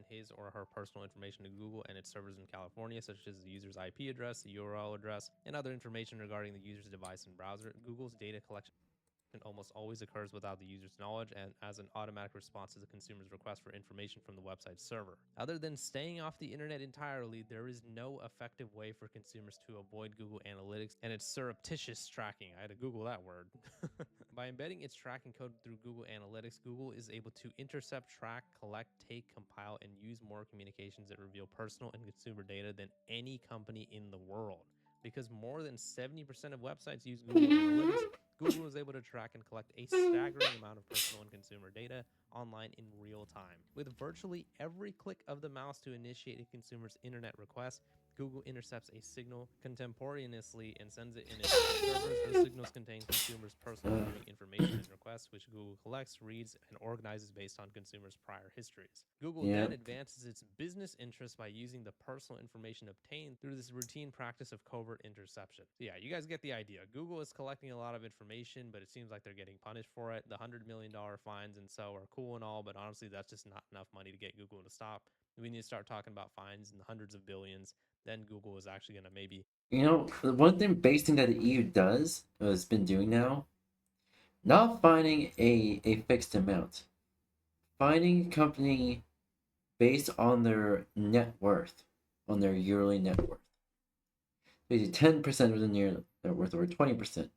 His or her personal information to Google and its servers in California, such as the user's IP address, the URL address, and other information regarding the user's device and browser. Google's data collection almost always occurs without the user's knowledge and as an automatic response to the consumer's request for information from the website's server. Other than staying off the internet entirely, there is no effective way for consumers to avoid Google Analytics and its surreptitious tracking. I had to Google that word. By embedding its tracking code through Google Analytics, Google is able to intercept, track, collect, take, compile, and use more communications that reveal personal and consumer data than any company in the world. Because more than 70% of websites use Google Analytics, Google is able to track and collect a staggering amount of personal and consumer data online in real time. With virtually every click of the mouse to initiate a consumer's internet request, Google intercepts a signal contemporaneously and sends it in its servers. Those signals contain consumers' personal viewing information and requests, which Google collects, reads, and organizes based on consumers' prior histories. Google then advances its business interests by using the personal information obtained through this routine practice of covert interception. So yeah, you guys get the idea. Google is collecting a lot of information, but it seems like they're getting punished for it. The $100 million fines and so are cool and all, but honestly, that's just not enough money to get Google to stop. We need to start talking about fines in the hundreds of billions. Then Google is actually going to maybe... The one base thing that the EU has been doing now, not finding a fixed amount, finding a company based on their net worth, on their yearly net worth. Maybe 10% of the net worth or 20%.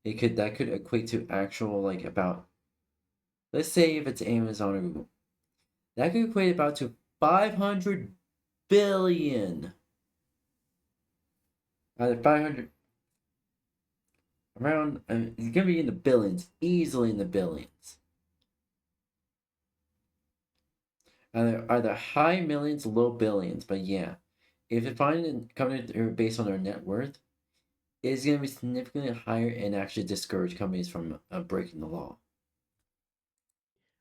That could equate to actual about, let's say if it's Amazon or Google, that could equate about to 500 billion. Either 500 around, it's gonna be in the billions, easily in the billions. Either high millions, low billions, but yeah, if you find a company based on their net worth, it's gonna be significantly higher and actually discourage companies from breaking the law.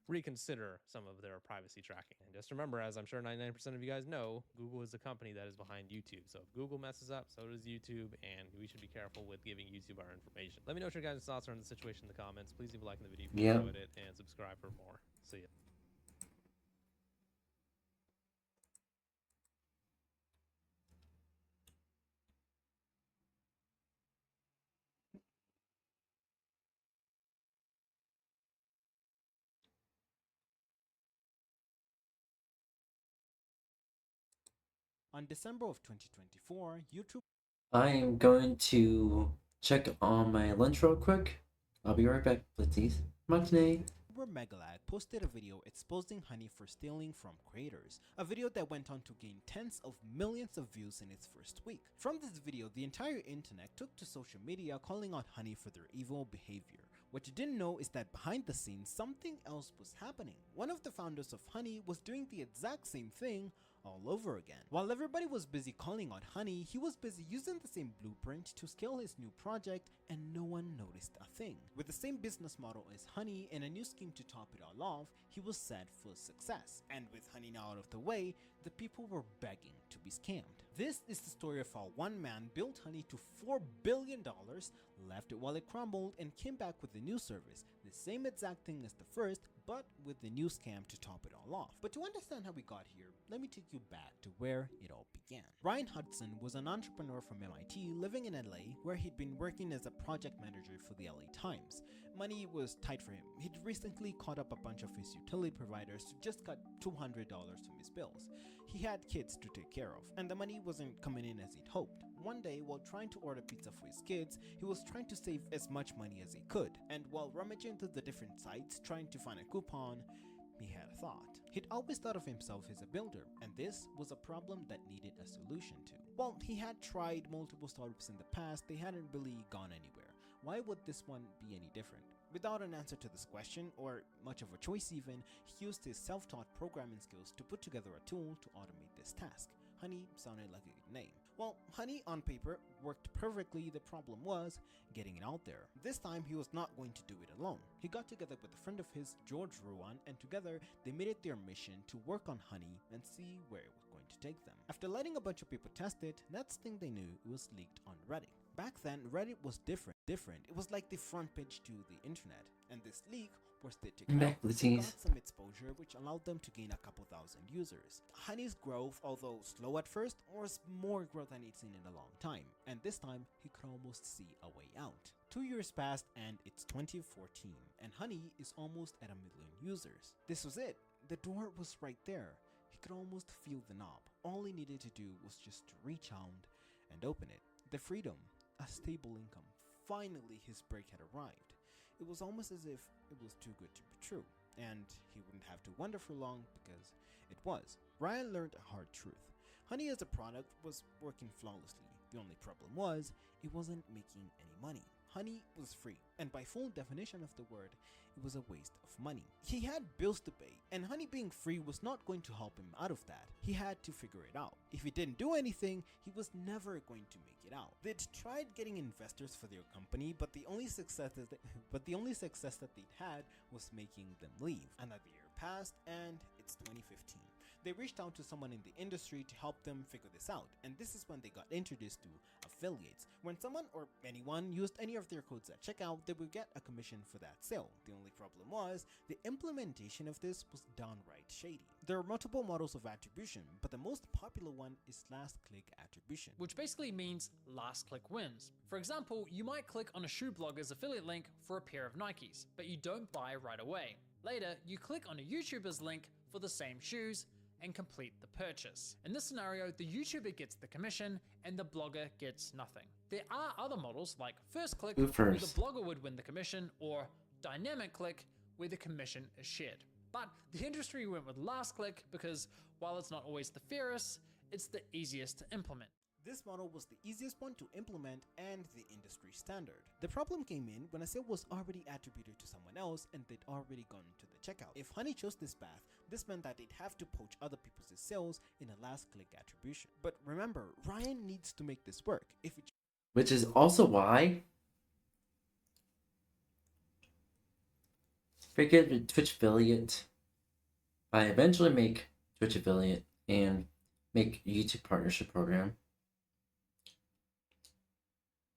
Reconsider some of their privacy tracking. And just remember, as I'm sure 99% of you guys know, Google is the company that is behind YouTube. So if Google messes up, so does YouTube, and we should be careful with giving YouTube our information. Let me know what your guys' thoughts are on the situation in the comments. Please leave a like in the video if you enjoyed it, and subscribe for more. See ya. On December of 2024, YouTube... I am going to check on my lunch real quick. I'll be right back, please. Matinee. 𝙂𝙚𝙣𝙚 posted a video exposing Honey for stealing from creators, a video that went on to gain tens of millions of views in its first week. From this video, the entire internet took to social media calling out Honey for their evil behavior, What you didn't know is that behind the scenes, something else was happening. One of the founders of Honey was doing the exact same thing all over again. While everybody was busy calling out Honey, he was busy using the same blueprint to scale his new project, and no one noticed a thing. With the same business model as Honey and a new scheme to top it all off, he was set for success. And with Honey now out of the way, the people were begging to be scammed. This is the story of how one man built Honey to $4 billion, left it while it crumbled, and came back with a new service, the same exact thing as the first, but with the new scam to top it all off. But to understand how we got here, let me take you back to where it all began. Ryan Hudson was an entrepreneur from MIT living in LA, where he'd been working as a project manager for the LA Times. Money was tight for him. He'd recently caught up a bunch of his utility providers to just cut $200 from his bills. He had kids to take care of, and the money wasn't coming in as he'd hoped. One day, while trying to order pizza for his kids, he was trying to save as much money as he could, and while rummaging through the different sites trying to find a coupon, he had a thought. He'd always thought of himself as a builder, and this was a problem that needed a solution to. While he had tried multiple startups in the past, they hadn't really gone anywhere. Why would this one be any different? Without an answer to this question, or much of a choice even, he used his self-taught programming skills to put together a tool to automate this task. Honey sounded like a good name. Well, Honey on paper worked perfectly. The problem was getting it out there. This time he was not going to do it alone. He got together with a friend of his, George Ruan, and together they made it their mission to work on Honey and see where it was going to take them. After letting a bunch of people test it, next thing they knew, it was leaked on Reddit. Back then, Reddit was different. It was like the front page to the internet, and this leak was they took out, got some exposure, which allowed them to gain a couple thousand users. Honey's growth, although slow at first, was more growth than he'd seen in a long time, and this time he could almost see a way out. 2 years passed and it's 2014, and Honey is almost at 1 million users. This was it. The door was right there. He could almost feel the knob. All he needed to do was just to reach out and open it. The freedom, a stable income. Finally, his break had arrived. It was almost as if it was too good to be true, and he wouldn't have to wonder for long because it was. Ryan learned a hard truth. Honey as a product was working flawlessly. The only problem was, it wasn't making any money. Honey was free, and by full definition of the word, it was a waste of money. He had bills to pay, and Honey being free was not going to help him out of that. He had to figure it out. If he didn't do anything, he was never going to make it out. They'd tried getting investors for their company, but the only success that they'd had was making them leave. Another year passed, and it's 2015. They reached out to someone in the industry to help them figure this out, and this is when they got introduced to affiliates. When someone or anyone used any of their codes at checkout, they would get a commission for that sale. The only problem was, the implementation of this was downright shady. There are multiple models of attribution, but the most popular one is last click attribution, which basically means last click wins. For example, you might click on a shoe blogger's affiliate link for a pair of Nikes, but you don't buy right away. Later, you click on a YouTuber's link for the same shoes and complete the purchase. In this scenario, the YouTuber gets the commission and the blogger gets nothing. There are other models like first click, where the blogger would win the commission, or dynamic click, where the commission is shared. But the industry went with last click because while it's not always the fairest, it's the easiest to implement. This model was the easiest one to implement and the industry standard. The problem came in when a sale was already attributed to someone else and they'd already gone to the checkout. If Honey chose this path, this meant that they'd have to poach other people's sales in a last click attribution. But remember, Ryan needs to make this work. Which is also why freaking Twitch affiliate. I eventually make Twitch affiliate and make YouTube partnership program.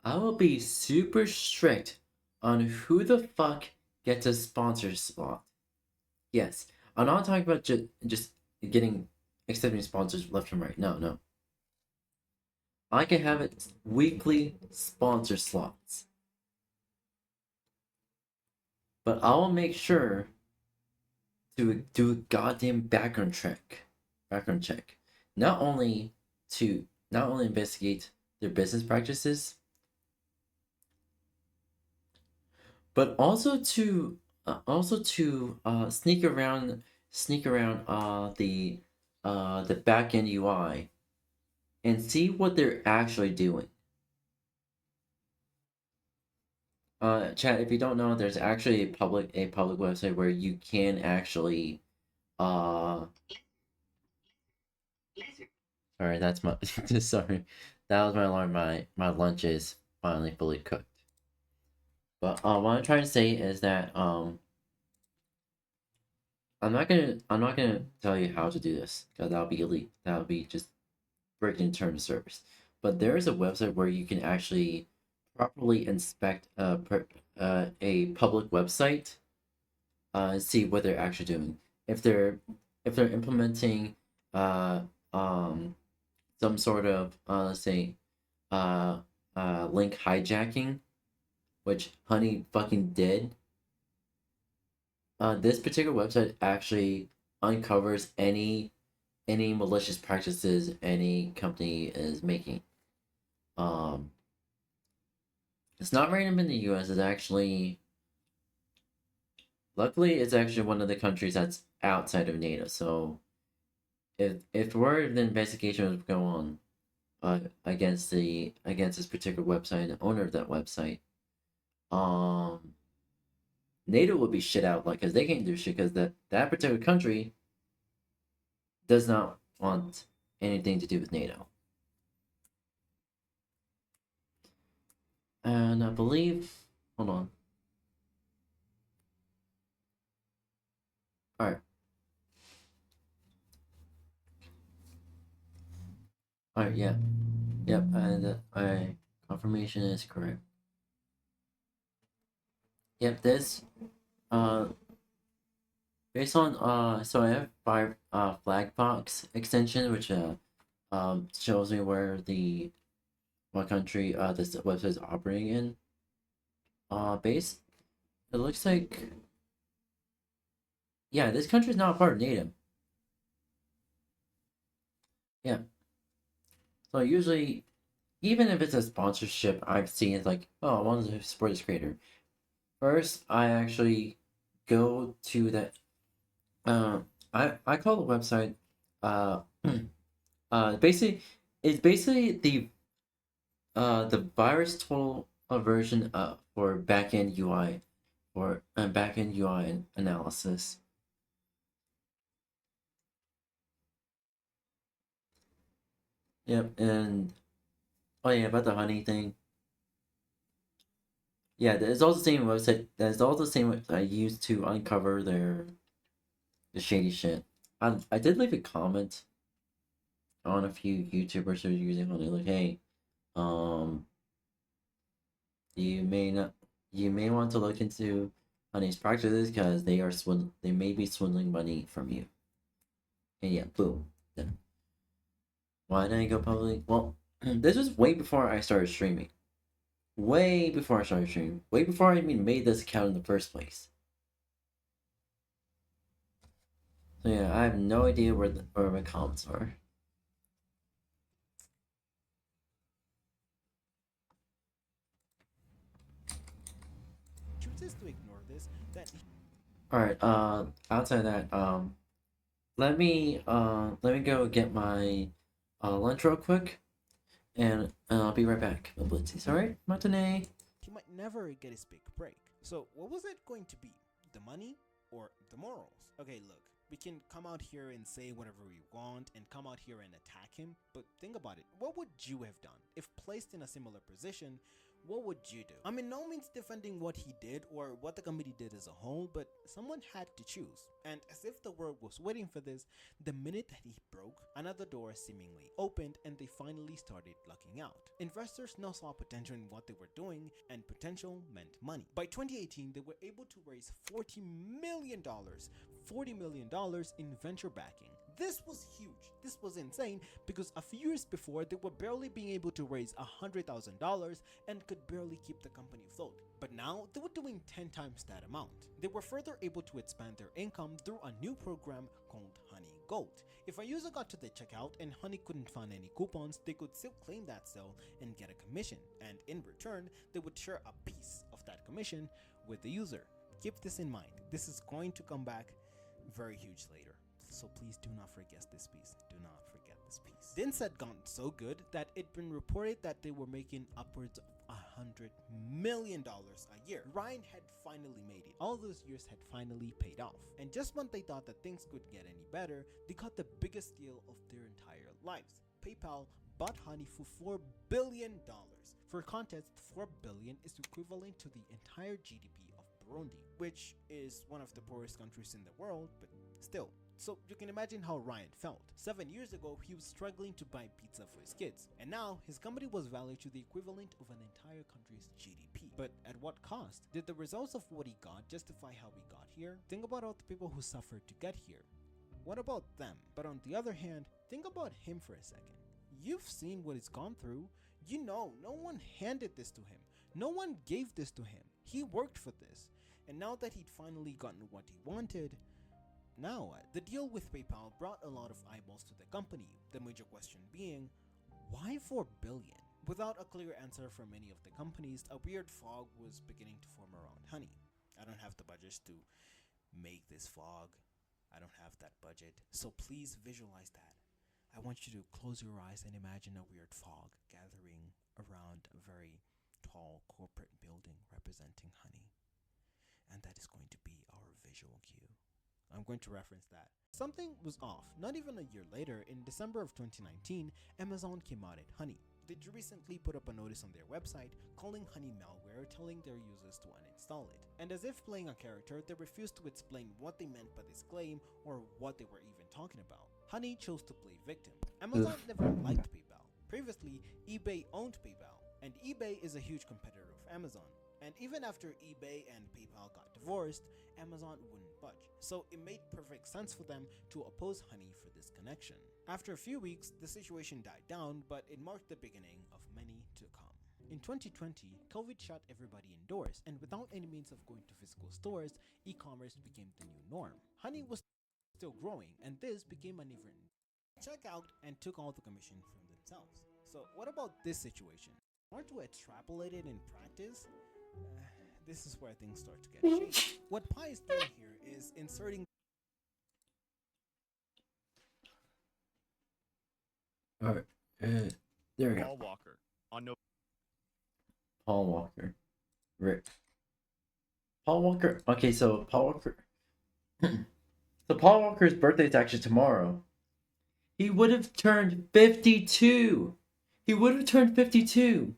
I will be super strict on who the fuck gets a sponsor slot. Yes, I'm not talking about just accepting sponsors left and right. No. I can have it weekly sponsor slots. But I will make sure to do a goddamn background check. Not only investigate their business practices, but also to sneak around the backend UI and see what they're actually doing. Chat, if you don't know, there's actually a public website where you can actually sorry, that's my sorry. That was my alarm. My lunch is finally fully cooked. But what I'm trying to say is that I'm not gonna tell you how to do this because that'll be elite. That'll be just breaking terms of service. But there is a website where you can actually properly inspect a public website, see what they're actually doing. If they're implementing some sort of let's say link hijacking, which Honey fucking did. This particular website actually uncovers any malicious practices any company is making. It's not random in the U.S. It's actually, luckily, it's actually one of the countries that's outside of NATO. So, if were the investigation would go on, against this particular website and the owner of that website, NATO would be shit out, like, because they can't do shit because that particular country does not want anything to do with NATO. And I believe, hold on. All right. All right. Yeah. Yep. And my confirmation is correct. Yep. This based on so I have five Flagbox extension, which shows me where what country this website is operating in. Base. It looks like, yeah, this country is not a part of NATO. Yeah. So usually, even if it's a sponsorship, I've seen it's like, oh, I want to support this creator. First, I actually go to that. I call the website. Basically, it's basically the virus tool version for backend UI, or backend UI analysis. Yep, and oh yeah, about the honey thing. Yeah, it's all the same website. That's all the same website I used to uncover the shady shit. I did leave a comment on a few YouTubers who are using honey, like, hey, um, you may want to look into honey's practices because they may be swindling money from you. And yeah, boom. Then why did I go public? Well, this was way before I started streaming. Way before I started streaming. Way before I even made this account in the first place. So yeah, I have no idea where my comments are. Chooses to ignore this, then Alright, outside that, let me go get my lunch real quick, and I'll be right back. Blitzies, alright? Matinee. he might never get his big break. So what was it going to be? The money or the morals? Okay, look, we can come out here and say whatever we want and come out here and attack him, but think about it. What would you have done? If placed in a similar position, what would you do? I'm in no means defending what he did or what the committee did as a whole, but someone had to choose. And as if the world was waiting for this, the minute that he broke, another door seemingly opened and they finally started lucking out. Investors now saw potential in what they were doing, and potential meant money. By 2018, they were able to raise $40 million in venture backing. This was huge. This was insane because a few years before they were barely being able to raise $100,000 and could barely keep the company afloat. But now they were doing 10 times that amount. They were further able to expand their income through a new program called Honey Gold. If a user got to the checkout and Honey couldn't find any coupons, they could still claim that sale and get a commission, and in return, they would share a piece of that commission with the user. Keep this in mind. This is going to come back very huge later. So please do not forget this piece. Do not forget this piece. Dints had gotten so good that it'd been reported that they were making upwards of million a year. Ryan had finally made it. All those years had finally paid off. And just when they thought that things could get any better, they got the biggest deal of their entire lives. PayPal bought Honey for $4 billion. For context, 4 billion is equivalent to the entire GDP of Burundi, which is one of the poorest countries in the world, but still. So you can imagine how Ryan felt. 7 years ago, he was struggling to buy pizza for his kids, and now his company was valued to the equivalent of an entire country's GDP. But at what cost? Did the results of what he got justify how he got here? Think about all the people who suffered to get here. What about them? But on the other hand, think about him for a second. You've seen what he's gone through. You know, no one handed this to him. No one gave this to him. He worked for this. And now that he'd finally gotten what he wanted, now what? The deal with PayPal brought a lot of eyeballs to the company, the major question being, why 4 billion? Without a clear answer from many of the companies, a weird fog was beginning to form around Honey. I don't have the budget to make this fog. I don't have that budget. So please visualize that. I want you to close your eyes and imagine a weird fog gathering around a very tall corporate building representing Honey. And that is going to be our visual cue. I'm going to reference that. Something was off. Not even a year later, in December of 2019, Amazon came out at Honey. They'd recently put up a notice on their website calling Honey malware, telling their users to uninstall it. And as if playing a character, they refused to explain what they meant by this claim or what they were even talking about. Honey chose to play victim. Amazon never liked PayPal. Previously, eBay owned PayPal, and eBay is a huge competitor of Amazon. And even after eBay and PayPal got divorced, Amazon wouldn't budge. So it made perfect sense for them to oppose Honey for this connection. After a few weeks, the situation died down, but it marked the beginning of many to come. In 2020, COVID shut everybody indoors, and without any means of going to physical stores, e-commerce became the new norm. Honey was still growing, and this became an even checkout and took all the commission from themselves. So what about this situation? Want to extrapolate it in practice? This is where things start to get shady. What Pi is doing here is inserting. Alright, there we go. Paul Walker on no. Paul Walker. Rick. Paul Walker. Okay, so Paul Walker. So Paul Walker's birthday is actually tomorrow. He would have turned 52. He would have turned 52.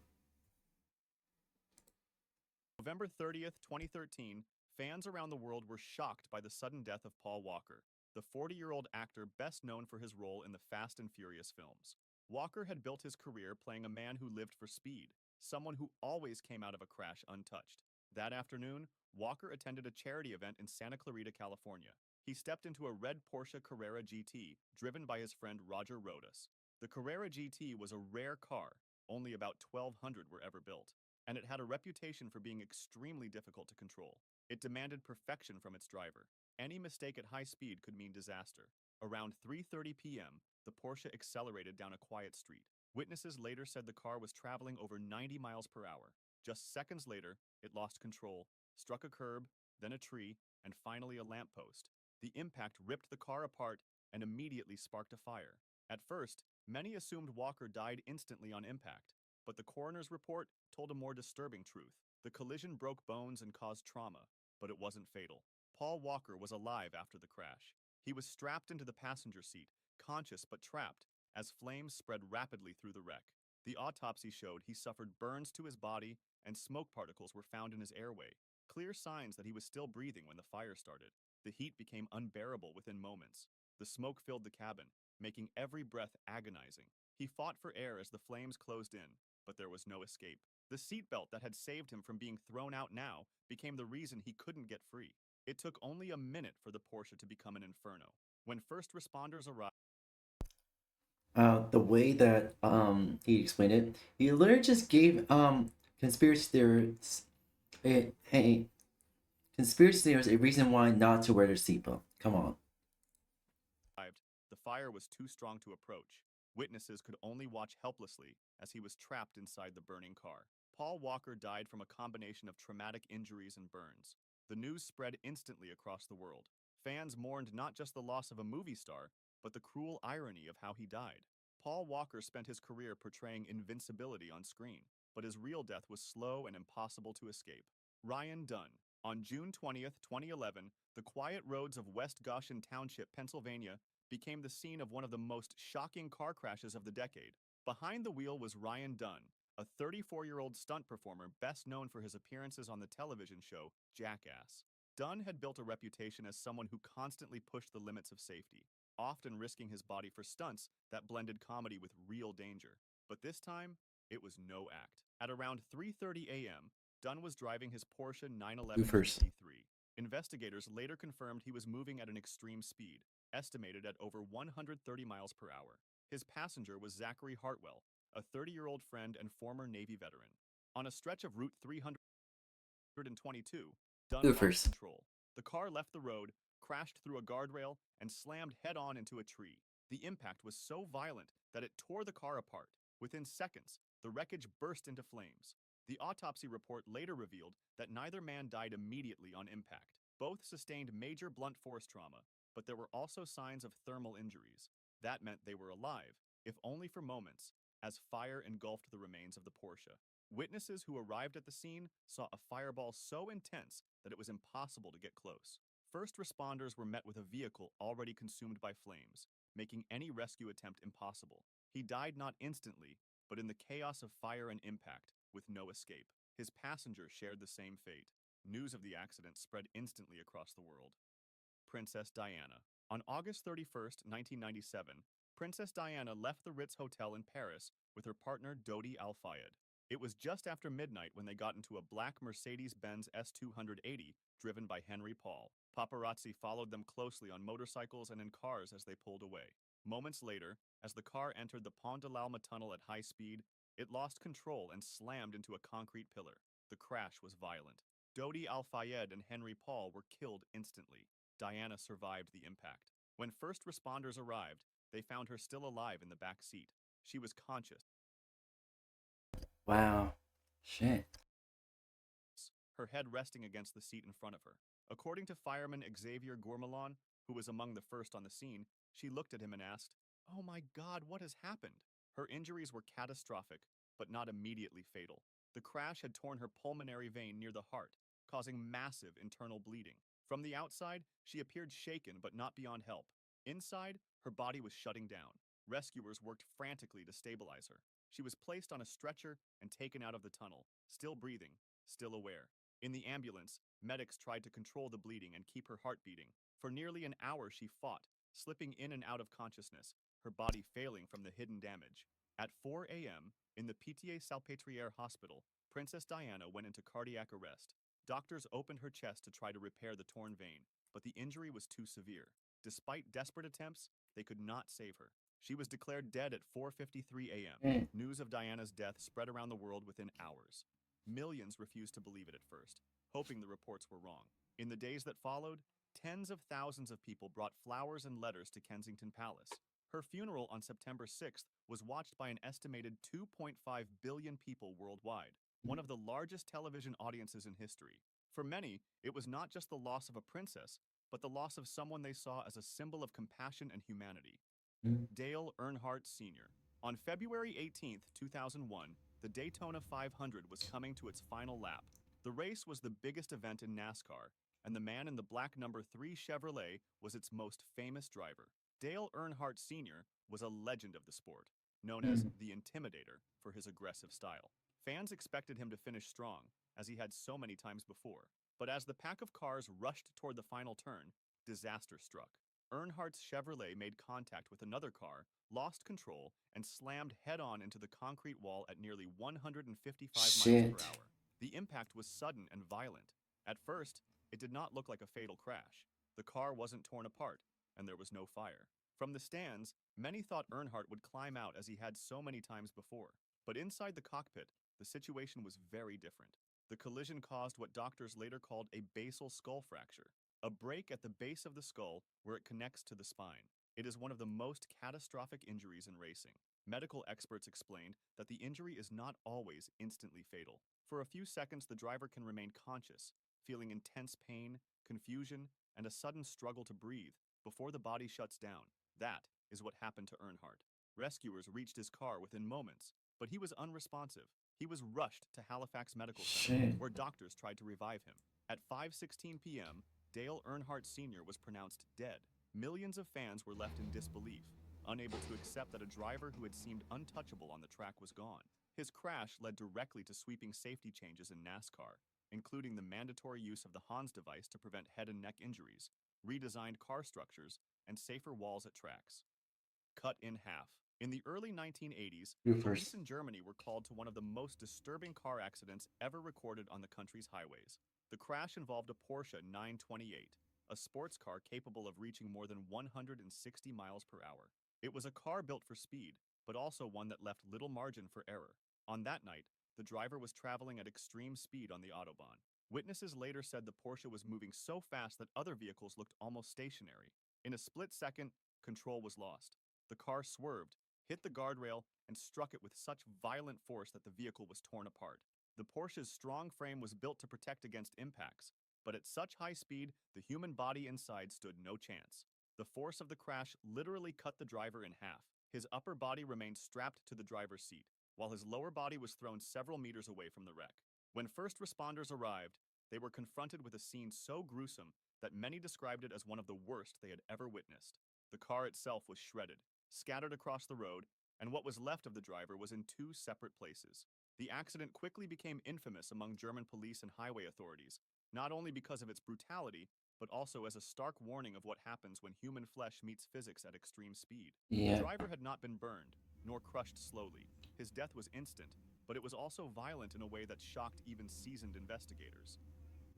November 30th, 2013, fans around the world were shocked by the sudden death of Paul Walker, the 40-year-old actor best known for his role in the Fast and Furious films. Walker had built his career playing a man who lived for speed, someone who always came out of a crash untouched. That afternoon, Walker attended a charity event in Santa Clarita, California. He stepped into a red Porsche Carrera GT, driven by his friend Roger Rodas. The Carrera GT was a rare car, only about 1,200 were ever built, and it had a reputation for being extremely difficult to control. It demanded perfection from its driver. Any mistake at high speed could mean disaster. Around 3:30 p.m., the Porsche accelerated down a quiet street. Witnesses later said the car was traveling over 90 miles per hour. Just seconds later, it lost control, struck a curb, then a tree, and finally a lamppost. The impact ripped the car apart and immediately sparked a fire. At first, many assumed Walker died instantly on impact, but the coroner's report told a more disturbing truth. The collision broke bones and caused trauma, but it wasn't fatal. Paul Walker was alive after the crash. He was strapped into the passenger seat, conscious but trapped, as flames spread rapidly through the wreck. The autopsy showed he suffered burns to his body and smoke particles were found in his airway, clear signs that he was still breathing when the fire started. The heat became unbearable within moments. The smoke filled the cabin, making every breath agonizing. He fought for air as the flames closed in, but there was no escape. The seatbelt that had saved him from being thrown out now became the reason he couldn't get free. It took only a minute for the Porsche to become an inferno. When first responders arrived, The way that he explained it, he literally just gave conspiracy theorists a reason why not to wear their seatbelt. Come on. the fire was too strong to approach. Witnesses could only watch helplessly as he was trapped inside the burning car. Paul Walker died from a combination of traumatic injuries and burns. The news spread instantly across the world. Fans mourned not just the loss of a movie star, but the cruel irony of how he died. Paul Walker spent his career portraying invincibility on screen. but his real death was slow and impossible to escape. Ryan Dunn. On June 20th, 2011, the quiet roads of West Goshen Township, Pennsylvania, became the scene of one of the most shocking car crashes of the decade. Behind the wheel was Ryan Dunn, a 34-year-old stunt performer best known for his appearances on the television show Jackass. Dunn had built a reputation as someone who constantly pushed the limits of safety, often risking his body for stunts that blended comedy with real danger. But this time, it was no act. At around 3:30 a.m., Dunn was driving his Porsche 911 first. GT3. Investigators later confirmed he was moving at an extreme speed, estimated at over 130 miles per hour. His passenger was Zachary Hartwell, a 30-year-old friend and former Navy veteran. On a stretch of Route 322, Dunn Who lost first? control. The car left the road, crashed through a guardrail, and slammed head-on into a tree. The impact was so violent that it tore the car apart. Within seconds, the wreckage burst into flames. The autopsy report later revealed that neither man died immediately on impact. Both sustained major blunt force trauma, but there were also signs of thermal injuries. That meant they were alive, if only for moments, as fire engulfed the remains of the Porsche. Witnesses who arrived at the scene saw a fireball so intense that it was impossible to get close. First responders were met with a vehicle already consumed by flames, making any rescue attempt impossible. He died not instantly, but in the chaos of fire and impact, with no escape. His passenger shared the same fate. News of the accident spread instantly across the world. Princess Diana. On August 31st, 1997, Princess Diana left the Ritz Hotel in Paris with her partner 𝙂𝙚𝙖𝙩. It was just after midnight when they got into a black Mercedes-Benz S280 driven by Henry Paul. Paparazzi followed them closely on motorcycles and in cars as they pulled away. Moments later, as the car entered the Pont de l'Alma tunnel at high speed, it lost control and slammed into a concrete pillar. The crash was violent. 𝙂𝙚𝙖𝙩 and Henry Paul were killed instantly. Diana survived the impact. When first responders arrived, they found her still alive in the back seat. She was conscious. Wow. Shit. Her head resting against the seat in front of her. According to fireman 𝙂𝙚𝙖𝙗, who was among the first on the scene, she looked at him and asked, "Oh my God, what has happened?" Her injuries were catastrophic, but not immediately fatal. The crash had torn her pulmonary vein near the heart, causing massive internal bleeding. From the outside, she appeared shaken but not beyond help. Inside, her body was shutting down. Rescuers worked frantically to stabilize her. She was placed on a stretcher and taken out of the tunnel, still breathing, still aware. In the ambulance, medics tried to control the bleeding and keep her heart beating. For nearly an hour she fought, slipping in and out of consciousness, her body failing from the hidden damage. At 4 a.m., in the Pitié-Salpêtrière hospital, Princess Diana went into cardiac arrest. Doctors opened her chest to try to repair the torn vein, but the injury was too severe. Despite desperate attempts, they could not save her. She was declared dead at 4:53 a.m. News of Diana's death spread around the world within hours. Millions refused to believe it at first, hoping the reports were wrong. In the days that followed, tens of thousands of people brought flowers and letters to Kensington Palace. Her funeral on September 6th was watched by an estimated 2.5 billion people worldwide, one of the largest television audiences in history. For many, it was not just the loss of a princess, but the loss of someone they saw as a symbol of compassion and humanity. Dale Earnhardt Sr. On February 18, 2001, the Daytona 500 was coming to its final lap. The race was the biggest event in NASCAR, and the man in the black number 3 Chevrolet was its most famous driver. Dale Earnhardt Sr. was a legend of the sport, known as the Intimidator for his aggressive style. Fans expected him to finish strong, as he had so many times before. But as the pack of cars rushed toward the final turn, disaster struck. Earnhardt's Chevrolet made contact with another car, lost control, and slammed head-on into the concrete wall at nearly 155 miles per hour. The impact was sudden and violent. At first, it did not look like a fatal crash. The car wasn't torn apart, and there was no fire. From the stands, many thought Earnhardt would climb out as he had so many times before. But inside the cockpit, the situation was very different. The collision caused what doctors later called a basal skull fracture, a break at the base of the skull where it connects to the spine. It is one of the most catastrophic injuries in racing. Medical experts explained that the injury is not always instantly fatal. For a few seconds, the driver can remain conscious, feeling intense pain, confusion, and a sudden struggle to breathe before the body shuts down. That is what happened to Earnhardt. Rescuers reached his car within moments, but he was unresponsive. He was rushed to Halifax Medical Center, Shit. where doctors tried to revive him. At 5:16 p.m., Dale Earnhardt Sr. was pronounced dead. Millions of fans were left in disbelief, unable to accept that a driver who had seemed untouchable on the track was gone. His crash led directly to sweeping safety changes in NASCAR, including the mandatory use of the Hans device to prevent head and neck injuries, redesigned car structures, and safer walls at tracks. Cut in half. In the early 1980s, police in Germany were called to one of the most disturbing car accidents ever recorded on the country's highways. The crash involved a Porsche 928, a sports car capable of reaching more than 160 miles per hour. It was a car built for speed, but also one that left little margin for error. On that night, the driver was traveling at extreme speed on the Autobahn. Witnesses later said the Porsche was moving so fast that other vehicles looked almost stationary. In a split second, control was lost. The car swerved, hit the guardrail, and struck it with such violent force that the vehicle was torn apart. The Porsche's strong frame was built to protect against impacts, but at such high speed, the human body inside stood no chance. The force of the crash literally cut the driver in half. His upper body remained strapped to the driver's seat, while his lower body was thrown several meters away from the wreck. When first responders arrived, they were confronted with a scene so gruesome that many described it as one of the worst they had ever witnessed. The car itself was shredded, scattered across the road, and what was left of the driver was in two separate places. The accident quickly became infamous among German police and highway authorities, not only because of its brutality, but also as a stark warning of what happens when human flesh meets physics at extreme speed. Yeah. The driver had not been burned, nor crushed slowly. His death was instant, but it was also violent in a way that shocked even seasoned investigators.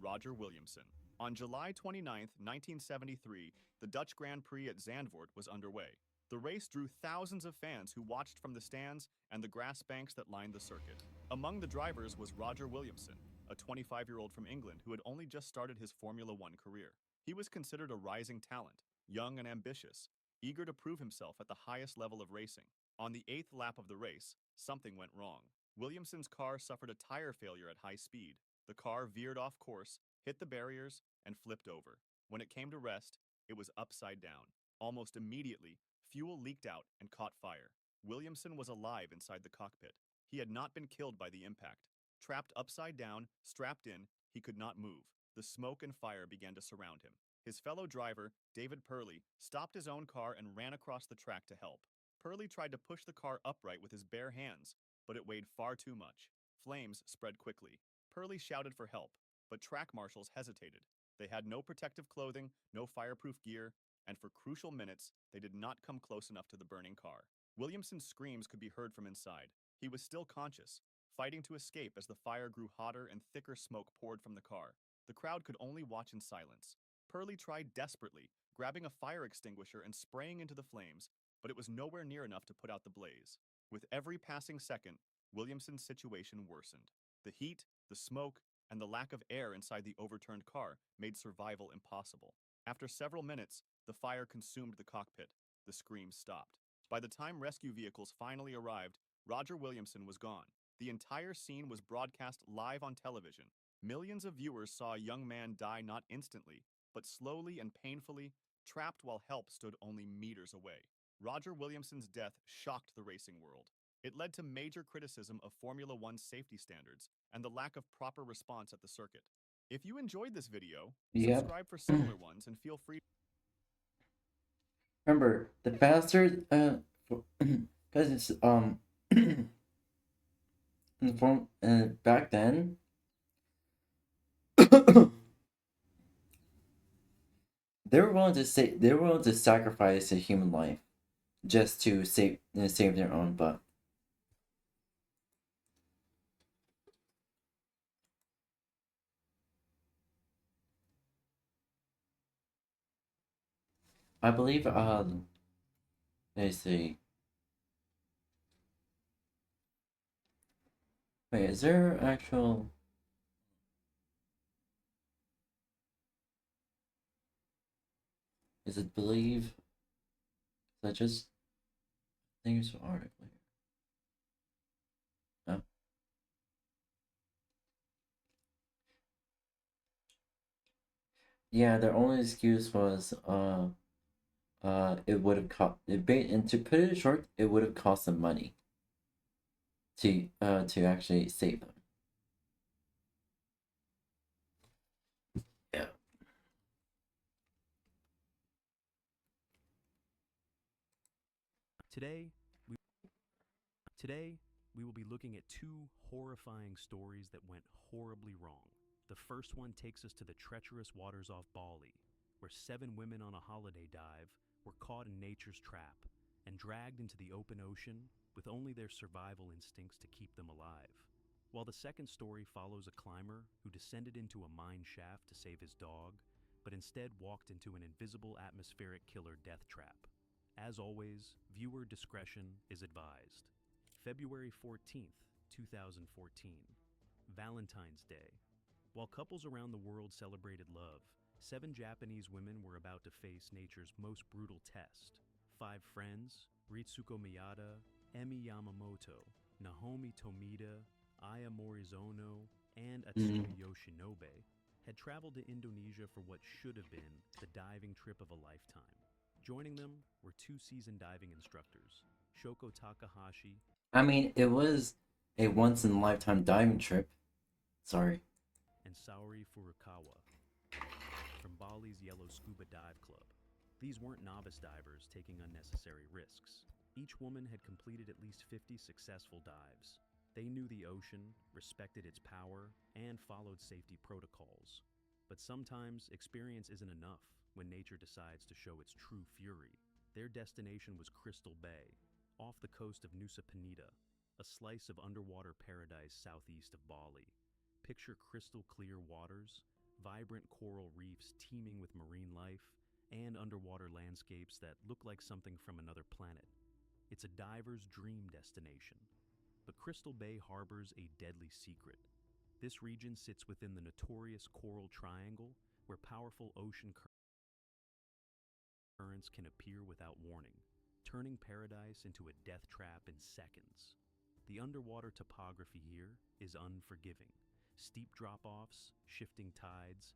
Roger Williamson. On July 29, 1973, the Dutch Grand Prix at Zandvoort was underway. The race drew thousands of fans who watched from the stands and the grass banks that lined the circuit. Among the drivers was Roger Williamson, a 25-year-old from England who had only just started his Formula One career. He was considered a rising talent, young and ambitious, eager to prove himself at the highest level of racing. On the 8th lap of the race, something went wrong. Williamson's car suffered a tire failure at high speed. The car veered off course, hit the barriers, and flipped over. When it came to rest, it was upside down. Almost immediately, fuel leaked out and caught fire. Williamson was alive inside the cockpit. He had not been killed by the impact. Trapped upside down, strapped in, he could not move. The smoke and fire began to surround him. His fellow driver, David Purley, stopped his own car and ran across the track to help. Purley tried to push the car upright with his bare hands, but it weighed far too much. Flames spread quickly. Purley shouted for help, but track marshals hesitated. They had no protective clothing, no fireproof gear, and for crucial minutes, they did not come close enough to the burning car. Williamson's screams could be heard from inside. He was still conscious, fighting to escape as the fire grew hotter and thicker smoke poured from the car. The crowd could only watch in silence. Purley tried desperately, grabbing a fire extinguisher and spraying into the flames, but it was nowhere near enough to put out the blaze. With every passing second, Williamson's situation worsened. The heat, the smoke, and the lack of air inside the overturned car made survival impossible. After several minutes, the fire consumed the cockpit. The screams stopped. By the time rescue vehicles finally arrived, Roger Williamson was gone. The entire scene was broadcast live on television. Millions of viewers saw a young man die not instantly, but slowly and painfully, trapped while help stood only meters away. Roger Williamson's death shocked the racing world. It led to major criticism of Formula One safety standards and the lack of proper response at the circuit. If you enjoyed this video, subscribe for similar ones and feel free. Remember, the faster, because it's, in the form, back then, they were willing to sacrifice a human life just to save their own butt. I believe, let's see. Wait, is there actual... Is it believe? I just think it's an article here. No? Yeah, their only excuse was, it would have cost, and to put it short, it would have cost them money. to actually save them. Yeah. Today, we will be looking at two horrifying stories that went horribly wrong. The first one takes us to the treacherous waters off Bali, where 7 women on a holiday dive were caught in nature's trap and dragged into the open ocean with only their survival instincts to keep them alive. While the second story follows a climber who descended into a mine shaft to save his dog, but instead walked into an invisible atmospheric killer death trap. As always, viewer discretion is advised. February 14th, 2014, Valentine's Day. While couples around the world celebrated love, 7 Japanese women were about to face nature's most brutal test. 5 friends, Ritsuko Miyata, Emi Yamamoto, Naomi Tomita, Aya Morizono, and Atsuno Yoshinobe, had traveled to Indonesia for what should have been the diving trip of a lifetime. Joining them were 2 seasoned diving instructors, Shoko Takahashi. I mean, it was a once-in-a-lifetime diving trip. Sorry. And Saori Furukawa from Bali's Yellow Scuba Dive Club. These weren't novice divers taking unnecessary risks. Each woman had completed at least 50 successful dives. They knew the ocean, respected its power, and followed safety protocols. But sometimes experience isn't enough when nature decides to show its true fury. Their destination was Crystal Bay, off the coast of Nusa Penida, a slice of underwater paradise southeast of Bali. Picture crystal clear waters, vibrant coral reefs teeming with marine life, and underwater landscapes that look like something from another planet. It's a diver's dream destination. But Crystal Bay harbors a deadly secret. This region sits within the notorious Coral Triangle, where powerful ocean currents can appear without warning, turning paradise into a death trap in seconds. The underwater topography here is unforgiving. Steep drop-offs, shifting tides,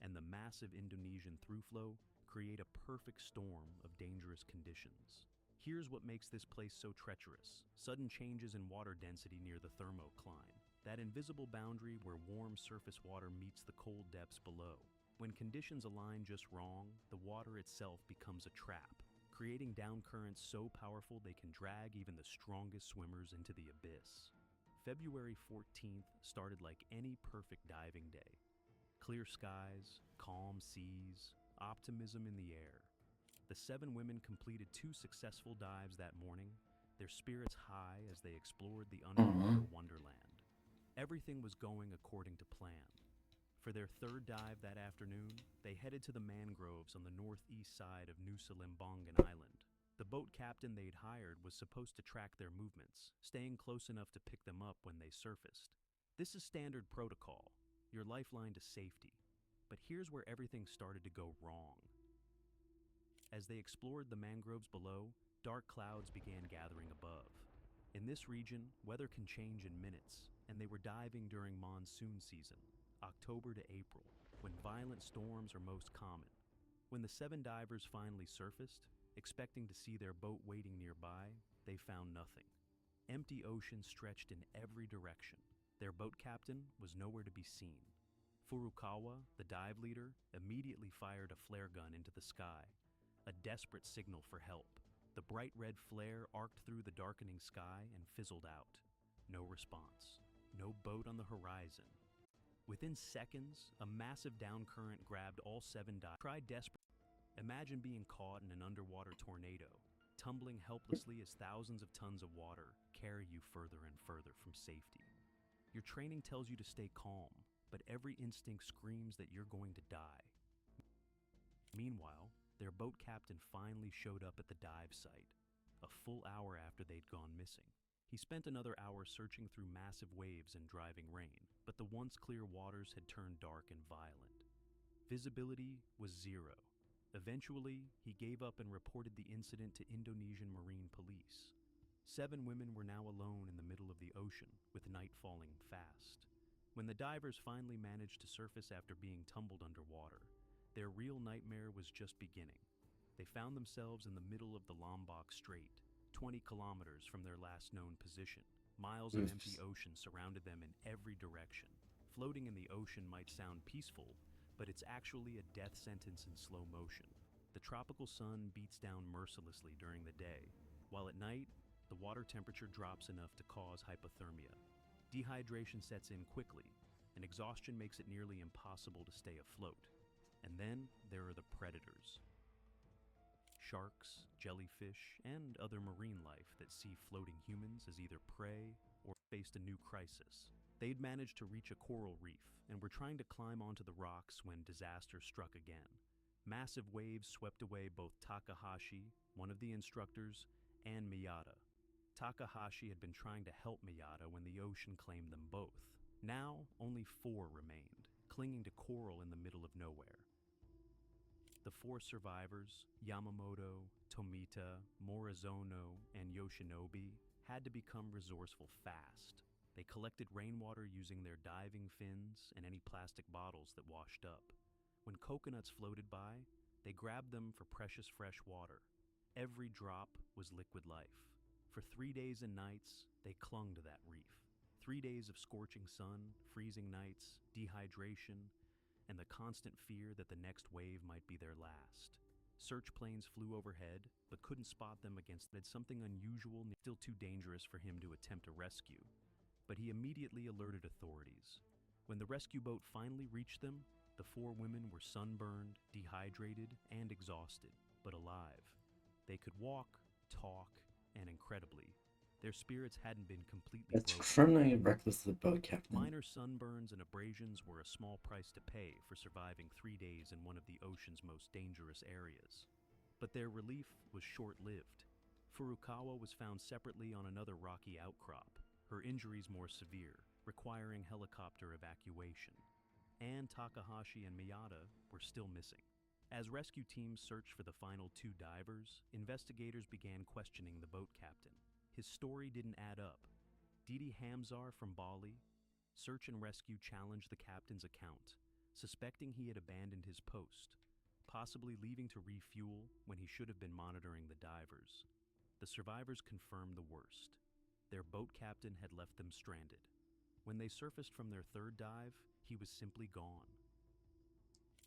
and the massive Indonesian throughflow create a perfect storm of dangerous conditions. Here's what makes this place so treacherous: sudden changes in water density near the thermocline, that invisible boundary where warm surface water meets the cold depths below. When conditions align just wrong, the water itself becomes a trap, creating downcurrents so powerful they can drag even the strongest swimmers into the abyss. February 14th started like any perfect diving day. Clear skies, calm seas, optimism in the air. The 7 women completed 2 successful dives that morning, their spirits high as they explored the underwater wonderland. Everything was going according to plan. For their 3rd dive that afternoon, they headed to the mangroves on the northeast side of Nusa Lembongan Island. The boat captain they'd hired was supposed to track their movements, staying close enough to pick them up when they surfaced. This is standard protocol, your lifeline to safety. But here's where everything started to go wrong. As they explored the mangroves below, dark clouds began gathering above. In this region, weather can change in minutes, and they were diving during monsoon season, October to April, when violent storms are most common. When the 7 divers finally surfaced, expecting to see their boat waiting nearby, they found nothing. Empty ocean stretched in every direction. Their boat captain was nowhere to be seen. Furukawa, the dive leader, immediately fired a flare gun into the sky, a desperate signal for help. The bright red flare arced through the darkening sky and fizzled out. No response. No boat on the horizon. Within seconds, a massive downcurrent grabbed all 7 divers. Tried desperately. Imagine being caught in an underwater tornado, tumbling helplessly as thousands of tons of water carry you further and further from safety. Your training tells you to stay calm, but every instinct screams that you're going to die. Meanwhile, their boat captain finally showed up at the dive site, a full hour after they'd gone missing. He spent another hour searching through massive waves and driving rain, but the once clear waters had turned dark and violent. Visibility was 0. Eventually, he gave up and reported the incident to Indonesian Marine Police. 7 women were now alone in the middle of the ocean, with night falling fast. When the divers finally managed to surface after being tumbled underwater, their real nightmare was just beginning. They found themselves in the middle of the Lombok Strait, 20 kilometers from their last known position. Miles of empty ocean surrounded them in every direction. Floating in the ocean might sound peaceful, but it's actually a death sentence in slow motion. The tropical sun beats down mercilessly during the day, while at night, the water temperature drops enough to cause hypothermia. Dehydration sets in quickly, and exhaustion makes it nearly impossible to stay afloat. And then there are the predators. Sharks, jellyfish, and other marine life that see floating humans as either prey or faced a new crisis. They'd managed to reach a coral reef and were trying to climb onto the rocks when disaster struck again. Massive waves swept away both Takahashi, one of the instructors, and Miyata. Takahashi had been trying to help Miyata when the ocean claimed them both. Now, only 4 remained, clinging to coral in the middle of nowhere. The 4 survivors, Yamamoto, Tomita, Morizono, and Yoshinobi, had to become resourceful fast. They collected rainwater using their diving fins and any plastic bottles that washed up. When coconuts floated by, they grabbed them for precious fresh water. Every drop was liquid life. For 3 days and nights, they clung to that reef. 3 days of scorching sun, freezing nights, dehydration, and the constant fear that the next wave might be their last. Search planes flew overhead, but couldn't spot them against something unusual, still too dangerous for him to attempt a rescue. But he immediately alerted authorities. When the rescue boat finally reached them, the 4 women were sunburned, dehydrated, and exhausted, but alive. They could walk, talk, and incredibly, their spirits hadn't been completely That's broken. criminally reckless of the boat captain. Minor sunburns and abrasions were a small price to pay for surviving 3 days in one of the ocean's most dangerous areas. But their relief was short-lived. Furukawa was found separately on another rocky outcrop, her injuries more severe, requiring helicopter evacuation. And Takahashi and Miyata were still missing. As rescue teams searched for the final 2 divers, investigators began questioning the boat captain. His story didn't add up. 𝙂𝙚𝙣𝙚𝙧𝙖 from Bali, search and rescue challenged the captain's account, suspecting he had abandoned his post, possibly leaving to refuel when he should have been monitoring the divers. The survivors confirmed the worst. Their boat captain had left them stranded. When they surfaced from their 3rd dive, he was simply gone.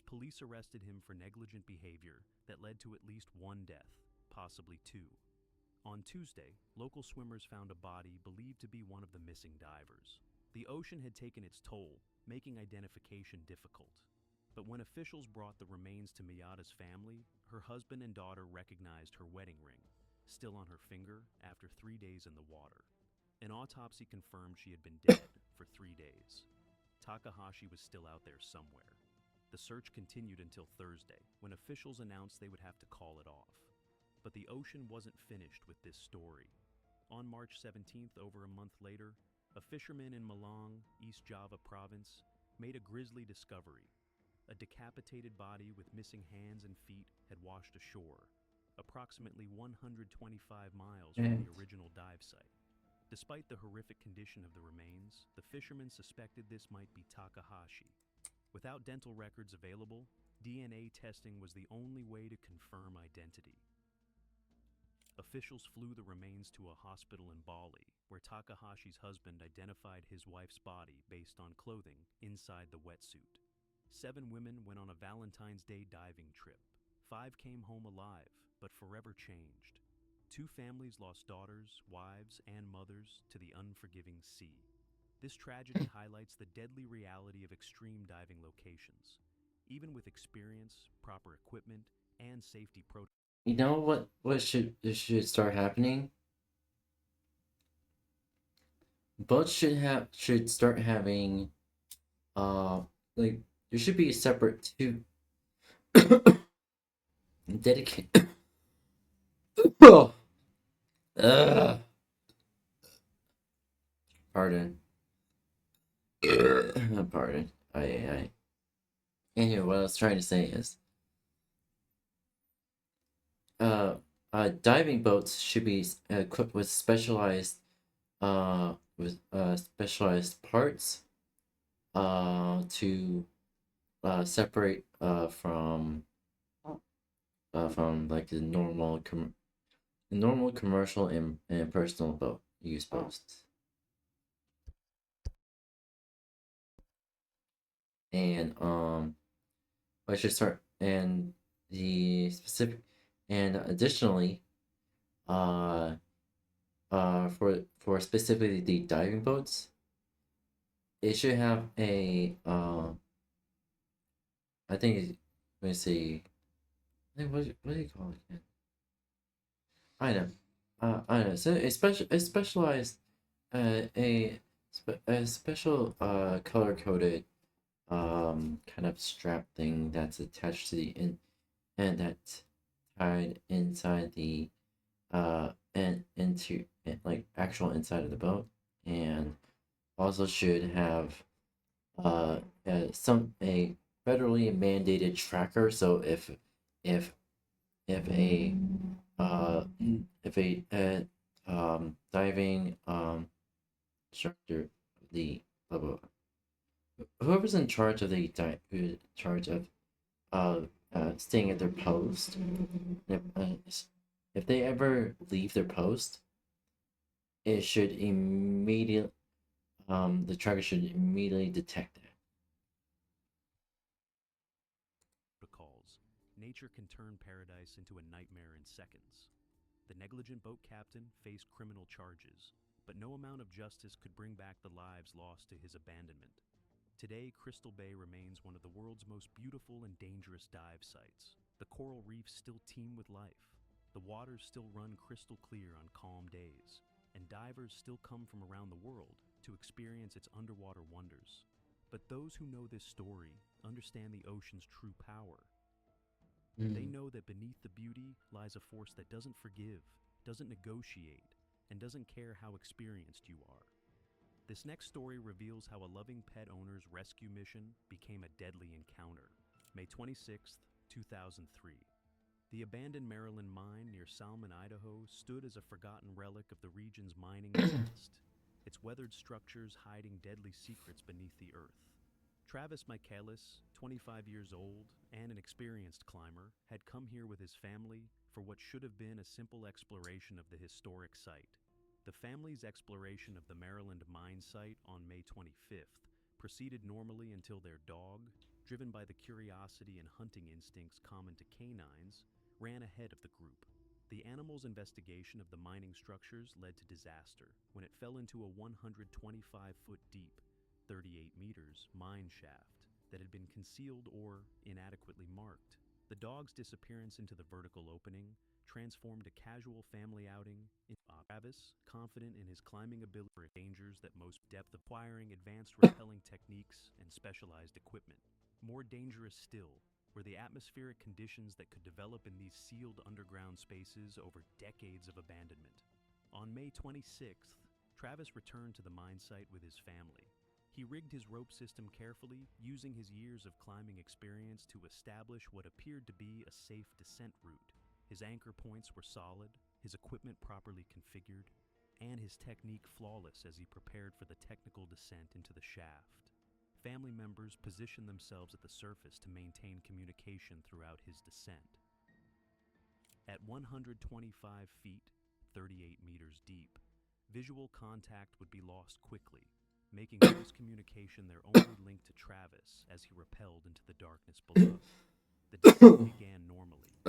Police arrested him for negligent behavior that led to at least 1 death, possibly 2. On Tuesday, local swimmers found a body believed to be one of the missing divers. The ocean had taken its toll, making identification difficult. But when officials brought the remains to Miyata's family, her husband and daughter recognized her wedding ring, still on her finger after 3 days in the water. An autopsy confirmed she had been dead for 3 days. Takahashi was still out there somewhere. The search continued until Thursday, when officials announced they would have to call it off. But the ocean wasn't finished with this story. On March 17th, over a month later, a fisherman in Malang, East Java province, made a grisly discovery. A decapitated body with missing hands and feet had washed ashore, approximately 125 miles from the original dive site. Despite the horrific condition of the remains, the fishermen suspected this might be Takahashi. Without dental records available, DNA testing was the only way to confirm identity. Officials flew the remains to a hospital in Bali, where Takahashi's husband identified his wife's body based on clothing inside the wetsuit. 7 women went on a Valentine's Day diving trip. 5 came home alive, but forever changed. 2 families lost daughters, wives, and mothers to the unforgiving sea. This tragedy highlights the deadly reality of extreme diving locations. Even with experience, proper equipment, and safety protocols. You know what should start happening? Boats should start having like there should be a separate two dedicated pardon. Pardon. I. Anyway, what I was trying to say is diving boats should be equipped with specialized parts to separate from like the normal normal, commercial, and personal use boats. And let's just start. And the specific, and additionally, for specifically the diving boats, it should have a I think let me see. I think what do you call it again? I know. I know. So a specialized a special color coded kind of strap thing that's attached to the and that's tied inside the and into like actual inside of the boat, and also should have some a federally mandated tracker. So if if a uh if a diving instructor, the blah, blah, whoever's in charge of the who's in charge of uh, staying at their post, if they ever leave their post, it should immediately the tracker should immediately detect that. Protocols. Nature can turn paradise into a nightmare in seconds. The negligent boat captain faced criminal charges, but no amount of justice could bring back the lives lost to his abandonment. Today, Crystal Bay remains one of the world's most beautiful and dangerous dive sites. The coral reefs still teem with life. The waters still run crystal clear on calm days, and divers still come from around the world to experience its underwater wonders. But those who know this story understand the ocean's true power. They know that beneath the beauty lies a force that doesn't forgive, doesn't negotiate, and doesn't care how experienced you are. This next story reveals how a loving pet owner's rescue mission became a deadly encounter. May 26, 2003. The abandoned Maryland mine near 𝙬𝙬, Idaho stood as a forgotten relic of the region's mining past, its weathered structures hiding deadly secrets beneath the earth. Travis Michaelis, 25 years old and an experienced climber, had come here with his family for what should have been a simple exploration of the historic site. The family's exploration of the Maryland mine site on May 25th proceeded normally until their dog, driven by the curiosity and hunting instincts common to canines, ran ahead of the group. The animal's investigation of the mining structures led to disaster when it fell into a 125-foot deep, 38 meters, mine shaft that had been concealed or inadequately marked. The dog's disappearance into the vertical opening transformed a casual family outing into Travis, confident in his climbing ability, for dangers that most depth, acquiring advanced rappelling techniques and specialized equipment. More dangerous still were the atmospheric conditions that could develop in these sealed underground spaces over decades of abandonment. On May 26th, Travis returned to the mine site with his family. He rigged his rope system carefully, using his years of climbing experience to establish what appeared to be a safe descent route. His anchor points were solid, his equipment properly configured, and his technique flawless as he prepared for the technical descent into the shaft. Family members positioned themselves at the surface to maintain communication throughout his descent. At 125 feet, 38 meters deep, visual contact would be lost quickly, making close communication their only link to Travis as he rappelled into the darkness below. The descent began normally.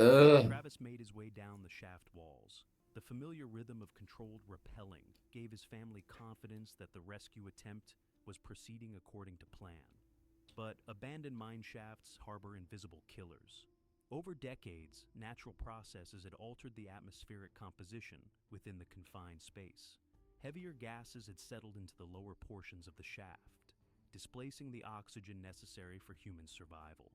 Travis made his way down the shaft walls. The familiar rhythm of controlled rappelling gave his family confidence that the rescue attempt was proceeding according to plan. But abandoned mine shafts harbor invisible killers. Over decades, natural processes had altered the atmospheric composition within the confined space. Heavier gases had settled into the lower portions of the shaft, displacing the oxygen necessary for human survival.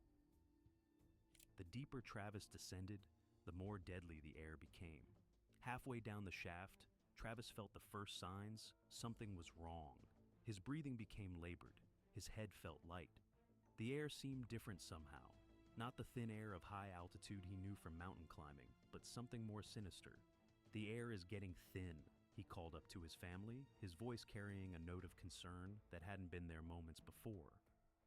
The deeper Travis descended, the more deadly the air became. Halfway down the shaft, Travis felt the first signs something was wrong. His breathing became labored. His head felt light. The air seemed different somehow. Not the thin air of high altitude he knew from mountain climbing, but something more sinister. The air is getting thin, he called up to his family, his voice carrying a note of concern that hadn't been there moments before.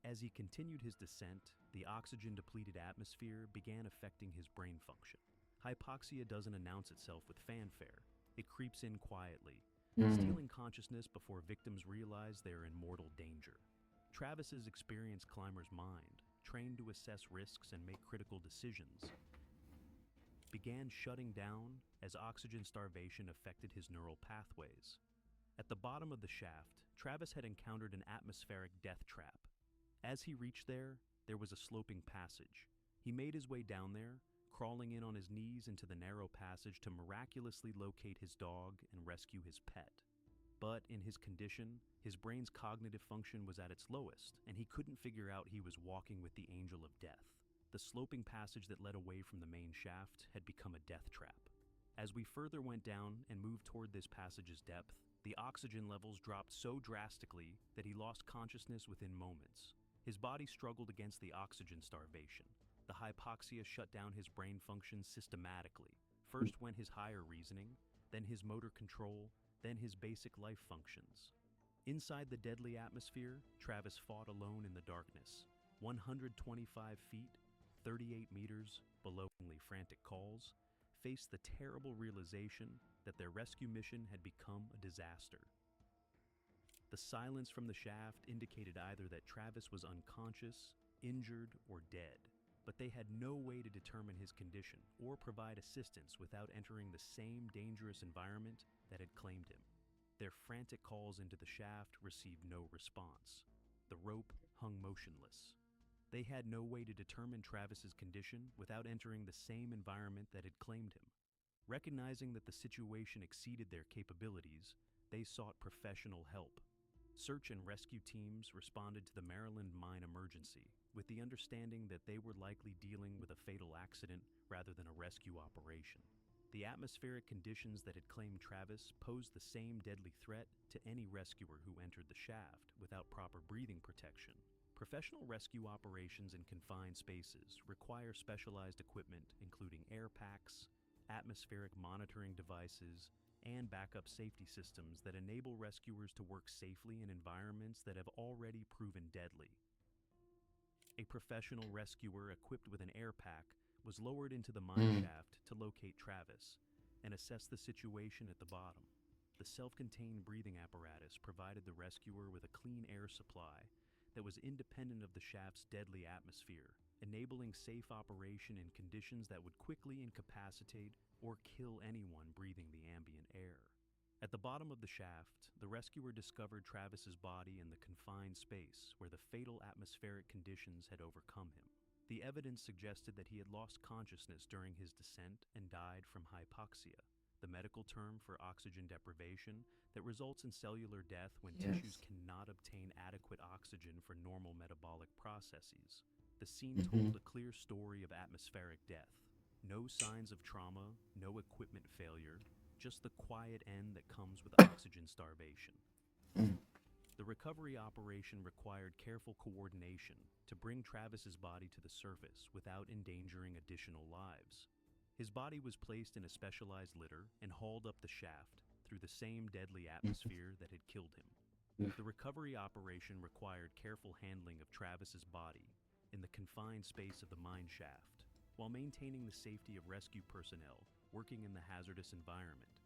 As he continued his descent, the oxygen-depleted atmosphere began affecting his brain function. Hypoxia doesn't announce itself with fanfare. It creeps in quietly, Mm. stealing consciousness before victims realize they are in mortal danger. Travis's experienced climber's mind, trained to assess risks and make critical decisions, began shutting down as oxygen starvation affected his neural pathways. At the bottom of the shaft, Travis had encountered an atmospheric death trap. As he reached there was a sloping passage. He made his way down there, crawling in on his knees into the narrow passage to miraculously locate his dog and rescue his pet. But in his condition, his brain's cognitive function was at its lowest, and he couldn't figure out he was walking with the angel of death. The sloping passage that led away from the main shaft had become a death trap. As we further went down and moved toward this passage's depth, the oxygen levels dropped so drastically that he lost consciousness within moments. His body struggled against the oxygen starvation. The hypoxia shut down his brain functions systematically. First went his higher reasoning, then his motor control, then his basic life functions. Inside the deadly atmosphere, Travis fought alone in the darkness. 125 feet, 38 meters below frantic calls, faced the terrible realization that their rescue mission had become a disaster. The silence from the shaft indicated either that Travis was unconscious, injured, or dead, but they had no way to determine his condition or provide assistance without entering the same dangerous environment that had claimed him. Their frantic calls into the shaft received no response. The rope hung motionless. They had no way to determine Travis's condition without entering the same environment that had claimed him. Recognizing that the situation exceeded their capabilities, they sought professional help. Search and rescue teams responded to the Maryland mine emergency, with the understanding that they were likely dealing with a fatal accident rather than a rescue operation. The atmospheric conditions that had claimed Travis posed the same deadly threat to any rescuer who entered the shaft without proper breathing protection. Professional rescue operations in confined spaces require specialized equipment including air packs, atmospheric monitoring devices, and backup safety systems that enable rescuers to work safely in environments that have already proven deadly. A professional rescuer equipped with an air pack was lowered into the mine shaft to locate Travis and assess the situation at the bottom. The self-contained breathing apparatus provided the rescuer with a clean air supply that was independent of the shaft's deadly atmosphere, enabling safe operation in conditions that would quickly incapacitate or kill anyone breathing the ambient air. At the bottom of the shaft, the rescuer discovered Travis's body in the confined space where the fatal atmospheric conditions had overcome him. The evidence suggested that he had lost consciousness during his descent and died from hypoxia, the medical term for oxygen deprivation that results in cellular death when tissues cannot obtain adequate oxygen for normal metabolic processes. The scene told a clear story of atmospheric death. No signs of trauma, no equipment failure, just the quiet end that comes with oxygen starvation. The recovery operation required careful coordination to bring Travis's body to the surface without endangering additional lives. His body was placed in a specialized litter and hauled up the shaft through the same deadly atmosphere that had killed him. The recovery operation required careful handling of Travis's body in the confined space of the mine shaft, while maintaining the safety of rescue personnel working in the hazardous environment.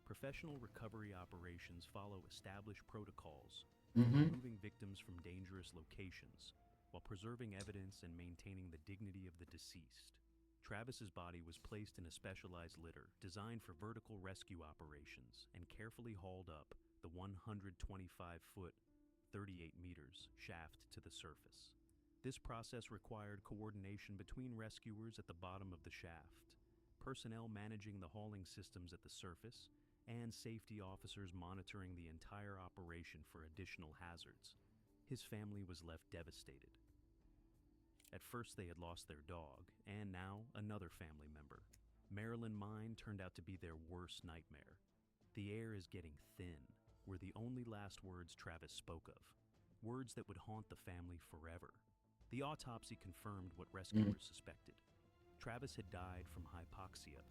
Professional recovery operations follow established protocols for removing victims from dangerous locations, while preserving evidence and maintaining the dignity of the deceased. Travis's body was placed in a specialized litter designed for vertical rescue operations and carefully hauled up the 125-foot, 38 meters shaft to the surface. This process required coordination between rescuers at the bottom of the shaft, personnel managing the hauling systems at the surface, and safety officers monitoring the entire operation for additional hazards. His family was left devastated. At first they had lost their dog, and now another family member. Maryland Mine turned out to be their worst nightmare. The air is getting thin were the only last words Travis spoke of, words that would haunt the family forever. The autopsy confirmed what rescuers suspected. Travis had died from hypoxia,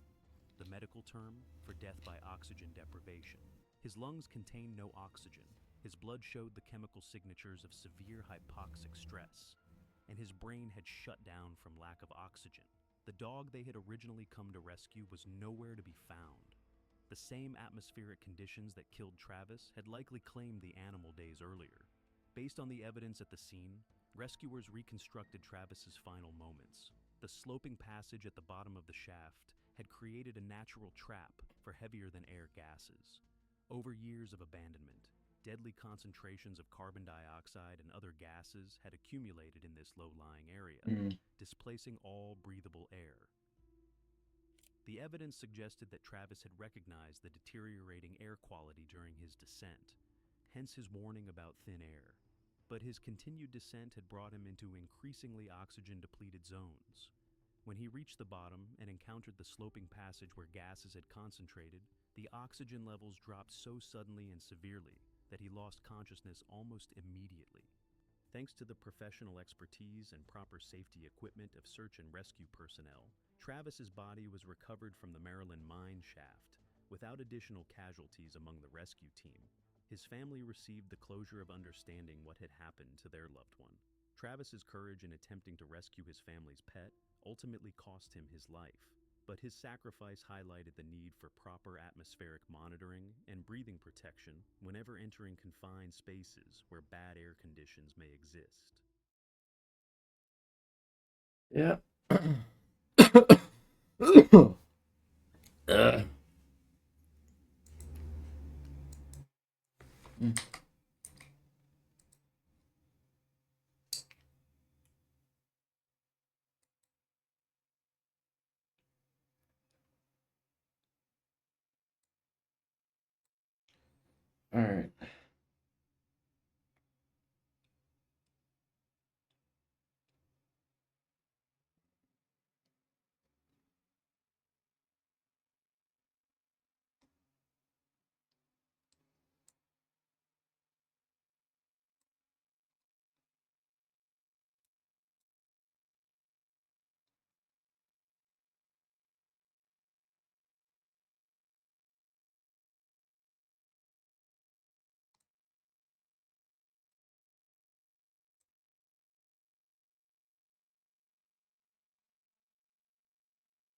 the medical term for death by oxygen deprivation. His lungs contained no oxygen. His blood showed the chemical signatures of severe hypoxic stress, and his brain had shut down from lack of oxygen. The dog they had originally come to rescue was nowhere to be found. The same atmospheric conditions that killed Travis had likely claimed the animal days earlier. Based on the evidence at the scene, rescuers reconstructed Travis's final moments. The sloping passage at the bottom of the shaft had created a natural trap for heavier-than-air gases. Over years of abandonment, deadly concentrations of carbon dioxide and other gases had accumulated in this low-lying area, displacing all breathable air. The evidence suggested that Travis had recognized the deteriorating air quality during his descent, hence his warning about thin air. But his continued descent had brought him into increasingly oxygen-depleted zones. When he reached the bottom and encountered the sloping passage where gases had concentrated, the oxygen levels dropped so suddenly and severely that he lost consciousness almost immediately. Thanks to the professional expertise and proper safety equipment of search and rescue personnel, Travis's body was recovered from the Maryland mine shaft without additional casualties among the rescue team. His family received the closure of understanding what had happened to their loved one. Travis's courage in attempting to rescue his family's pet ultimately cost him his life, but his sacrifice highlighted the need for proper atmospheric monitoring and breathing protection whenever entering confined spaces where bad air conditions may exist. Yeah. All right.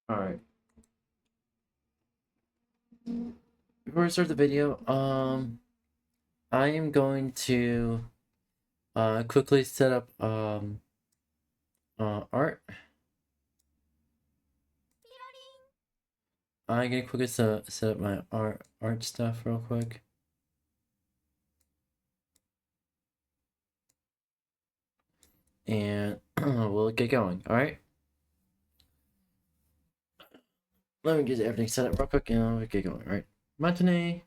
All right. Before I start the video, I am going to quickly set up art. I'm gonna quickly set up my art stuff real quick. And we'll get going, alright? Let me get everything set up real quick and we'll get going, alright? Matinee.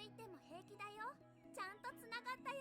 いても平気だよ。ちゃんとつながったよ。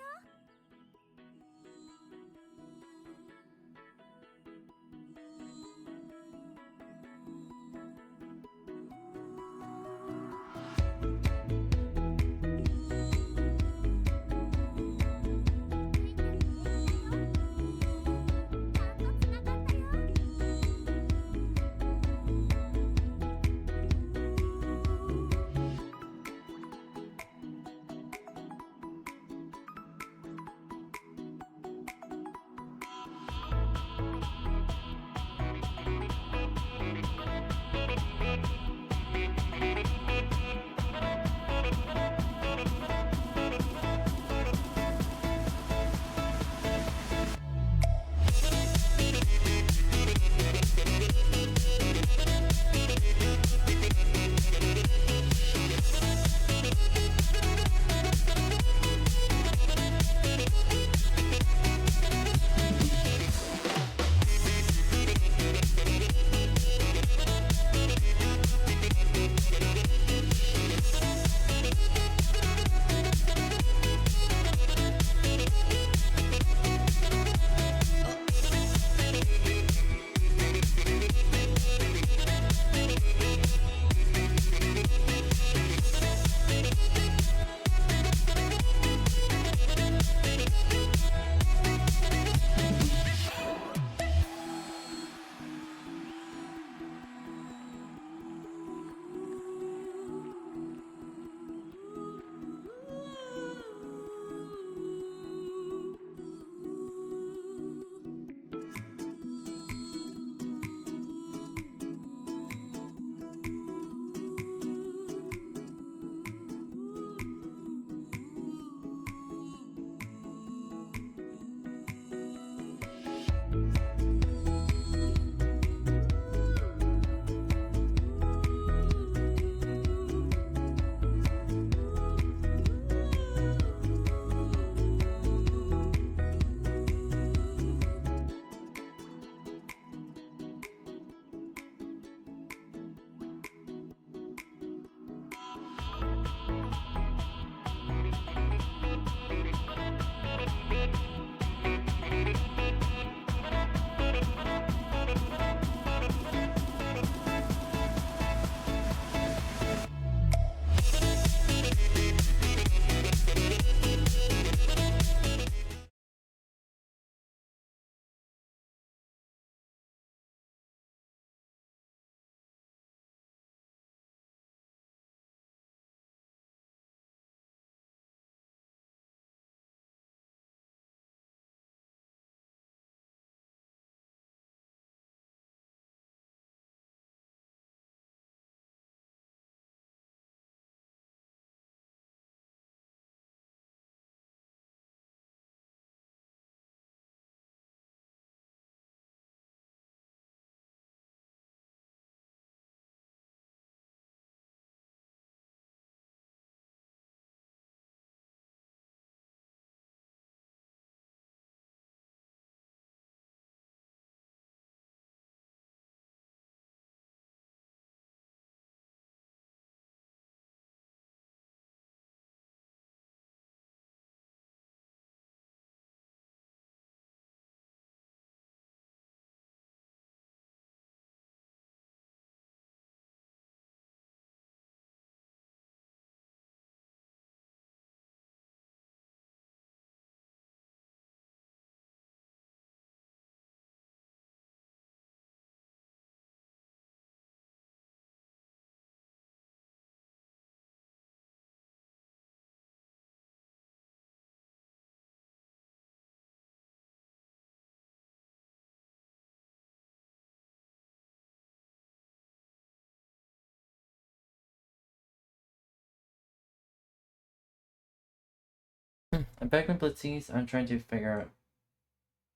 I'm back with Blitzies. I'm trying to figure out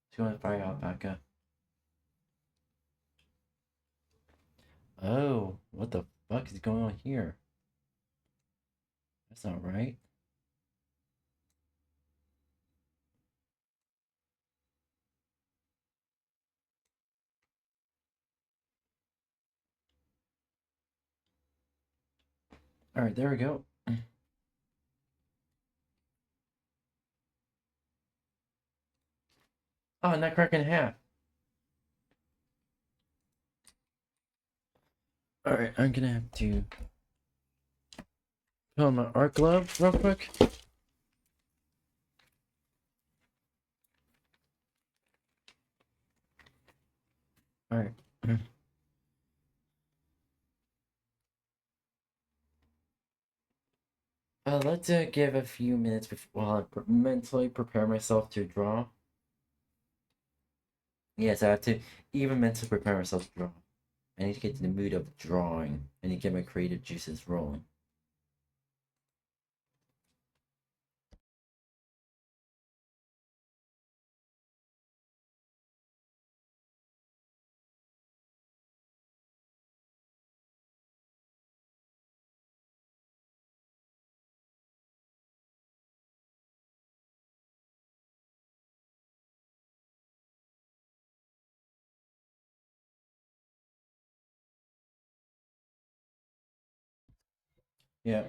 what's going to fire alpaca. Oh, what the fuck is going on here? That's not right. Alright, there we go. Oh, not crack in half. Alright, I'm gonna have to put on my art glove real quick. Alright. Let's give a few minutes while I mentally prepare myself to draw. Yes, I have to even mentally prepare myself to draw. I need to get to the mood of drawing. I need to get my creative juices rolling. Yeah.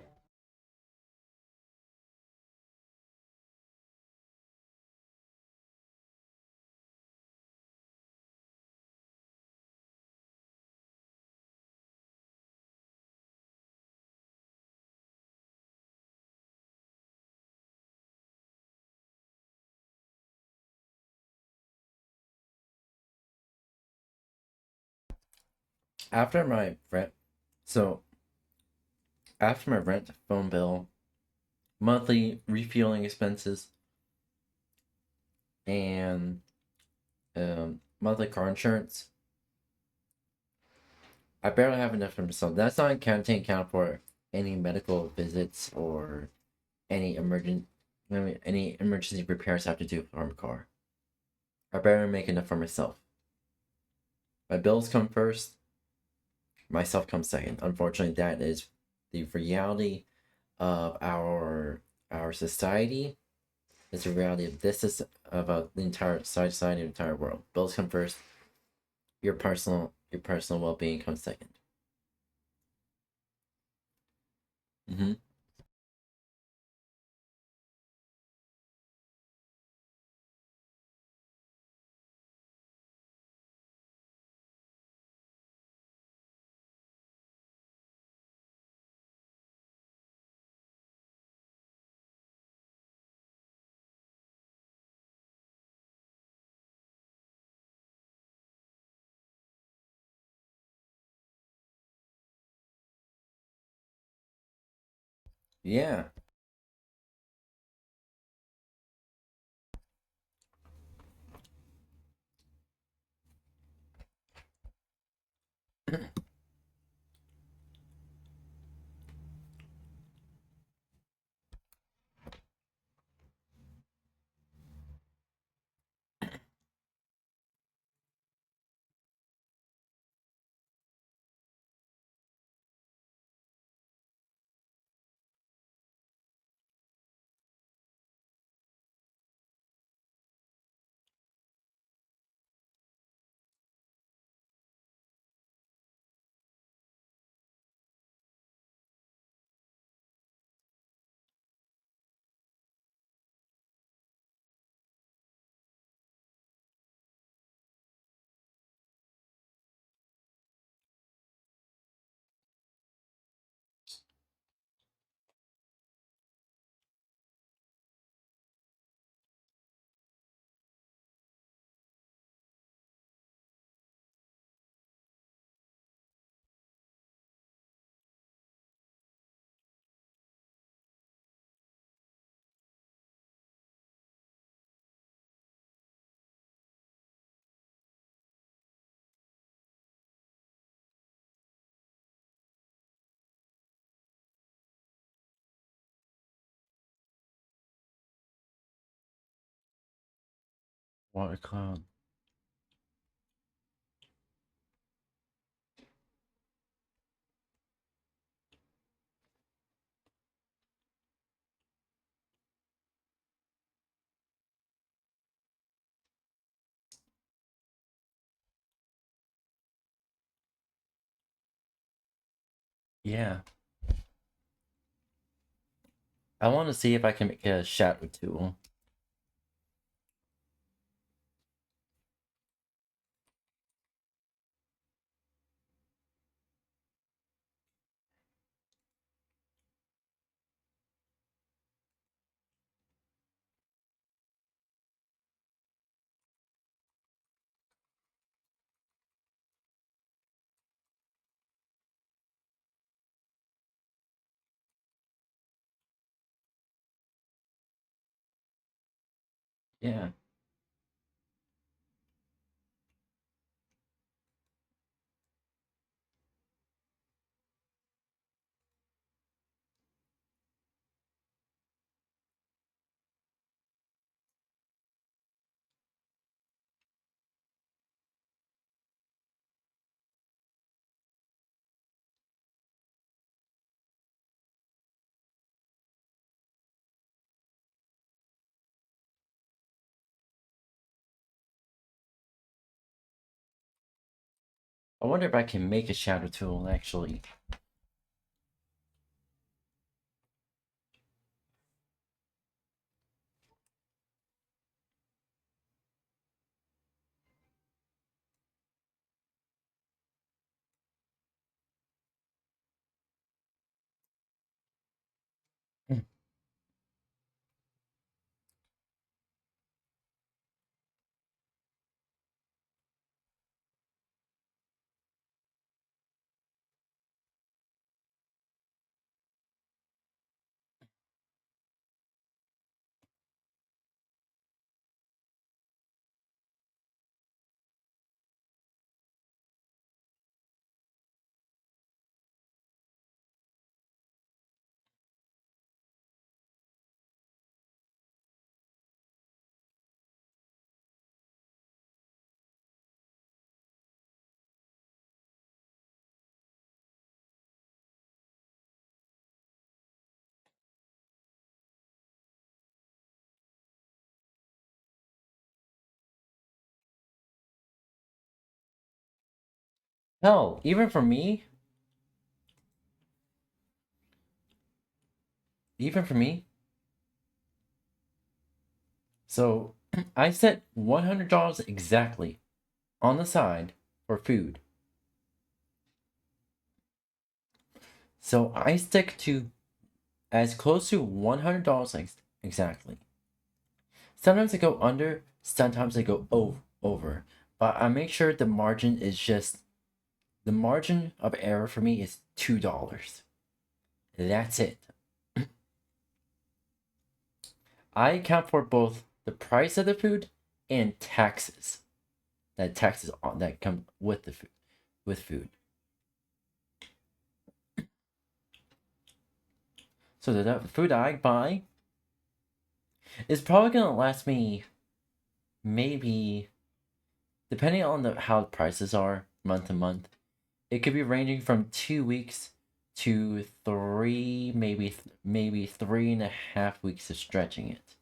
After my rent, so after my rent, phone bill, monthly refueling expenses, and monthly car insurance, I barely have enough for myself. That's not taking account for any medical visits or any any emergency repairs I have to do for my car. I barely make enough for myself. My bills come first. Myself comes second. Unfortunately, that is the reality of our society. It's the reality of the entire society, the entire world. Bills come first. Your personal well-being comes second. Mm-hmm. Yeah. Water cloud. Yeah. I want to see if I can make a shadow tool. Yeah. I wonder if I can make a shadow tool actually. Hell, even for me, so I set $100 exactly on the side for food. So I stick to as close to $100 exactly. Sometimes I go under, sometimes I go over. But I make sure the margin is just, the margin of error for me is $2. That's it. I account for both the price of the food and taxes. Taxes that come with the food. So the food I buy is probably gonna last me maybe, depending on how the prices are month to month, it could be ranging from 2 weeks to three, maybe 3.5 weeks of stretching it.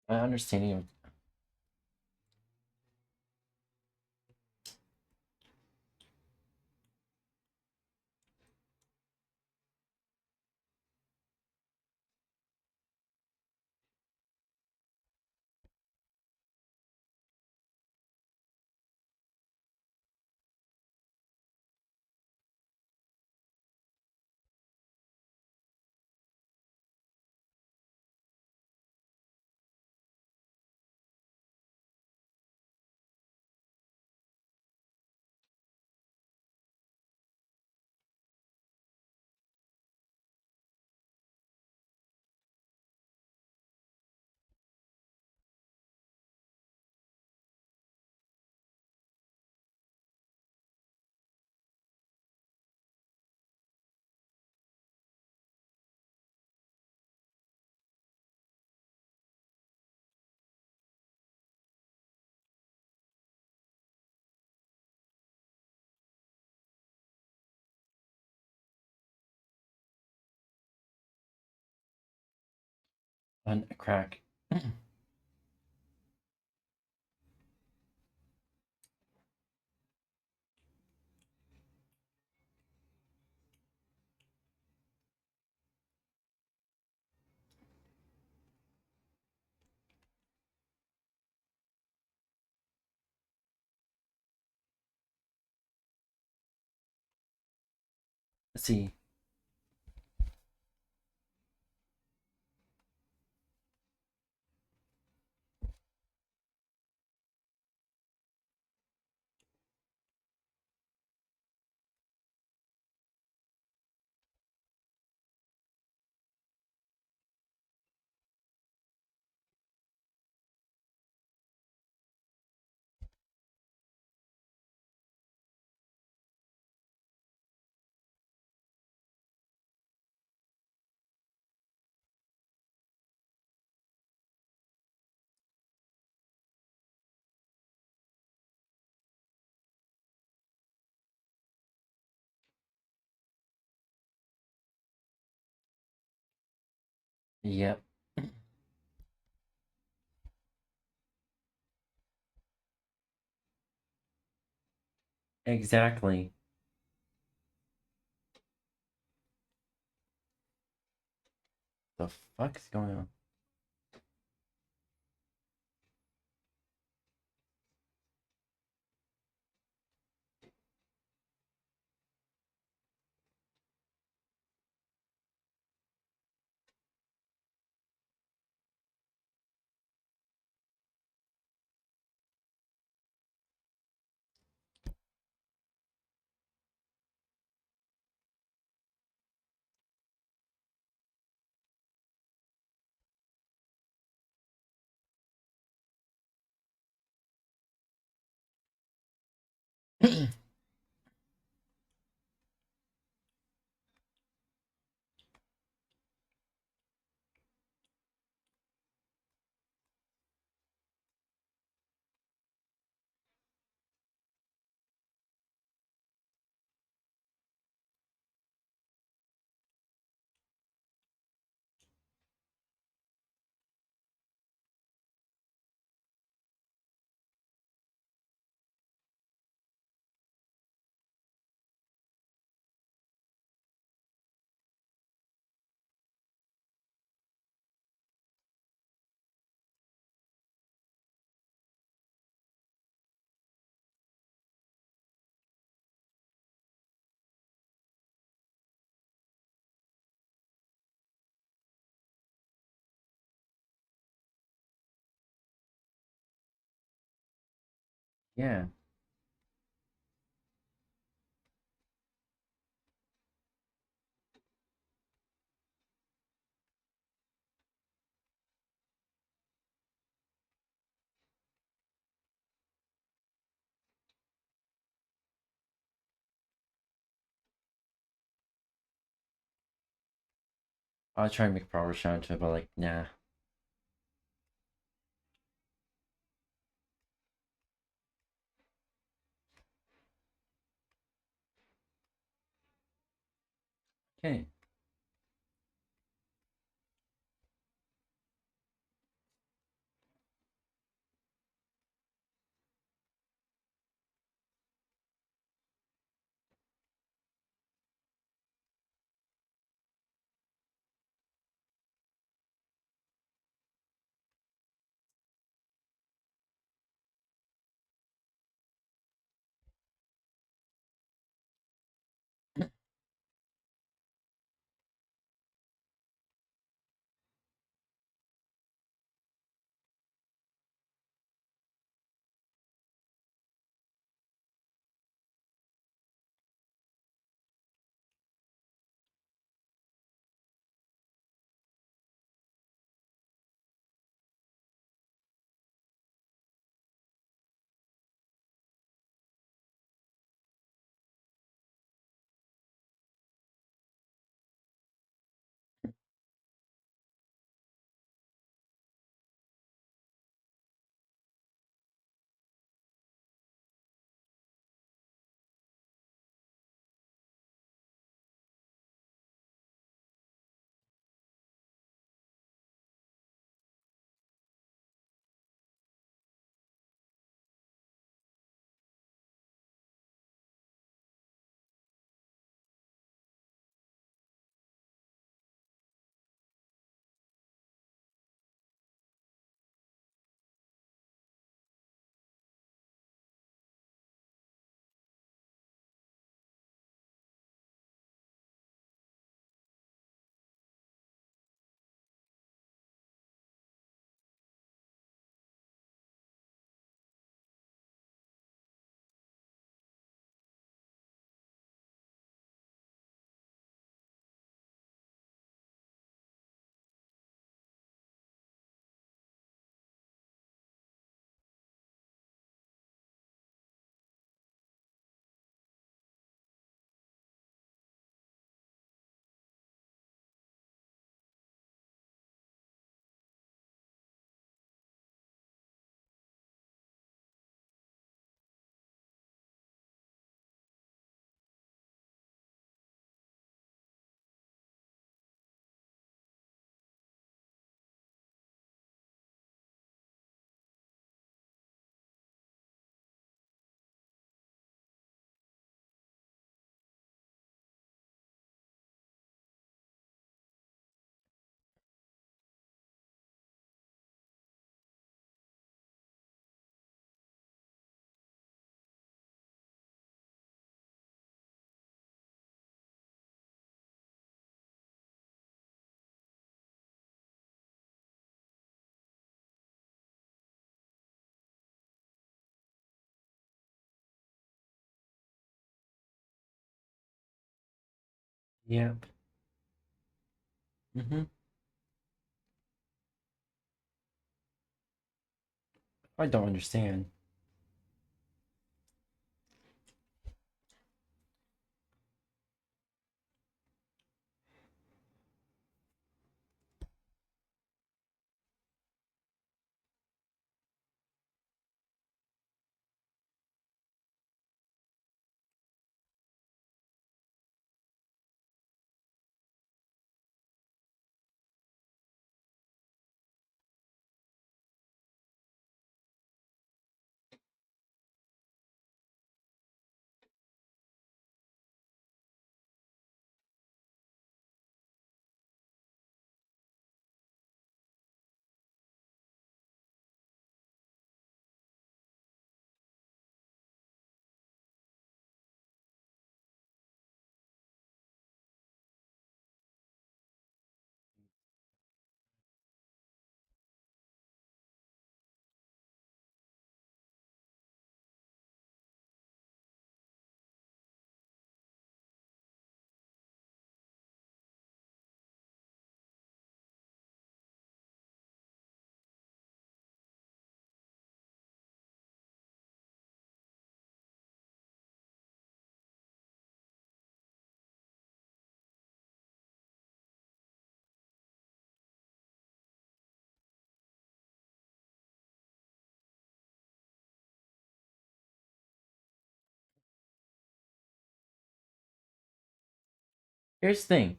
My understanding of on a crack. Let's see. Yep. Exactly. The fuck's going on? Yeah. I'll try and make progress down to it, but like, nah. Okay. Yep. I don't understand. Here's the thing.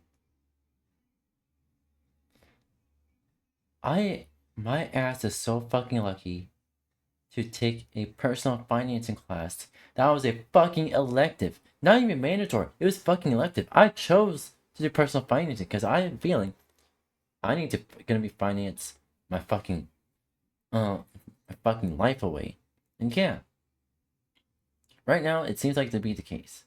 My ass is so fucking lucky to take a personal financing class. That was a fucking elective. Not even mandatory. It was fucking elective. I chose to do personal financing because I am feeling I need to gonna be finance my fucking life away. And yeah. Right now it seems like to be the case.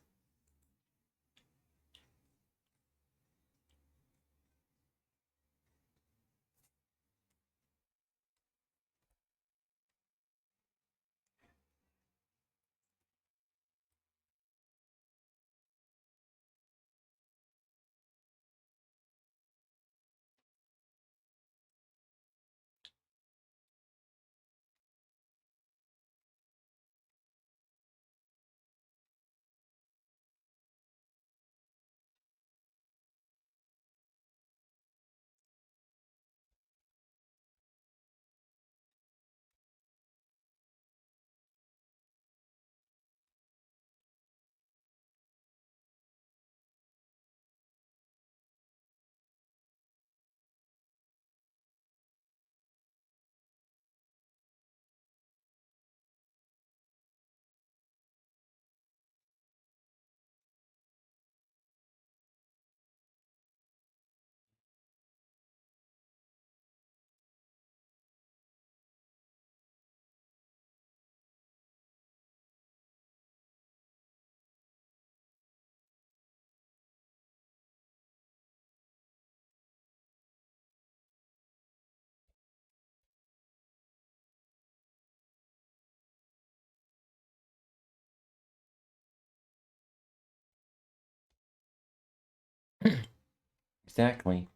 Exactly.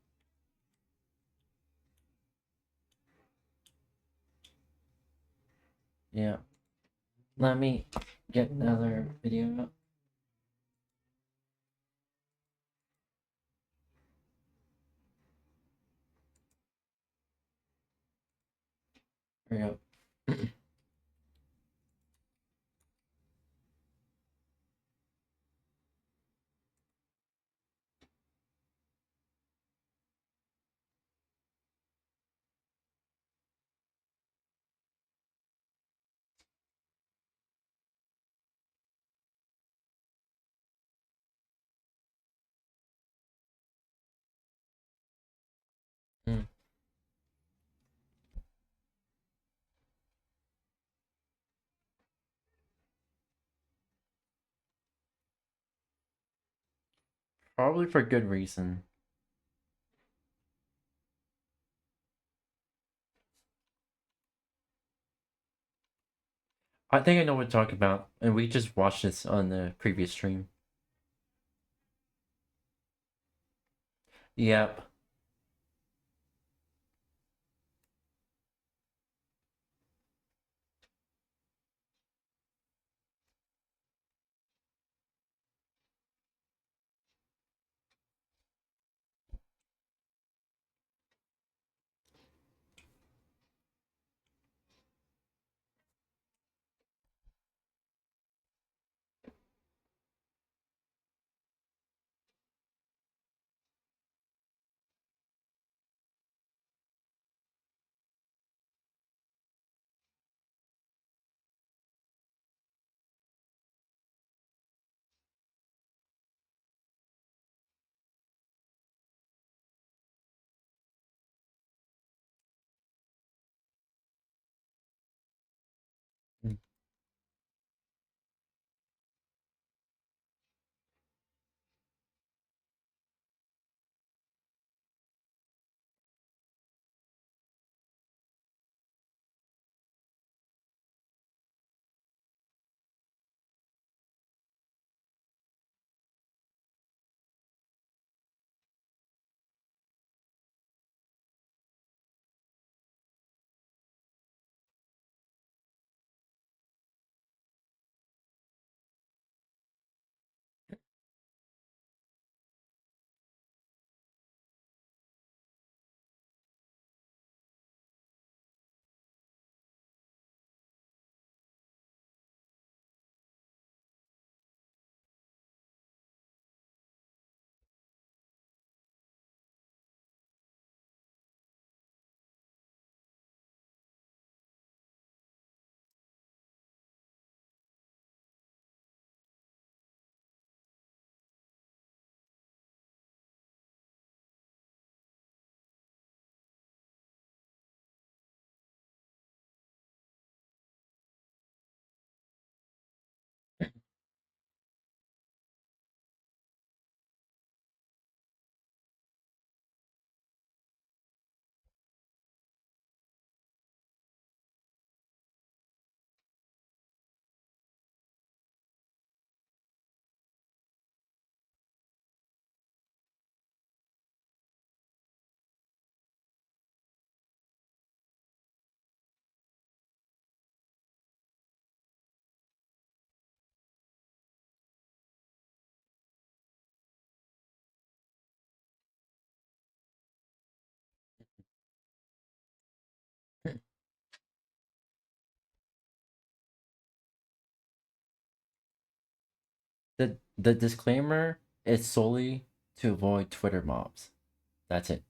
Yeah. Let me get another video up. Hurry up. Mm. Probably for good reason. I think I know what to talk about, and we just watched this on the previous stream. Yep. Mm. The disclaimer is solely to avoid Twitter mobs. That's it.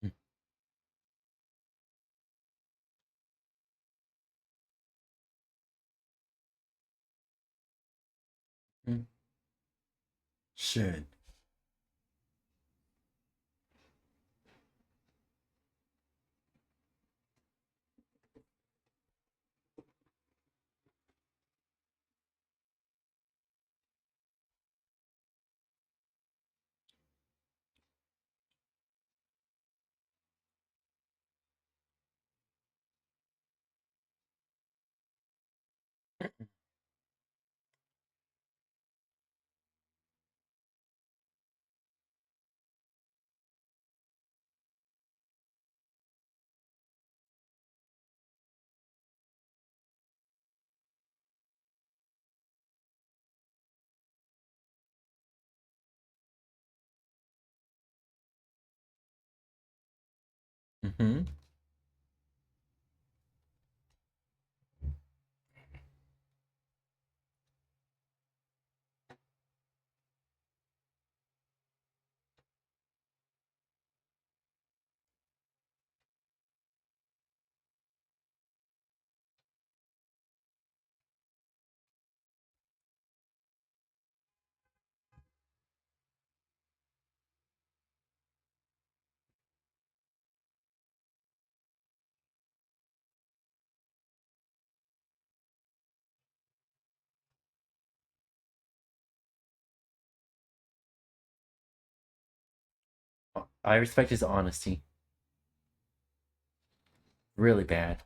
Mm. Mm. Should. Mm-hmm. I respect his honesty. Really bad.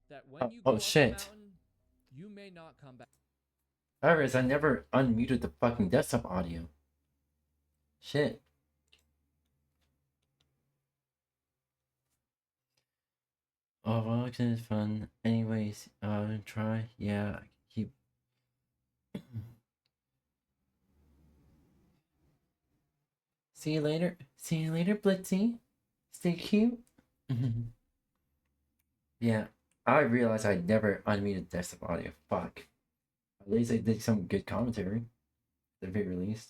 That when you Oh go up the shit. mountain, you may not come back. I realized I never unmuted the fucking desktop audio. Shit. Oh, well, it's fun. Anyways, try. Yeah, keep. See you later. See you later, Blitzy. Stay cute. Yeah, I realized I never unmuted desktop audio. Fuck. At least I did some good commentary. At the very least.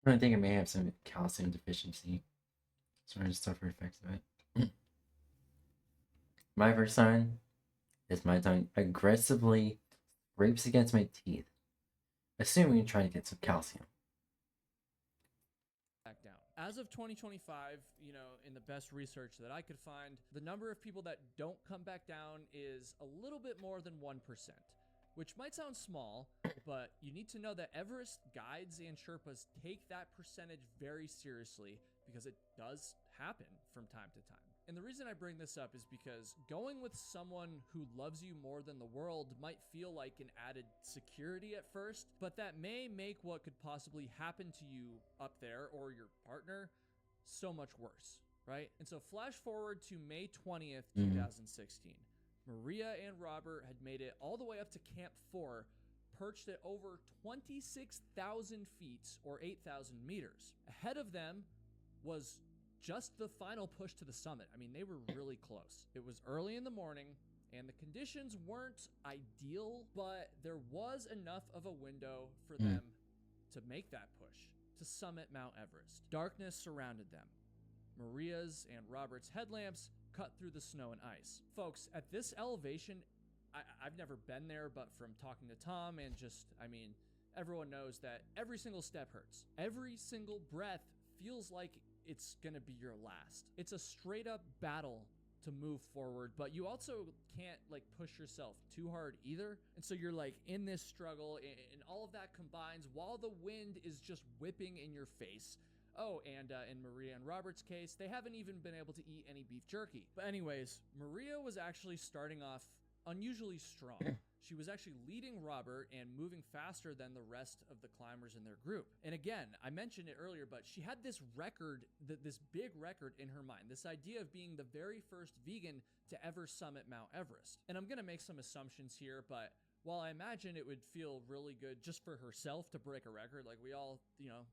I think I may have some calcium deficiency. So I just suffer effects of it. My first sign is my tongue aggressively scrapes against my teeth, assuming I'm trying to get some calcium. Back down. As of 2025, in the best research that I could find, the number of people that don't come back down is a little bit more than 1%, which might sound small, but you need to know that Everest guides and Sherpas take that percentage very seriously because it does happen from time to time. And the reason I bring this up is because going with someone who loves you more than the world might feel like an added security at first, but that may make what could possibly happen to you up there or your partner so much worse, right? And so flash forward to May 20th, 2016. Maria and Robert had made it all the way up to Camp 4, perched at over 26,000 feet or 8,000 meters. Ahead of them was just the final push to the summit. I mean, they were really close. It was early in the morning, and the conditions weren't ideal, but there was enough of a window for them to make that push, to summit Mount Everest. Darkness surrounded them. Maria's and Robert's headlamps cut through the snow and ice. Folks, at this elevation, I've never been there, but from talking to Tom and just, I mean, everyone knows that every single step hurts. Every single breath feels like it's gonna be your last. It's a straight up battle to move forward, but you also can't like push yourself too hard either. And so you're like in this struggle, and all of that combines while the wind is just whipping in your face. Oh, and in Maria and Robert's case, they haven't even been able to eat any beef jerky. But anyways, Maria was actually starting off unusually strong. She was actually leading Robert and moving faster than the rest of the climbers in their group. And again, I mentioned it earlier, but she had this record, this big record in her mind, this idea of being the very first vegan to ever summit Mount Everest. And I'm gonna make some assumptions here, but while I imagine it would feel really good just for herself to break a record, like we all, you know,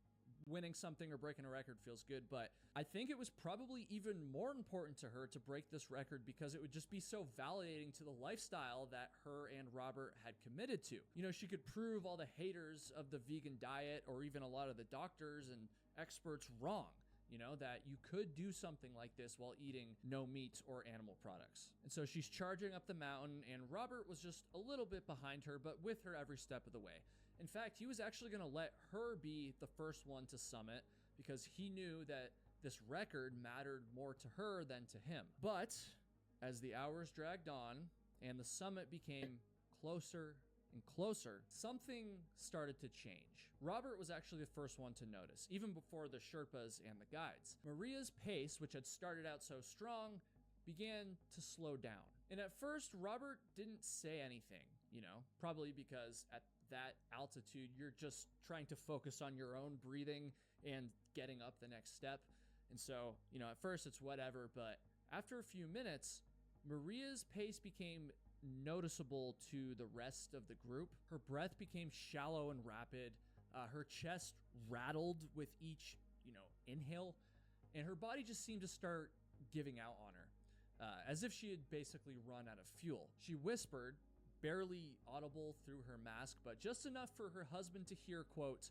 winning something or breaking a record feels good, but I think it was probably even more important to her to break this record because it would just be so validating to the lifestyle that her and Robert had committed to. You know, she could prove all the haters of the vegan diet or even a lot of the doctors and experts wrong. You know, that you could do something like this while eating no meat or animal products. And so she's charging up the mountain, and Robert was just a little bit behind her, but with her every step of the way. In fact, he was actually going to let her be the first one to summit because he knew that this record mattered more to her than to him. But as the hours dragged on and the summit became closer and closer, something started to change. Robert was actually the first one to notice, even before the Sherpas and the guides. Maria's pace, which had started out so strong, began to slow down. And at first, Robert didn't say anything, you know, probably because at that altitude, you're just trying to focus on your own breathing and getting up the next step. And so, you know, at first it's whatever, but after a few minutes, Maria's pace became noticeable to the rest of the group. Her breath became shallow and rapid. Her chest rattled with each, you know, inhale, and her body just seemed to start giving out on her, as if she had basically run out of fuel. She whispered, barely audible through her mask, but just enough for her husband to hear, quote,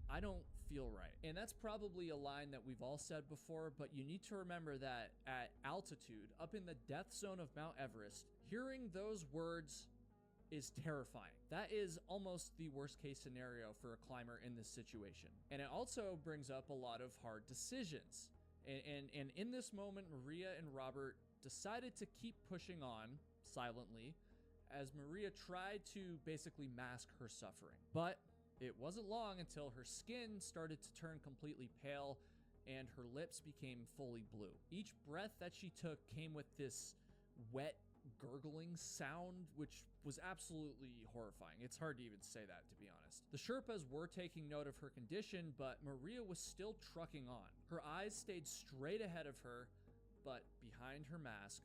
"I don't feel right." And that's probably a line that we've all said before, but you need to remember that at altitude, up in the death zone of Mount Everest, hearing those words is terrifying. That is almost the worst case scenario for a climber in this situation. And it also brings up a lot of hard decisions. And in this moment, Maria and Robert decided to keep pushing on silently as Maria tried to basically mask her suffering. But it wasn't long until her skin started to turn completely pale and her lips became fully blue. Each breath that she took came with this wet, gurgling sound, which was absolutely horrifying. It's hard to even say that, to be honest. The Sherpas were taking note of her condition, but Maria was still trucking on. Her eyes stayed straight ahead of her, but behind her mask.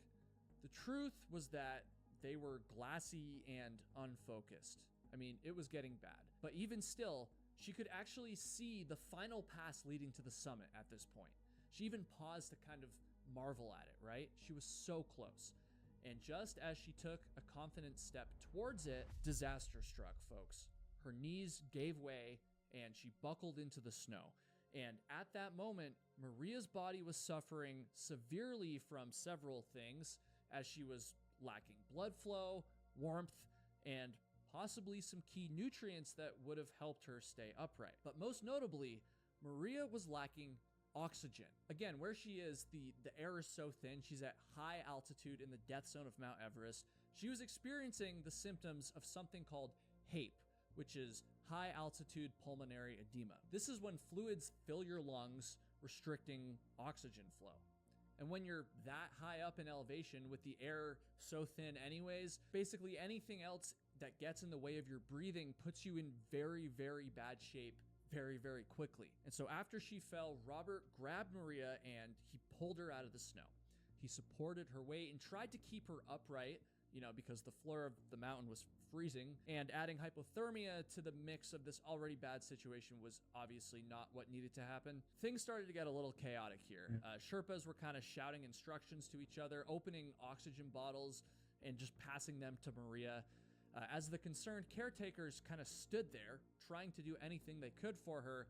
The truth was that they were glassy and unfocused. I mean, it was getting bad. But even still, she could actually see the final pass leading to the summit at this point. She even paused to kind of marvel at it, right? She was so close. And just as she took a confident step towards it, disaster struck, folks. Her knees gave way and she buckled into the snow. And at that moment, Maria's body was suffering severely from several things, as she was lacking blood flow, warmth, and possibly some key nutrients that would have helped her stay upright. But most notably, Maria was lacking oxygen. Again, where she is, the air is so thin. She's at high altitude in the death zone of Mount Everest. She was experiencing the symptoms of something called HAPE, which is high altitude pulmonary edema. This is when fluids fill your lungs, restricting oxygen flow. And when you're that high up in elevation with the air so thin anyways, basically anything else that gets in the way of your breathing puts you in very, very bad shape very, very quickly. And so after she fell, Robert grabbed Maria and he pulled her out of the snow. He supported her weight and tried to keep her upright because the floor of the mountain was freezing, and adding hypothermia to the mix of this already bad situation was obviously not what needed to happen. Things started to get a little chaotic here. Sherpas were kind of shouting instructions to each other, opening oxygen bottles and just passing them to Maria. As the concerned caretakers kind of stood there, trying to do anything they could for her,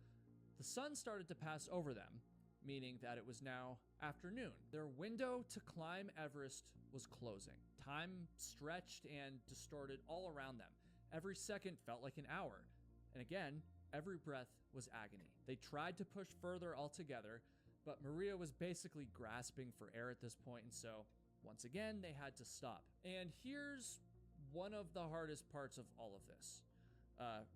the sun started to pass over them, meaning that it was now afternoon. Their window to climb Everest was closing. Time stretched and distorted all around them. Every second felt like an hour. And again, every breath was agony. They tried to push further altogether, but Maria was basically grasping for air at this point, and so once again, they had to stop. And here's one of the hardest parts of all of this.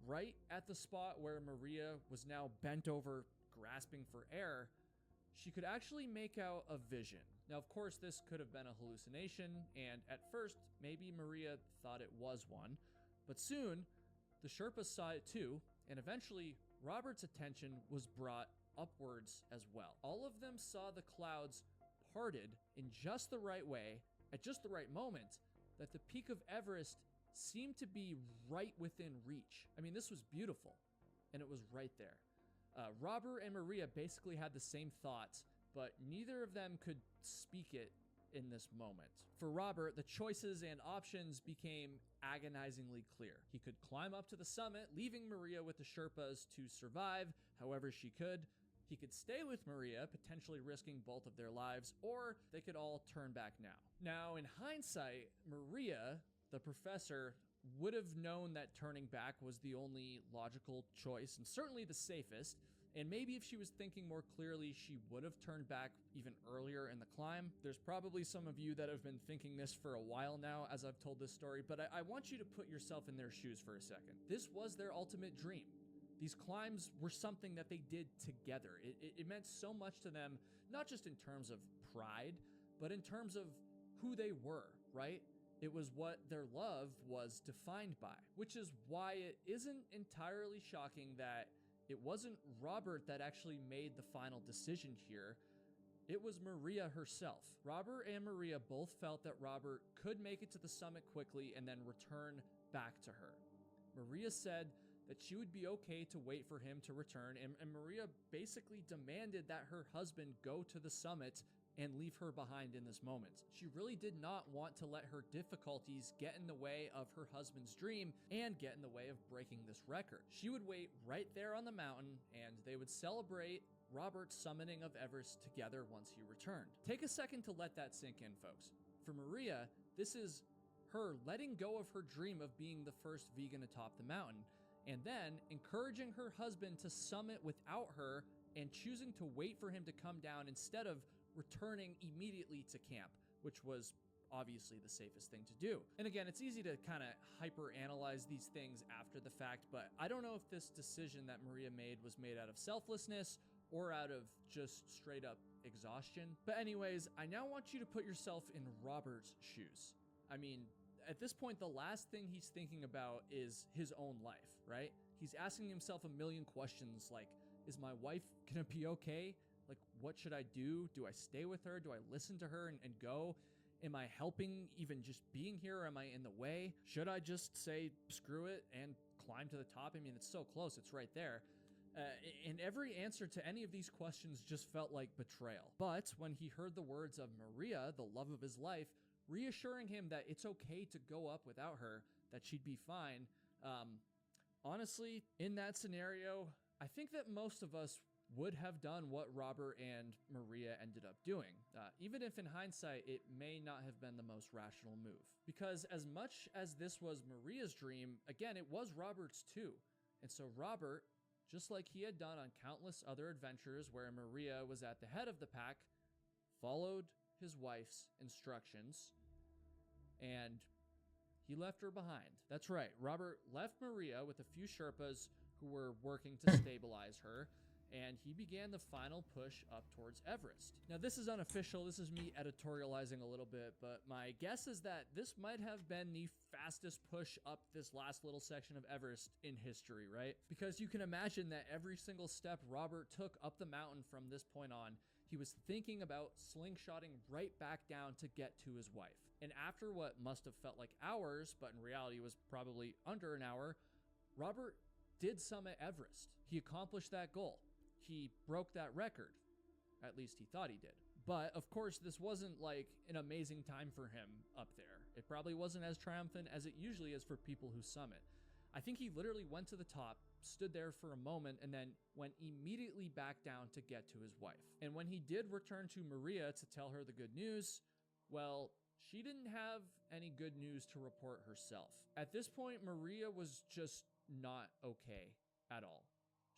Right at the spot where Maria was now bent over, grasping for air, she could actually make out a vision. Now, of course, this could have been a hallucination, and at first, maybe Maria thought it was one, but soon, the Sherpas saw it too, and eventually, Robert's attention was brought upwards as well. All of them saw the clouds parted in just the right way, at just the right moment, that the peak of Everest seemed to be right within reach. I mean, this was beautiful, and it was right there. Robert and Maria basically had the same thoughts, but neither of them could speak it in this moment. For Robert, the choices and options became agonizingly clear. He could climb up to the summit, leaving Maria with the Sherpas to survive however she could. He could stay with Maria, potentially risking both of their lives, or they could all turn back now. Now, in hindsight, Maria, the professor, would have known that turning back was the only logical choice and certainly the safest, and maybe if she was thinking more clearly, she would have turned back even earlier in the climb. There's probably some of you that have been thinking this for a while now as I've told this story, but I want you to put yourself in their shoes for a second. This was their ultimate dream. These climbs were something that they did together. It meant so much to them, not just in terms of pride, but in terms of who they were, right? It was what their love was defined by, which is why it isn't entirely shocking that it wasn't Robert that actually made the final decision here. It was Maria herself. Robert and Maria both felt that Robert could make it to the summit quickly and then return back to her. Maria said that she would be okay to wait for him to return, and Maria basically demanded that her husband go to the summit and leave her behind in this moment. She really did not want to let her difficulties get in the way of her husband's dream and get in the way of breaking this record. She would wait right there on the mountain, and they would celebrate Robert's summiting of Everest together once he returned. Take a second to let that sink in, folks. For Maria, this is her letting go of her dream of being the first vegan atop the mountain, and then encouraging her husband to summit without her and choosing to wait for him to come down instead of returning immediately to camp, which was obviously the safest thing to do. And again, it's easy to kind of hyper-analyze these things after the fact, but I don't know if this decision that Maria made was made out of selflessness or out of just straight up exhaustion. But anyways, I now want you to put yourself in Robert's shoes. I mean, at this point, the last thing he's thinking about is his own life, right? He's asking himself a million questions like, is my wife gonna be okay? Like, what should I do? Do I stay with her? Do I listen to her and go? Am I helping even just being here, or am I in the way? Should I just say, screw it, and climb to the top? I mean, it's so close, it's right there. And every answer to any of these questions just felt like betrayal. But when he heard the words of Maria, the love of his life, reassuring him that it's okay to go up without her, that she'd be fine, honestly, in that scenario, I think that most of us would have done what Robert and Maria ended up doing, even if in hindsight it may not have been the most rational move. Because as much as this was Maria's dream, again, it was Robert's too. And so Robert, just like he had done on countless other adventures where Maria was at the head of the pack, followed his wife's instructions, and he left her behind. That's right, Robert left Maria with a few Sherpas who were working to stabilize her, and he began the final push up towards Everest. Now, this is unofficial. This is me editorializing a little bit, but my guess is that this might have been the fastest push up this last little section of Everest in history, right? Because you can imagine that every single step Robert took up the mountain from this point on, he was thinking about slingshotting right back down to get to his wife. And after what must have felt like hours, but in reality was probably under an hour, Robert did summit Everest. He accomplished that goal. He broke that record. At least he thought he did. But of course, this wasn't like an amazing time for him up there. It probably wasn't as triumphant as it usually is for people who summit. I think he literally went to the top, stood there for a moment, and then went immediately back down to get to his wife. And when he did return to Maria to tell her the good news, well, she didn't have any good news to report herself. At this point, Maria was just not okay at all.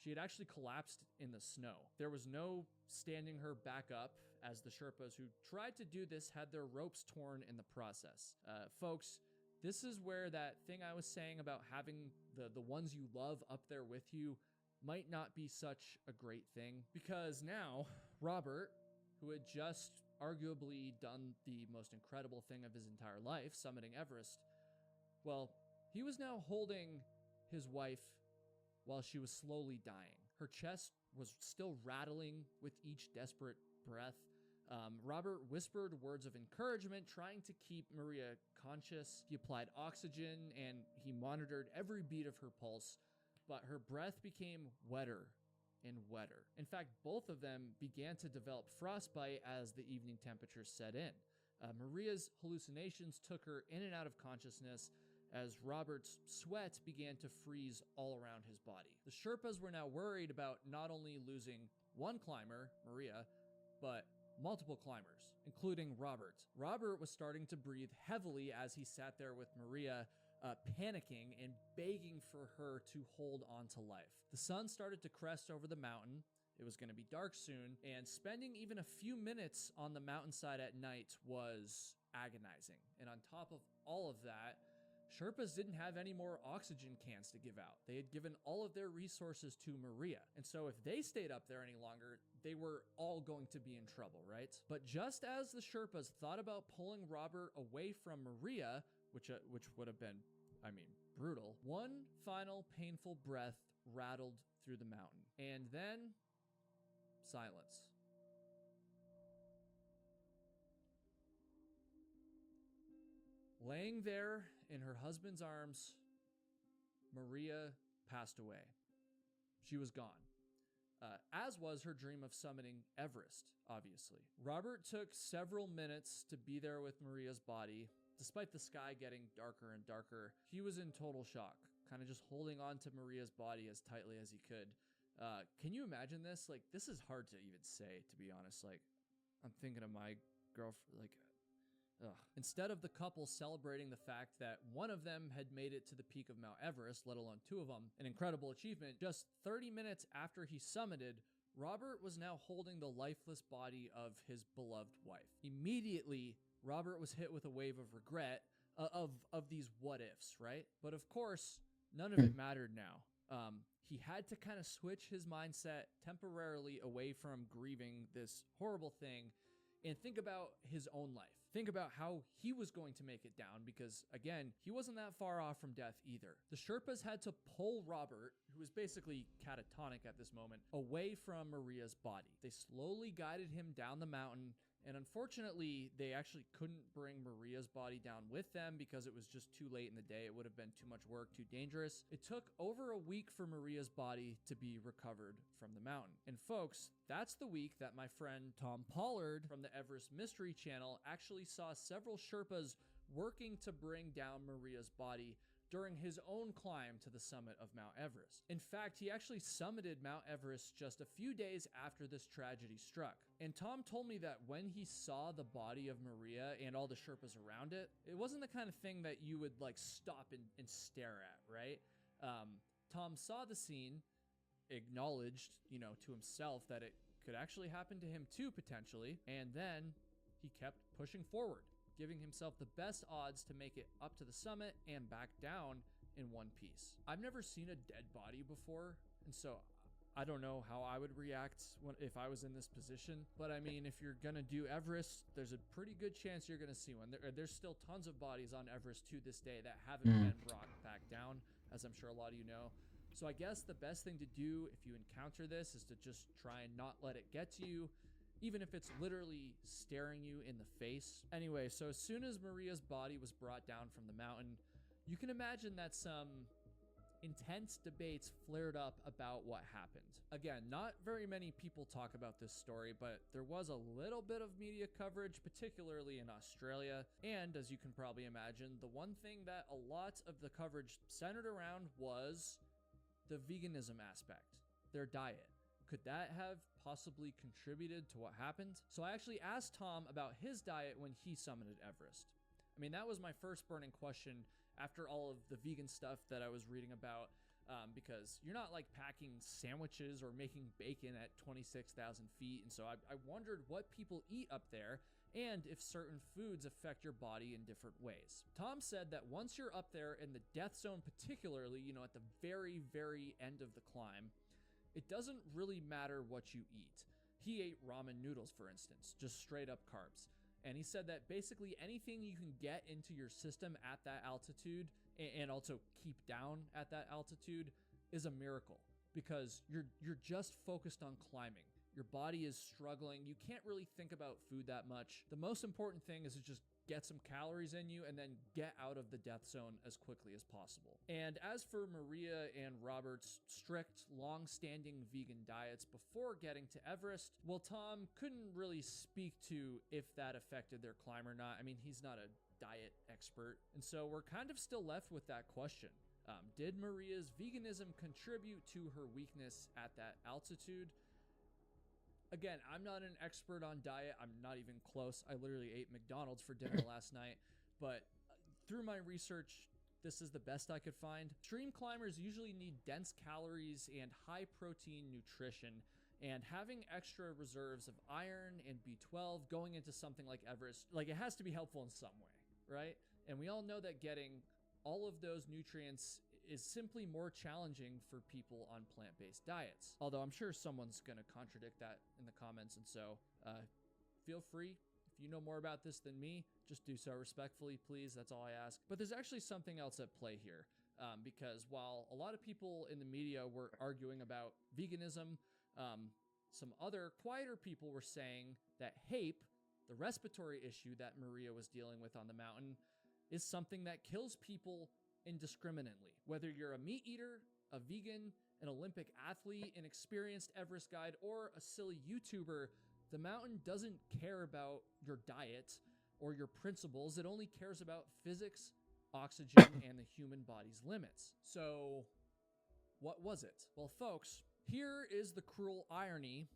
She had actually collapsed in the snow. There was no standing her back up, as the Sherpas who tried to do this had their ropes torn in the process. Folks, this is where that thing I was saying about having the ones you love up there with you might not be such a great thing, because now Robert, who had just arguably done the most incredible thing of his entire life, summiting Everest, well, he was now holding his wife while she was slowly dying. Her chest was still rattling with each desperate breath. Robert whispered words of encouragement, trying to keep Maria conscious. He applied oxygen and he monitored every beat of her pulse, but her breath became wetter and wetter. In fact, both of them began to develop frostbite as the evening temperatures set in. Maria's hallucinations took her in and out of consciousness as Robert's sweat began to freeze all around his body. The Sherpas were now worried about not only losing one climber, Maria, but multiple climbers, including Robert. Robert was starting to breathe heavily as he sat there with Maria, panicking and begging for her to hold on to life. The sun started to crest over the mountain. It was going to be dark soon, and spending even a few minutes on the mountainside at night was agonizing. And on top of all of that, Sherpas didn't have any more oxygen cans to give out. They had given all of their resources to Maria. And so if they stayed up there any longer, they were all going to be in trouble, right? But just as the Sherpas thought about pulling Robert away from Maria, which would have been, brutal, one final painful breath rattled through the mountain. And then silence. Laying there in her husband's arms, Maria passed away. She was gone. As was her dream of summiting Everest, obviously. Robert took several minutes to be there with Maria's body. Despite the sky getting darker and darker, he was in total shock, kind of just holding on to Maria's body as tightly as he could. Can you imagine this? Like, this is hard to even say, to be honest. Like, I'm thinking of my girlfriend, like, ugh. Instead of the couple celebrating the fact that one of them had made it to the peak of Mount Everest, let alone two of them, an incredible achievement, just 30 minutes after he summited, Robert was now holding the lifeless body of his beloved wife. Immediately, Robert was hit with a wave of regret of these what ifs, right? But of course, none of it mattered now. He had to kind of switch his mindset temporarily away from grieving this horrible thing and think about his own life. Think about how he was going to make it down, because again, he wasn't that far off from death either. The Sherpas had to pull Robert, who was basically catatonic at this moment, away from Maria's body. They slowly guided him down the mountain, and unfortunately, they actually couldn't bring Maria's body down with them because it was just too late in the day. It would have been too much work, too dangerous. It took over a week for Maria's body to be recovered from the mountain. And folks, that's the week that my friend Tom Pollard from the Everest Mystery Channel actually saw several Sherpas working to bring down Maria's body during his own climb to the summit of Mount Everest. In fact, he actually summited Mount Everest just a few days after this tragedy struck. And Tom told me that when he saw the body of Maria and all the Sherpas around it, it wasn't the kind of thing that you would like stop and stare at, right? Tom saw the scene, acknowledged, to himself that it could actually happen to him too, potentially, and then he kept pushing forward, giving himself the best odds to make it up to the summit and back down in one piece. I've never seen a dead body before, and so I don't know how I would react if I was in this position, but I mean, if you're gonna do Everest, there's a pretty good chance you're gonna see one. There's still tons of bodies on Everest to this day that haven't been brought back down, as I'm sure a lot of you know. So I guess the best thing to do if you encounter this is to just try and not let it get to you, even if it's literally staring you in the face. Anyway, so as soon as Maria's body was brought down from the mountain, you can imagine that some intense debates flared up about what happened. Again, not very many people talk about this story, but there was a little bit of media coverage, particularly in Australia. And as you can probably imagine, the one thing that a lot of the coverage centered around was the veganism aspect, their diet. Could that have possibly contributed to what happened? So I actually asked Tom about his diet when he summited Everest. I mean, that was my first burning question after all of the vegan stuff that I was reading about, because you're not like packing sandwiches or making bacon at 26,000 feet. And so I wondered what people eat up there and if certain foods affect your body in different ways. Tom said that once you're up there in the death zone, particularly, you know, at the very, very end of the climb, it doesn't really matter what you eat. He ate ramen noodles, for instance, just straight up carbs. And he said that basically anything you can get into your system at that altitude and also keep down at that altitude is a miracle, because you're just focused on climbing. Your body is struggling. You can't really think about food that much. The most important thing is to just get some calories in you and then get out of the death zone as quickly as possible. And as for Maria and Robert's strict, long-standing vegan diets before getting to Everest, well, Tom couldn't really speak to if that affected their climb or not. I mean, he's not a diet expert. And so we're kind of still left with that question. Did Maria's veganism contribute to her weakness at that altitude? Again, I'm not an expert on diet. I'm not even close. I literally ate McDonald's for dinner last night. But through my research, this is the best I could find. Extreme climbers usually need dense calories and high protein nutrition. And having extra reserves of iron and B12 going into something like Everest, like, it has to be helpful in some way, right? And we all know that getting all of those nutrients is simply more challenging for people on plant-based diets. Although I'm sure someone's gonna contradict that in the comments, and so feel free. If you know more about this than me, just do so respectfully, please. That's all I ask. But there's actually something else at play here, because while a lot of people in the media were arguing about veganism, some other quieter people were saying that HAPE, the respiratory issue that Maria was dealing with on the mountain, is something that kills people indiscriminately. Whether you're a meat eater, a vegan, an Olympic athlete, an experienced Everest guide, or a silly YouTuber, the mountain doesn't care about your diet or your principles. It only cares about physics, oxygen, and the human body's limits. So what was it? Well, folks, here is the cruel irony,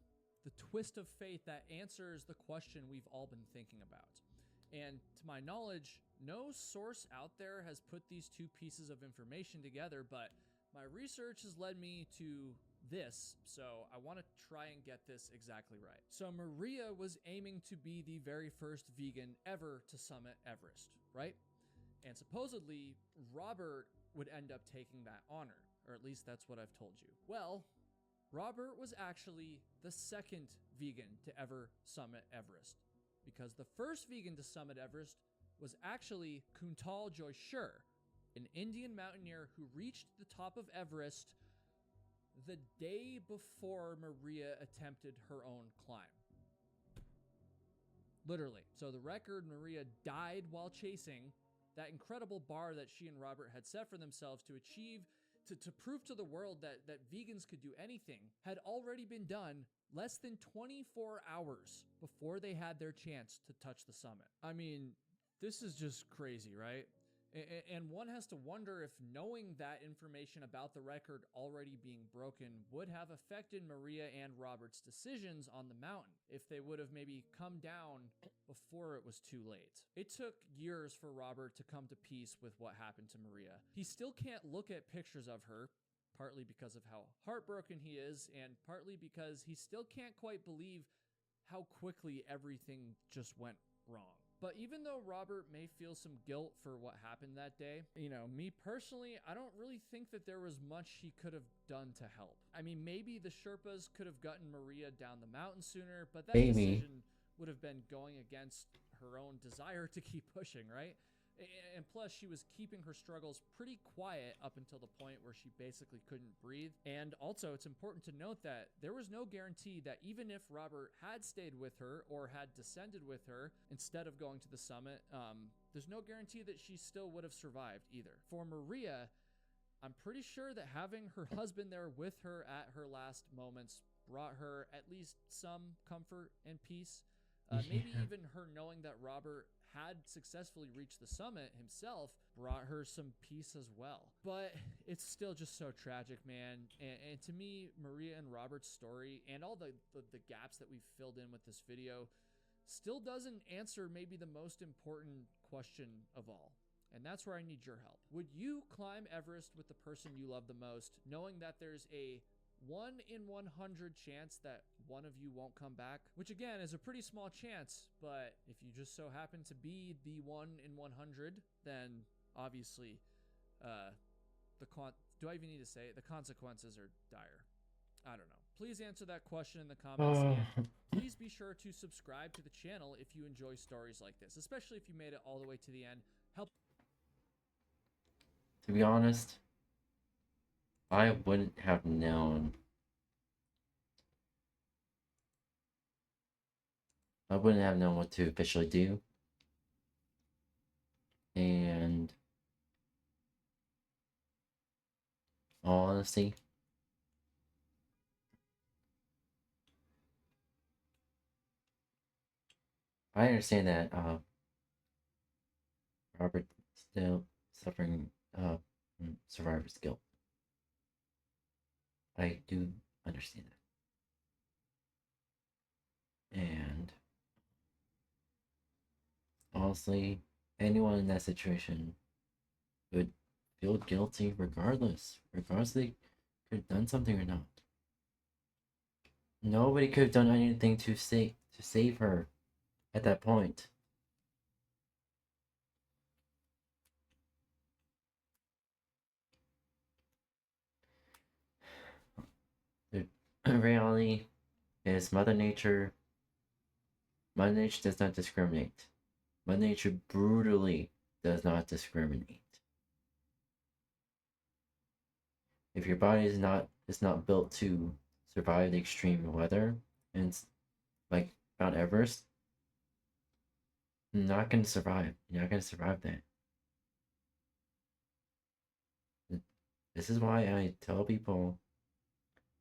the twist of fate that answers the question we've all been thinking about. And to my knowledge, no source out there has put these two pieces of information together, but my research has led me to this, so I want to try and get this exactly right. So Maria was aiming to be the very first vegan ever to summit Everest, right? And supposedly, Robert would end up taking that honor, or at least that's what I've told you. Well, Robert was actually the second vegan to ever summit Everest, because the first vegan to summit Everest was actually 𝙂𝙚𝙣𝙚, an Indian mountaineer who reached the top of Everest the day before Maria attempted her own climb. Literally. So the record Maria died while chasing, that incredible bar that she and Robert had set for themselves to achieve, to prove to the world that vegans could do anything, had already been done less than 24 hours before they had their chance to touch the summit. I mean, this is just crazy, right? And one has to wonder if knowing that information about the record already being broken would have affected Maria and Robert's decisions on the mountain, if they would have maybe come down before it was too late. It took years for Robert to come to peace with what happened to Maria. He still can't look at pictures of her, partly because of how heartbroken he is, and partly because he still can't quite believe how quickly everything just went wrong. But even though Robert may feel some guilt for what happened that day, you know, me personally, I don't really think that there was much he could have done to help. I mean, maybe the Sherpas could have gotten Maria down the mountain sooner, but that decision would have been going against her own desire to keep pushing, right? And plus, she was keeping her struggles pretty quiet up until the point where she basically couldn't breathe. And also, it's important to note that there was no guarantee that even if Robert had stayed with her or had descended with her instead of going to the summit, there's no guarantee that she still would have survived either. For Maria, I'm pretty sure that having her husband there with her at her last moments brought her at least some comfort and peace. Maybe even her knowing that Robert had successfully reached the summit himself brought her some peace as well. But it's still just so tragic, man. And to me, Maria and Robert's story and all the gaps that we've filled in with this video still doesn't answer maybe the most important question of all. And that's where I need your help. Would you climb Everest with the person you love the most, knowing that there's a 1 in 100 chance that one of you won't come back? Which again is a pretty small chance, but if you just so happen to be the 1 in 100, then obviously, do I even need to say it? The consequences are dire. I don't know. Please answer that question in the comments. And please be sure to subscribe to the channel if you enjoy stories like this, especially if you made it all the way to the end. Help. To be honest, I wouldn't have known. I wouldn't have known what to officially do. And all honesty, I understand that Robert's still suffering survivor's guilt. I do understand that. And honestly, anyone in that situation would feel guilty regardless if they could have done something or not. Nobody could have done anything to save her at that point. The reality is Mother Nature does not discriminate. Mother Nature brutally does not discriminate. If your body is not built to survive the extreme weather, and like Mount Everest, you're not gonna survive. You're not gonna survive that. This is why I tell people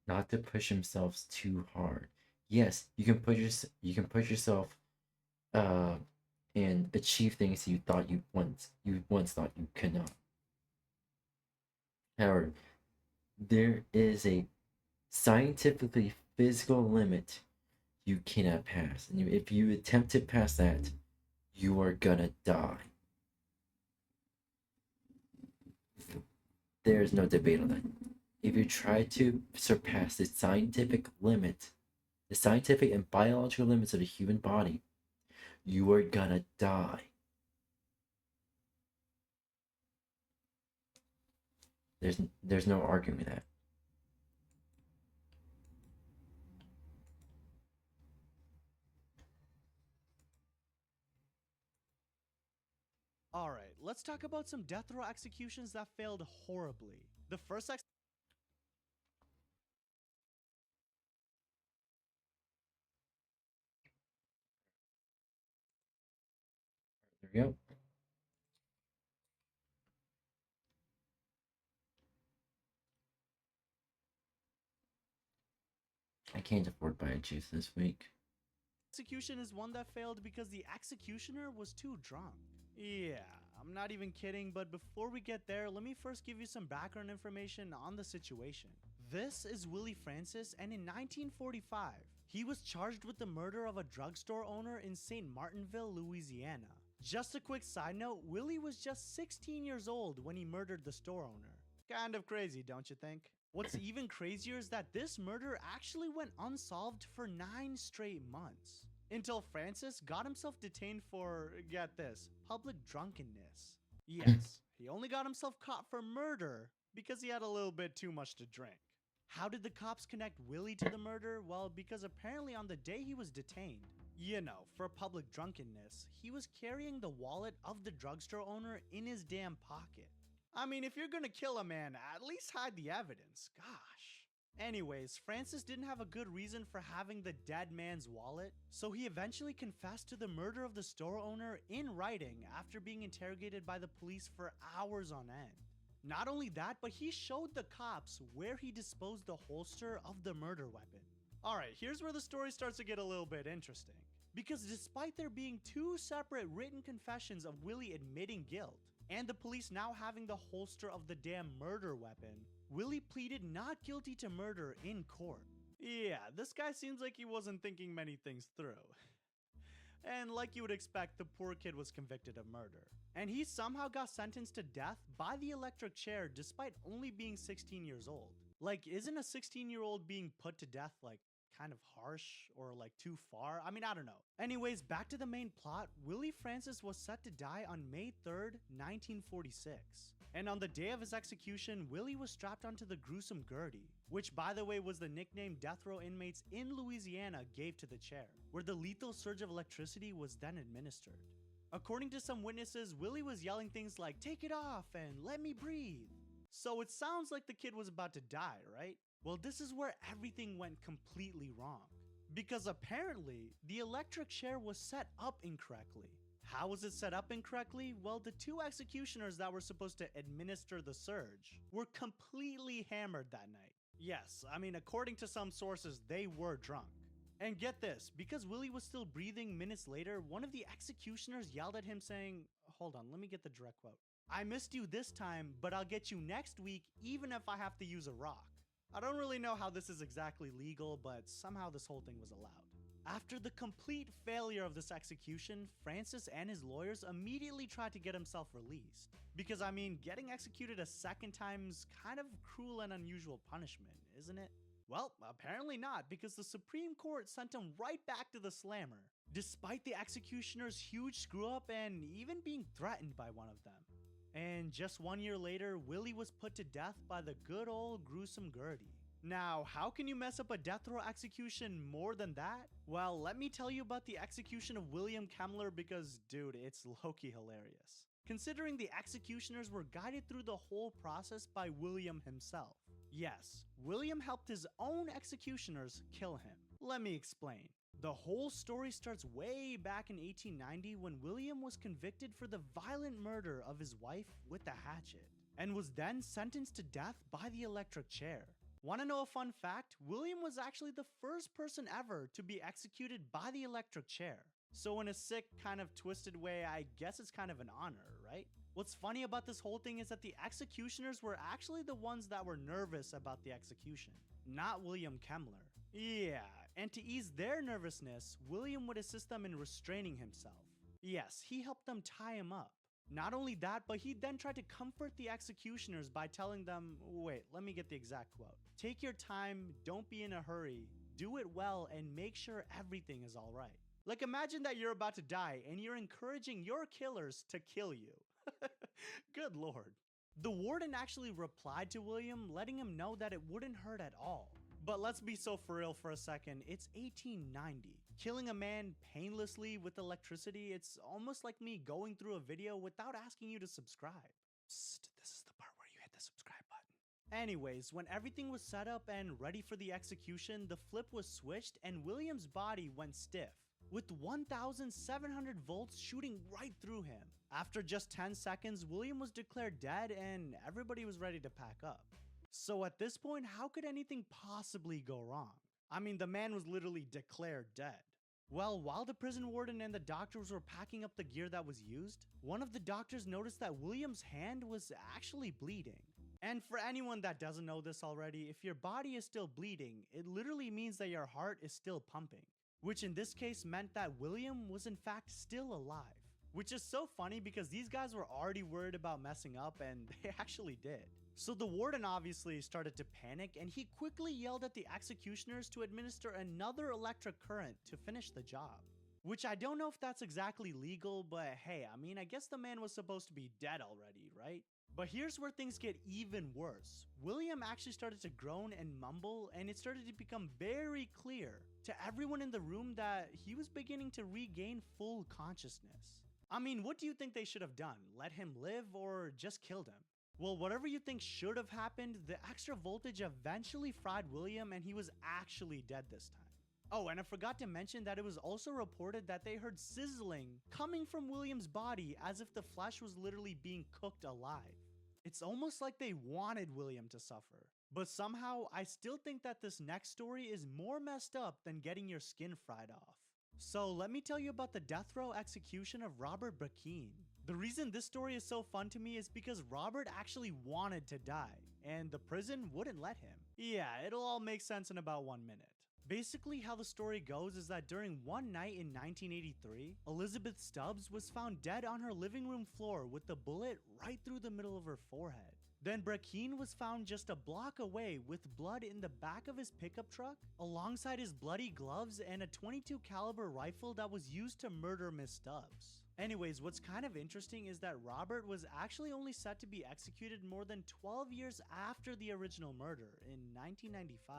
not to push themselves too hard. Yes, you can push yourself and achieve things you once thought you could not. However, there is a scientifically physical limit you cannot pass. And if you attempt to pass that, you are gonna die. There's no debate on that. If you try to surpass the scientific limit, the scientific and biological limits of the human body, you are gonna die. There's no arguing with that. Alright, let's talk about some death row executions that failed horribly. The first There we go. I can't afford to buy a juice this week. execution is one that failed because the executioner was too drunk. Yeah, I'm not even kidding, but before we get there, let me first give you some background information on the situation. This is Willie Francis, and in 1945, he was charged with the murder of a drugstore owner in St. Martinville, Louisiana. Just a quick side note, Willie was just 16 years old when he murdered the store owner. Kind of crazy, don't you think? What's even crazier is that this murder actually went unsolved for 9 straight months. Until Francis got himself detained for, get this, public drunkenness. Yes, he only got himself caught for murder because he had a little bit too much to drink. How did the cops connect Willie to the murder? Well, because apparently on the day he was detained, you know, for public drunkenness, he was carrying the wallet of the drugstore owner in his damn pocket. I mean, if you're gonna kill a man, at least hide the evidence. Gosh. Anyways, Francis didn't have a good reason for having the dead man's wallet, so he eventually confessed to the murder of the store owner in writing after being interrogated by the police for hours on end. Not only that, but he showed the cops where he disposed the holster of the murder weapon. Alright, here's where the story starts to get a little bit interesting. Because despite there being two separate written confessions of Willie admitting guilt, and the police now having the holster of the damn murder weapon, Willie pleaded not guilty to murder in court. Yeah, this guy seems like he wasn't thinking many things through. And like you would expect, the poor kid was convicted of murder. And he somehow got sentenced to death by the electric chair despite only being 16 years old. Like, isn't a 16-year-old being put to death like kind of harsh or like too far? I mean, I don't know. Anyways, back to the main plot. Willie Francis was set to die on May 3rd, 1946. And on the day of his execution, Willie was strapped onto the gruesome 𝙬𝙤, which by the way was the nickname death row inmates in Louisiana gave to the chair, where the lethal surge of electricity was then administered. According to some witnesses, Willie was yelling things like, "Take it off" and "Let me breathe." So it sounds like the kid was about to die, right? Well, this is where everything went completely wrong. Because apparently, the electric chair was set up incorrectly. How was it set up incorrectly? Well, the two executioners that were supposed to administer the surge were completely hammered that night. Yes, I mean, according to some sources, they were drunk. And get this, because Willie was still breathing minutes later, one of the executioners yelled at him saying, hold on, let me get the direct quote. "I missed you this time, but I'll get you next week even if I have to use a rock." I don't really know how this is exactly legal, but somehow this whole thing was allowed. After the complete failure of this execution, Francis and his lawyers immediately tried to get himself released. Because I mean, getting executed a second time's kind of cruel and unusual punishment, isn't it? Well, apparently not, because the Supreme Court sent him right back to the slammer, despite the executioner's huge screw up and even being threatened by one of them. And just 1 year later, Willie was put to death by the good old gruesome 𝙬𝙤. Now, how can you mess up a death row execution more than that? Well, let me tell you about the execution of William Kemmler because, dude, it's low-key hilarious. Considering the executioners were guided through the whole process by William himself. Yes, William helped his own executioners kill him. Let me explain. The whole story starts way back in 1890 when William was convicted for the violent murder of his wife with a hatchet, and was then sentenced to death by the electric chair. Want to know a fun fact? William was actually the first person ever to be executed by the electric chair. So in a sick, kind of twisted way, I guess it's kind of an honor, right? What's funny about this whole thing is that the executioners were actually the ones that were nervous about the execution, not William Kemmler. Yeah, and to ease their nervousness, William would assist them in restraining himself. Yes, he helped them tie him up. Not only that, but he then tried to comfort the executioners by telling them, wait, let me get the exact quote. "Take your time, don't be in a hurry, do it well, and make sure everything is alright." Like, imagine that you're about to die and you're encouraging your killers to kill you. Good lord. The warden actually replied to William, letting him know that it wouldn't hurt at all. But let's be so for real for a second, it's 1890. Killing a man painlessly with electricity, it's almost like me going through a video without asking you to subscribe. Psst, this is the part where you hit the subscribe button. Anyways, when everything was set up and ready for the execution, the flip was switched and William's body went stiff, with 1,700 volts shooting right through him. After just 10 seconds, William was declared dead and everybody was ready to pack up. So at this point, how could anything possibly go wrong? I mean, the man was literally declared dead. Well, while the prison warden and the doctors were packing up the gear that was used, one of the doctors noticed that William's hand was actually bleeding. And for anyone that doesn't know this already, if your body is still bleeding, it literally means that your heart is still pumping. Which in this case meant that William was in fact still alive. Which is so funny because these guys were already worried about messing up and they actually did. So the warden obviously started to panic and he quickly yelled at the executioners to administer another electric current to finish the job. Which I don't know if that's exactly legal, but hey, I mean, I guess the man was supposed to be dead already, right? But here's where things get even worse. William actually started to groan and mumble, and it started to become very clear to everyone in the room that he was beginning to regain full consciousness. I mean, what do you think they should have done? Let him live or just killed him? Well, whatever you think should have happened, the extra voltage eventually fried William and he was actually dead this time. Oh, and I forgot to mention that it was also reported that they heard sizzling coming from William's body as if the flesh was literally being cooked alive. It's almost like they wanted William to suffer. But somehow, I still think that this next story is more messed up than getting your skin fried off. So let me tell you about the death row execution of Robert 𝙂𝙗. The reason this story is so fun to me is because Robert actually wanted to die, and the prison wouldn't let him. Yeah, it'll all make sense in about 1 minute. Basically, how the story goes is that during one night in 1983, Elizabeth Stubbs was found dead on her living room floor with a bullet right through the middle of her forehead. Then 𝙂𝙗 was found just a block away with blood in the back of his pickup truck, alongside his bloody gloves and a .22 caliber rifle that was used to murder Miss Stubbs. Anyways, what's kind of interesting is that Robert was actually only set to be executed more than 12 years after the original murder in 1995.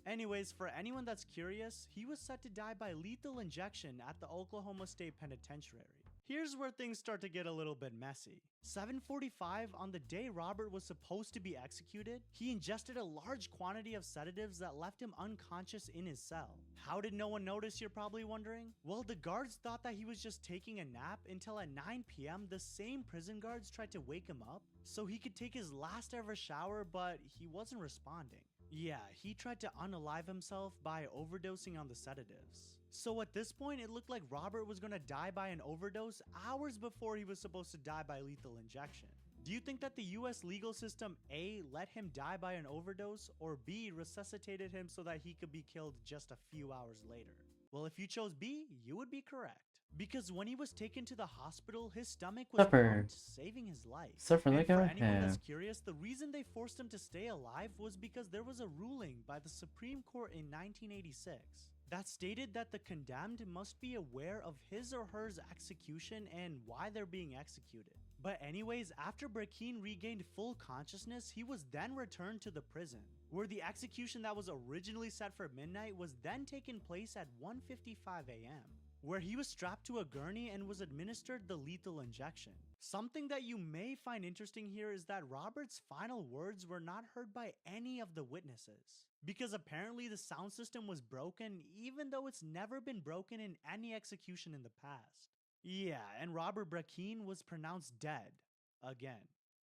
Anyways, for anyone that's curious, he was set to die by lethal injection at the Oklahoma State Penitentiary. Here's where things start to get a little bit messy. 7:45 on the day Robert was supposed to be executed, he ingested a large quantity of sedatives that left him unconscious in his cell. How did no one notice, you're probably wondering? Well, the guards thought that he was just taking a nap until at 9 p.m. the same prison guards tried to wake him up so he could take his last ever shower, but he wasn't responding. Yeah, he tried to unalive himself by overdosing on the sedatives. So at this point, it looked like Robert was gonna die by an overdose hours before he was supposed to die by lethal injection. Do you think that the US legal system A, let him die by an overdose, or B, resuscitated him so that he could be killed just a few hours later? Well, if you chose B, you would be correct. Because when he was taken to the hospital, his stomach was pumped, saving his life. And for anyone that's curious, the reason they forced him to stay alive was because there was a ruling by the Supreme Court in 1986 that stated that the condemned must be aware of his or her execution and why they're being executed. But anyways, after 𝙂𝙗 regained full consciousness, he was then returned to the prison, where the execution that was originally set for midnight was then taken place at 1:55 a.m., where he was strapped to a gurney and was administered the lethal injection. Something that you may find interesting here is that Robert's final words were not heard by any of the witnesses, because apparently the sound system was broken, even though it's never been broken in any execution in the past. Yeah, and Robert 𝙂𝙗 was pronounced dead. Again.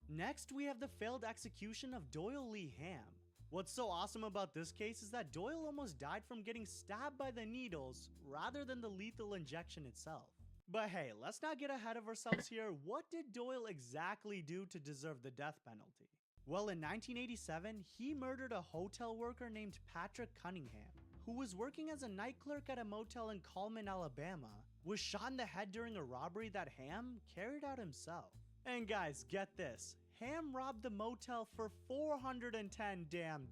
Next, we have the failed execution of Doyle Lee Ham. What's so awesome about this case is that Doyle almost died from getting stabbed by the needles rather than the lethal injection itself. But hey, let's not get ahead of ourselves here. What did Doyle exactly do to deserve the death penalty? Well, in 1987, he murdered a hotel worker named Patrick Cunningham, who was working as a night clerk at a motel in Cullman, Alabama, was shot in the head during a robbery that Ham carried out himself. And guys, get this. Ham robbed the motel for $410 damn.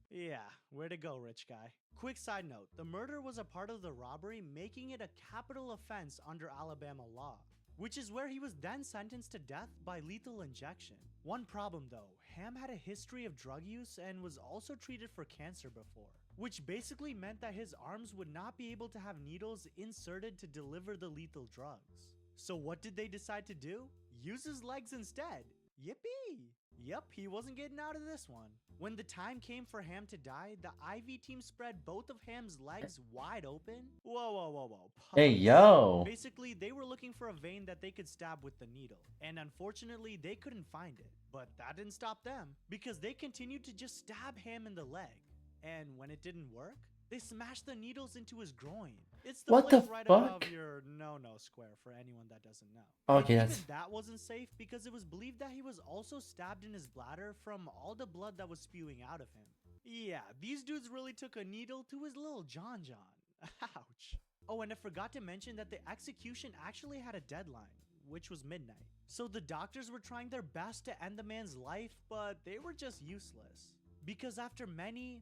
Yeah, way to go, rich guy. Quick side note, the murder was a part of the robbery, making it a capital offense under Alabama law, which is where he was then sentenced to death by lethal injection. One problem though, Ham had a history of drug use and was also treated for cancer before, which basically meant that his arms would not be able to have needles inserted to deliver the lethal drugs. So what did they decide to do? Use his legs instead. Yippee! Yep, he wasn't getting out of this one. When the time came for Ham to die, the IV team spread both of Ham's legs wide open. Whoa. Hey, yo! Basically, they were looking for a vein that they could stab with the needle, and unfortunately, they couldn't find it. But that didn't stop them, because they continued to just stab Ham in the leg. And when it didn't work, they smashed the needles into his groin. It's the place right above your no-no square for anyone that doesn't know. Okay, and even that wasn't safe because it was believed that he was also stabbed in his bladder from all the blood that was spewing out of him. Yeah, these dudes really took a needle to his little John. Ouch. Oh, and I forgot to mention that the execution actually had a deadline, which was midnight. So the doctors were trying their best to end the man's life, but they were just useless. Because after many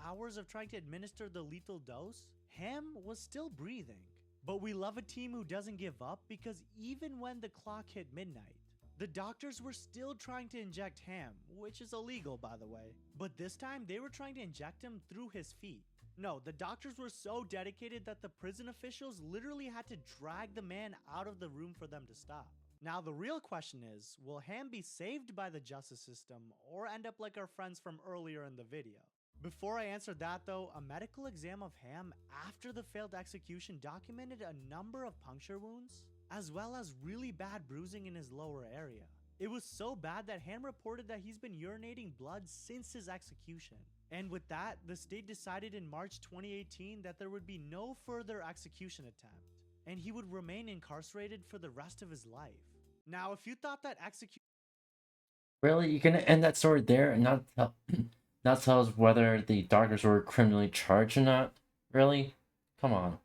hours of trying to administer the lethal dose, Ham was still breathing. But we love a team who doesn't give up because even when the clock hit midnight, the doctors were still trying to inject Ham, which is illegal by the way. But this time they were trying to inject him through his feet. No, the doctors were so dedicated that the prison officials literally had to drag the man out of the room for them to stop. Now the real question is, will Ham be saved by the justice system or end up like our friends from earlier in the video? Before I answer that though, a medical exam of Ham after the failed execution documented a number of puncture wounds, as well as really bad bruising in his lower area. It was so bad that Ham reported that he's been urinating blood since his execution. And with that, the state decided in March 2018 that there would be no further execution attempt, and he would remain incarcerated for the rest of his life. Now, if you thought that execution... Really? You're gonna end that story there and not tell, not tell us whether the doctors were criminally charged or not? Really? Come on.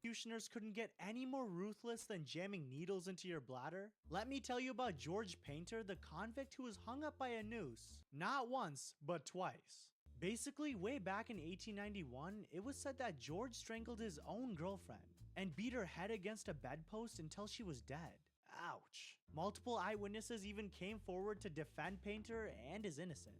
Executioners couldn't get any more ruthless than jamming needles into your bladder? Let me tell you about George Painter, the convict who was hung up by a noose. Not once, but twice. Basically, way back in 1891, it was said that George strangled his own girlfriend and beat her head against a bedpost until she was dead. Ouch. Multiple eyewitnesses even came forward to defend Painter and his innocence.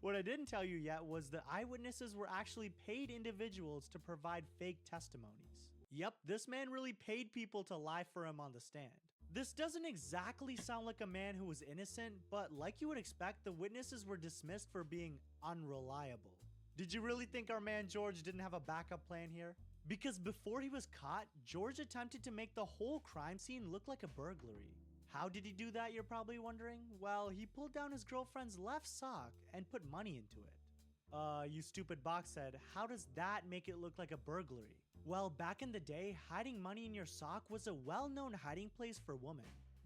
What I didn't tell you yet was the eyewitnesses were actually paid individuals to provide fake testimonies. Yep, this man really paid people to lie for him on the stand. This doesn't exactly sound like a man who was innocent, but like you would expect, the witnesses were dismissed for being unreliable. Did you really think our man George didn't have a backup plan here? Because before he was caught, George attempted to make the whole crime scene look like a burglary. How did he do that, you're probably wondering? Well, he pulled down his girlfriend's left sock and put money into it. You stupid box head, how does that make it look like a burglary? Well, back in the day, hiding money in your sock was a well-known hiding place for women.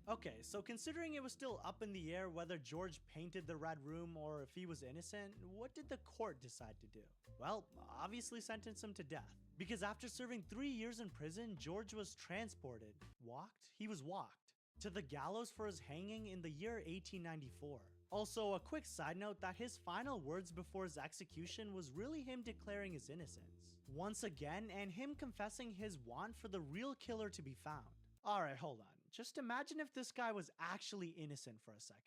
Okay, so considering it was still up in the air whether George painted the red room or if he was innocent, what did the court decide to do? Well, obviously sentence him to death. Because after serving 3 years in prison, George was transported. Walked? He was walked to the gallows for his hanging in the year 1894. Also, a quick side note that his final words before his execution was really him declaring his innocence once again and him confessing his want for the real killer to be found. Alright, hold on. Just imagine if this guy was actually innocent for a second.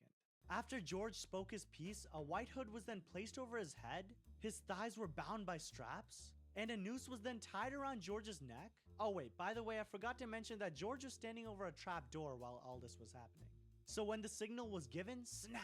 After George spoke his piece, a white hood was then placed over his head, his thighs were bound by straps, and a noose was then tied around George's neck. Oh wait, by the way, I forgot to mention that George was standing over a trap door while all this was happening. So when the signal was given, snap!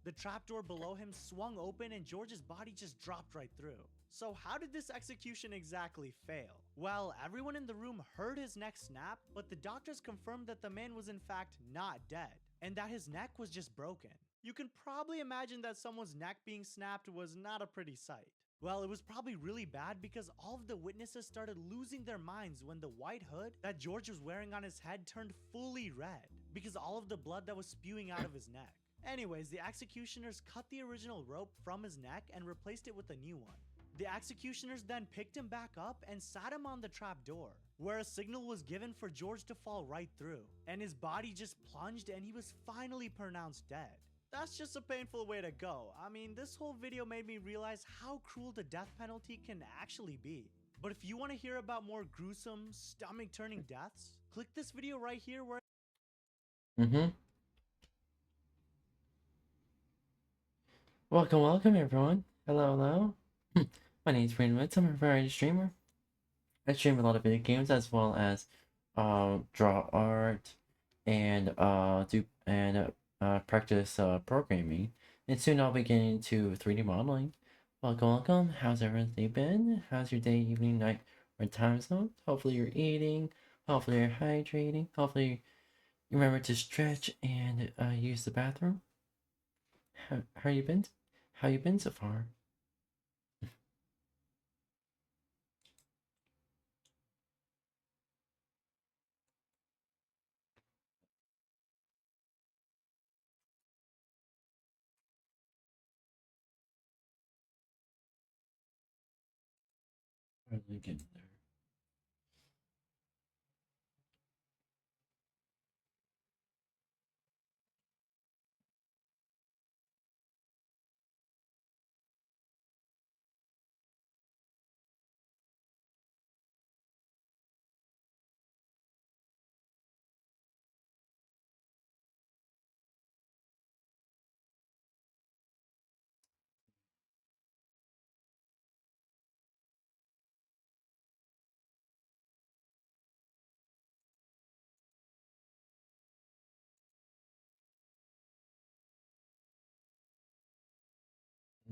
The trapdoor below him swung open and George's body just dropped right through. So how did this execution exactly fail? Well, everyone in the room heard his neck snap, but the doctors confirmed that the man was in fact not dead, and that his neck was just broken. You can probably imagine that someone's neck being snapped was not a pretty sight. Well, it was probably really bad because all of the witnesses started losing their minds when the white hood that George was wearing on his head turned fully red because all of the blood that was spewing out of his neck. Anyways, the executioners cut the original rope from his neck and replaced it with a new one. The executioners then picked him back up and sat him on the trap door, where a signal was given for George to fall right through, and his body just plunged and he was finally pronounced dead. That's just a painful way to go. I mean, this whole video made me realize how cruel the death penalty can actually be. But if you want to hear about more gruesome, stomach-turning deaths, click this video right here where... Welcome everyone. Hello. My name is 𝙂𝙚𝙣𝙚𝙧𝙖𝙩. I'm a variety streamer. I stream a lot of video games as well as draw art and practice programming. And soon I'll be getting into 3D modeling. Welcome. How's everyone's day been? How's your day, evening, night, or time zone? Hopefully you're eating. Hopefully you're hydrating. Hopefully you remember to stretch and use the bathroom. How you been? How you been so far? Really getting there.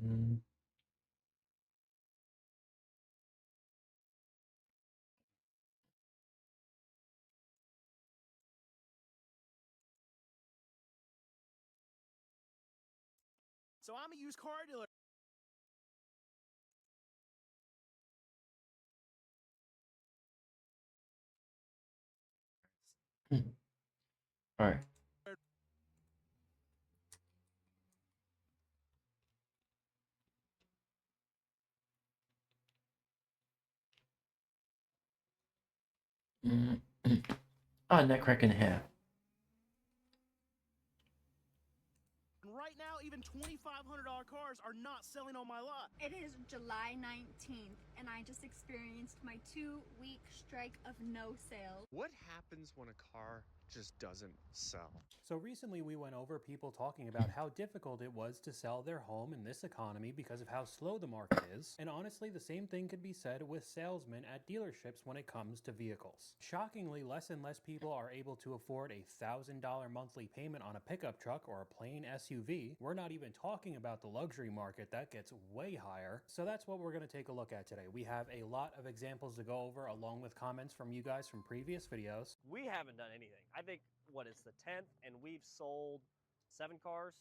Mm. So I'm a used car dealer. All right. Ah, nutcracker in half. Right now, even $2,500 cars are not selling on my lot. It is July 19th, and I just experienced my 2-week strike of no sales. What happens when a car just doesn't sell? So recently we went over people talking about how difficult it was to sell their home in this economy because of how slow the market is. And honestly, the same thing could be said with salesmen at dealerships when it comes to vehicles. Shockingly, less and less people are able to afford a $1,000 monthly payment on a pickup truck or a plain SUV. We're not even talking about the luxury market that gets way higher. So that's what we're going to take a look at today. We have a lot of examples to go over along with comments from you guys from previous videos. We haven't done anything. I think, what is the 10th, and we've sold 7 cars,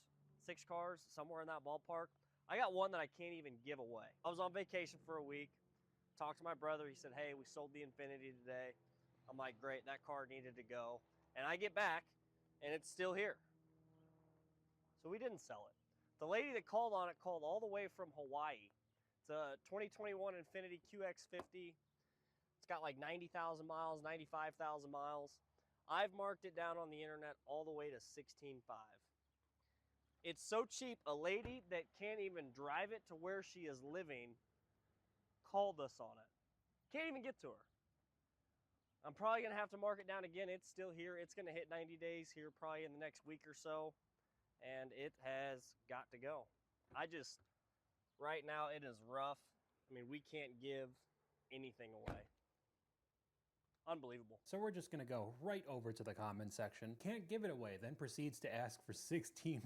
6 cars, somewhere in that ballpark. I got one that I can't even give away. I was on vacation for a week, talked to my brother. He said, hey, we sold the Infinity today. I'm like, great, that car needed to go. And I get back, and it's still here. So we didn't sell it. The lady that called on it called all the way from Hawaii. It's a 2021 Infinity QX50. It's got like 90,000 miles, 95,000 miles. I've marked it down on the internet all the way to 16.5. It's so cheap, a lady that can't even drive it to where she is living called us on it. Can't even get to her. I'm probably gonna have to mark it down again. It's still here. It's gonna hit 90 days here probably in the next week or so. And it has got to go. Right now it is rough. I mean, we can't give anything away. Unbelievable. So we're just going to go right over to the comment section. Can't give it away, then proceeds to ask for 16.5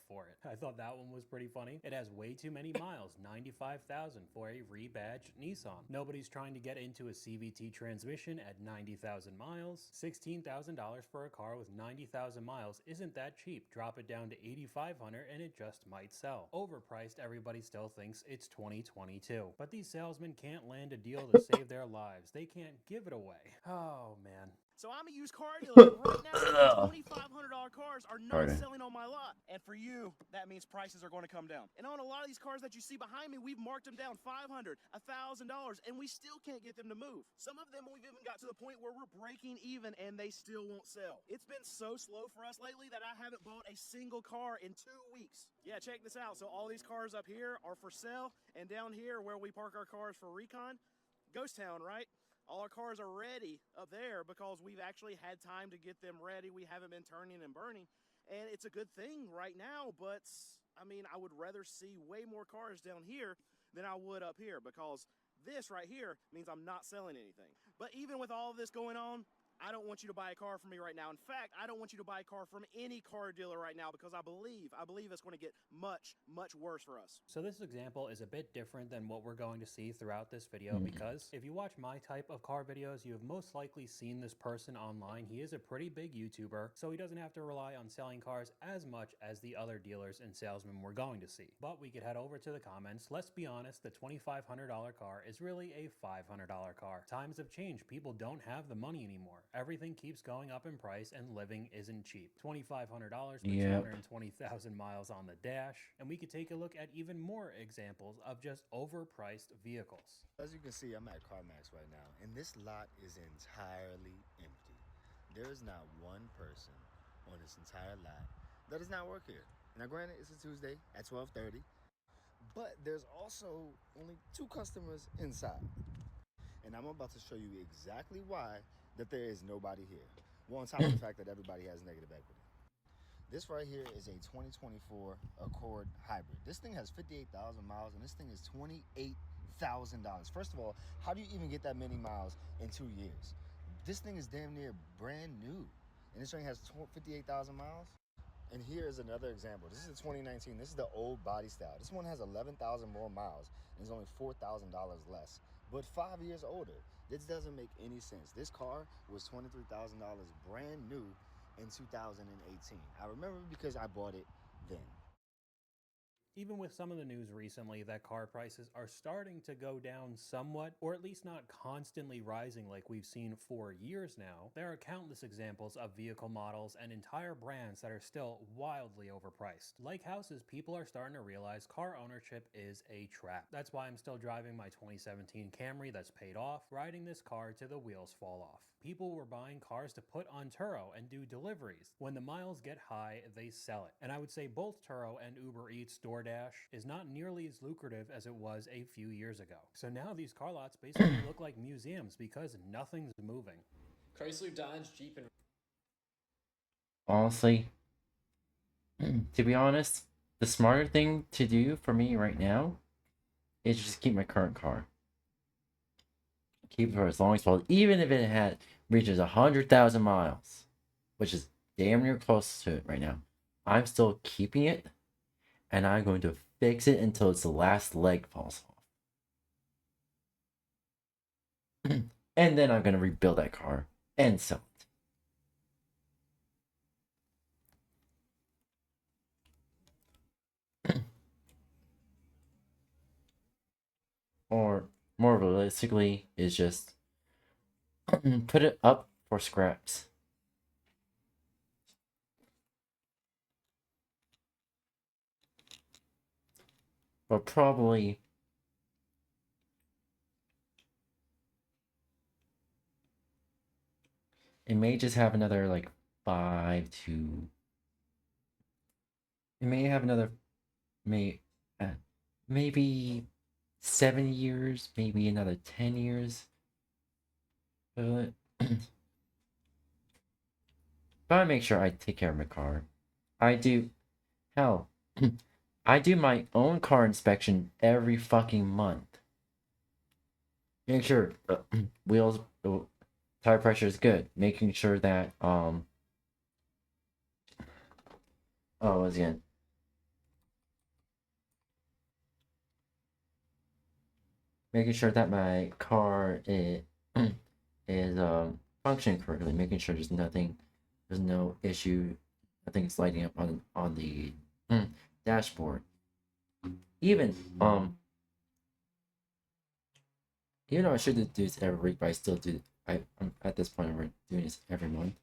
for it. I thought that one was pretty funny. It has way too many miles, 95,000 for a rebadged Nissan. Nobody's trying to get into a CVT transmission at 90,000 miles. $16,000 for a car with 90,000 miles isn't that cheap. Drop it down to 8,500 and it just might sell. Overpriced, everybody still thinks it's 2022. But these salesmen can't land a deal to save their lives. They can't give it away. Oh, man. So I'm a used car dealer. Right now, $2,500 cars are not selling on my lot. And for you, that means prices are going to come down. And on a lot of these cars that you see behind me, we've marked them down $500, $1,000, and we still can't get them to move. Some of them we've even got to the point where we're breaking even and they still won't sell. It's been so slow for us lately that I haven't bought a single car in 2 weeks. Yeah, check this out. So all these cars up here are for sale, and down here where we park our cars for recon, ghost town, right? All our cars are ready up there because we've actually had time to get them ready. We haven't been turning and burning. And it's a good thing right now, but I mean, I would rather see way more cars down here than I would up here because this right here means I'm not selling anything. But even with all of this going on, I don't want you to buy a car from me right now. In fact, I don't want you to buy a car from any car dealer right now because I believe it's going to get much, much worse for us. So this example is a bit different than what we're going to see throughout this video because if you watch my type of car videos, you have most likely seen this person online. He is a pretty big YouTuber, so he doesn't have to rely on selling cars as much as the other dealers and salesmen we're going to see. But we could head over to the comments. Let's be honest, the $2,500 car is really a $500 car. Times have changed. People don't have the money anymore. Everything keeps going up in price and living isn't cheap. $2,500 with 220,000 miles on the dash. And we could take a look at even more examples of just overpriced vehicles. As you can see, I'm at CarMax right now, and this lot is entirely empty. There is not one person on this entire lot that does not work here. Now granted, it's a Tuesday at 12:30, but there's also only 2 customers inside. And I'm about to show you exactly why that there is nobody here. Well, on top of the fact that everybody has negative equity. This right here is a 2024 Accord Hybrid. This thing has 58,000 miles and this thing is $28,000. First of all, how do you even get that many miles in 2 years? This thing is damn near brand new. And this thing has 58,000 miles. And here is another example. This is a 2019. This is the old body style. This one has 11,000 more miles and is only $4,000 less, but 5 years older. This doesn't make any sense. This car was $23,000 brand new in 2018. I remember because I bought it then. Even with some of the news recently that car prices are starting to go down somewhat, or at least not constantly rising like we've seen for years now, there are countless examples of vehicle models and entire brands that are still wildly overpriced. Like houses, people are starting to realize car ownership is a trap. That's why I'm still driving my 2017 Camry that's paid off, riding this car till the wheels fall off. People were buying cars to put on Turo and do deliveries. When the miles get high, they sell it. And I would say both Turo and Uber Eats DoorDash is not nearly as lucrative as it was a few years ago. So now these car lots basically look like museums because nothing's moving. Chrysler, Dodge, Jeep, and Honestly, to be honest, the smarter thing to do for me right now is just keep my current car. Keep it for as long as possible, even if it reaches 100,000 miles, which is damn near close to it right now. I'm still keeping it, and I'm going to fix it until its the last leg falls off. And then I'm going to rebuild that car and sell it. Or more realistically, is just put it up for scraps. But probably it may just have another like 5 to it may have another maybe 7 years, maybe another 10 years. But I make sure I take care of my car. I do. Hell, I do my own car inspection every fucking month. Make sure wheels, tire pressure is good. Making sure that once again. Making sure that my car is functioning correctly. Making sure there's no issue, nothing's lighting up on the dashboard. Even though I should do this every week, but I still do. I'm at this point I'm doing this every month.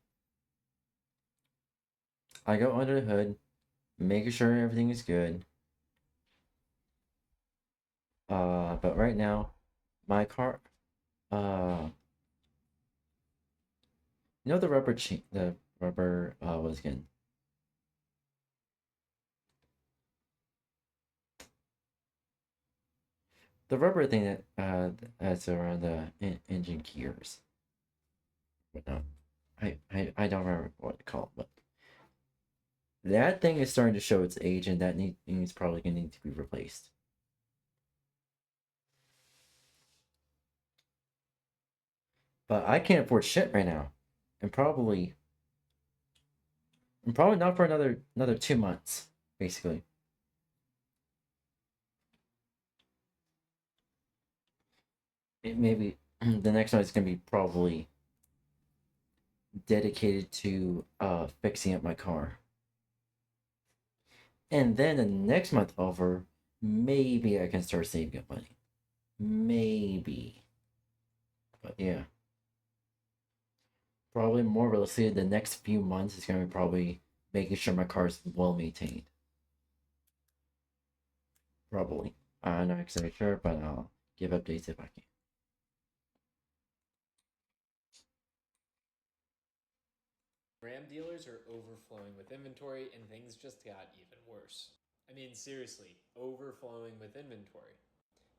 I go under the hood, making sure everything is good. But right now, my car, the rubber was again. The rubber thing that's around the engine gears. Whatnot. I don't remember what it's called, but that thing is starting to show its age, and that needs probably gonna need to be replaced. But I can't afford shit right now, and probably not for another 2 months, basically. Maybe the next one is gonna be probably dedicated to fixing up my car. And then the next month over, maybe I can start saving up money. Maybe. But yeah. Probably more realistically, the next few months is going to be probably making sure my car is well maintained. Probably. I'm not exactly sure, but I'll give updates if I can. Ram dealers are overflowing with inventory, and things just got even worse. I mean, seriously, overflowing with inventory.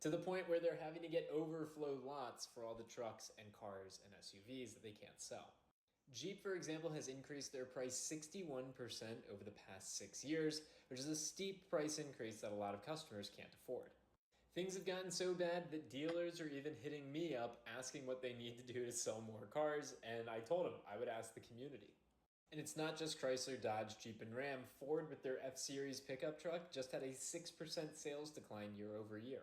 To the point where they're having to get overflow lots for all the trucks and cars and SUVs that they can't sell. Jeep, for example, has increased their price 61% over the past 6 years, which is a steep price increase that a lot of customers can't afford. Things have gotten so bad that dealers are even hitting me up asking what they need to do to sell more cars, and I told them I would ask the community. And it's not just Chrysler, Dodge, Jeep, and Ram. Ford, with their F-Series pickup truck, just had a 6% sales decline year over year.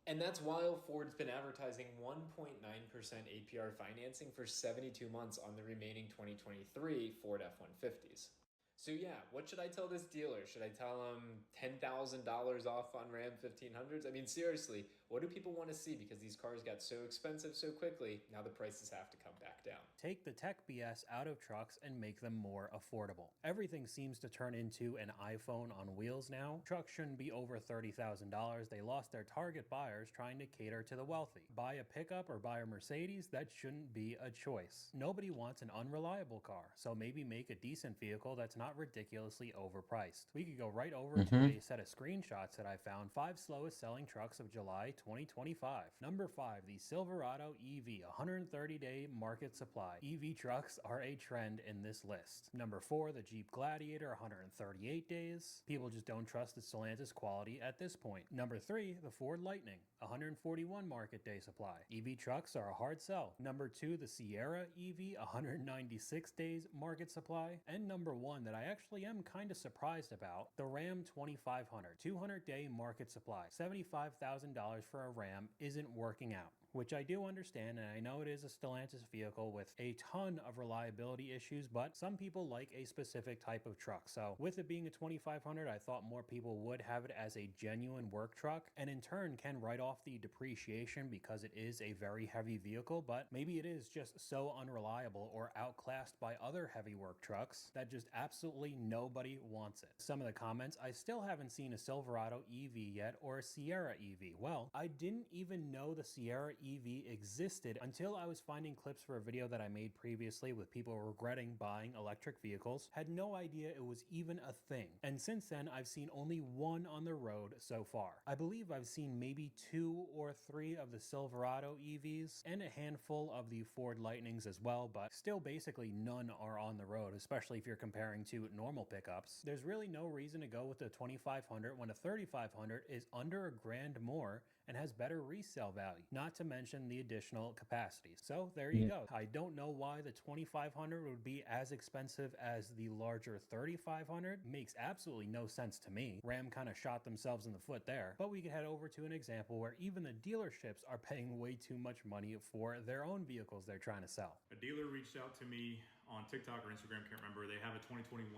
And that's while Ford's been advertising 1.9% APR financing for 72 months on the remaining 2023 Ford F-150s. So yeah, what should I tell this dealer? Should I tell him $10,000 off on Ram 1500s? I mean, seriously, what do people want to see? Because these cars got so expensive so quickly, now the prices have to come back down. Take the tech BS out of trucks and make them more affordable. Everything seems to turn into an iPhone on wheels now. Trucks shouldn't be over $30,000. They lost their target buyers trying to cater to the wealthy. Buy a pickup or buy a Mercedes? That shouldn't be a choice. Nobody wants an unreliable car, so maybe make a decent vehicle that's not ridiculously overpriced. We could go right over to a set of screenshots that I found. 5 slowest selling trucks of July 2025. Number 5, the Silverado EV, 130-day market supply. EV trucks are a trend in this list. Number 4, the Jeep Gladiator, 138 days. People just don't trust the Stellantis quality at this point. Number 3, the Ford Lightning, 141 market day supply. EV trucks are a hard sell. Number 2, the Sierra EV, 196 days market supply. And number 1 that I actually am kind of surprised about, the Ram 2500, 200-day market supply. $75,000 for a Ram isn't working out, which I do understand, and I know it is a Stellantis vehicle with a ton of reliability issues, but some people like a specific type of truck. So with it being a 2500, I thought more people would have it as a genuine work truck, and in turn can write off the depreciation because it is a very heavy vehicle, but maybe it is just so unreliable or outclassed by other heavy work trucks that just absolutely nobody wants it. Some of the comments, I still haven't seen a Silverado EV yet or a Sierra EV. Well, I didn't even know the Sierra EV existed until I was finding clips for a video that I made previously with people regretting buying electric vehicles. Had no idea it was even a thing. And since then, I've seen only one on the road so far. I believe I've seen maybe 2 or 3 of the Silverado EVs and a handful of the Ford Lightnings as well, but still basically none are on the road, especially if you're comparing to normal pickups. There's really no reason to go with the 2500 when a 3500 is under $1,000 more and has better resale value, not to mention the additional capacity. So there you go. I don't know why the 2500 would be as expensive as the larger 3500. Makes absolutely no sense to me. Ram kind of shot themselves in the foot there. But we could head over to an example where even the dealerships are paying way too much money for their own vehicles they're trying to sell. A dealer reached out to me on TikTok or Instagram, can't remember. They have a 2021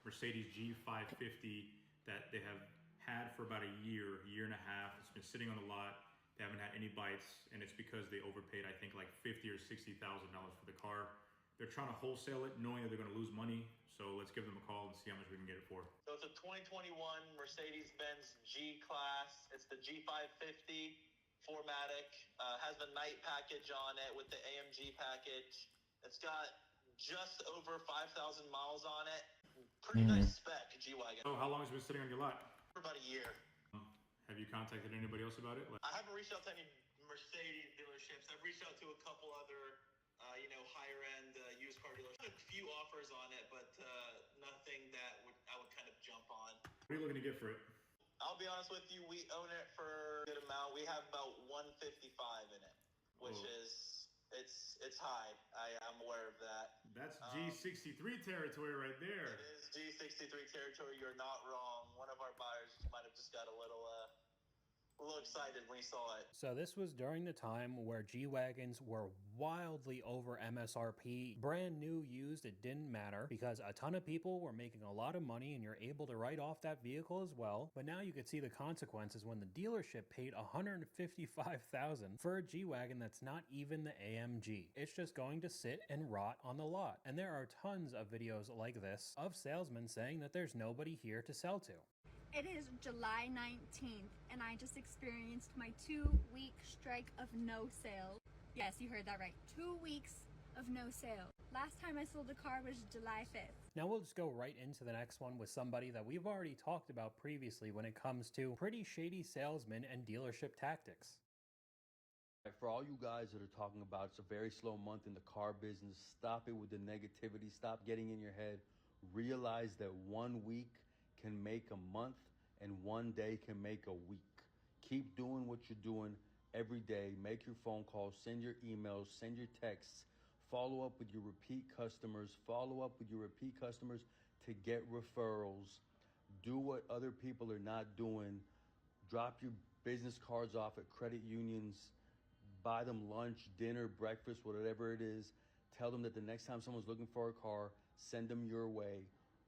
Mercedes G550 that they have had for about a year and a half. It's been sitting on the lot. They haven't had any bites, and it's because they overpaid, I think, like $50,000 or $60,000 for the car. They're trying to wholesale it, knowing that they're going to lose money. So let's give them a call and see how much we can get it for. So it's a 2021 Mercedes-Benz G-Class. It's the G550 4MATIC. Has the night package on it with the AMG package. It's got just over 5,000 miles on it. Pretty nice spec G-Wagon. So how long has it been sitting on your lot? For about a year. Have you contacted anybody else about it? I haven't reached out to any Mercedes dealerships. I've reached out to a couple other, higher-end used car dealers. A few offers on it, but nothing that I would kind of jump on. What are you looking to get for it? I'll be honest with you, we own it for a good amount. We have about 155 in it, which is it's high. I'm aware of that. That's G63 territory right there. It is G63 territory. You're not wrong. One of our buyers might have just got a little excited when he saw it. So this was during the time where G-Wagons were wildly over MSRP. Brand new, used, it didn't matter because a ton of people were making a lot of money and you're able to write off that vehicle as well. But now you could see the consequences when the dealership paid $155,000 for a G-Wagon that's not even the AMG. It's just going to sit and rot on the lot. And there are tons of videos like this of salesmen saying that there's nobody here to sell to. It is July 19th, and I just experienced my 2-week strike of no sales. Yes, you heard that right. 2 weeks of no sale. Last time I sold a car was July 5th. Now we'll just go right into the next one with somebody that we've already talked about previously when it comes to pretty shady salesmen and dealership tactics. For all you guys that are talking about it's a very slow month in the car business, stop it with the negativity. Stop getting in your head. Realize that 1 week can make a month and 1 day can make a week. Keep doing what you're doing every day. Make your phone calls, send your emails, send your texts. follow up with your repeat customers, to get referrals. Do what other people are not doing. Drop your business cards off at credit unions. Buy them lunch, dinner, breakfast, whatever it is. Tell them that the next time someone's looking for a car, send them your way.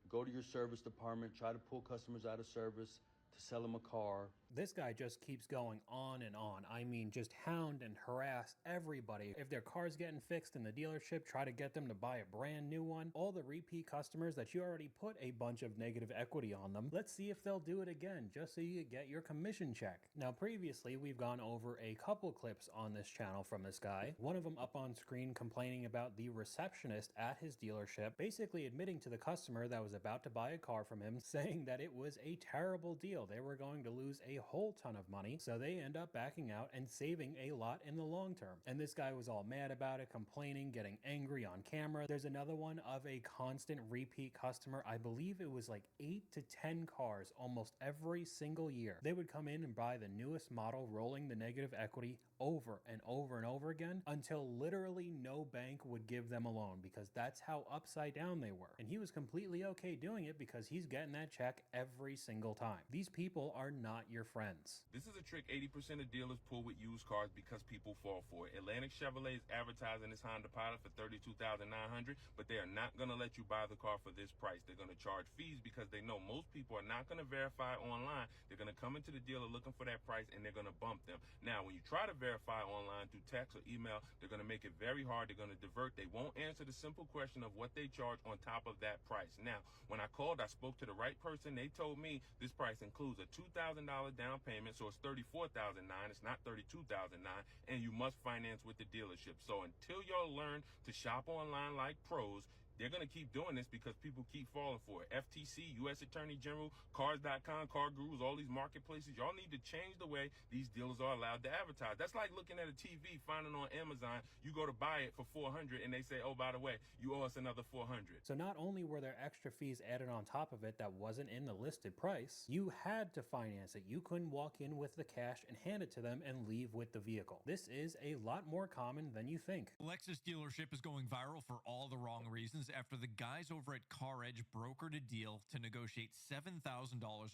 Go to your service department, try to pull customers out of service to sell them a car. This guy just keeps going on and on. I mean, just hound and harass everybody. If their car's getting fixed in the dealership, try to get them to buy a brand new one. All the repeat customers that you already put a bunch of negative equity on them, let's see if they'll do it again, just so you get your commission check. Now, previously, we've gone over a couple clips on this channel from this guy. One of them up on screen complaining about the receptionist at his dealership, basically admitting to the customer that was about to buy a car from him, saying that it was a terrible deal. They were going to lose a whole ton of money, so they end up backing out and saving a lot in the long term. And this guy was all mad about it, complaining, getting angry on camera. There's another one of a constant repeat customer. I believe it was like 8 to 10 cars almost every single year. They would come in and buy the newest model, rolling the negative equity over and over and over again until literally no bank would give them a loan, because that's how upside down they were. And he was completely okay doing it because he's getting that check every single time. These people are not your friends. This is a trick 80% of dealers pull with used cars because people fall for it. Atlantic Chevrolet is advertising this Honda Pilot for $32,900, but they are not going to let you buy the car for this price. They're going to charge fees because they know most people are not going to verify online. They're going to come into the dealer looking for that price, and they're going to bump them. Now, when you try to verify online through text or email, they're going to make it very hard. They're going to divert. They won't answer the simple question of what they charge on top of that price. Now, when I called, I spoke to the right person. They told me this price includes a $2,000 down payment, so it's $34,900. It's not $32,900, and you must finance with the dealership. So until y'all learn to shop online like pros, they're going to keep doing this because people keep falling for it. FTC, U.S. Attorney General, Cars.com, Car Gurus, all these marketplaces, y'all need to change the way these dealers are allowed to advertise. That's like looking at a TV, finding on Amazon, you go to buy it for $400, and they say, oh, by the way, you owe us another $400. So not only were there extra fees added on top of it that wasn't in the listed price, you had to finance it. You couldn't walk in with the cash and hand it to them and leave with the vehicle. This is a lot more common than you think. Lexus dealership is going viral for all the wrong reasons after the guys over at CarEdge brokered a deal to negotiate $7,000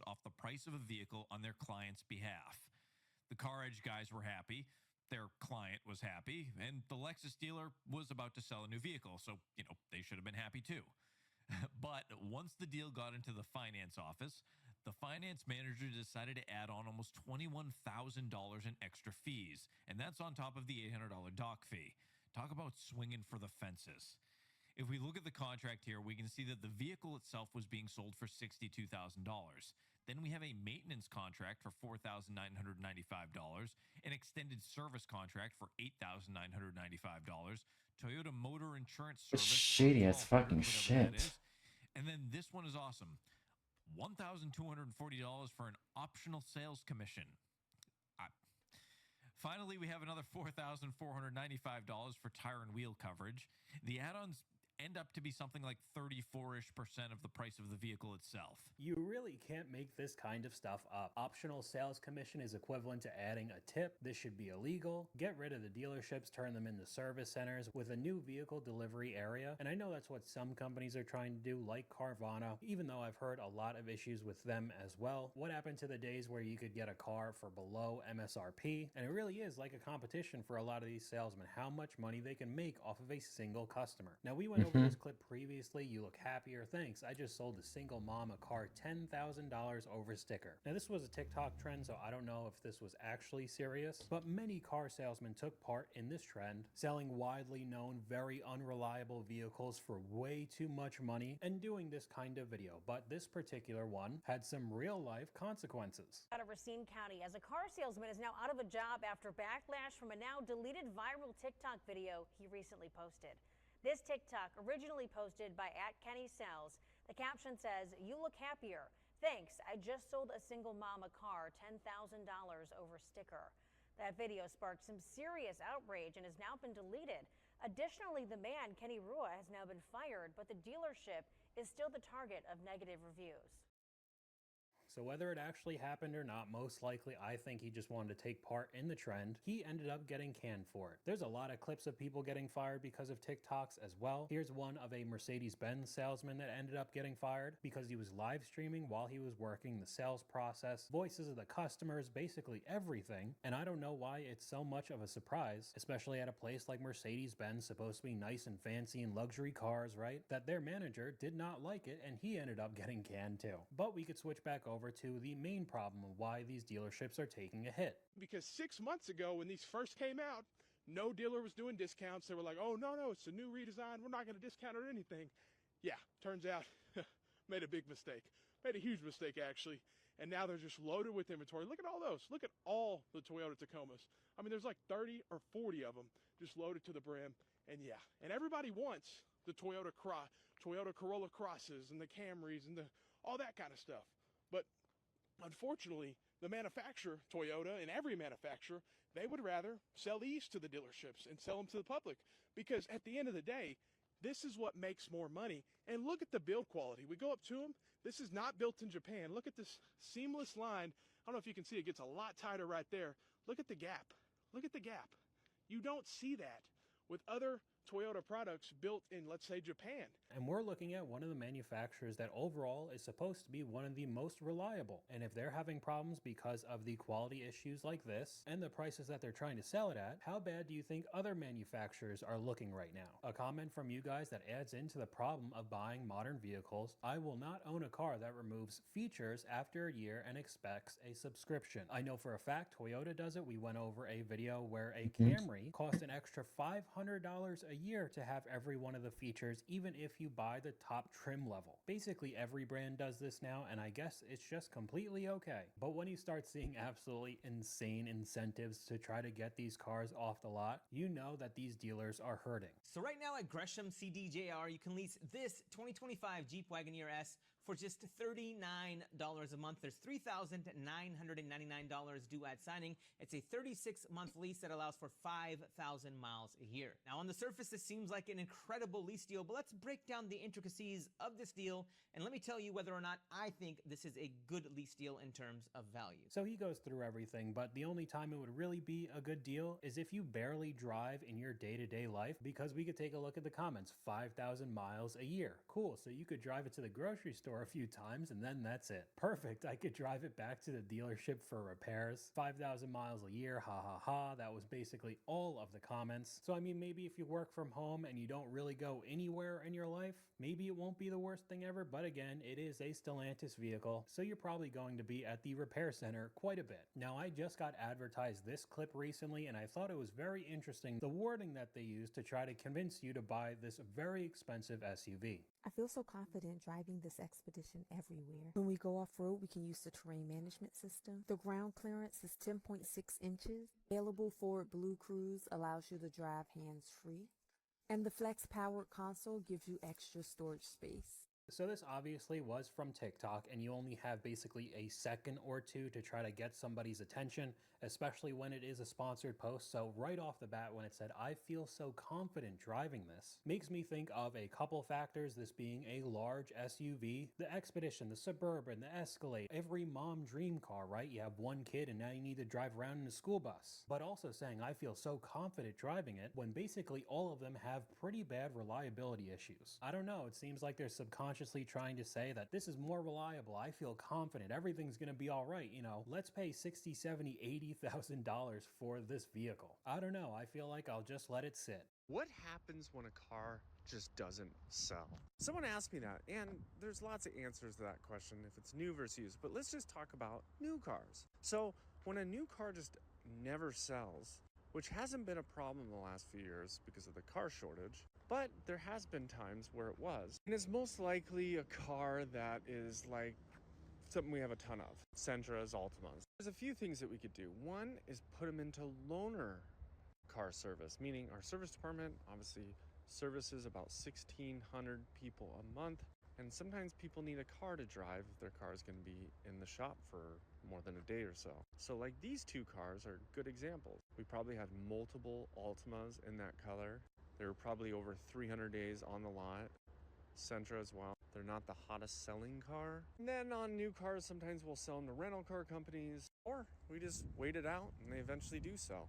off the price of a vehicle on their client's behalf. The CarEdge guys were happy, their client was happy, and the Lexus dealer was about to sell a new vehicle, so, they should have been happy too. But once the deal got into the finance office, the finance manager decided to add on almost $21,000 in extra fees, and that's on top of the $800 doc fee. Talk about swinging for the fences. If we look at the contract here, we can see that the vehicle itself was being sold for $62,000. Then we have a maintenance contract for $4,995, an extended service contract for $8,995, Toyota Motor Insurance Service. Shady as fucking shit. And then this one is awesome. $1,240 for an optional sales commission. Finally, we have another $4,495 for tire and wheel coverage. The add-ons end up to be something like 34-ish% of the price of the vehicle itself. You really can't make this kind of stuff up. Optional sales commission is equivalent to adding a tip. This should be illegal. Get rid of the dealerships, turn them into service centers with a new vehicle delivery area. And I know that's what some companies are trying to do, like Carvana, even though I've heard a lot of issues with them as well. What happened to the days where you could get a car for below MSRP? And it really is like a competition for a lot of these salesmen, how much money they can make off of a single customer. Now, we went over this clip previously. You look happier. Thanks. I just sold a single mom a car $10,000 over sticker. Now, this was a TikTok trend, so I don't know if this was actually serious, but many car salesmen took part in this trend, selling widely known, very unreliable vehicles for way too much money and doing this kind of video. But this particular one had some real-life consequences. Out of Racine County, as a car salesman is now out of a job after backlash from a now deleted viral TikTok video he recently posted. This TikTok, originally posted by @KennySells, the caption says, "You look happier. Thanks, I just sold a single mom a car, $10,000 over sticker." That video sparked some serious outrage and has now been deleted. Additionally, the man, Kenny Rua, has now been fired, but the dealership is still the target of negative reviews. So whether it actually happened or not, most likely I think he just wanted to take part in the trend. He ended up getting canned for it. There's a lot of clips of people getting fired because of TikToks as well. Here's one of a Mercedes-Benz salesman that ended up getting fired because he was live streaming while he was working the sales process, voices of the customers, basically everything. And I don't know why it's so much of a surprise, especially at a place like Mercedes-Benz, supposed to be nice and fancy and luxury cars, right? That their manager did not like it and he ended up getting canned too. But we could switch back over to the main problem of why these dealerships are taking a hit. Because 6 months ago when these first came out, no dealer was doing discounts. They were like, oh, no, it's a new redesign. We're not going to discount or anything. Yeah, turns out, made a big mistake. Made a huge mistake, actually. And now they're just loaded with inventory. Look at all those. Look at all the Toyota Tacomas. I mean, there's like 30 or 40 of them just loaded to the brim. And yeah, and everybody wants the Toyota Corolla Crosses and the Camrys and all that kind of stuff. But unfortunately, the manufacturer, Toyota, and every manufacturer, they would rather sell these to the dealerships and sell them to the public. Because at the end of the day, this is what makes more money. And look at the build quality. We go up to them. This is not built in Japan. Look at this seamless line. I don't know if you can see, it gets a lot tighter right there. Look at the gap. Look at the gap. You don't see that with other Toyota products built in, let's say, Japan. And we're looking at one of the manufacturers that overall is supposed to be one of the most reliable. And if they're having problems because of the quality issues like this and the prices that they're trying to sell it at, how bad do you think other manufacturers are looking right now? A comment from you guys that adds into the problem of buying modern vehicles. I will not own a car that removes features after a year and expects a subscription. I know for a fact Toyota does it. We went over a video where a Camry costs an extra $500 a year to have every one of the features, even if you buy the top trim level. Basically every brand does this now, and I guess it's just completely okay. But when you start seeing absolutely insane incentives to try to get these cars off the lot, you know that these dealers are hurting. So right now at Gresham CDJR, you can lease this 2025 Jeep Wagoneer S for just $39 a month. There's $3,999 due at signing. It's a 36-month lease that allows for 5,000 miles a year. Now, on the surface, this seems like an incredible lease deal, but let's break down the intricacies of this deal, and let me tell you whether or not I think this is a good lease deal in terms of value. So he goes through everything, but the only time it would really be a good deal is if you barely drive in your day-to-day life, because we could take a look at the comments. 5,000 miles a year. Cool, so you could drive it to the grocery store a few times and then that's it. Perfect, I could drive it back to the dealership for repairs. 5,000 miles a year, ha ha ha. That was basically all of the comments. So I mean, maybe if you work from home and you don't really go anywhere in your life, maybe it won't be the worst thing ever, but again, it is a Stellantis vehicle, so you're probably going to be at the repair center quite a bit. Now, I just got advertised this clip recently and I thought it was very interesting, the wording that they used to try to convince you to buy this very expensive SUV. I feel so confident driving this Expedition everywhere. When we go off-road, we can use the terrain management system. The ground clearance is 10.6 inches. Available forward Blue Cruise allows you to drive hands-free. And the flex-powered console gives you extra storage space. So this obviously was from TikTok, and you only have basically a second or two to try to get somebody's attention, especially when it is a sponsored post. So right off the bat, when it said, I feel so confident driving this, makes me think of a couple factors, this being a large SUV, the Expedition, the Suburban, the Escalade, every mom dream car, right? You have one kid and now you need to drive around in a school bus. But also saying, I feel so confident driving it, when basically all of them have pretty bad reliability issues. I don't know, it seems like they're subconsciously trying to say that this is more reliable, I feel confident, everything's gonna be all right, you know, let's pay $60, $70, $80,000 for this vehicle. I don't know, I feel like I'll just let it sit. What happens when a car just doesn't sell? Someone asked me that, and there's lots of answers to that question if it's new versus used, but let's just talk about new cars. So when a new car just never sells, which hasn't been a problem in the last few years because of the car shortage, but there has been times where it was. And it's most likely a car that is like something we have a ton of, Sentras, Altimas. There's a few things that we could do. One is put them into loaner car service, meaning our service department obviously services about 1,600 people a month, and sometimes people need a car to drive if their car is going to be in the shop for more than a day or so. So like these two cars are good examples. We probably had multiple Altimas in that color. They were probably over 300 days on the lot. Sentra as well. they're not the hottest selling car. And then on new cars, sometimes we'll sell them to rental car companies, or we just wait it out and they eventually do sell.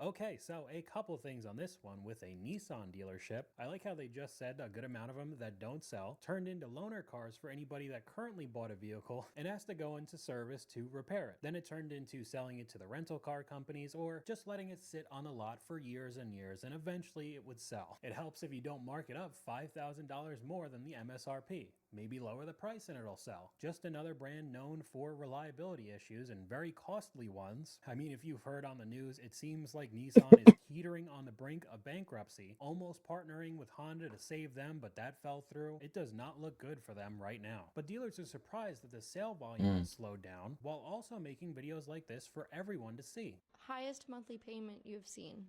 Okay, so a couple things on this one with a Nissan dealership. I like how they just said a good amount of them that don't sell turned into loaner cars for anybody that currently bought a vehicle and has to go into service to repair it. Then it turned into selling it to the rental car companies or just letting it sit on the lot for years and years, and eventually it would sell. It helps if you don't mark it up $5,000 more than the MSRP. Maybe lower the price and it'll sell. Just another brand known for reliability issues and very costly ones. I mean, if you've heard on the news, it seems like Nissan is teetering on the brink of bankruptcy, almost partnering with Honda to save them, but that fell through. It does not look good for them right now. But dealers are surprised that the sale volume has slowed down, while also making videos like this for everyone to see. Highest monthly payment you've seen?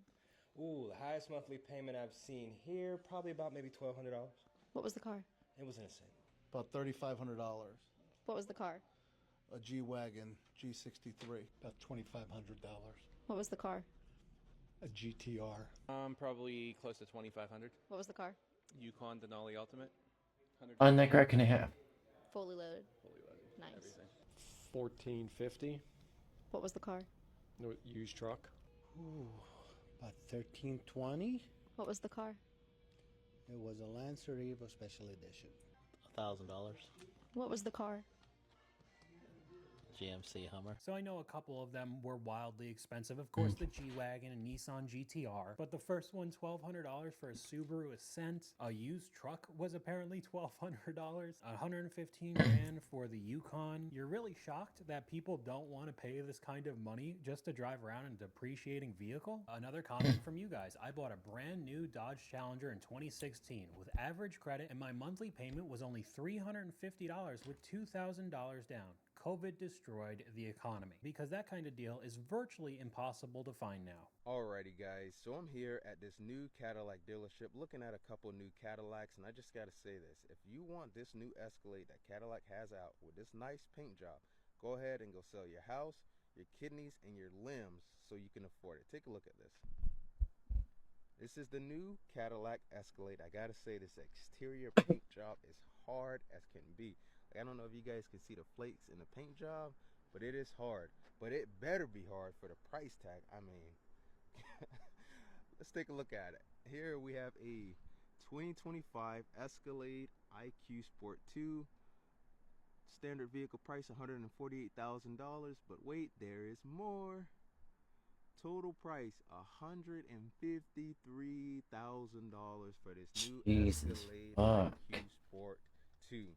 Ooh, the highest monthly payment I've seen here, probably about maybe $1,200. What was the car? It was innocent. About $3,500. What was the car? A G-Wagon G63, about $2,500. What was the car? A GTR. Probably close to 2,500. What was the car? Yukon Denali Ultimate. On that crack and a half. Fully loaded. Fully loaded. Nice. Everything. $1,450. What was the car? Used truck. Ooh, about $1,320. What was the car? It was a Lancer Evo Special Edition. $1,000. What was the car? GMC Hummer. So I know a couple of them were wildly expensive. Of course, the G-Wagon and Nissan GTR. But the first one, $1,200 for a Subaru Ascent. A used truck was apparently $1,200. $115,000 for the Yukon. You're really shocked that people don't want to pay this kind of money just to drive around in a depreciating vehicle? Another comment from you guys. I bought a brand new Dodge Challenger in 2016 with average credit, and my monthly payment was only $350 with $2,000 down. COVID destroyed the economy, because that kind of deal is virtually impossible to find now. Alrighty guys, so I'm here at this new Cadillac dealership looking at a couple new Cadillacs, and I just gotta say this. If you want this new Escalade that Cadillac has out with this nice paint job, go ahead and go sell your house, your kidneys, and your limbs so you can afford it. Take a look at this. This is the new Cadillac Escalade. I gotta say, this exterior paint job is hard as can be. I don't know if you guys can see the flakes in the paint job, but it is hard. But it better be hard for the price tag. I mean, let's take a look at it. Here we have a 2025 Escalade IQ Sport 2. Standard vehicle price $148,000. But wait, there is more. Total price $153,000 for this new Escalade IQ Sport 2.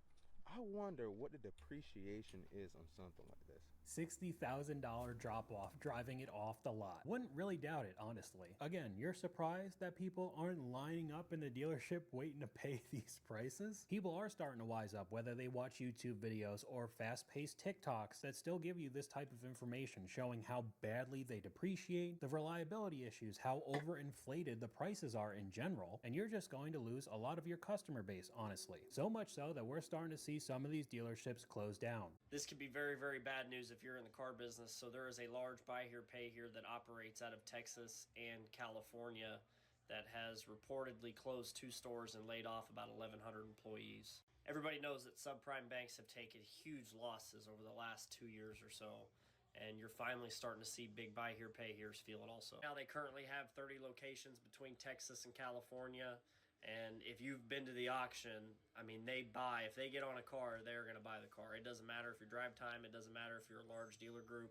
I wonder what the depreciation is on something like this. $60,000 drop off driving it off the lot. Wouldn't really doubt it, honestly. Again, you're surprised that people aren't lining up in the dealership waiting to pay these prices? People are starting to wise up, whether they watch YouTube videos or fast-paced TikToks that still give you this type of information showing how badly they depreciate, the reliability issues, how overinflated the prices are in general, and you're just going to lose a lot of your customer base, honestly. So much so that we're starting to see some of these dealerships close down. This could be very, very bad news if you're in the car business. So there is a large buy here, pay here that operates out of Texas and California that has reportedly closed 2 stores and laid off about 1,100 employees. Everybody knows that subprime banks have taken huge losses over the last 2 years or so, and you're finally starting to see big buy here, pay here's feel it also. Now they currently have 30 locations between Texas and California. And if you've been to the auction, I mean, they buy. If they get on a car, they're going to buy the car. It doesn't matter if your drive time. It doesn't matter if you're a large dealer group.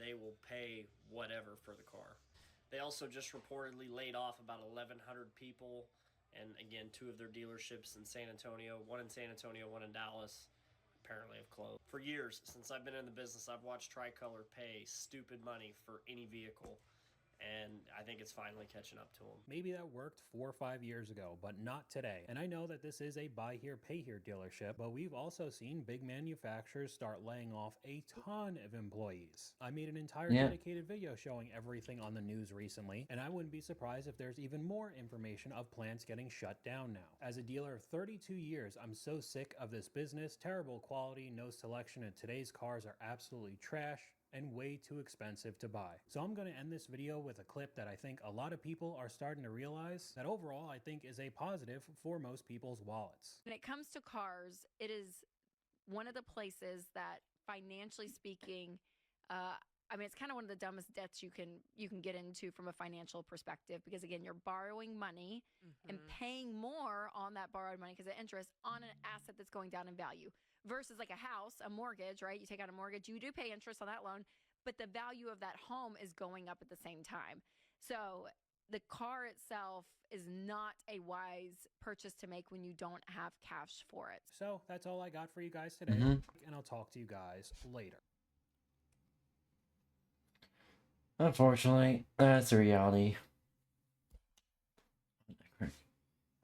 They will pay whatever for the car. They also just reportedly laid off about 1,100 people. And again, 2 of their dealerships in San Antonio, one in San Antonio, one in Dallas, apparently have closed. For years, since I've been in the business, I've watched Tricolor pay stupid money for any vehicle. And I think it's finally catching up to them. Maybe that worked 4 or 5 years ago, but not today. And I know that this is a buy here, pay here dealership, but we've also seen big manufacturers start laying off a ton of employees. I made an entire dedicated video showing everything on the news recently, and I wouldn't be surprised if there's even more information of plants getting shut down now. As a dealer of 32 years, I'm so sick of this business. Terrible quality, no selection, and today's cars are absolutely trash. and way too expensive to buy. So I'm going to end this video with a clip that I think a lot of people are starting to realize that overall I think is a positive for most people's wallets. When it comes to cars, it is one of the places that, financially speaking, I mean, it's kind of one of the dumbest debts you can get into from a financial perspective, because again, you're borrowing money and paying more on that borrowed money because of interest on an asset that's going down in value, versus like a house, a mortgage, right? You take out a mortgage, you do pay interest on that loan, but the value of that home is going up at the same time. So the car itself is not a wise purchase to make when you don't have cash for it. So that's all I got for you guys today, and I'll talk to you guys later. Unfortunately, that's the reality.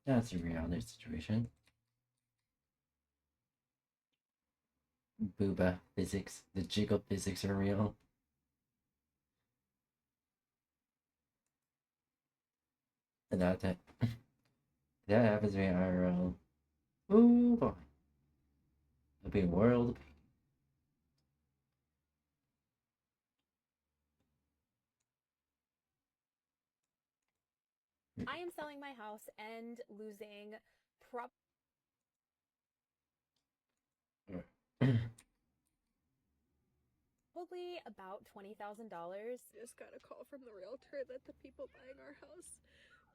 That's the reality situation. Booba physics, the jiggle physics are real. And that happens to me IRL. Ooh boy. A big world. I am selling my house and losing probably about $20,000. Just got a call from the realtor that the people buying our house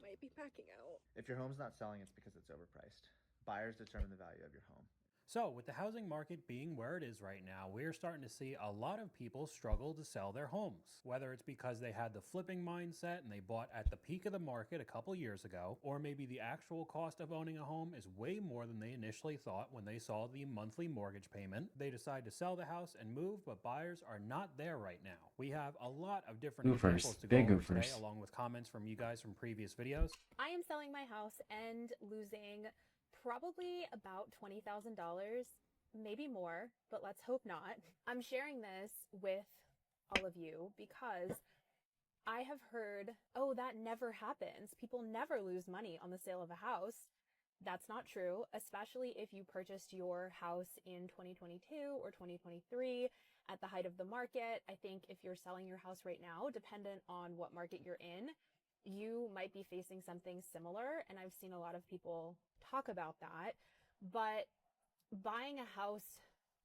might be backing out. If your home's not selling, it's because it's overpriced. Buyers determine the value of your home. So with the housing market being where it is right now, we're starting to see a lot of people struggle to sell their homes. Whether it's because they had the flipping mindset and they bought at the peak of the market a couple years ago, or maybe the actual cost of owning a home is way more than they initially thought when they saw the monthly mortgage payment. They decide to sell the house and move, but buyers are not there right now. We have a lot of different examples to go over today, along with comments from you guys from previous videos. I am selling my house and losing probably about $20,000, maybe more, but let's hope not. I'm sharing this with all of you because I have heard, oh, that never happens. People never lose money on the sale of a house. That's not true, especially if you purchased your house in 2022 or 2023 at the height of the market. I think if you're selling your house right now, dependent on what market you're in, you might be facing something similar, and I've seen a lot of people talk about that. But buying a house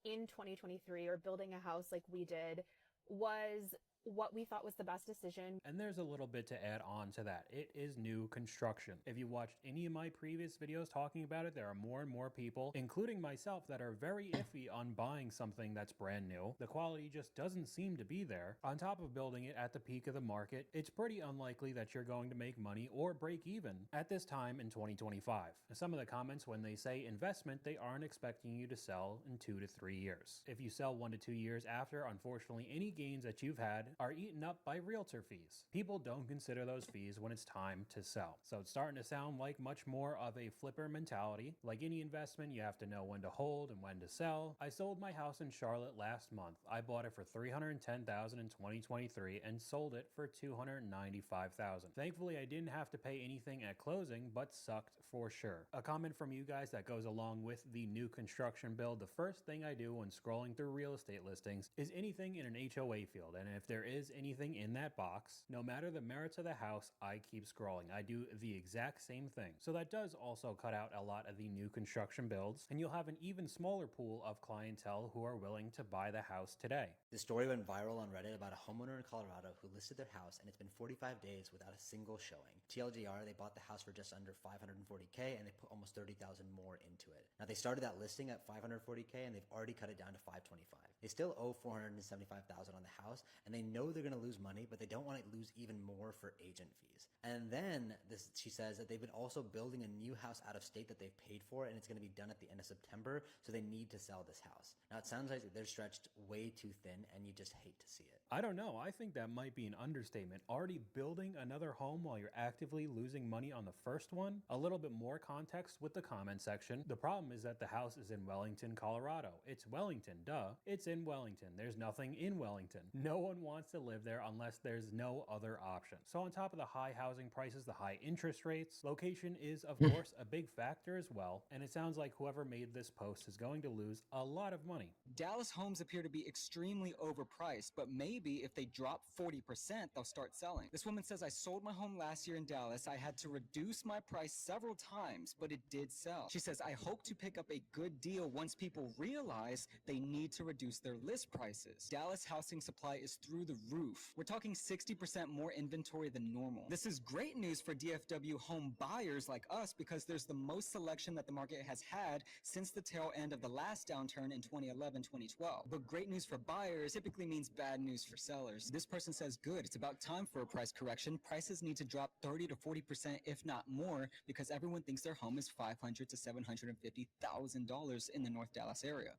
in 2023 or building a house like we did was what we thought was the best decision. And there's a little bit to add on to that. It is new construction. If you watched any of my previous videos talking about it, there are more and more people, including myself, that are very iffy on buying something that's brand new. The quality just doesn't seem to be there. On top of building it at the peak of the market, it's pretty unlikely that you're going to make money or break even at this time in 2025. Some of the comments, when they say investment, they aren't expecting you to sell in 2 to 3 years. If you sell 1 to 2 years after, unfortunately, any gains that you've had are eaten up by realtor fees. People don't consider those fees when it's time to sell. So it's starting to sound like much more of a flipper mentality. Like any investment, you have to know when to hold and when to sell. I sold my house in Charlotte last month. I bought it for $310,000 in 2023 and sold it for $295,000. Thankfully, I didn't have to pay anything at closing, but sucked for sure. A comment from you guys that goes along with the new construction build. The first thing I do when scrolling through real estate listings is anything in an HOA field. And if there is anything in that box, no matter the merits of the house, I keep scrolling. I do the exact same thing. So that does also cut out a lot of the new construction builds, and you'll have an even smaller pool of clientele who are willing to buy the house today. The story went viral on Reddit about a homeowner in Colorado who listed their house, and it's been 45 days without a single showing. TLDR, they bought the house for just under $540K, and they put almost $30,000 more into it. Now, they started that listing at $540K, and they've already cut it down to $525. They still owe $475,000 on the house, and they know they're going to lose money, but they don't want to lose even more for agent fees. And then she says that they've been also building a new house out of state that they've paid for, and it's going to be done at the end of September, so they need to sell this house. Now, it sounds like they're stretched way too thin, and you just hate to see it. I don't know. I think that might be an understatement. Already building another home while you're actively losing money on the first one? A little bit more context with the comment section. The problem is that the house is in Wellington, Colorado. It's Wellington, duh. It's in Wellington. There's nothing in Wellington. No one wants to live there unless there's no other option. So on top of the high house housing prices, the high interest rates. Location is, of course, a big factor as well, and it sounds like whoever made this post is going to lose a lot of money. Dallas homes appear to be extremely overpriced, but maybe if they drop 40%, they'll start selling. This woman says, I sold my home last year in Dallas. I had to reduce my price several times, but it did sell. She says, I hope to pick up a good deal once people realize they need to reduce their list prices. Dallas housing supply is through the roof. We're talking 60% more inventory than normal. This is great news for DFW home buyers like us because there's the most selection that the market has had since the tail end of the last downturn in 2011-2012. But great news for buyers typically means bad news for sellers. This person says, good, it's about time for a price correction. Prices need to drop 30 to 40%, if not more, because everyone thinks their home is $500,000 to $750,000 in the North Dallas area.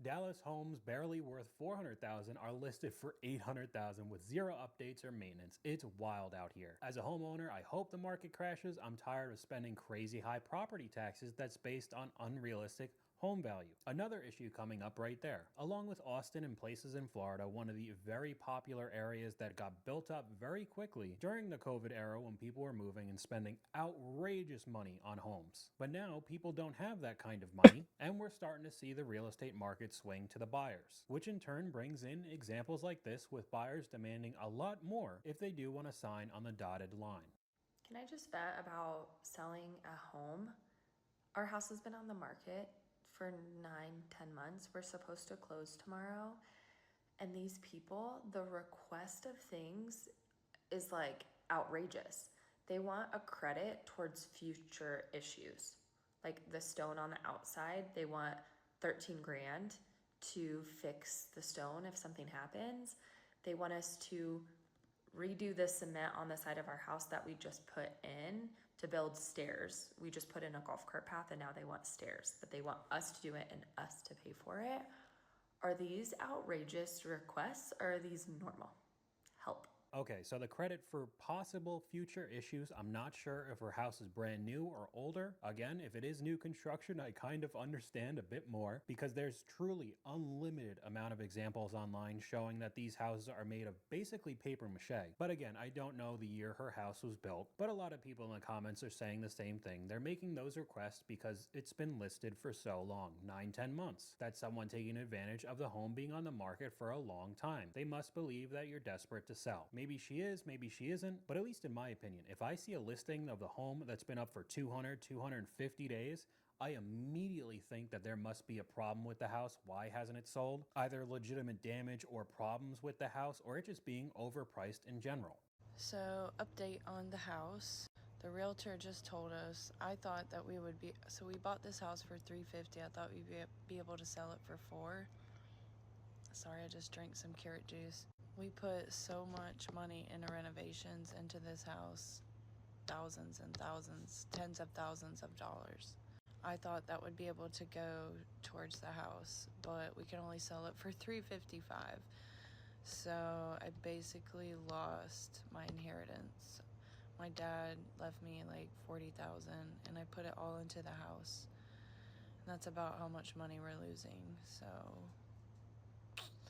Dallas homes barely worth $400,000 are listed for $800,000 with zero updates or maintenance. It's wild out here. As a homeowner, I hope the market crashes. I'm tired of spending crazy high property taxes that's based on unrealistic home value. Another issue coming up right there. Along with Austin and places in Florida, one of the very popular areas that got built up very quickly during the COVID era when people were moving and spending outrageous money on homes. But now people don't have that kind of money, and we're starting to see the real estate market swing to the buyers, which in turn brings in examples like this with buyers demanding a lot more if they do want to sign on the dotted line. Can I just vet about selling a home? Our house has been on the market for 9-10 months. We're supposed to close tomorrow, and these people, the request of things is like outrageous. They want a credit towards future issues, like the stone on the outside. They want 13 grand to fix the stone if something happens. They want us to redo the cement on the side of our house that we just put in to build stairs. We just put in a golf cart path and now they want stairs, but they want us to do it and us to pay for it. Are these outrageous requests or are these normal? Help. Okay, so the credit for possible future issues, I'm not sure if her house is brand new or older. Again, if it is new construction, I kind of understand a bit more because there's truly unlimited amount of examples online showing that these houses are made of basically paper mache. But again, I don't know the year her house was built, but a lot of people in the comments are saying the same thing. They're making those requests because it's been listed for so long, 9-10 months. That's someone taking advantage of the home being on the market for a long time. They must believe that you're desperate to sell. Maybe she is, maybe she isn't, but at least in my opinion, if I see a listing of the home that's been up for 250 days, I immediately think that there must be a problem with the house. Why hasn't it sold? Either legitimate damage or problems with the house, or it just being overpriced in general. So, update on the house. The realtor just told us, I thought that we would be, so we bought this house for $350. I thought we'd be able to sell it for $4. Sorry, I just drank some carrot juice. We put so much money into renovations into this house, thousands and thousands, tens of thousands of dollars. I thought that would be able to go towards the house, but we can only sell it for $355. So I basically lost my inheritance. My dad left me like $40,000 and I put it all into the house. And that's about how much money we're losing, so...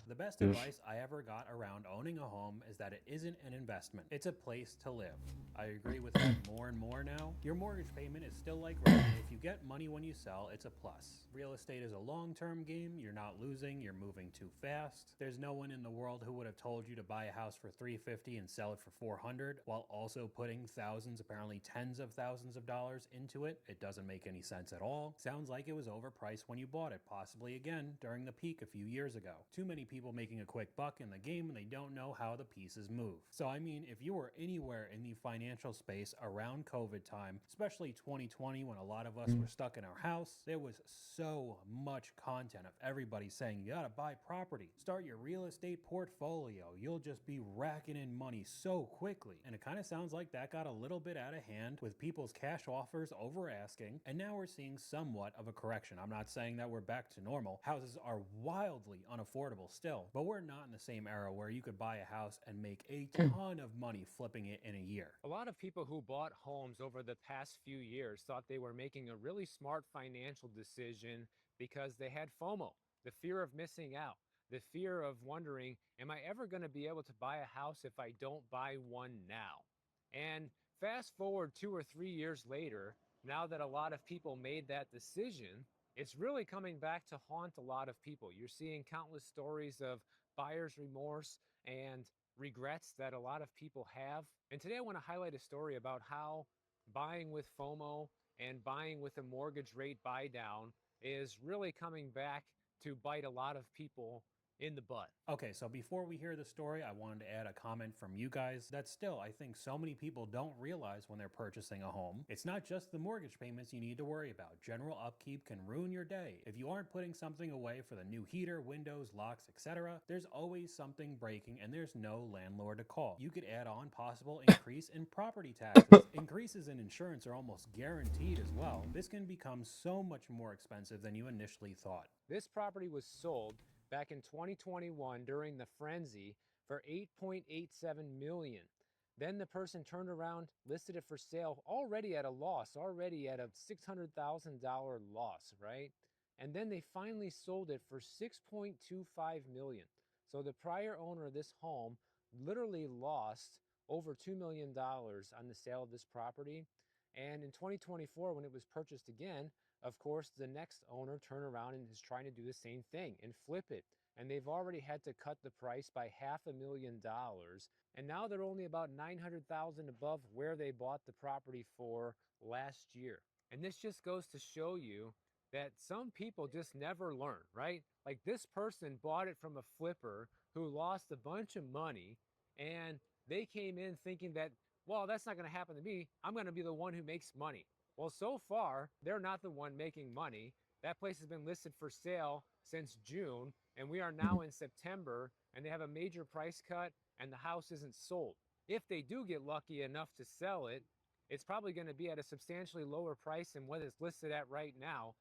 The best advice I ever got around owning a home is that it isn't an investment. It's a place to live. I agree with that more and more now. Your mortgage payment is still like rent. If you get money when you sell, it's a plus. Real estate is a long-term game. You're not losing. You're moving too fast. There's no one in the world who would have told you to buy a house for $350 and sell it for $400 while also putting thousands, apparently tens of thousands of dollars into it. It doesn't make any sense at all. Sounds like it was overpriced when you bought it, possibly again during the peak a few years ago. Too many people making a quick buck in the game and they don't know how the pieces move. So I mean, if you were anywhere in the financial space around COVID time, especially 2020 when a lot of us were stuck in our house, there was so much content of everybody saying you gotta buy property, start your real estate portfolio, you'll just be racking in money so quickly. And it kind of sounds like that got a little bit out of hand with people's cash offers over asking, and now we're seeing somewhat of a correction. I'm not saying that we're back to normal. Houses are wildly unaffordable still, but we're not in the same era where you could buy a house and make a ton of money flipping it in a year. A lot of people who bought homes over the past few years thought they were making a really smart financial decision because they had FOMO, the fear of missing out, the fear of wondering, am I ever going to be able to buy a house if I don't buy one now? And fast forward 2 or 3 years later, now that a lot of people made that decision, it's really coming back to haunt a lot of people. You're seeing countless stories of buyer's remorse and regrets that a lot of people have. And today I want to highlight a story about how buying with FOMO and buying with a mortgage rate buy down is really coming back to bite a lot of people in the butt. Okay, so before we hear the story, I wanted to add a comment from you guys that still, I think so many people don't realize when they're purchasing a home. It's not just the mortgage payments you need to worry about. General upkeep can ruin your day. If you aren't putting something away for the new heater, windows, locks, etc., there's always something breaking and there's no landlord to call. You could add on possible increase in property taxes. Increases in insurance are almost guaranteed as well. This can become so much more expensive than you initially thought. This property was sold back in 2021 during the frenzy for $8.87 million. Then the person turned around, listed it for sale already at a loss, already at a $600,000 loss, right? And then they finally sold it for $6.25 million. So the prior owner of this home literally lost over $2 million on the sale of this property. And in 2024, when it was purchased again, of course, the next owner turned around and is trying to do the same thing and flip it. And they've already had to cut the price by $500,000. And now they're only about $900,000 above where they bought the property for last year. And this just goes to show you that some people just never learn, right? Like this person bought it from a flipper who lost a bunch of money, and they came in thinking that, well, that's not going to happen to me. I'm going to be the one who makes money. Well, so far, they're not the one making money. That place has been listed for sale since June, and we are now in September, and they have a major price cut, and the house isn't sold. If they do get lucky enough to sell it, it's probably going to be at a substantially lower price than what it's listed at right now.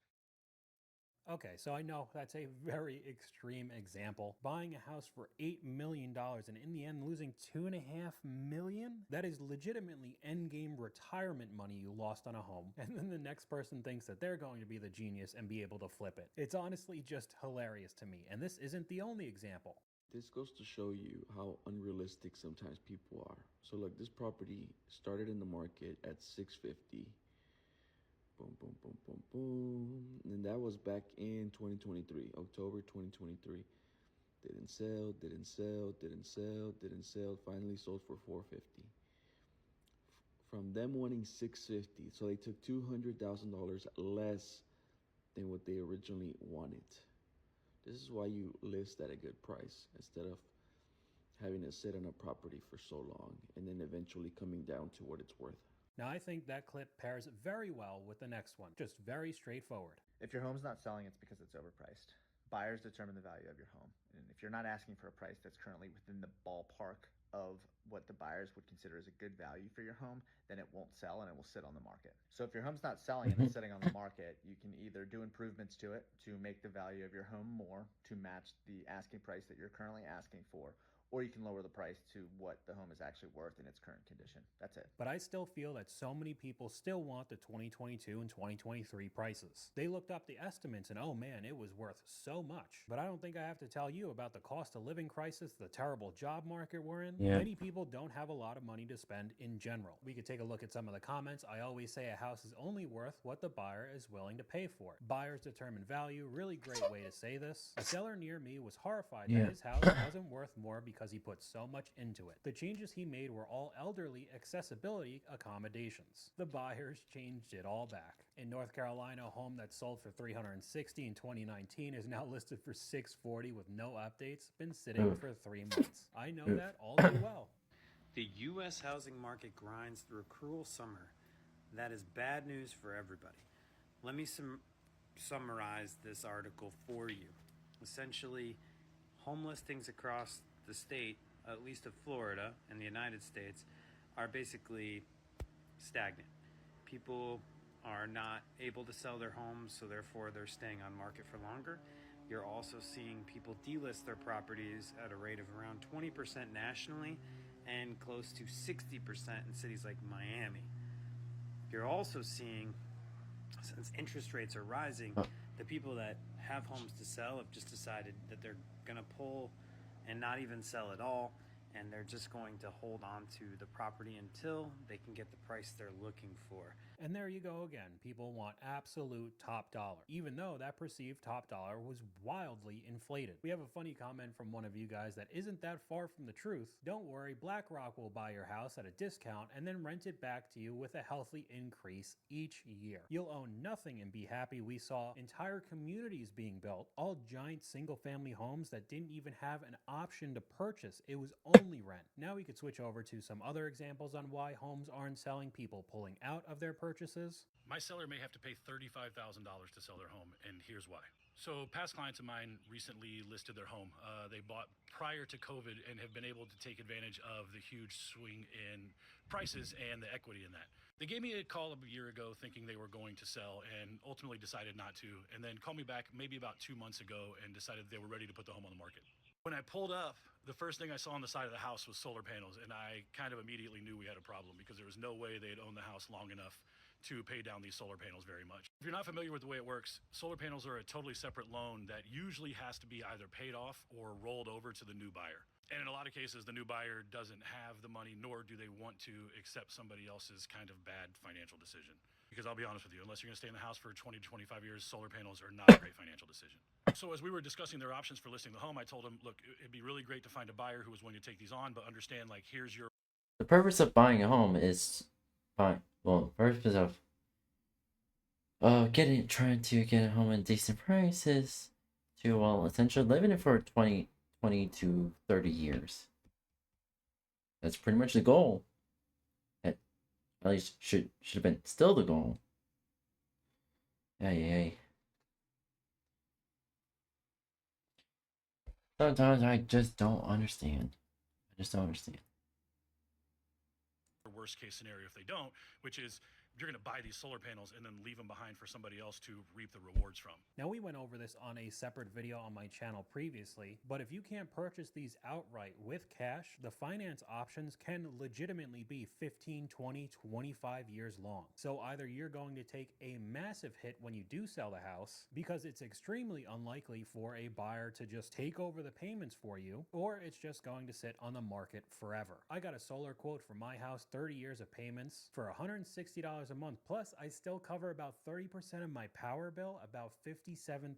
Okay, so I know that's a very extreme example. Buying a house for $8 million and in the end losing $2.5 million? That is legitimately endgame retirement money you lost on a home. And then the next person thinks that they're going to be the genius and be able to flip it. It's honestly just hilarious to me. And this isn't the only example. This goes to show you how unrealistic sometimes people are. So look, this property started in the market at $650. Boom, boom, boom, boom, boom. And that was back in 2023, October 2023. Didn't sell, didn't sell, didn't sell, didn't sell. Finally sold for $450. From them wanting $650, so they took $200,000 less than what they originally wanted. This is why you list at a good price instead of having to sit on a property for so long and then eventually coming down to what it's worth. Now I think that clip pairs very well with the next one. Just very straightforward. If your home's not selling, it's because it's overpriced. Buyers determine the value of your home. And if you're not asking for a price that's currently within the ballpark of what the buyers would consider as a good value for your home, then it won't sell and it will sit on the market. So if your home's not selling and it's sitting on the market, you can either do improvements to it to make the value of your home more to match the asking price that you're currently asking for, or you can lower the price to what the home is actually worth in its current condition. That's it. But I still feel that so many people still want the 2022 and 2023 prices. They looked up the estimates and oh man, it was worth so much. But I don't think I have to tell you about the cost of living crisis, the terrible job market we're in. Yeah. Many people don't have a lot of money to spend in general. We could take a look at some of the comments. I always say a house is only worth what the buyer is willing to pay for. Buyers determine value, really great way to say this. A seller near me was horrified that his house wasn't worth more because he put so much into it. The changes he made were all elderly accessibility accommodations. The buyers changed it all back. In North Carolina, a home that sold for $360 in 2019 is now listed for $640 with no updates, been sitting for 3 months. I know that all too well. The U.S. housing market grinds through a cruel summer. That is bad news for everybody. Let me summarize this article for you. Essentially, home listings across the state, at least of Florida and the United States, are basically stagnant. People are not able to sell their homes, so therefore they're staying on market for longer. You're also seeing people delist their properties at a rate of around 20% nationally and close to 60% in cities like Miami. You're also seeing, since interest rates are rising, the people that have homes to sell have just decided that they're going to pull and not even sell at all and they're just going to hold on to the property until they can get the price they're looking for. And there you go again. People want absolute top dollar, even though that perceived top dollar was wildly inflated. We have a funny comment from one of you guys that isn't that far from the truth. Don't worry, BlackRock will buy your house at a discount and then rent it back to you with a healthy increase each year. You'll own nothing and be happy. We saw entire communities being built, all giant single family homes that didn't even have an option to purchase. It was only rent. Now we could switch over to some other examples on why homes aren't selling, people pulling out of their purchases. My seller may have to pay $35,000 to sell their home, and here's why. So past clients of mine recently listed their home. They bought prior to COVID and have been able to take advantage of the huge swing in prices and the equity in that. They gave me a call a year ago thinking they were going to sell and ultimately decided not to, and then called me back maybe about 2 months ago and decided they were ready to put the home on the market. When I pulled up, the first thing I saw on the side of the house was solar panels, and I kind of immediately knew we had a problem because there was no way they'd owned the house long enough to pay down these solar panels very much. If you're not familiar with the way it works, solar panels are a totally separate loan that usually has to be either paid off or rolled over to the new buyer. And in a lot of cases, the new buyer doesn't have the money, nor do they want to accept somebody else's kind of bad financial decision. Because I'll be honest with you, unless you're gonna stay in the house for 20 to 25 years, solar panels are not a great financial decision. So as we were discussing their options for listing the home, I told them, look, it'd be really great to find a buyer who was willing to take these on, but understand, like, here's your... The purpose of buying a home is fine. Well, the purpose of trying to get a home at decent prices to, well, essentially live in it for 20 to 30 years. That's pretty much the goal. At least should have been still the goal. Yeah. Sometimes I just don't understand. Worst case scenario if they don't, which is you're going to buy these solar panels and then leave them behind for somebody else to reap the rewards from. Now, we went over this on a separate video on my channel previously, but if you can't purchase these outright with cash, the finance options can legitimately be 15, 20, 25 years long. So either you're going to take a massive hit when you do sell the house, because it's extremely unlikely for a buyer to just take over the payments for you, or it's just going to sit on the market forever. I got a solar quote for my house, 30 years of payments for $160 a month, plus I still cover about 30% of my power bill, about $57,000.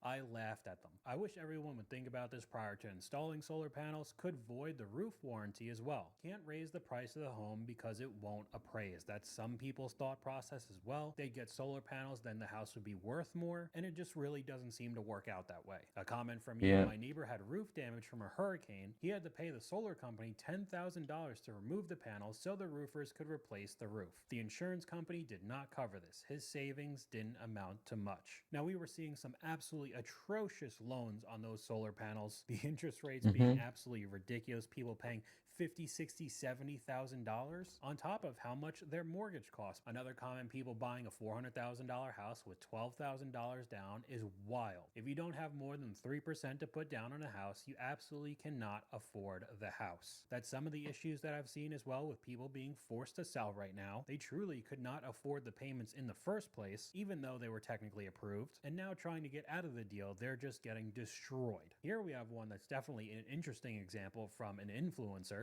I laughed at them. I wish everyone would think about this prior to installing solar panels, could void the roof warranty as well. Can't raise the price of the home because it won't appraise. That's some people's thought process as well. They'd get solar panels, then the house would be worth more, and it just really doesn't seem to work out that way. A comment from you, Yeah. my neighbor had roof damage from a hurricane. He had to pay the solar company $10,000 to remove the panels so the roofers could replace the roof. The insurance company did not cover this. His savings didn't amount to much. Now, we were seeing some absolutely atrocious loans on those solar panels. The interest rates being absolutely ridiculous. People paying $50,000, $60,000, $70,000 on top of how much their mortgage costs. Another comment, people buying a $400,000 house with $12,000 down is wild. If you don't have more than 3% to put down on a house, you absolutely cannot afford the house. That's some of the issues that I've seen as well with people being forced to sell right now. They truly could not afford the payments in the first place, even though they were technically approved, and now trying to get out of the deal, they're just getting destroyed. Here we have one that's definitely an interesting example from an influencer.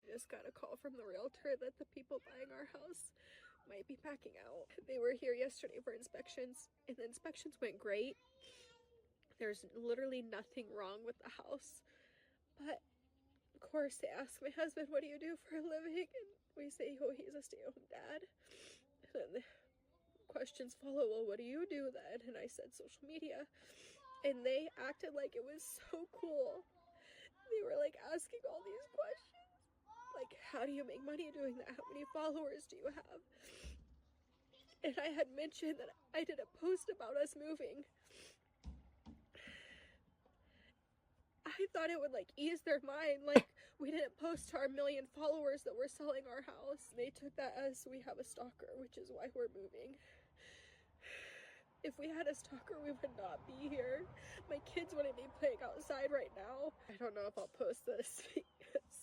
I just got a call from the realtor that the people buying our house might be backing out. They were here yesterday for inspections, and the inspections went great. There's literally nothing wrong with the house. But, of course, they ask my husband, what do you do for a living? And we say, oh, he's a stay-at-home dad. And then the questions follow, well, what do you do then? And I said, social media. And they acted like it was so cool. They were, like, asking all these questions. Like, how do you make money doing that? How many followers do you have? And I had mentioned that I did a post about us moving. I thought it would, like, ease their mind. Like, we didn't post to our 1 million followers that we're selling our house. They took that as we have a stalker, which is why we're moving. If we had a stalker, we would not be here. My kids wouldn't be playing outside right now. I don't know if I'll post this because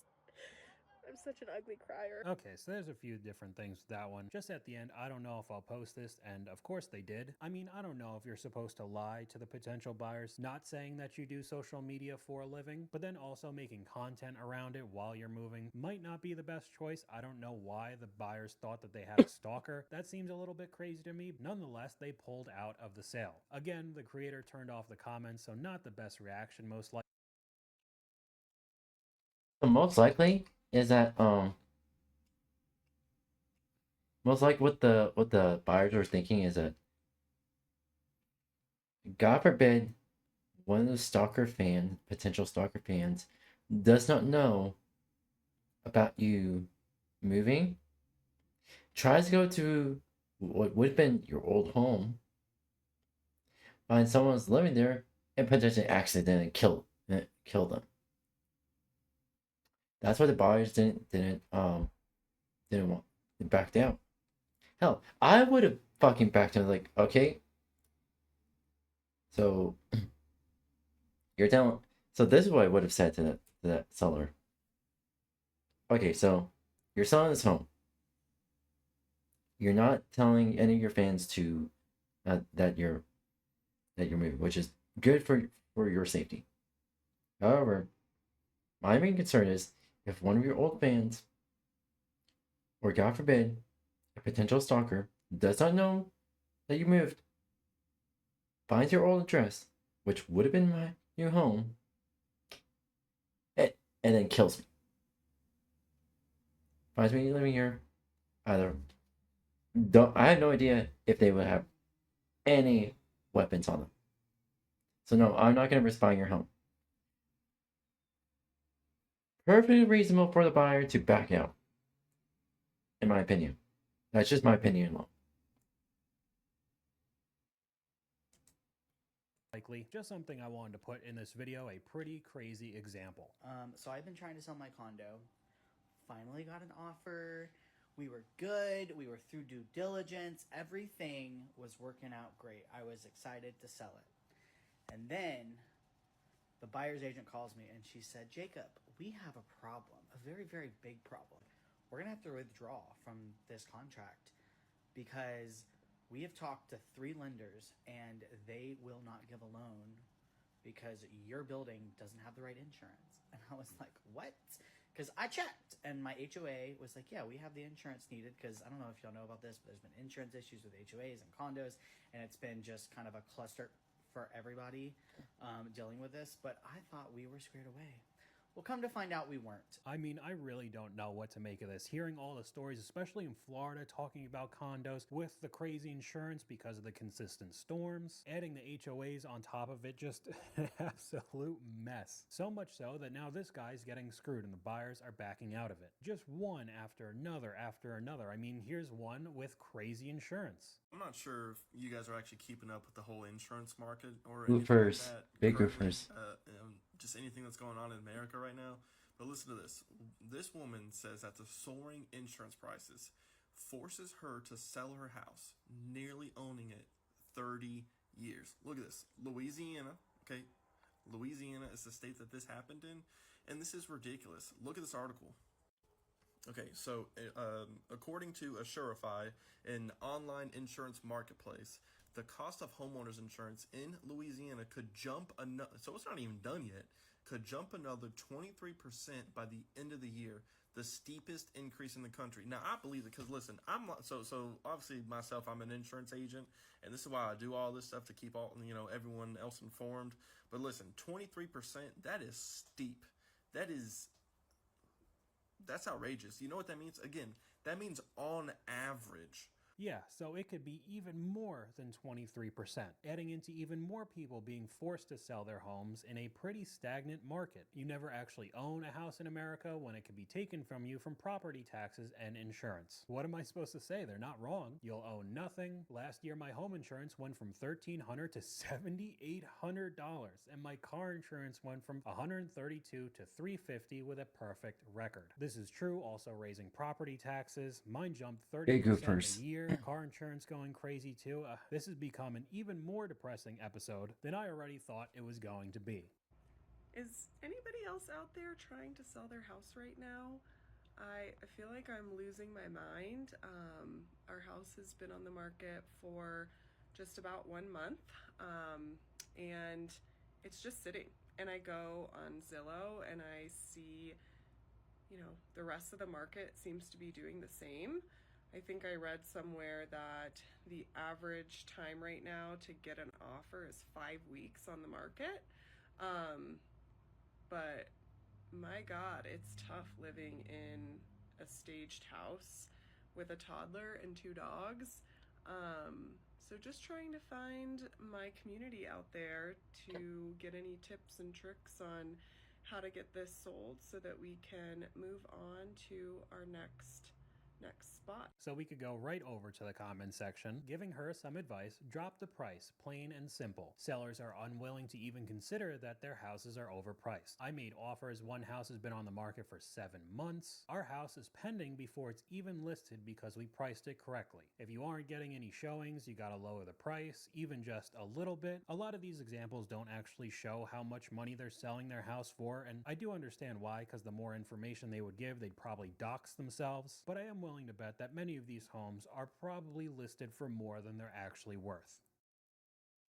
I'm such an ugly crier. Okay, so there's a few different things with that one. Just at the end, I don't know if I'll post this, and of course they did. I mean, I don't know if you're supposed to lie to the potential buyers, not saying that you do social media for a living, but then also making content around it while you're moving might not be the best choice. I don't know why the buyers thought that they had a stalker. That seems a little bit crazy to me. Nonetheless, they pulled out of the sale. Again, the creator turned off the comments, so not the best reaction most likely. So most likely is that most like what the buyers were thinking is that, God forbid, one of the potential stalker fans, does not know about you moving, tries to go to what would have been your old home, find someone's living there, and potentially accidentally kill them. That's why the buyers didn't want backed out. Hell, I would have fucking backed out. Like, okay, so you're telling. So this is what I would have said to that seller. Okay, so you're selling this home. You're not telling any of your fans to that you're moving, which is good for your safety. However, my main concern is if one of your old fans, or God forbid, a potential stalker, does not know that you moved, finds your old address, which would have been my new home, and then kills me. Finds me living here. I have no idea if they would have any weapons on them. So no, I'm not going to risk buying your home. Perfectly reasonable for the buyer to back out, in my opinion. That's just my opinion alone. Likely, just something I wanted to put in this video, a pretty crazy example. So I've been trying to sell my condo. Finally got an offer. We were good. We were through due diligence. Everything was working out great. I was excited to sell it. And then the buyer's agent calls me and she said, Jacob, we have a problem, a very, very big problem. We're going to have to withdraw from this contract because we have talked to 3 lenders and they will not give a loan because your building doesn't have the right insurance. And I was like, what? Because I checked and my HOA was like, yeah, we have the insurance needed, because I don't know if y'all know about this, but there's been insurance issues with HOAs and condos, and it's been just kind of a cluster for everybody dealing with this. But I thought we were squared away. Well, come to find out we weren't. I mean, I really don't know what to make of this. Hearing all the stories, especially in Florida, talking about condos with the crazy insurance because of the consistent storms, adding the HOAs on top of it, just an absolute mess. So much so that now this guy's getting screwed and the buyers are backing out of it. Just one after another after another. I mean, here's one with crazy insurance. I'm not sure if you guys are actually keeping up with the whole insurance market or Goofers. anything like that. Big currently, goofers. Just anything that's going on in America right now. But listen to this. This woman says that the soaring insurance prices forces her to sell her house, nearly owning it 30 years. Look at this. Louisiana, okay? Louisiana is the state that this happened in, and this is ridiculous. Look at this article. Okay, so according to Assurify, an online insurance marketplace, the cost of homeowners insurance in Louisiana could jump so it's not even done yet, could jump another 23% by the end of the year, the steepest increase in the country. Now, I believe it because, listen, I'm not, so obviously myself, I'm an insurance agent, and this is why I do all this stuff to keep everyone else informed. But listen, 23%, that is steep. That's outrageous. You know what that means? Again, that means on average. Yeah, so it could be even more than 23%, adding into even more people being forced to sell their homes in a pretty stagnant market. You never actually own a house in America when it could be taken from you from property taxes and insurance. What am I supposed to say? They're not wrong. You'll own nothing. Last year, my home insurance went from $1,300 to $7,800, and my car insurance went from $132 to $350 with a perfect record. This is true, also raising property taxes. Mine jumped 30% a year. Car insurance going crazy too. This has become an even more depressing episode than I already thought it was going to be. Is anybody else out there trying to sell their house right now? I feel like I'm losing my mind. Our house has been on the market for just about 1 month, and it's just sitting. And I go on Zillow and I see, the rest of the market seems to be doing the same. I think I read somewhere that the average time right now to get an offer is 5 weeks on the market. But my God, it's tough living in a staged house with a toddler and 2 dogs. So just trying to find my community out there to get any tips and tricks on how to get this sold so that we can move on to our next spot. So we could go right over to the comment section, giving her some advice. Drop the price, plain and simple. Sellers are unwilling to even consider that their houses are overpriced. I made offers. One house has been on the market for 7 months. Our house is pending before it's even listed because we priced it correctly. If you aren't getting any showings, you gotta lower the price, even just a little bit. A lot of these examples don't actually show how much money they're selling their house for, and I do understand why, because the more information they would give, they'd probably dox themselves, but I am willing to bet that many of these homes are probably listed for more than they're actually worth.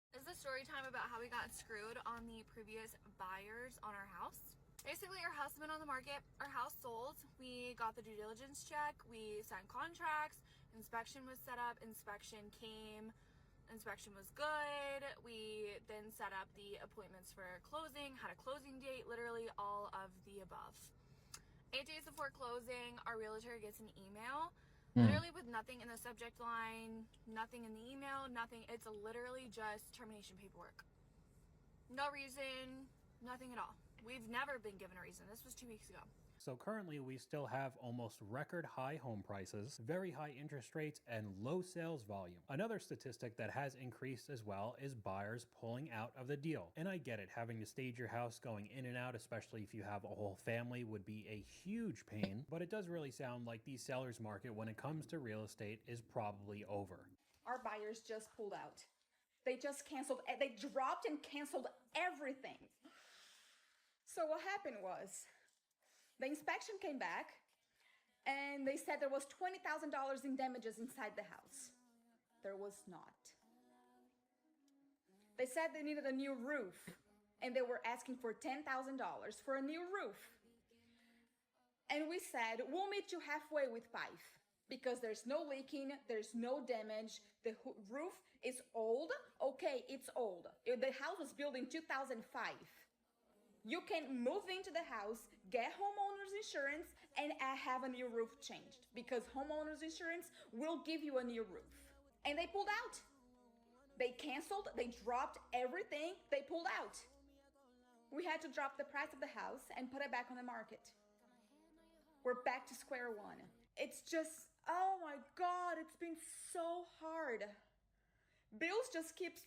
This is a story time about how we got screwed on the previous buyers on our house. Basically, our house has been on the market, our house sold, we got the due diligence check, we signed contracts, inspection was set up, inspection came, inspection was good, we then set up the appointments for closing, had a closing date, literally all of the above. 8 days before closing, our realtor gets an email, literally with nothing in the subject line, nothing in the email, nothing. It's literally just termination paperwork. No reason, nothing at all. We've never been given a reason. This was 2 weeks ago. So currently we still have almost record high home prices, very high interest rates, and low sales volume. Another statistic that has increased as well is buyers pulling out of the deal. And I get it, having to stage your house going in and out, especially if you have a whole family, would be a huge pain, but it does really sound like the seller's market when it comes to real estate is probably over. Our buyers just pulled out. They just canceled, they dropped and canceled everything. So what happened was, the inspection came back and they said there was $20,000 in damages inside the house. There was not. They said they needed a new roof and they were asking for $10,000 for a new roof. And we said, we'll meet you halfway with 5 because there's no leaking, there's no damage, the roof is old. Okay, it's old. The house was built in 2005. You can move into the house, get homeowner's insurance, and have a new roof changed because homeowner's insurance will give you a new roof. And they pulled out. They canceled, they dropped everything, they pulled out. We had to drop the price of the house and put it back on the market. We're back to square one. It's just, oh my God, it's been so hard. Bills just keep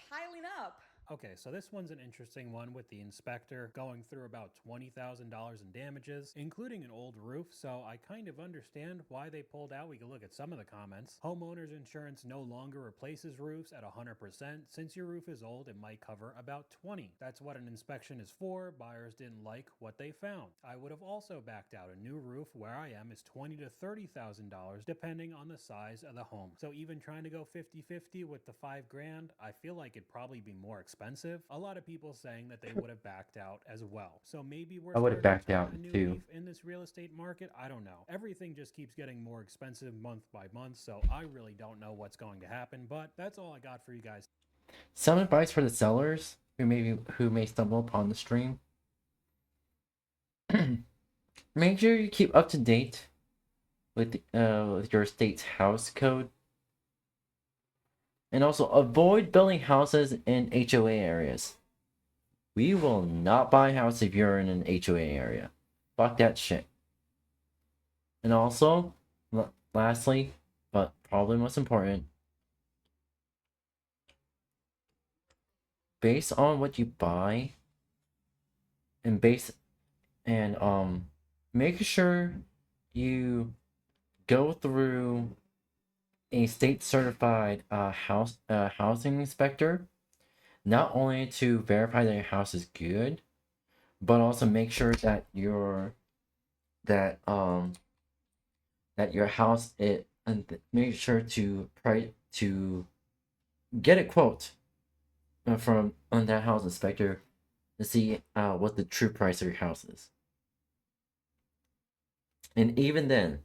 piling up. Okay, so this one's an interesting one with the inspector going through about $20,000 in damages, including an old roof, so I kind of understand why they pulled out. We can look at some of the comments. Homeowner's insurance no longer replaces roofs at 100%. Since your roof is old, it might cover about 20. That's what an inspection is for. Buyers didn't like what they found. I would have also backed out. A new roof where I am is $20,000 to $30,000 depending on the size of the home. So even trying to go 50-50 with the $5,000, I feel like it'd probably be more expensive. A lot of people saying that they would have backed out as well. So maybe we're I would have backed out a new too. leaf in this real estate market. I don't know. Everything just keeps getting more expensive month by month, so I really don't know what's going to happen, but that's all I got for you guys. Some advice for the sellers who may stumble upon the stream. Make sure you keep up to date with your state's house code. And also avoid building houses in HOA areas. We will not buy a house if you're in an HOA area. Fuck that shit. And also, lastly, but probably most important, based on what you buy, and make sure you go through a state certified housing inspector, not only to verify that your house is good, but also make sure that that that your house and make sure to get a quote from on that house inspector to see what the true price of your house is. And even then,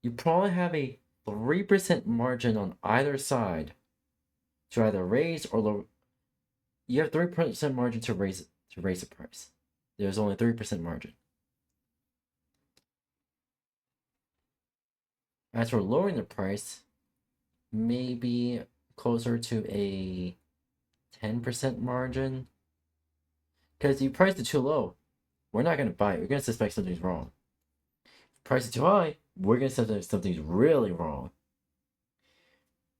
you probably have a 3% margin on either side to either raise or lower. You have 3% margin to raise the price. There's only 3% margin. As for lowering the price, maybe closer to a 10% margin. Because you priced it too low, we're not going to buy it. We're going to suspect something's wrong. If price it too high, we're going to suspect something's really wrong.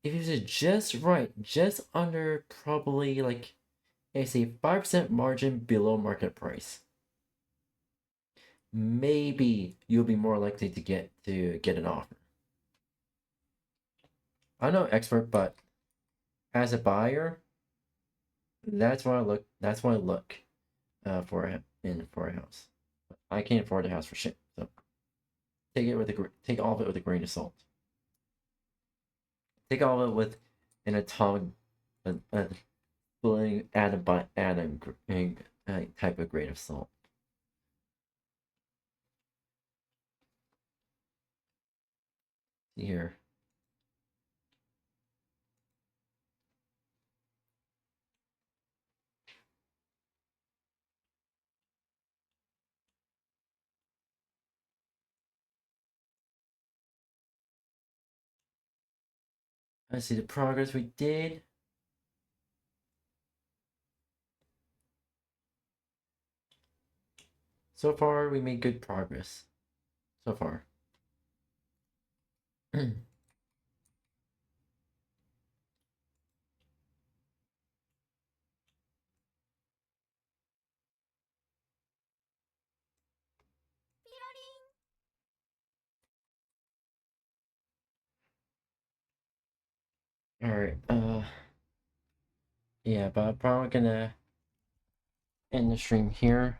If you did just right, just under probably like, I say 5% margin below market price, maybe you'll be more likely to get an offer. I'm no expert, but as a buyer, that's why I look. That's why I look for a house. I can't afford a house for shit, so take all of it with a grain of salt. Take all of it with an atomic, atom by atom type of grain of salt. See here. Let's see the progress we did. So far, we made good progress. So far. Alright, yeah, but I'm probably gonna end the stream here.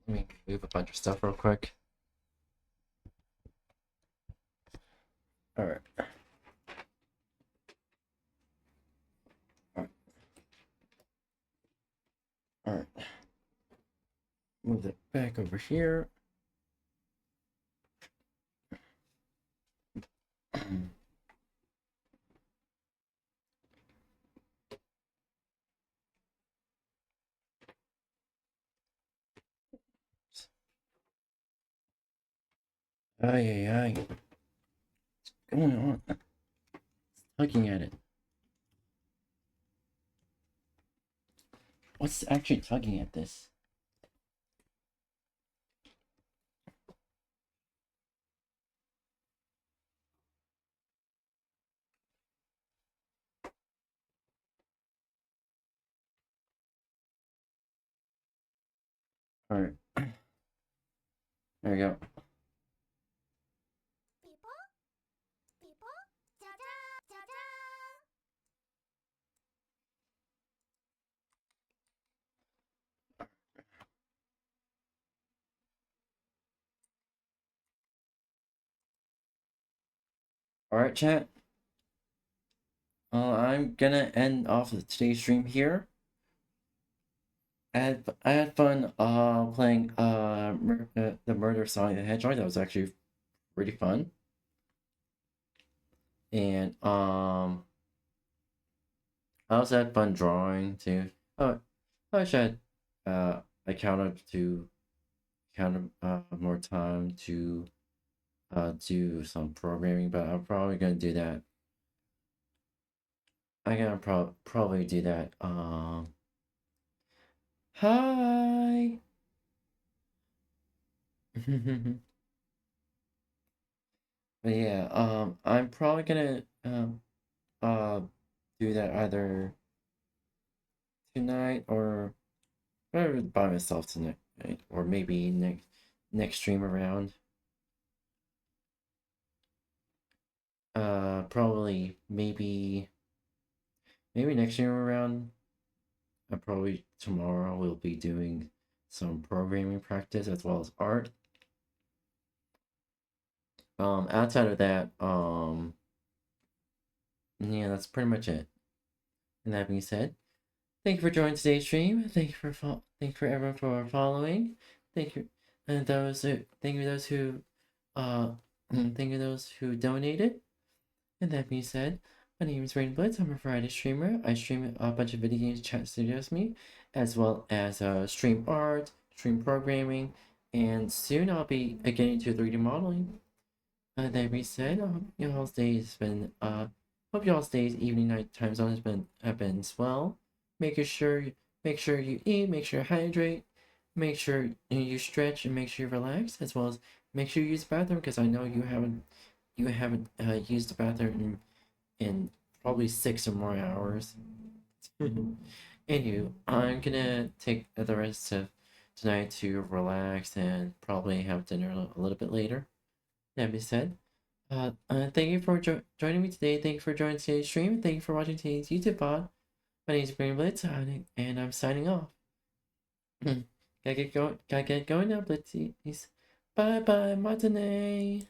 Let me move a bunch of stuff real quick. Alright. Alright. Move it back over here. Ay. What's going on? Tugging at it. What's actually tugging at this? Alright. There we go. Alright, chat. I'm gonna end off today's stream here. I had fun playing the Murder Sonic the Hedgehog. That was actually pretty fun. And I also had fun drawing too. Oh, I wish I had more time to do some programming, but I'm probably gonna do that. I'm gonna probably do that. Hi. But yeah, I'm probably gonna do that either tonight or by myself tonight, right? Or maybe next stream around. Probably maybe next stream around. Probably tomorrow we'll be doing some programming practice as well as art. Outside of that, yeah, that's pretty much it. And that being said, thank you for joining today's stream. Thank you for everyone for following. Thank you, and thank you those who thank you those who donated. And that being said, my name is 𝙂𝙚𝙣𝙚. I'm a variety streamer. I stream a bunch of video games, chat studios me, as well as stream art, stream programming, and soon I'll be getting into 3D modeling. That being said, y'all's days been hope y'all's days, evening, night time zones have been swell. Make sure you eat, make sure you hydrate, make sure you stretch, and make sure you relax, as well as make sure you use the bathroom, because I know you haven't used the bathroom in probably 6 or more hours. Anywho, I'm gonna take the rest of tonight to relax and probably have dinner a little bit later. That being said, thank you for joining me today. Thank you for joining today's stream. Thank you for watching today's YouTube VOD. My name is 𝙂𝙚𝙣𝙚, and I'm signing off. Gotta get going now, Blitzies. Bye bye, matinee.